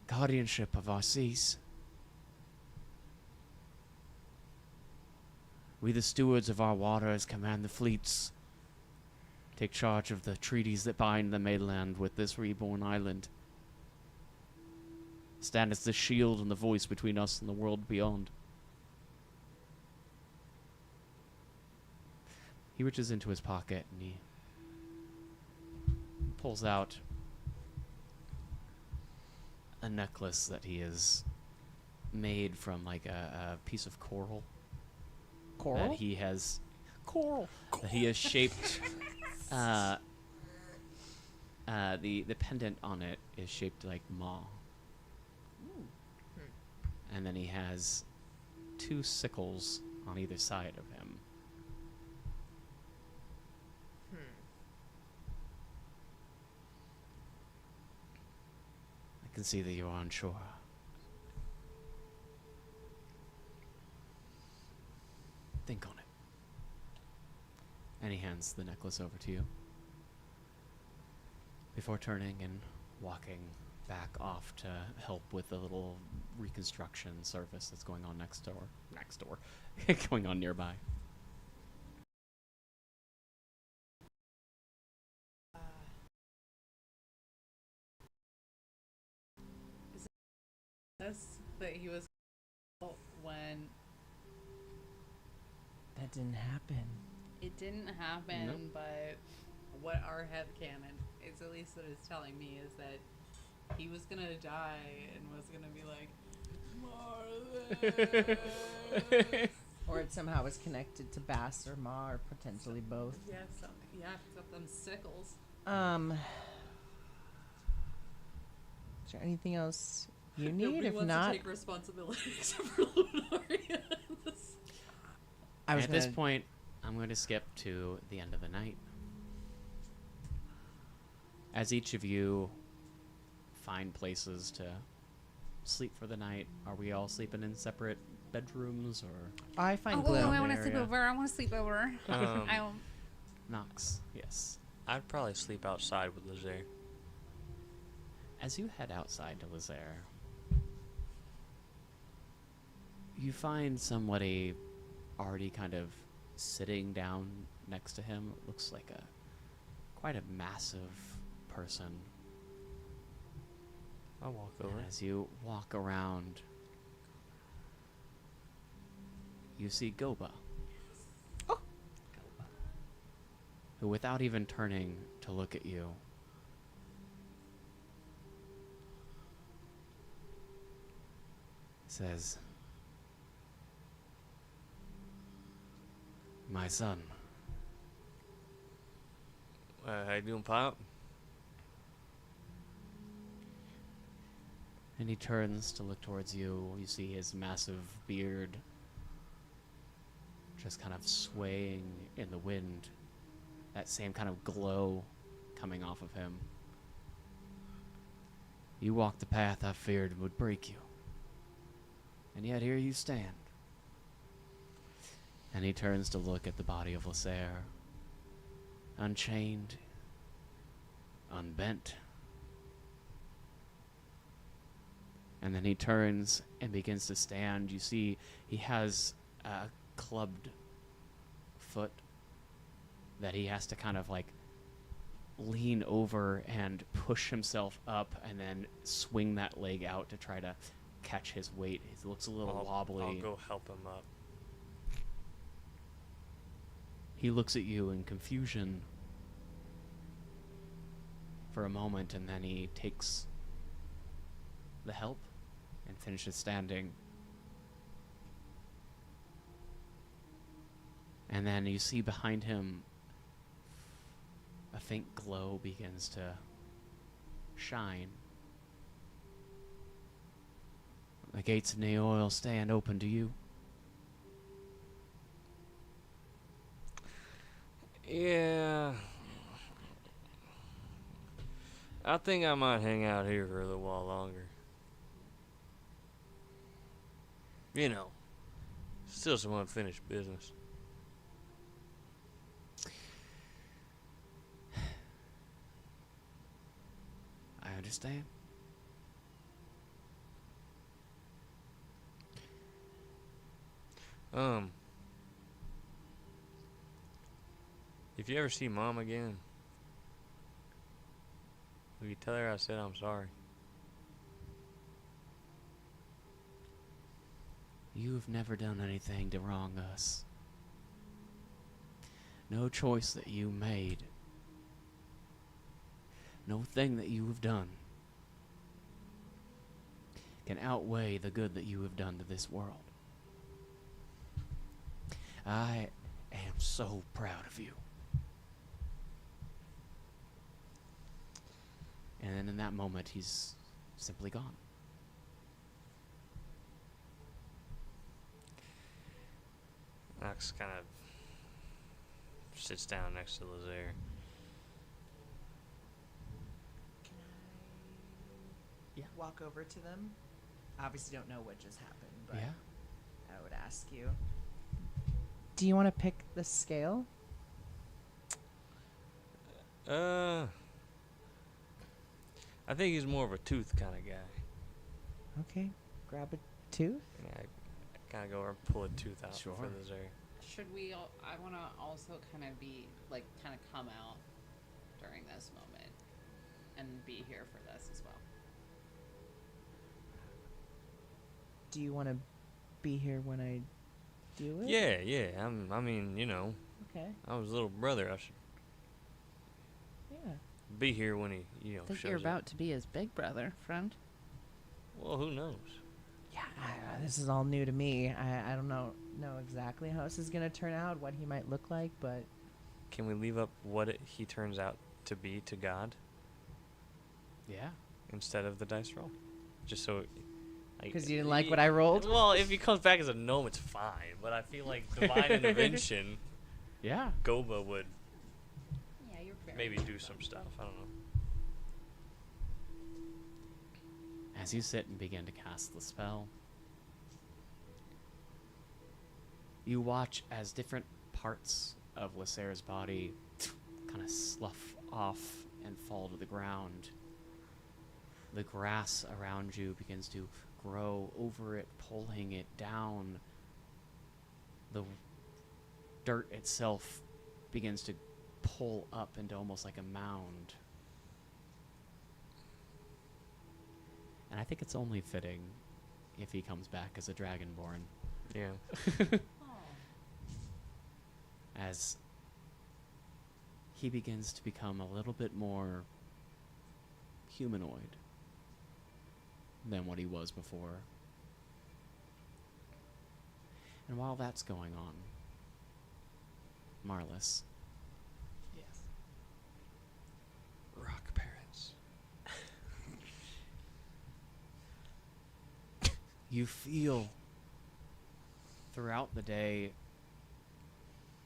[SPEAKER 1] guardianship of our seas. We, the stewards of our waters, command the fleets, take charge of the treaties that bind the mainland with this reborn island. Stand as the shield and the voice between us and the world beyond. He reaches into his pocket and he pulls out a necklace that he has made from like a piece of coral.
[SPEAKER 2] Coral?
[SPEAKER 1] That he has that he has shaped. The pendant on it is shaped like maw. And then he has 2 sickles on either side of him. I can see that you are unsure. Think on it. And he hands the necklace over to you. Before turning and walking back off to help with the little reconstruction service that's going on next door, going on nearby.
[SPEAKER 4] This that he was when
[SPEAKER 2] That didn't happen.
[SPEAKER 4] it didn't happen,
[SPEAKER 1] Nope.
[SPEAKER 4] but what our headcanon is, at least that is telling me, is that he was gonna die and was gonna be like, Marlon.
[SPEAKER 2] Or it somehow was connected to Bass or Ma, or potentially both.
[SPEAKER 4] Yeah, except them sickles.
[SPEAKER 2] Is there anything else you need?
[SPEAKER 4] Nobody
[SPEAKER 2] If
[SPEAKER 4] wants
[SPEAKER 2] not,
[SPEAKER 4] to take responsibility except for Lunaria.
[SPEAKER 2] I was
[SPEAKER 1] At this point, I'm going to skip to the end of the night. As each of you find places to sleep for the night, are we all sleeping in separate bedrooms or
[SPEAKER 2] I find
[SPEAKER 4] Oh,
[SPEAKER 2] Gloom.
[SPEAKER 4] I want to
[SPEAKER 1] area.
[SPEAKER 4] sleep over. I want to sleep over. I will.
[SPEAKER 1] Knox? Yes.
[SPEAKER 3] I'd probably sleep outside with Lazer.
[SPEAKER 1] As you head outside to Lazaire, you find somebody already kind of sitting down next to him. It looks like quite a massive person.
[SPEAKER 3] I'll walk over.
[SPEAKER 1] And as you walk around, you see Goba. Who, without even turning to look at you, says, "My son."
[SPEAKER 3] How you doing, Pop?
[SPEAKER 1] And he turns to look towards you. You see his massive beard just kind of swaying in the wind. That same kind of glow coming off of him. You walked the path I feared would break you. And yet here you stand. And he turns to look at the body of Lazaire. Unchained. Unbent. And then he turns and begins to stand. You see he has a clubbed foot that he has to kind of like lean over and push himself up and then swing that leg out to try to catch his weight. He looks a little wobbly.
[SPEAKER 3] I'll go help him up.
[SPEAKER 1] He looks at you in confusion for a moment, and then he takes the help and finishes standing. And then you see behind him a faint glow begins to shine. The gates of Neoil stand open to you.
[SPEAKER 3] Yeah. I think I might hang out here for a little while longer. You know, still some unfinished business.
[SPEAKER 1] I understand.
[SPEAKER 3] If you ever see Mom again, will you tell her I said I'm sorry?
[SPEAKER 1] You have never done anything to wrong us. No choice that you made, no thing that you have done can outweigh the good that you have done to this world. I am so proud of you. And then in that moment, he's simply gone.
[SPEAKER 3] Knox kind of sits down next to Lazaire.
[SPEAKER 2] Can I walk over to them? Obviously don't know what just happened, but
[SPEAKER 1] Yeah?
[SPEAKER 2] I would ask you. Do you want to pick the scale?
[SPEAKER 3] I think he's more of a tooth kind of guy.
[SPEAKER 2] Okay. Grab a tooth.
[SPEAKER 3] Yeah, I kind of go over and pull a tooth out
[SPEAKER 1] Sure.
[SPEAKER 3] for Lazaire.
[SPEAKER 4] Should we? I want to also kind of be like, kind of come out during this moment and be here for this as well.
[SPEAKER 2] Do you want to be here when I do it?
[SPEAKER 3] Yeah. I mean, you know,
[SPEAKER 2] Okay.
[SPEAKER 3] I was a little brother. I should
[SPEAKER 2] Yeah.
[SPEAKER 3] be here when he,
[SPEAKER 4] I think
[SPEAKER 3] shows
[SPEAKER 4] you're
[SPEAKER 3] up.
[SPEAKER 4] about to be his big brother, friend.
[SPEAKER 3] Well, who knows?
[SPEAKER 2] Yeah. This is all new to me. I don't know exactly how this is gonna turn out, what he might look like, but
[SPEAKER 3] Can we leave up what he turns out to be to God
[SPEAKER 1] Yeah.
[SPEAKER 3] instead of the dice roll? Just so.
[SPEAKER 2] because you didn't like what I rolled.
[SPEAKER 3] Well, if he comes back as a gnome, it's fine. But I feel like divine intervention,
[SPEAKER 1] Yeah.
[SPEAKER 3] Goba would
[SPEAKER 4] Yeah, you're very
[SPEAKER 3] maybe do some stuff. I don't know.
[SPEAKER 1] As you sit and begin to cast the spell, you watch as different parts of Lacaire's body kind of slough off and fall to the ground. The grass around you begins to grow over it, pulling it down. The dirt itself begins to pull up into almost like a mound. And I think it's only fitting if he comes back as a dragonborn.
[SPEAKER 3] Yeah.
[SPEAKER 1] As he begins to become a little bit more humanoid than what he was before. And while that's going on, Marlis,
[SPEAKER 5] Yes.
[SPEAKER 3] Rock parents.
[SPEAKER 1] you feel throughout the day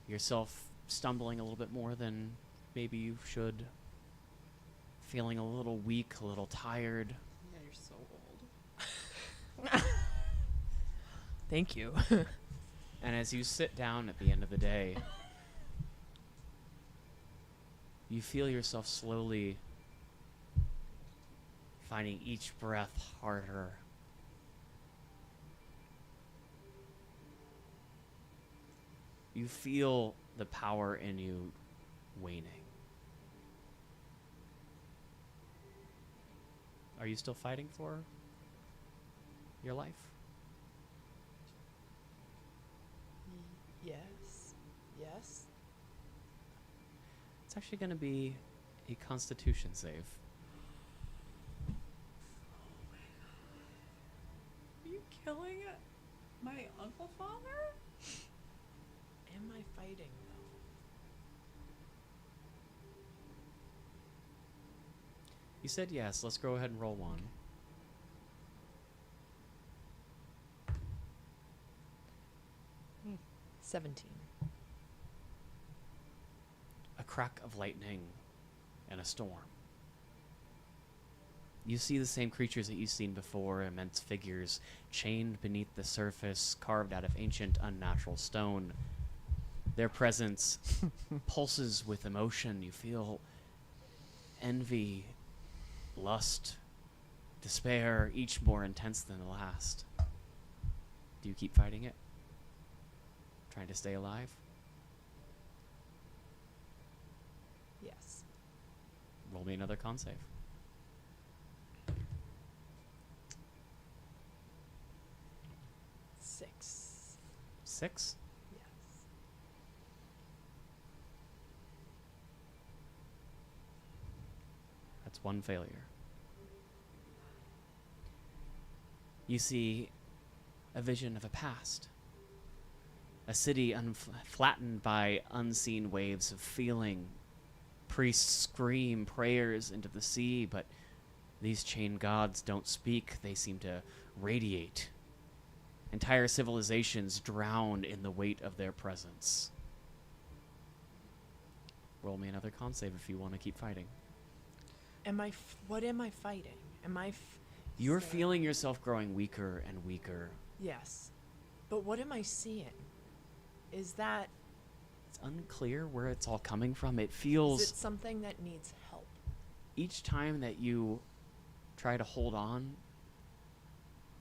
[SPEAKER 1] yourself stumbling a little bit more than maybe you should, feeling a little weak, a little tired.
[SPEAKER 4] Yeah, you're so old.
[SPEAKER 5] Thank you.
[SPEAKER 1] And as you sit down at the end of the day, you feel yourself slowly finding each breath harder. You feel the power in you waning. Are you still fighting for your life?
[SPEAKER 5] Yes. Yes.
[SPEAKER 1] It's actually going to be a Constitution save.
[SPEAKER 4] Are you killing my uncle father?
[SPEAKER 5] Am I fighting though?
[SPEAKER 1] You said yes. Let's go ahead and roll one.
[SPEAKER 5] 17.
[SPEAKER 1] A crack of lightning and a storm. You see the same creatures that you've seen before, immense figures chained beneath the surface, carved out of ancient, unnatural stone. Their presence pulses with emotion. You feel envy, lust, despair, each more intense than the last. Do you keep fighting it? Trying to stay alive?
[SPEAKER 5] Yes.
[SPEAKER 1] Roll me another con save.
[SPEAKER 5] 6.
[SPEAKER 1] 6?
[SPEAKER 5] Yes.
[SPEAKER 1] That's one failure. You see a vision of a past. A city flattened by unseen waves of feeling. Priests scream prayers into the sea, but these chained gods don't speak. They seem to radiate. Entire civilizations drown in the weight of their presence. Roll me another con save if you want to keep fighting.
[SPEAKER 5] What am I fighting?
[SPEAKER 1] You're feeling yourself growing weaker and weaker.
[SPEAKER 5] Yes. But what am I seeing? Is that...
[SPEAKER 1] It's unclear where it's all coming from. It feels...
[SPEAKER 5] Is it something that needs help?
[SPEAKER 1] Each time that you try to hold on,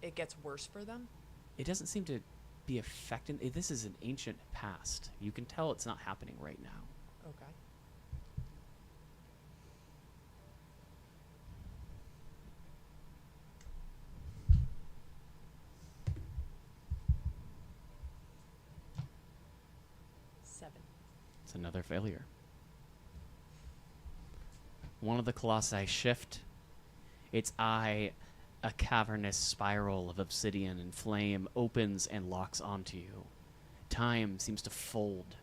[SPEAKER 5] It gets worse for them?
[SPEAKER 1] it doesn't seem to be affecting... This is an ancient past. You can tell it's not happening right now.
[SPEAKER 5] Okay.
[SPEAKER 1] It's another failure. One of the colossi shift. Its eye, a cavernous spiral of obsidian and flame, opens and locks onto you. Time seems to fold.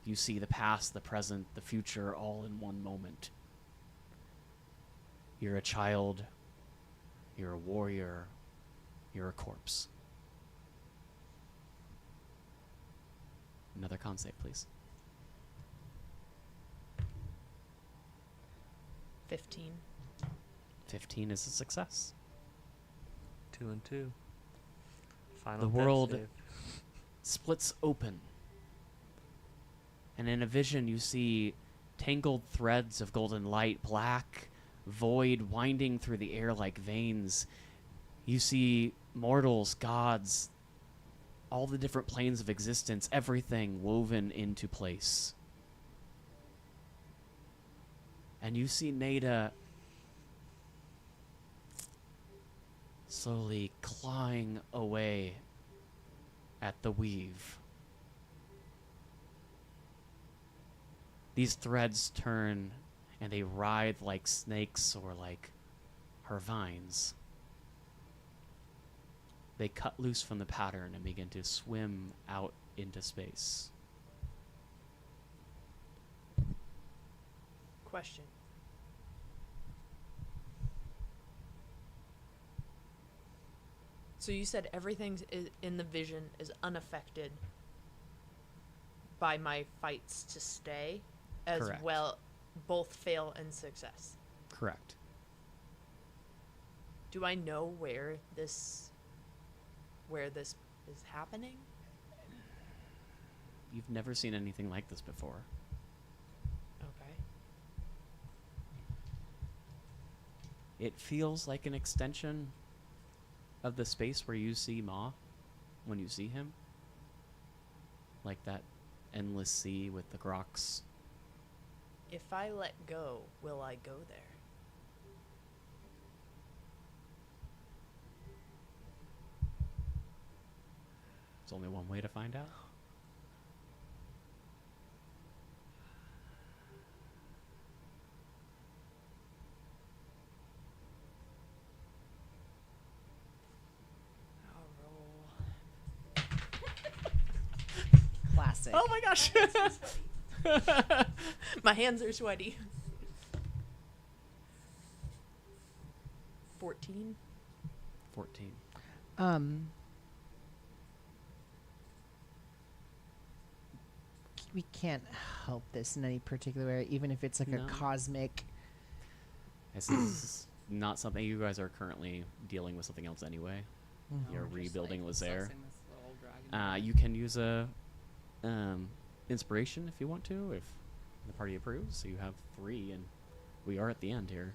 [SPEAKER 1] You see the past, the present, the future all in one moment. You're a child. You're a warrior. You're a corpse. Another con save, please.
[SPEAKER 5] 15.
[SPEAKER 1] 15 is a success.
[SPEAKER 3] 2 and 2. Final
[SPEAKER 1] The
[SPEAKER 3] death
[SPEAKER 1] world
[SPEAKER 3] save.
[SPEAKER 1] splits open. And in a vision, you see tangled threads of golden light, black, void, winding through the air like veins. You see mortals, gods, all the different planes of existence, everything woven into place. And you see Nada slowly clawing away at the weave. These threads turn and they writhe like snakes or like her vines. They cut loose from the pattern and begin to swim out into space.
[SPEAKER 5] Question. So you said everything in the vision is unaffected by my fights to stay, as
[SPEAKER 1] Correct.
[SPEAKER 5] well, both fail and success.
[SPEAKER 1] Correct.
[SPEAKER 5] Do I know where this is happening?
[SPEAKER 1] You've never seen anything like this before.
[SPEAKER 5] Okay.
[SPEAKER 1] It feels like an extension of the space where you see Ma when you see him. Like that endless sea with the groks.
[SPEAKER 5] If I let go, will I go there?
[SPEAKER 1] There's only one way to find out.
[SPEAKER 5] I'll roll.
[SPEAKER 2] Classic.
[SPEAKER 1] Oh my gosh!
[SPEAKER 5] My hands are sweaty. 14.
[SPEAKER 1] 14.
[SPEAKER 2] We can't help this in any particular way, even if it's like
[SPEAKER 1] No.
[SPEAKER 2] a cosmic.
[SPEAKER 1] This is not something you guys are currently dealing with something else anyway. You're
[SPEAKER 4] We're just,
[SPEAKER 1] rebuilding
[SPEAKER 4] like,
[SPEAKER 1] Lazaire.
[SPEAKER 4] assessing this little dragon.
[SPEAKER 1] You can use a inspiration if you want to, if the party approves. So you have 3, and we are at the end here.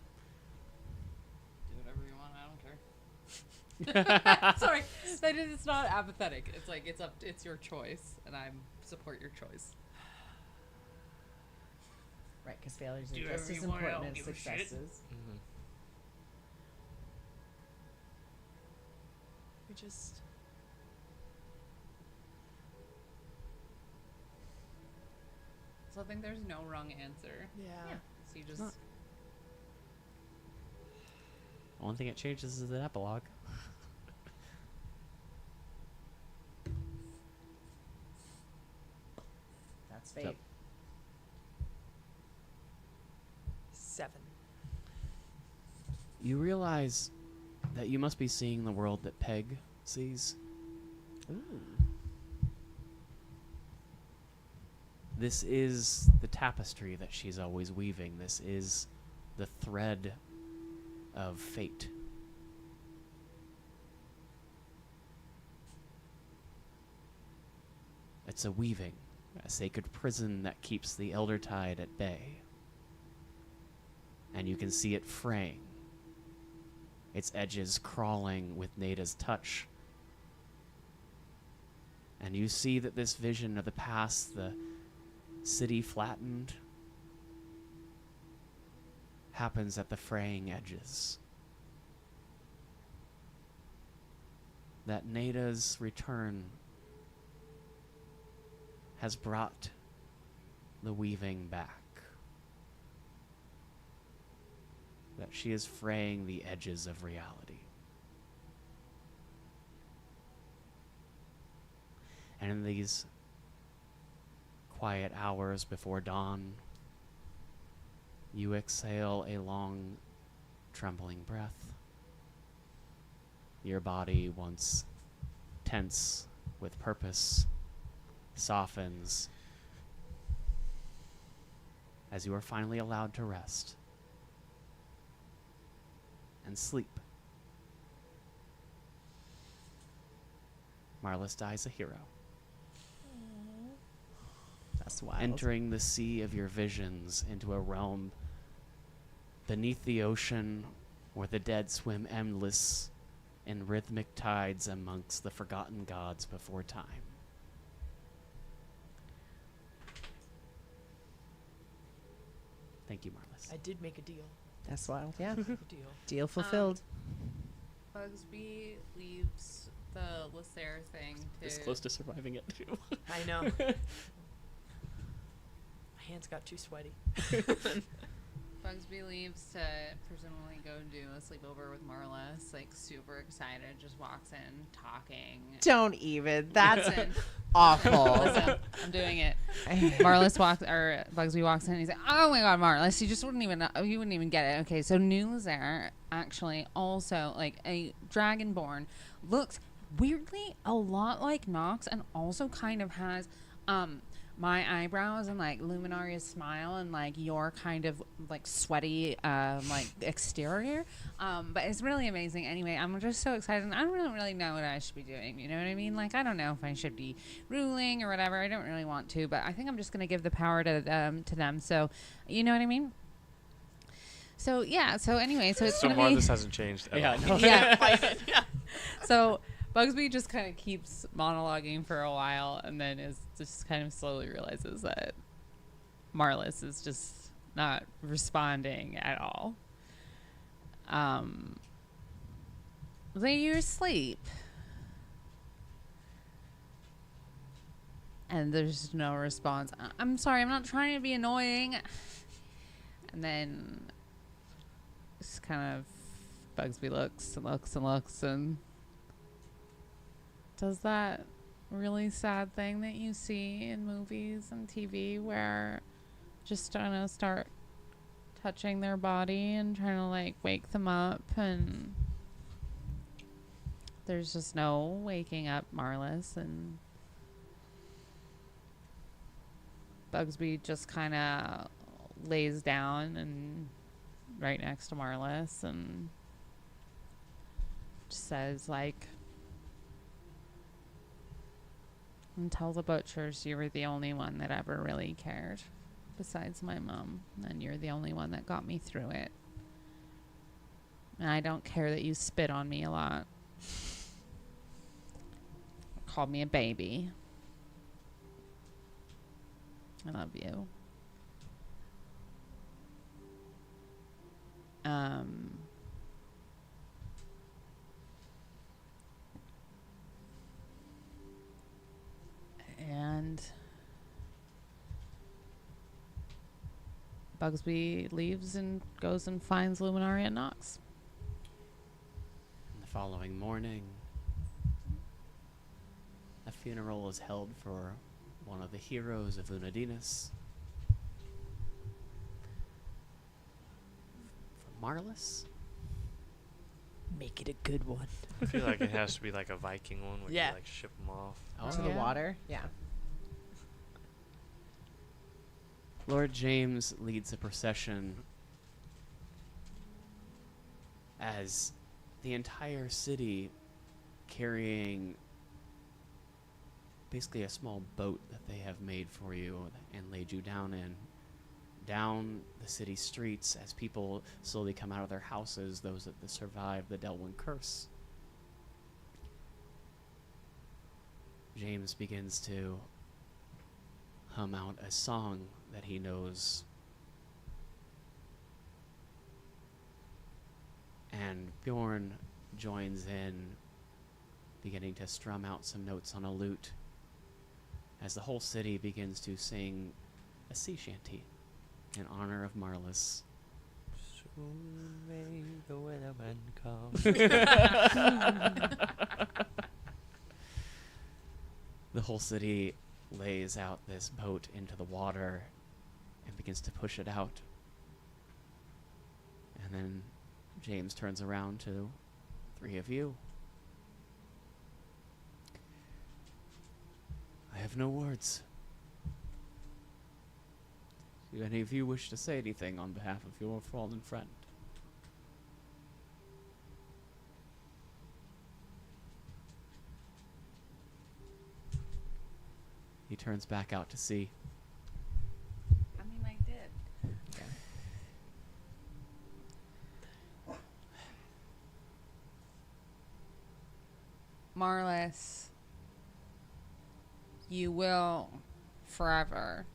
[SPEAKER 4] Do whatever you want. I don't care. Sorry, it's not apathetic. It's like it's your choice, and I support your choice.
[SPEAKER 2] Right, because failures
[SPEAKER 3] Do
[SPEAKER 2] are just
[SPEAKER 3] whatever
[SPEAKER 2] as
[SPEAKER 3] you want, I
[SPEAKER 2] important
[SPEAKER 3] don't
[SPEAKER 2] as
[SPEAKER 3] give a shit.
[SPEAKER 2] successes.
[SPEAKER 5] We just.
[SPEAKER 4] So I think there's no wrong answer.
[SPEAKER 5] Yeah.
[SPEAKER 4] So you just
[SPEAKER 1] Not- Only thing it changes is the epilogue.
[SPEAKER 2] That's fate.
[SPEAKER 1] Yep.
[SPEAKER 5] 7.
[SPEAKER 1] You realize that you must be seeing the world that Peg sees.
[SPEAKER 2] Ooh.
[SPEAKER 1] This is the tapestry that she's always weaving. This is the thread of fate. It's a weaving, a sacred prison that keeps the elder tide at bay. And you can see it fraying, its edges crawling with Nada's touch. And you see that this vision of the past, the city flattened, happens at the fraying edges. That Nada's return has brought the weaving back. That she is fraying the edges of reality. And in these quiet hours before dawn, you exhale a long, trembling breath. Your body, once tense with purpose, softens as you are finally allowed to rest and sleep. Marlis dies a hero,
[SPEAKER 2] That's wild.
[SPEAKER 1] entering the sea of your visions into a realm beneath the ocean where the dead swim endless in rhythmic tides amongst the forgotten gods before time. Thank you, Marlis.
[SPEAKER 5] I did make a deal.
[SPEAKER 2] That's wild. Yeah.
[SPEAKER 5] Deal.
[SPEAKER 2] Deal fulfilled.
[SPEAKER 4] Bugsby leaves the Lazaire thing to
[SPEAKER 1] This close to surviving it, too.
[SPEAKER 5] I know. My hands got too sweaty.
[SPEAKER 4] Bugsby leaves to presumably go do a sleepover with Marlis, like super excited, just walks in talking.
[SPEAKER 2] Don't even. That's
[SPEAKER 4] Listen,
[SPEAKER 2] awful.
[SPEAKER 4] listen, I'm doing it. Bugsby walks in and he's like, "Oh my god, Marlis, you just wouldn't even get it." Okay, so new Lazaire actually also like a dragonborn looks weirdly a lot like Nox and also kind of has my eyebrows and like Luminaria's smile and like your kind of like sweaty like exterior, but it's really amazing. Anyway, I'm just so excited and I don't really know what I should be doing, you know what I mean? Like I don't know if I should be ruling or whatever. I don't really want to, but I think I'm just gonna give the power to them, so you know what I mean. So yeah, so anyway, so it's
[SPEAKER 3] So
[SPEAKER 4] gonna
[SPEAKER 3] far,
[SPEAKER 4] be
[SPEAKER 3] this hasn't changed at
[SPEAKER 1] Yeah,
[SPEAKER 3] all.
[SPEAKER 1] no.
[SPEAKER 4] yeah. So Bugsby just kind of keeps monologuing for a while and then is just kind of slowly realizes that Marlis is just not responding at all. You're asleep. And there's no response. I'm sorry, I'm not trying to be annoying. And then just kind of Bugsby looks and looks and looks and does that really sad thing that you see in movies and TV where just trying to start touching their body and trying to like wake them up, and there's just no waking up Marlis, and Bugsby just kind of lays down and right next to Marlis and says, like, and tell the butchers you were the only one that ever really cared besides my mom, and you're the only one that got me through it. And I don't care that you spit on me a lot. Called me a baby. I love you. And Bugsby leaves and goes and finds Luminari and Nox.
[SPEAKER 1] The following morning, a funeral is held for one of the heroes of Unadinus. For Marlis?
[SPEAKER 5] Make it a good one.
[SPEAKER 3] I feel like it has to be like a Viking one where
[SPEAKER 5] Yeah.
[SPEAKER 3] you like ship them off.
[SPEAKER 1] Oh,
[SPEAKER 2] To the water. Yeah.
[SPEAKER 1] Lord James leads a procession as the entire city, carrying basically a small boat that they have made for you and laid you down in, down the city streets as people slowly come out of their houses, those that survived the Delwyn curse. James begins to hum out a song that he knows, and Bjorn joins in, beginning to strum out some notes on a lute as the whole city begins to sing a sea shanty in honor of Marlis.
[SPEAKER 3] Soon may the weatherman come.
[SPEAKER 1] The whole city lays out this boat into the water and begins to push it out. And then James turns around to three of you. I have no words. Do any of you wish to say anything on behalf of your fallen friend? He turns back out to sea.
[SPEAKER 4] I mean, I did. Marlis, you will forever.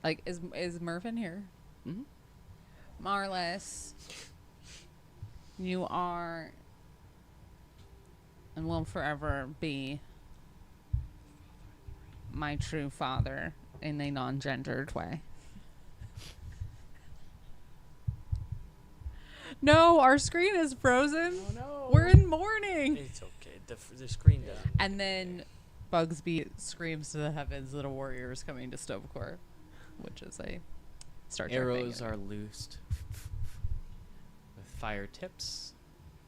[SPEAKER 4] Like, is Mervyn here?
[SPEAKER 1] Mm-hmm.
[SPEAKER 4] Marlis, you are and will forever be my true father in a non-gendered way. No, our screen is frozen.
[SPEAKER 2] Oh no.
[SPEAKER 4] We're in mourning.
[SPEAKER 3] It's okay. The screen doesn't.
[SPEAKER 4] And then Bugsby screams to the heavens that a warrior is coming to Stovecore, which is a Star Trek
[SPEAKER 1] Arrows
[SPEAKER 4] thing.
[SPEAKER 1] are loosed with fire tips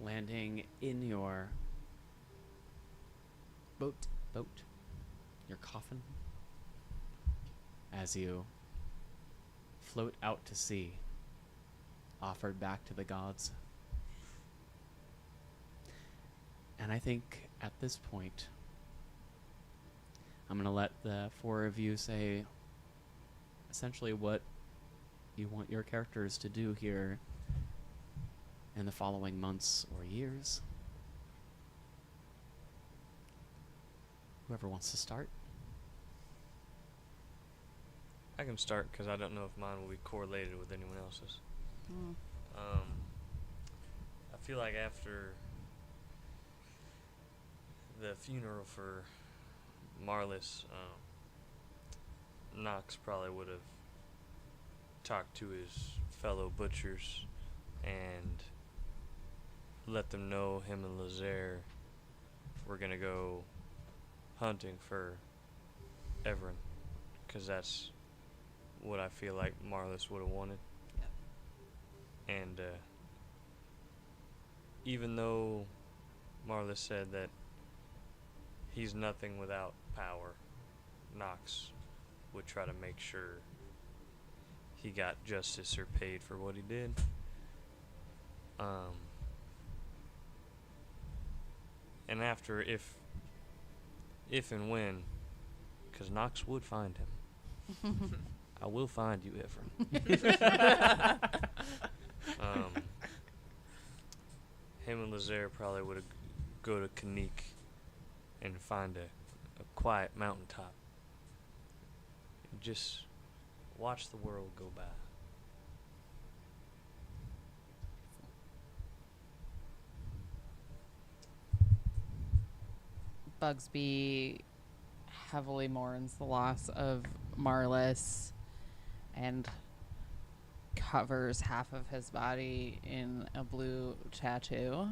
[SPEAKER 1] landing in your boat, your coffin, as you float out to sea, offered back to the gods. And I think at this point, I'm going to let the four of you say essentially what you want your characters to do here in the following months or years. Whoever wants to start.
[SPEAKER 3] I can start because I don't know if mine will be correlated with anyone else's.
[SPEAKER 4] Mm.
[SPEAKER 3] I feel like after the funeral for Marlis, Knox probably would have talked to his fellow butchers and let them know him and Lazaire were going to go hunting for Everin, because that's what I feel like Marlis would have wanted. And even though Marlis said that he's nothing without power, Knox would try to make sure he got justice or paid for what he did. And after, if and when, because Nox would find him. I will find you, Ephraim. Him and Lazaire probably would go to Kanik and find a quiet mountaintop. And just watch the world go by.
[SPEAKER 4] Bugsby heavily mourns the loss of Marlis and covers half of his body in a blue tattoo,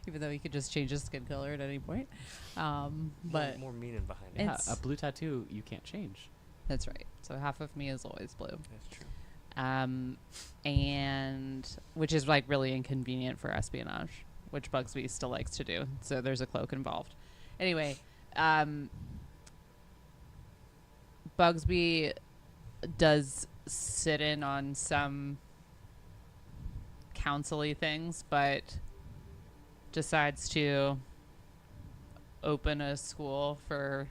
[SPEAKER 4] even though he could just change his skin color at any point. But
[SPEAKER 3] more meaning behind it.
[SPEAKER 1] Yeah,
[SPEAKER 4] It's-
[SPEAKER 1] a blue tattoo you can't change.
[SPEAKER 4] that's right. So half of me is always blue.
[SPEAKER 3] That's true.
[SPEAKER 4] And which is like really inconvenient for espionage, which Bugsby still likes to do. So there's a cloak involved. Anyway, Bugsby does sit in on some council-y things, but decides to open a school for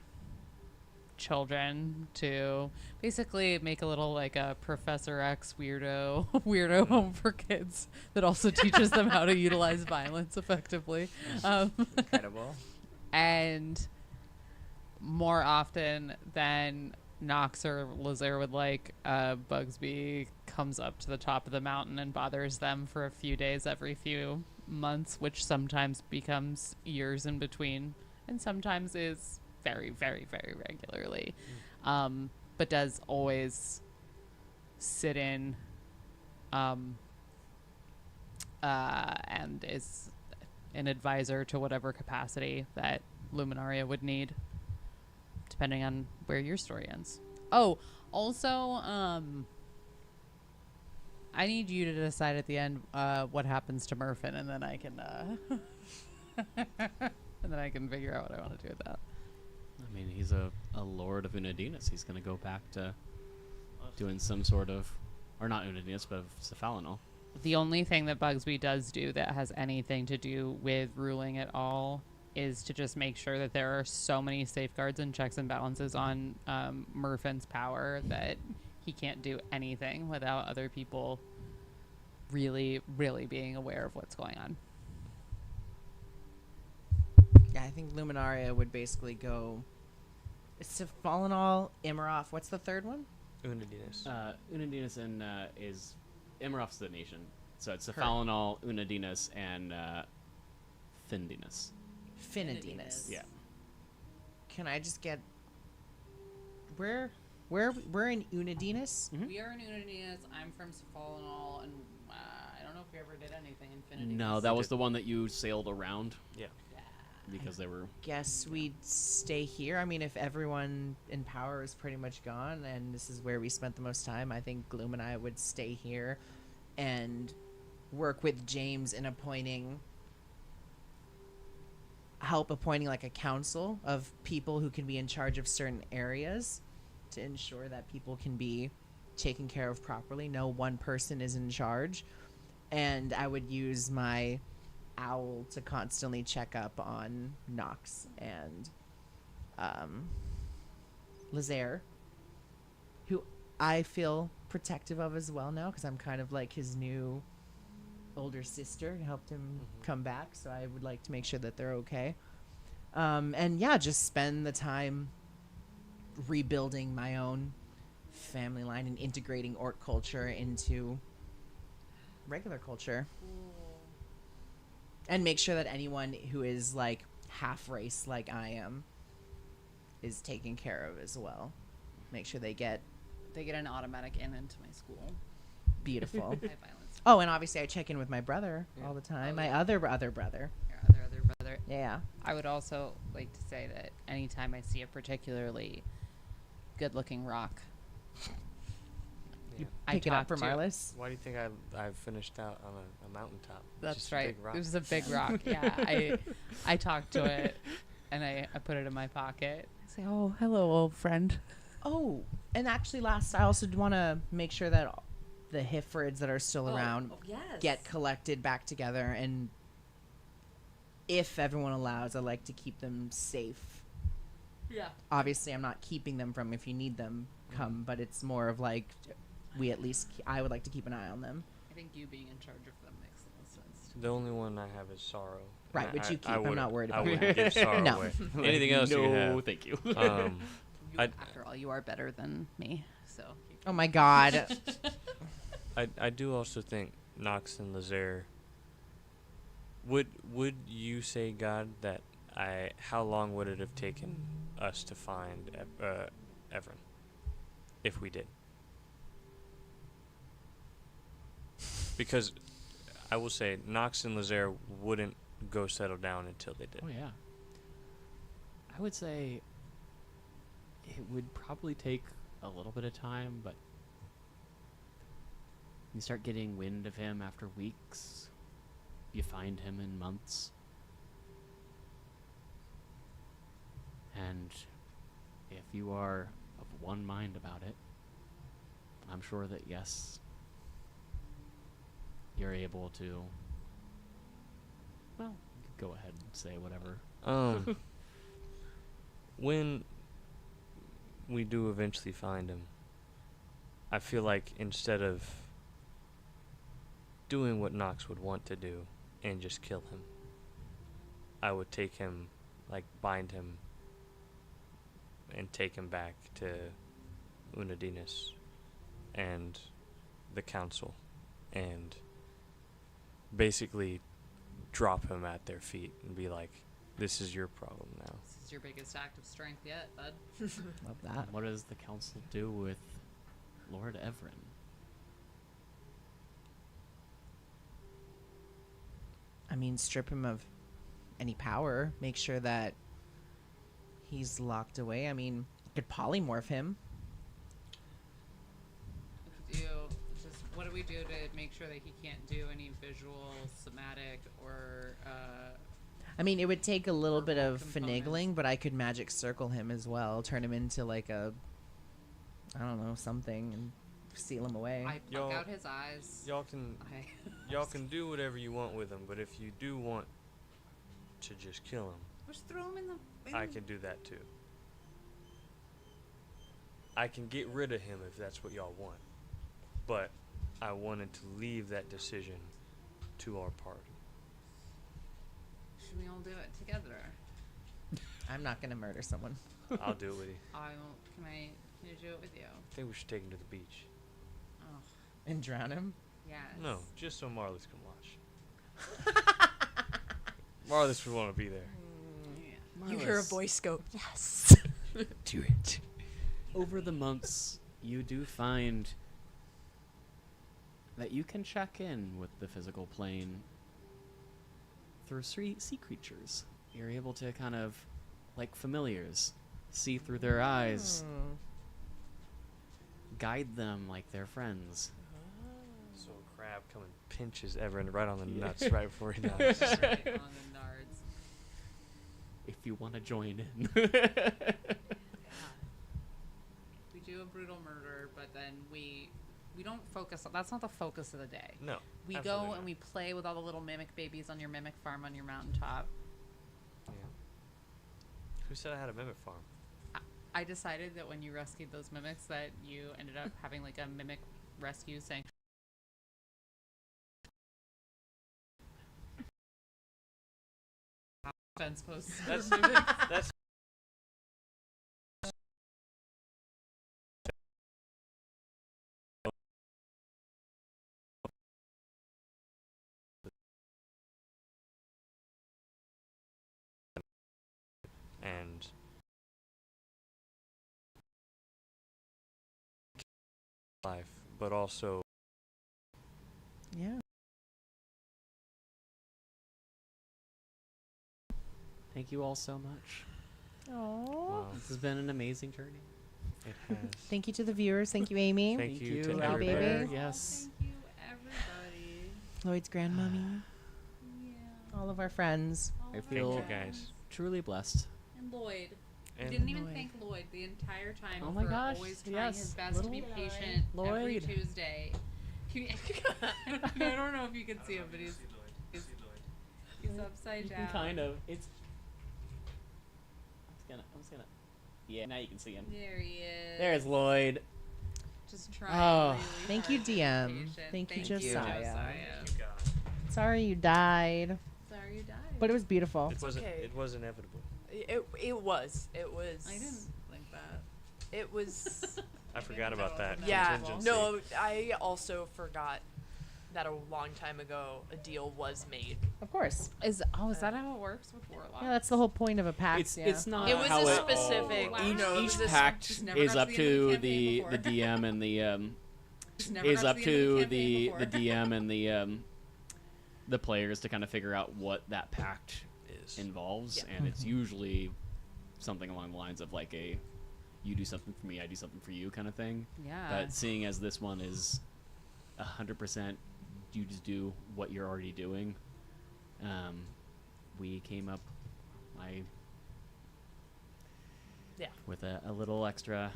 [SPEAKER 4] children to basically make a little like a Professor X weirdo home for kids that also teaches them how to utilize violence effectively.
[SPEAKER 2] Incredible.
[SPEAKER 4] And more often than Nox or Lazaire would like, Bugsby comes up to the top of the mountain and bothers them for a few days every few months, which sometimes becomes years in between and sometimes is very, very, very regularly. But does always sit in and is an advisor to whatever capacity that Luminaria would need, depending on where your story ends. Oh, also, I need you to decide at the end what happens to Murphin, and then I can and then I can figure out what I want to do with that.
[SPEAKER 1] I mean, he's a lord of Unadinus. He's going to go back to doing some sort of, or not Unadinus, but of Cephalinol.
[SPEAKER 4] The only thing that Bugsby does do that has anything to do with ruling at all is to just make sure that there are so many safeguards and checks and balances on Murfin's power that he can't do anything without other people really, really being aware of what's going on.
[SPEAKER 2] Yeah, I think Luminaria would basically go. It's Cephalinol, Imarov. What's the third one?
[SPEAKER 3] Unadinus.
[SPEAKER 1] Unadinus and is Imarov's the nation. So it's Cephalinol, Unadinus, and Findinus.
[SPEAKER 2] Finadinus.
[SPEAKER 1] Yeah.
[SPEAKER 2] Can I just get we're in Unadinus?
[SPEAKER 4] We are in Unadinus. I'm from Cephalinol, and I don't know if we ever did anything Infinity.
[SPEAKER 1] No, that was the one that you sailed around
[SPEAKER 3] Yeah.
[SPEAKER 1] because they were.
[SPEAKER 2] Guess we'd stay here. I mean, if everyone in power is pretty much gone and this is where we spent the most time, I think Gloom and I would stay here and work with James in appointing like a council of people who can be in charge of certain areas to ensure that people can be taken care of properly. No one person is in charge. And I would use my owl to constantly check up on Nox and Lazaire, who I feel protective of as well now because I'm kind of like his new older sister, helped him come back, so I would like to make sure that they're okay. And yeah, just spend the time rebuilding my own family line and integrating orc culture into regular culture. And make sure that anyone who is like half race like I am is taken care of as well. Make sure they get
[SPEAKER 4] an automatic in into my school.
[SPEAKER 2] beautiful.
[SPEAKER 4] High violence.
[SPEAKER 2] Oh, and obviously I check in with my brother all the time. My other brother.
[SPEAKER 4] Your other brother.
[SPEAKER 2] Yeah.
[SPEAKER 4] I would also like to say that anytime I see a particularly good-looking rock,
[SPEAKER 3] Yeah.
[SPEAKER 4] I
[SPEAKER 2] Pick it up
[SPEAKER 4] talk
[SPEAKER 2] from
[SPEAKER 4] to-
[SPEAKER 2] Marlis.
[SPEAKER 3] Why do you think I finished out on a mountaintop? It's
[SPEAKER 4] That's
[SPEAKER 3] just a
[SPEAKER 4] right.
[SPEAKER 3] big rock.
[SPEAKER 4] It was a big rock. Yeah, I talked to it, and I put it in my pocket. I say, "Oh, hello, old friend."
[SPEAKER 2] Oh, And actually, last, I also want to make sure that the Hifrids that are still around
[SPEAKER 5] yes.
[SPEAKER 2] get collected back together. And if everyone allows, I like to keep them safe.
[SPEAKER 5] Yeah.
[SPEAKER 2] Obviously, I'm not keeping them from if you need them, come. But it's more of like, I would like to keep an eye on them.
[SPEAKER 4] I think you being in charge of them makes the most sense.
[SPEAKER 3] The only one I have is Sorrow.
[SPEAKER 2] Right,
[SPEAKER 3] And
[SPEAKER 2] which you keep. I'm
[SPEAKER 3] wouldn't-
[SPEAKER 2] not worried
[SPEAKER 3] I
[SPEAKER 2] about
[SPEAKER 3] wouldn't
[SPEAKER 2] that.
[SPEAKER 3] give Sorrow
[SPEAKER 2] No.
[SPEAKER 3] away. Anything else
[SPEAKER 1] no,
[SPEAKER 3] you have?
[SPEAKER 1] thank you.
[SPEAKER 4] After all, you are better than me, so.
[SPEAKER 2] Oh my God.
[SPEAKER 3] I do also think Nox and Lazer. Would you say, God, that how long would it have taken us to find Everin if we did? Because I will say Nox and Lazer wouldn't go settle down until they did.
[SPEAKER 1] Oh yeah. I would say it would probably take a little bit of time, but you start getting wind of him after weeks. You find him in months. And if you are of one mind about it, I'm sure that yes, you're able to, well, you could go ahead and say whatever.
[SPEAKER 3] When we do eventually find him, I feel like instead of doing what Nox would want to do and just kill him, I would take him, like bind him and take him back to Unadinus and the council and basically drop him at their feet and be like, this is your problem now.
[SPEAKER 4] This is your biggest act of strength yet, bud.
[SPEAKER 2] Love that.
[SPEAKER 1] What does the council do with Lord Everin?
[SPEAKER 2] I mean, strip him of any power. Make sure that he's locked away. I mean, could polymorph him.
[SPEAKER 4] What do we do to make sure that he can't do any visual, somatic, or
[SPEAKER 2] I mean, it would take a little bit
[SPEAKER 4] Verbal
[SPEAKER 2] of
[SPEAKER 4] components.
[SPEAKER 2] finagling, but I could magic circle him as well. Turn him into like a, I don't know, something, and seal him away.
[SPEAKER 4] I pluck
[SPEAKER 3] Y'all-
[SPEAKER 4] out his eyes.
[SPEAKER 3] Y'all can do whatever you want with him, but if you do want to just kill him,
[SPEAKER 4] Just throw him in the.
[SPEAKER 3] I can do that too. I can get rid of him if that's what y'all want, but I wanted to leave that decision to our party.
[SPEAKER 4] Should we all do it together?
[SPEAKER 2] I'm not gonna murder someone.
[SPEAKER 3] I'll do it with you.
[SPEAKER 4] I won't. Can I do it with you?
[SPEAKER 3] I think we should take him to the beach.
[SPEAKER 4] Oh,
[SPEAKER 2] And drown him?
[SPEAKER 4] yes.
[SPEAKER 3] No, just so Marlis can watch. Marlis would want to be there.
[SPEAKER 4] Yeah.
[SPEAKER 5] You hear a
[SPEAKER 1] Marlis,
[SPEAKER 5] voice go, yes.
[SPEAKER 1] Do it. Over the months, you do find that you can check in with the physical plane through sea creatures. You're able to kind of, like familiars, see through their eyes, guide them like they're friends.
[SPEAKER 3] So Crab come and pinches Everin right on the nuts right before he dies.
[SPEAKER 4] Right on the nards.
[SPEAKER 1] If you want to join in.
[SPEAKER 4] Yeah. We do a brutal murder, but then we don't focus on that's not the focus of the day.
[SPEAKER 3] No.
[SPEAKER 4] We
[SPEAKER 3] absolutely
[SPEAKER 4] go
[SPEAKER 3] not.
[SPEAKER 4] and we play with all the little mimic babies on your mimic farm on your mountaintop.
[SPEAKER 3] Yeah. Who said I had a mimic farm?
[SPEAKER 4] I decided that when you rescued those mimics that you ended up having like a mimic rescue saying fence posts.
[SPEAKER 3] That's and life, but also
[SPEAKER 2] Yeah.
[SPEAKER 1] Thank you all so much.
[SPEAKER 2] Aww.
[SPEAKER 1] This has been an amazing journey.
[SPEAKER 3] it has.
[SPEAKER 2] Thank you to the viewers. Thank you, Amy.
[SPEAKER 3] Thank you to
[SPEAKER 1] Albert.
[SPEAKER 3] everybody.
[SPEAKER 1] Yes.
[SPEAKER 4] Thank you, everybody.
[SPEAKER 2] Lloyd's grandmommy.
[SPEAKER 4] Yeah.
[SPEAKER 2] All of our friends.
[SPEAKER 1] I
[SPEAKER 3] Thank
[SPEAKER 1] feel
[SPEAKER 3] you guys.
[SPEAKER 1] truly blessed.
[SPEAKER 4] And Lloyd. You
[SPEAKER 3] And
[SPEAKER 4] didn't even
[SPEAKER 1] Lloyd.
[SPEAKER 4] thank Lloyd the entire time
[SPEAKER 1] Oh my
[SPEAKER 4] for
[SPEAKER 1] gosh,
[SPEAKER 4] always trying
[SPEAKER 1] yes,
[SPEAKER 4] his best to be
[SPEAKER 1] little
[SPEAKER 4] patient every
[SPEAKER 1] Lloyd.
[SPEAKER 4] Tuesday. I don't know if you can see him, but he's upside
[SPEAKER 1] You
[SPEAKER 4] down.
[SPEAKER 1] can kind of. It's. I'm just gonna. Yeah, now you can see him.
[SPEAKER 4] There he is.
[SPEAKER 1] There's Lloyd.
[SPEAKER 4] Just trying.
[SPEAKER 1] Oh.
[SPEAKER 4] Really
[SPEAKER 2] Thank you,
[SPEAKER 4] hard to be
[SPEAKER 2] DM.
[SPEAKER 4] patient.
[SPEAKER 2] Thank you,
[SPEAKER 4] Thank
[SPEAKER 2] Josiah.
[SPEAKER 3] you God.
[SPEAKER 2] Sorry you died,
[SPEAKER 4] Sorry you died.
[SPEAKER 2] but it was beautiful.
[SPEAKER 3] It wasn't.
[SPEAKER 5] okay.
[SPEAKER 3] It was inevitable.
[SPEAKER 5] It was.
[SPEAKER 4] I didn't think that.
[SPEAKER 5] It was.
[SPEAKER 3] I forgot about that.
[SPEAKER 5] Yeah.
[SPEAKER 3] Contingency.
[SPEAKER 5] No, I also forgot that a long time ago a deal was made.
[SPEAKER 2] Of course.
[SPEAKER 4] Is that how it works with Warlock?
[SPEAKER 2] Yeah, that's the whole point of a pact.
[SPEAKER 1] It's not.
[SPEAKER 5] It was
[SPEAKER 1] how
[SPEAKER 5] a
[SPEAKER 1] it,
[SPEAKER 5] specific.
[SPEAKER 4] wow.
[SPEAKER 1] Each,
[SPEAKER 4] No, it
[SPEAKER 1] each
[SPEAKER 4] was a-
[SPEAKER 1] pact
[SPEAKER 4] just never
[SPEAKER 1] is
[SPEAKER 4] got
[SPEAKER 1] up
[SPEAKER 4] to
[SPEAKER 1] to
[SPEAKER 4] the
[SPEAKER 1] the
[SPEAKER 4] end of the
[SPEAKER 1] DM and the
[SPEAKER 4] Just never
[SPEAKER 1] is
[SPEAKER 4] got
[SPEAKER 1] up
[SPEAKER 4] the
[SPEAKER 1] to
[SPEAKER 4] end of the
[SPEAKER 1] the
[SPEAKER 4] campaign
[SPEAKER 1] DM and the players to kind of figure out what that pact
[SPEAKER 3] Is.
[SPEAKER 1] involves,
[SPEAKER 5] Yeah.
[SPEAKER 1] and it's usually something along the lines of like a you do something for me, I do something for you kind of thing.
[SPEAKER 4] Yeah.
[SPEAKER 1] But seeing as this one is 100%, you just do what you're already doing. We came up,
[SPEAKER 5] Yeah.
[SPEAKER 1] with a little extra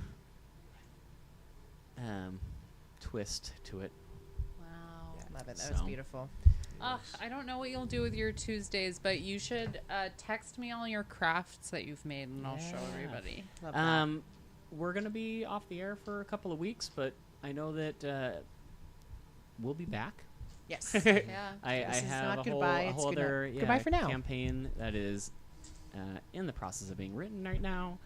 [SPEAKER 1] twist to it.
[SPEAKER 4] Wow.
[SPEAKER 2] Love it. That was
[SPEAKER 1] So.
[SPEAKER 2] beautiful.
[SPEAKER 4] I don't know what you'll do with your Tuesdays, but you should text me all your crafts that you've made, and I'll show
[SPEAKER 2] Yeah.
[SPEAKER 4] everybody.
[SPEAKER 2] Love that.
[SPEAKER 1] We're gonna be off the air for a couple of weeks, but I know that we'll be back.
[SPEAKER 2] Yes.
[SPEAKER 4] Yeah.
[SPEAKER 1] I
[SPEAKER 2] This is
[SPEAKER 1] have
[SPEAKER 2] not
[SPEAKER 1] a
[SPEAKER 2] goodbye,
[SPEAKER 1] whole
[SPEAKER 2] it's good
[SPEAKER 1] other
[SPEAKER 2] night. Goodbye for now.
[SPEAKER 1] campaign that is in the process of being written right now.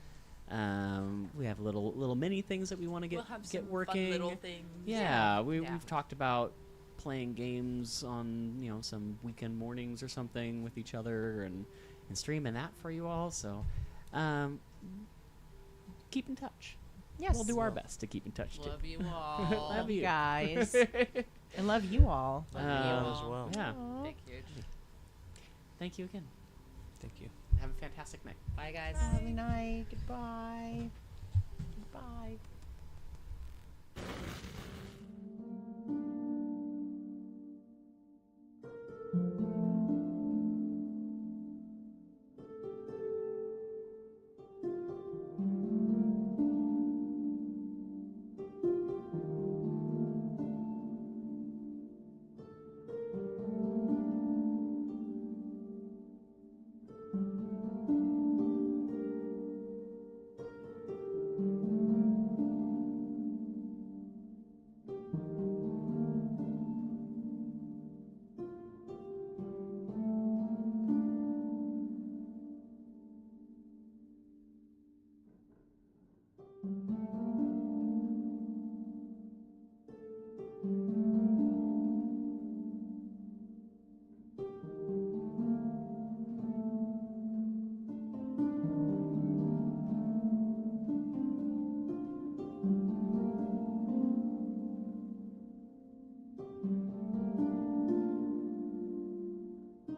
[SPEAKER 1] We have little mini things that we want to
[SPEAKER 5] We'll have
[SPEAKER 1] get
[SPEAKER 5] some
[SPEAKER 1] working.
[SPEAKER 5] fun little things.
[SPEAKER 1] Yeah,
[SPEAKER 5] Yeah.
[SPEAKER 1] we've talked about playing games on some weekend mornings or something with each other and streaming that for you all. So keep in touch.
[SPEAKER 2] Yes.
[SPEAKER 1] We'll do our best to keep in touch too.
[SPEAKER 4] Love you all.
[SPEAKER 2] Love
[SPEAKER 1] you.
[SPEAKER 2] you guys. And love you all.
[SPEAKER 3] Love you all as well.
[SPEAKER 1] Yeah.
[SPEAKER 4] Big, huge.
[SPEAKER 1] Thank you again.
[SPEAKER 3] Thank you.
[SPEAKER 1] Have a fantastic night.
[SPEAKER 4] Bye, guys.
[SPEAKER 2] Lovely night. Goodbye. Goodbye.